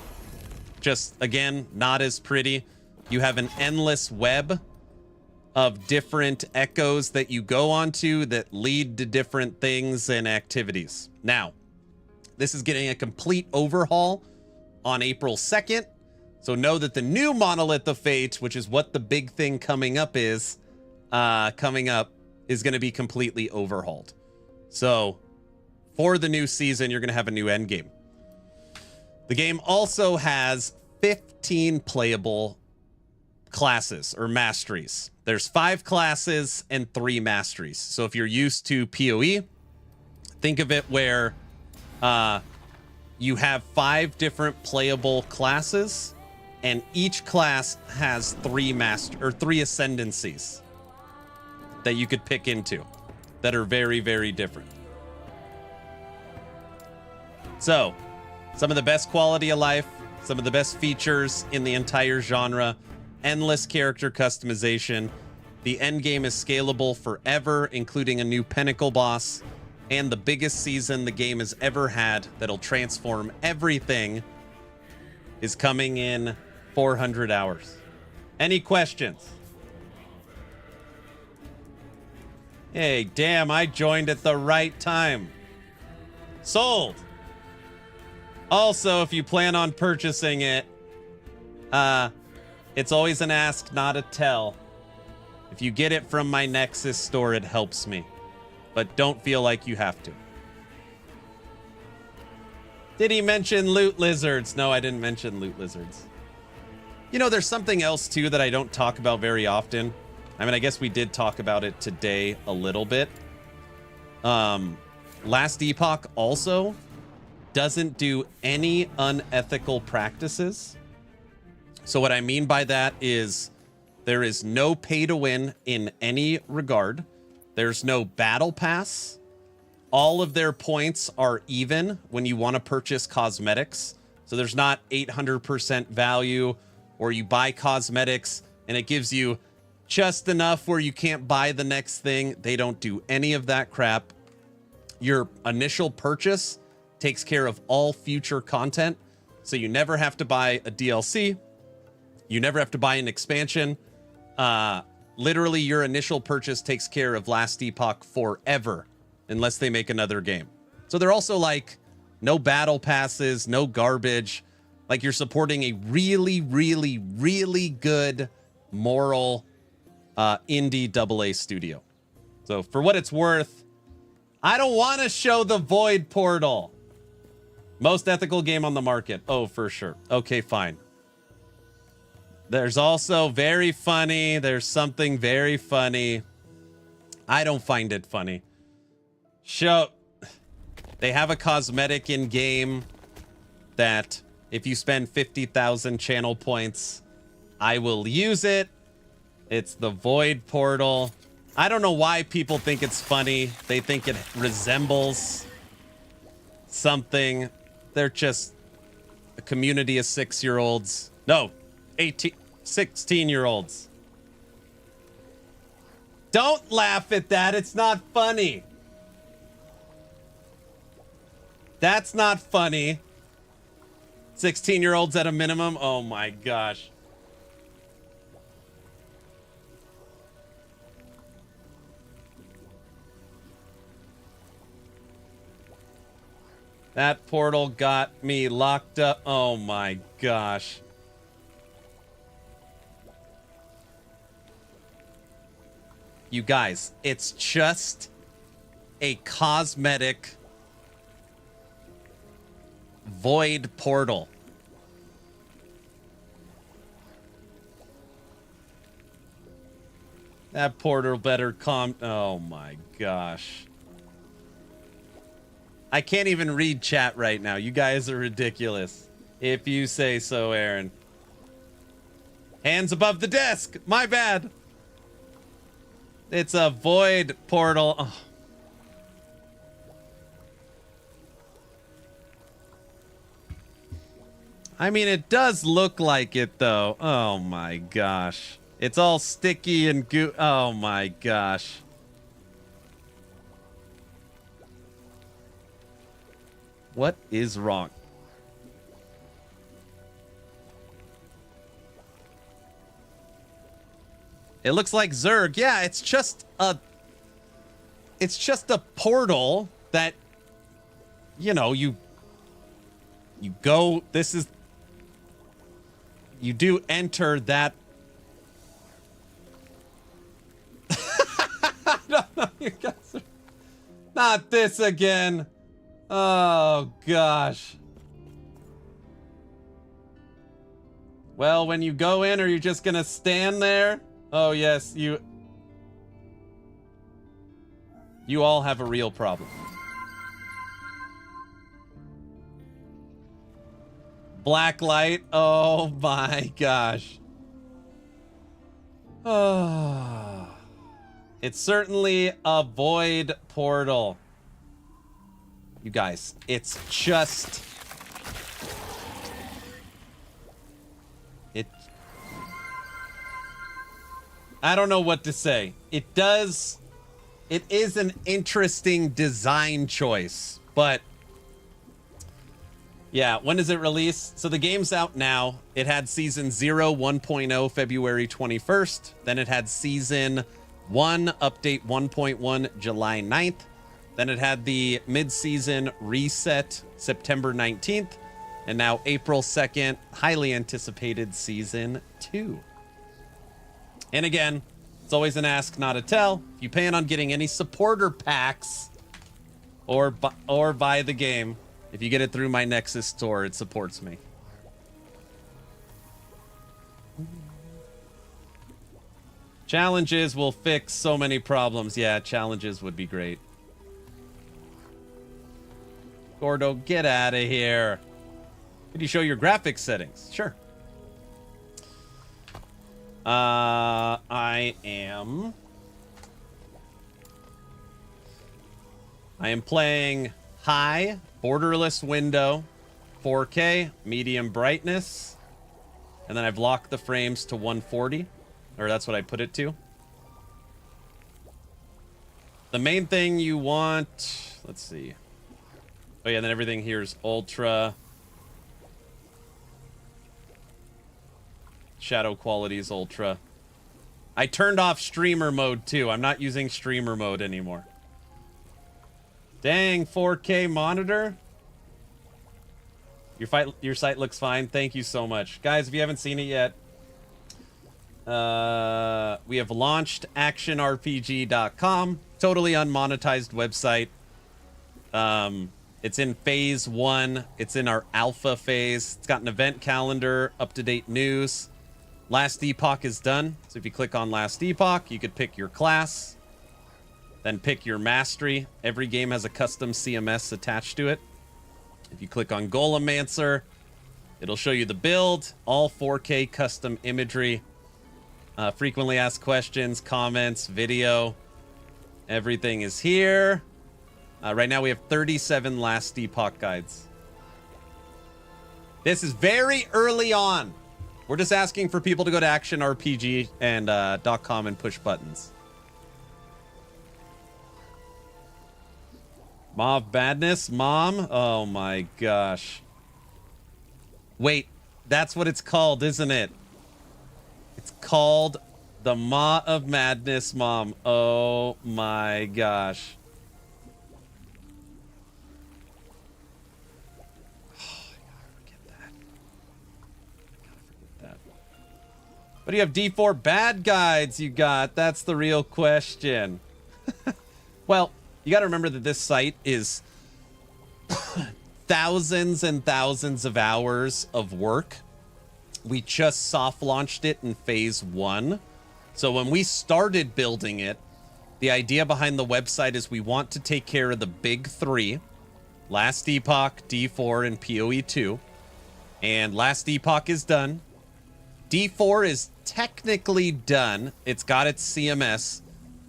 Just, again, not as pretty. You have an endless web of different echoes that you go onto that lead to different things and activities. Now, this is getting a complete overhaul on April 2nd. So know that the new Monolith of Fate, which is what the big thing coming up is going to be completely overhauled. So for the new season, you're going to have a new endgame. The game also has 15 playable classes or masteries. There's 5 classes and 3 masteries. So if you're used to PoE, think of it where you have 5 different playable classes, and each class has 3 ascendancies that you could pick into that are very, very different. So, some of the best quality of life, some of the best features in the entire genre, endless character customization. The end game is scalable forever, including a new pinnacle boss, and the biggest season the game has ever had that'll transform everything is coming in 400 hours. Any questions? Hey, damn, I joined at the right time. Sold. Also, if you plan on purchasing it, it's always an ask, not a tell. If you get it from my Nexus store, it helps me. But don't feel like you have to. Did he mention loot lizards? No, I didn't mention loot lizards. You know, there's something else, too, that I don't talk about very often. I mean, I guess we did talk about it today a little bit. Last Epoch also doesn't do any unethical practices. So what I mean by that is there is no pay to win in any regard. There's no battle pass. All of their points are even when you want to purchase cosmetics. So there's not 800% value, or you buy cosmetics and it gives you just enough where you can't buy the next thing. They don't do any of that crap. Your initial purchase takes care of all future content. So you never have to buy a DLC. You never have to buy an expansion. Literally, your initial purchase takes care of Last Epoch forever, unless they make another game. So they're also like, no battle passes, no garbage. Like, you're supporting a really, really, really good moral indie AA studio. So for what it's worth, I don't want to show the Void Portal. Most ethical game on the market. Oh, for sure. Okay, fine. There's also very funny. There's something very funny. I don't find it funny. They have a cosmetic in game that if you spend 50,000 channel points, I will use it. It's the Void Portal. I don't know why people think it's funny. They think it resembles something. They're just a community of 6-year-olds. No, 16-year-olds. Don't laugh at that. It's not funny. That's not funny. 16-year-olds at a minimum. Oh my gosh. That portal got me locked up. Oh my gosh. You guys, it's just a cosmetic void portal. That portal better calm. Oh my gosh. I can't even read chat right now. You guys are ridiculous. If you say so, Aaron. Hands above the desk. My bad. It's a void portal. Oh. I mean, it does look like it, though. Oh, my gosh. It's all sticky and goo. Oh, my gosh. What is wrong? It looks like Zerg. Yeah, it's just a portal that, you know, you go, you do enter that. I don't know, you guys are, not this again. Oh, gosh. Well, when you go in, are you just gonna stand there? Oh, yes, you all have a real problem. Black light. Oh, my gosh. Oh. It's certainly a void portal. You guys, it's just... I don't know what to say. It is an interesting design choice, but yeah, when does it release? So the game's out now. It had Season 0 1.0 February 21st. Then it had Season 1 Update 1.1 July 9th. Then it had the mid-season reset September 19th. And now April 2nd, highly anticipated Season 2. And again, it's always an ask, not a tell. If you plan on getting any supporter packs or buy the game, if you get it through my Nexus store, it supports me. Challenges will fix so many problems. Yeah, challenges would be great. Gordo, get out of here. Could you show your graphics settings? Sure. I am playing high, borderless window, 4K, medium brightness, and then I've locked the frames to 140, or that's what I put it to. The main thing you want, let's see. Oh yeah, then everything here is ultra. Shadow quality is ultra. I turned off streamer mode too. I'm not using streamer mode anymore. Dang, 4K monitor. Your site looks fine. Thank you so much. Guys, if you haven't seen it yet, we have launched actionrpg.com. Totally unmonetized website. It's in phase 1. It's in our alpha phase. It's got an event calendar, up-to-date news. Last Epoch is done. So if you click on Last Epoch, you could pick your class, then pick your mastery. Every game has a custom CMS attached to it. If you click on Golemancer, it'll show you the build, all 4K custom imagery, frequently asked questions, comments, video. Everything is here. Right now we have 37 Last Epoch guides. This is very early on. We're just asking for people to go to actionrpg and .com and push buttons. Mauve Badness, Mom? Oh my gosh. Wait, that's what it's called, isn't it? It's called the Maw of Madness, Mom. Oh my gosh. But do you have D4 bad guides you got? That's the real question. Well, you got to remember that this site is thousands and thousands of hours of work. We just soft launched it in phase 1. So when we started building it, the idea behind the website is we want to take care of the big 3. Last Epoch, D4, and PoE2. And Last Epoch is done. D4 is technically done. It's got its CMS,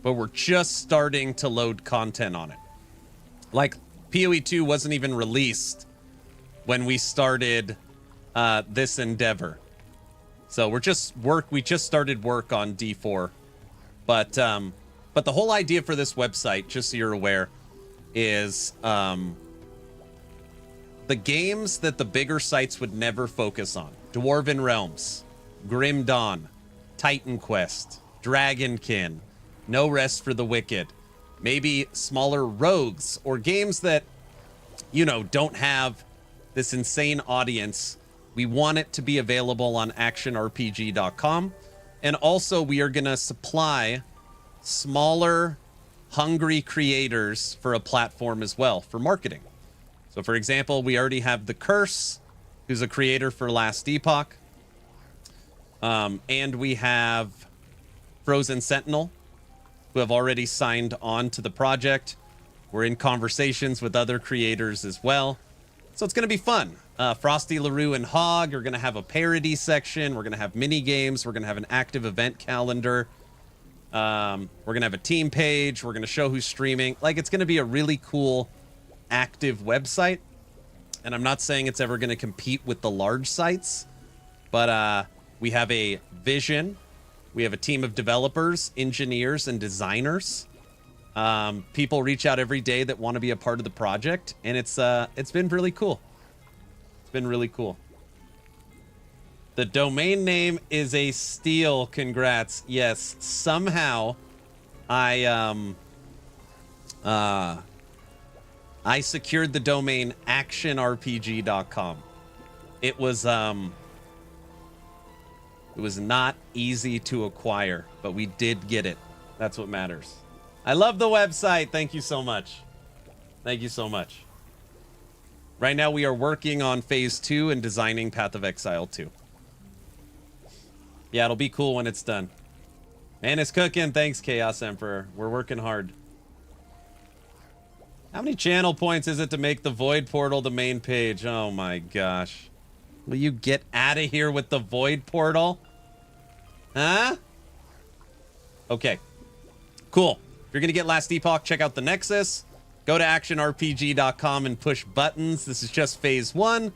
but we're just starting to load content on it. Like, PoE2 wasn't even released when we started this endeavor. So we just started work on D4. But the whole idea for this website, just so you're aware, is the games that the bigger sites would never focus on. Dwarven Realms, Grim Dawn, Titan Quest, Dragonkin, No Rest for the Wicked, maybe smaller rogues or games that, you know, don't have this insane audience. We want it to be available on actionrpg.com. And also we are going to supply smaller, hungry creators for a platform as well for marketing. So for example, we already have The Curse, who's a creator for Last Epoch. And we have Frozen Sentinel, who have already signed on to the project. We're in conversations with other creators as well. So it's going to be fun. Frosty LaRue and Hog are going to have a parody section. We're going to have mini games. We're going to have an active event calendar. We're going to have a team page. We're going to show who's streaming. Like, it's going to be a really cool, active website. And I'm not saying it's ever going to compete with the large sites, but we have a vision. We have a team of developers, engineers, and designers. People reach out every day that want to be a part of the project, and it's been really cool. It's been really cool. The domain name is a steal. Congrats. Yes, somehow I secured the domain actionrpg.com. it was not easy to acquire, but we did get it. That's what matters. I love the website. Thank you so much. Thank you so much. Right now we are working on phase 2 and designing Path of Exile 2. Yeah, it'll be cool when it's done. Man, it's cooking. Thanks, Chaos Emperor. We're working hard. How many channel points is it to make the Void Portal the main page? Oh my gosh. Will you get out of here with the Void Portal? Huh? Okay. Cool. If you're going to get Last Epoch, check out the Nexus. Go to actionrpg.com and push buttons. This is just phase 1.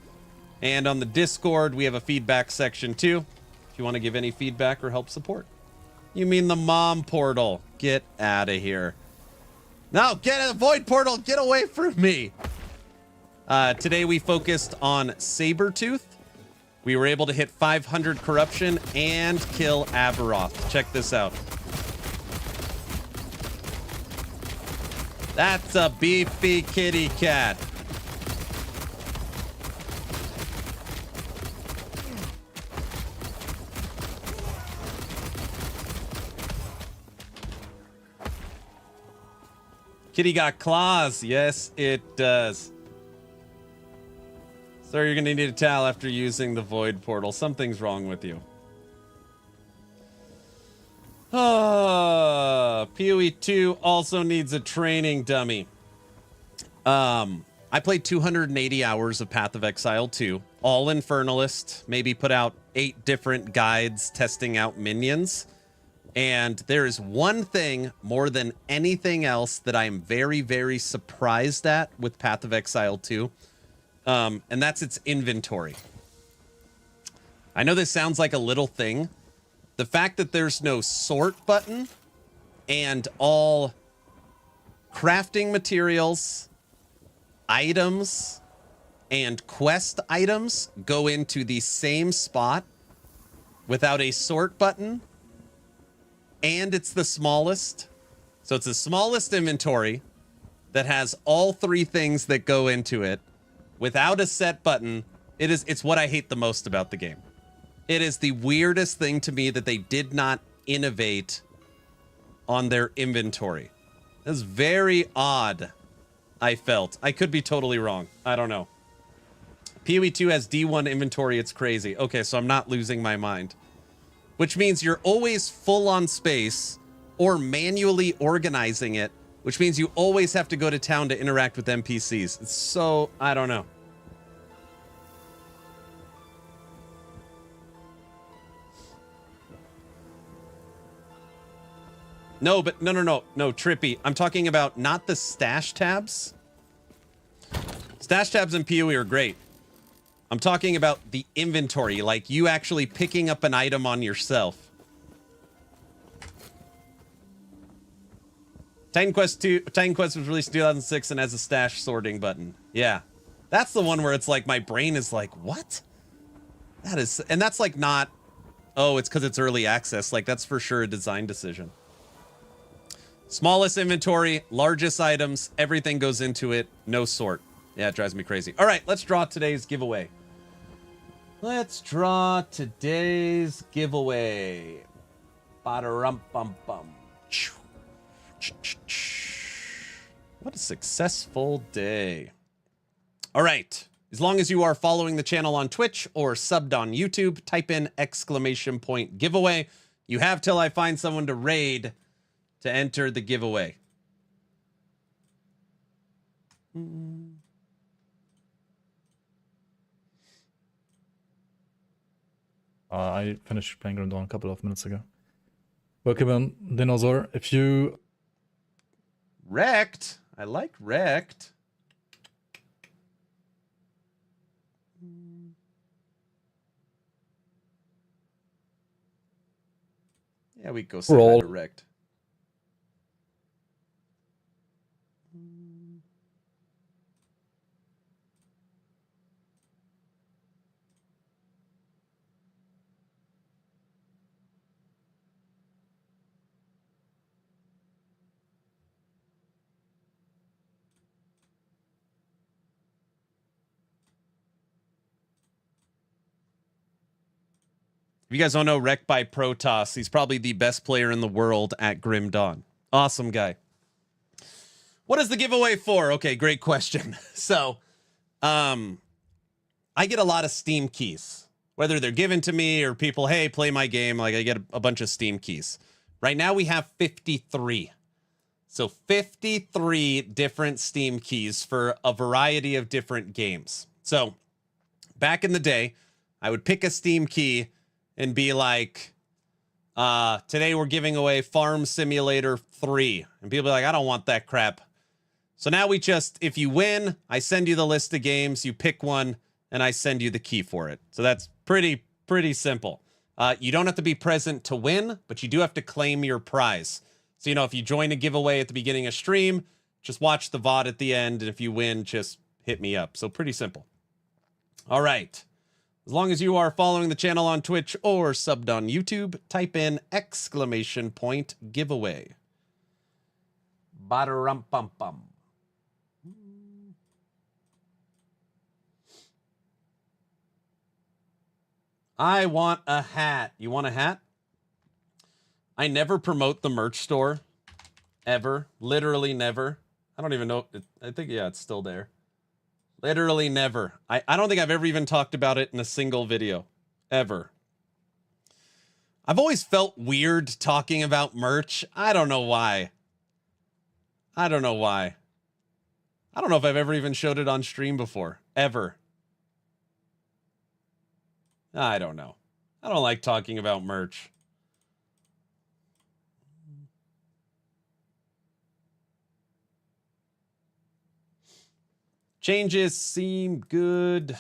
And on the Discord, we have a feedback section too. If you want to give any feedback or help support. You mean the mom portal. Get out of here. No, get a Void Portal. Get away from me. Today we focused on Sabertooth. We were able to hit 500 corruption and kill Aberroth. Check this out. That's a beefy kitty cat. Kitty got claws. Yes, it does. Sir, you're going to need a towel after using the Void Portal. Something's wrong with you. PoE 2 also needs a training dummy. I played 280 hours of Path of Exile 2, all Infernalist, maybe put out 8 different guides testing out minions. And there is one thing more than anything else that I am very, very surprised at with Path of Exile 2. And that's its inventory. I know this sounds like a little thing. The fact that there's no sort button and all crafting materials, items, and quest items go into the same spot without a sort button, and it's the smallest. So it's the smallest inventory that has all 3 things that go into it without a set button. It's what I hate the most about the game. It is the weirdest thing to me that they did not innovate on their inventory. It's very odd, I felt. I could be totally wrong. I don't know. PoE 2 has D1 inventory. It's crazy. Okay, so I'm not losing my mind. Which means you're always full on space or manually organizing it, which means you always have to go to town to interact with NPCs. It's so, I don't know. No, but no, Trippy. I'm talking about not the stash tabs. Stash tabs in PoE are great. I'm talking about the inventory, like you actually picking up an item on yourself. Titan Quest was released in 2006 and has a stash sorting button. Yeah. That's the one where it's like my brain is like, what? That is, and that's like not, oh, it's because it's early access. Like that's for sure a design decision. Smallest inventory, largest items, everything goes into it, no sort. Yeah, it drives me crazy. All right, let's draw today's giveaway. Let's draw today's giveaway. Ba-da-rum-bum-bum. What a successful day. All right. As long as you are following the channel on Twitch or subbed on YouTube, type in !giveaway. You have till I find someone to raid to enter the giveaway.
I finished playing Grim Dawn a couple of minutes ago. Welcome in, Dinosaur. If you...
Wrecked? I like wrecked. Yeah, we go say wrecked. If you guys don't know, Wreck by Protoss, he's probably the best player in the world at Grim Dawn. Awesome guy. What is the giveaway for? Okay, great question. So, I get a lot of Steam keys, whether they're given to me or people, hey, play my game. Like, I get a bunch of Steam keys. Right now we have 53. So 53 different Steam keys for a variety of different games. So back in the day, I would pick a Steam key and be like, today we're giving away Farm Simulator 3. And people be like, I don't want that crap. So now we just, if you win, I send you the list of games, you pick one, and I send you the key for it. So that's pretty simple. You don't have to be present to win, but you do have to claim your prize. So, you know, if you join a giveaway at the beginning of stream, just watch the VOD at the end, and if you win, just hit me up. So pretty simple. All right. As long as you are following the channel on Twitch or subbed on YouTube, type in !giveaway. Ba-da-rum-pum-pum. I want a hat. You want a hat? I never promote the merch store. Ever. Literally never. I don't even know. I think, yeah, it's still there. Literally never. I don't think I've ever even talked about it in a single video. Ever. I've always felt weird talking about merch. I don't know why. I don't know why. I don't know if I've ever even showed it on stream before. Ever. I don't know. I don't like talking about merch. Changes seem good.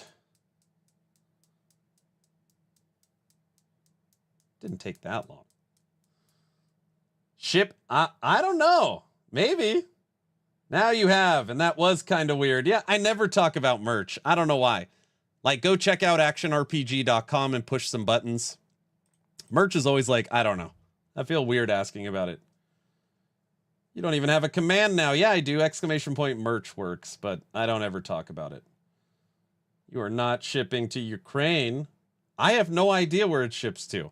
Didn't take that long. Ship, I don't know. Maybe. Now you have, and that was kind of weird. Yeah, I never talk about merch. I don't know why. Like, go check out actionrpg.com and push some buttons. Merch is always like, I don't know. I feel weird asking about it. You don't even have a command now. Yeah, I do. ! Merch works, but I don't ever talk about it. You are not shipping to Ukraine. I have no idea where it ships to.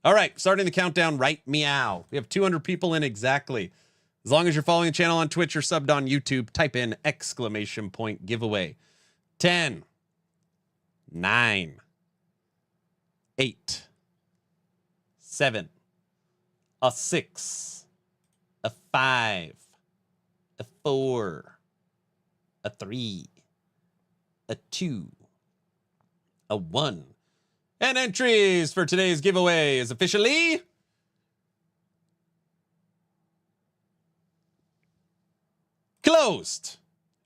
All right, starting the countdown right meow. We have 200 people in exactly. As long as you're following the channel on Twitch or subbed on YouTube, type in !giveaway. 10, 9, 8, 7, a 6, a 5, a 4, a 3, a 2, a 1. And entries for today's giveaway is officially closed.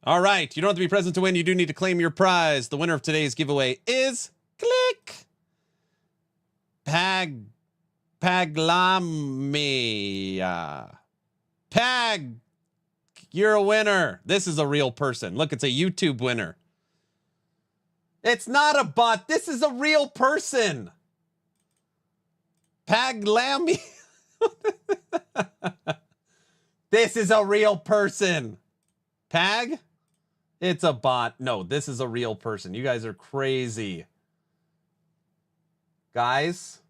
All right, you don't have to be present to win. You do need to claim your prize. The winner of today's giveaway is click Paglamia. Pag, you're a winner. This is a real person. Look, it's a YouTube winner. It's not a bot. This is a real person. Paglamia. This is a real person. Pag? It's a bot. No, this is a real person. You guys are crazy. Guys,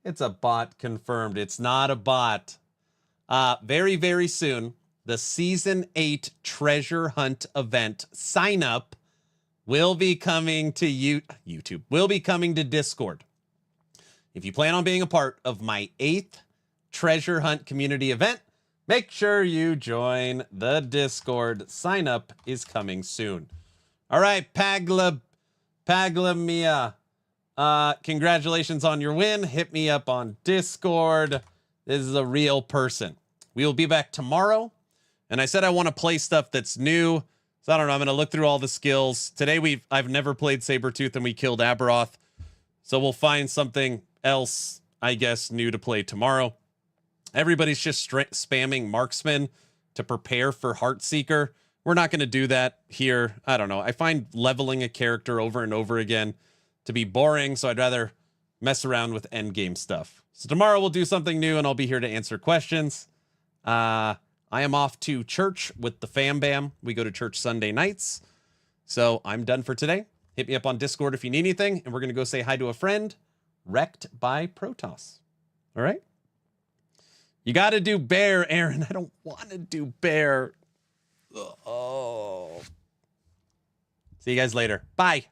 it's a bot confirmed. It's not a bot. Very, very soon, the Season 8 Treasure Hunt event sign-up will be coming to YouTube. Will be coming to Discord. If you plan on being a part of my 8th Treasure Hunt community event, make sure you join the Discord. Sign up is coming soon. All right, Paglamia. Congratulations on your win. Hit me up on Discord. This is a real person. We will be back tomorrow. And I said I want to play stuff that's new. So I don't know. I'm going to look through all the skills. Today I've never played Sabertooth and we killed Aberroth. So we'll find something else, I guess, new to play tomorrow. Everybody's just spamming Marksman to prepare for Heartseeker. We're not going to do that here. I don't know. I find leveling a character over and over again to be boring, so I'd rather mess around with endgame stuff. So tomorrow we'll do something new, and I'll be here to answer questions. I am off to church with the Fam Bam. We go to church Sunday nights. So I'm done for today. Hit me up on Discord if you need anything, and we're going to go say hi to a friend wrecked by Protoss. All right? You got to do bear, Aaron. I don't want to do bear. Oh. See you guys later. Bye.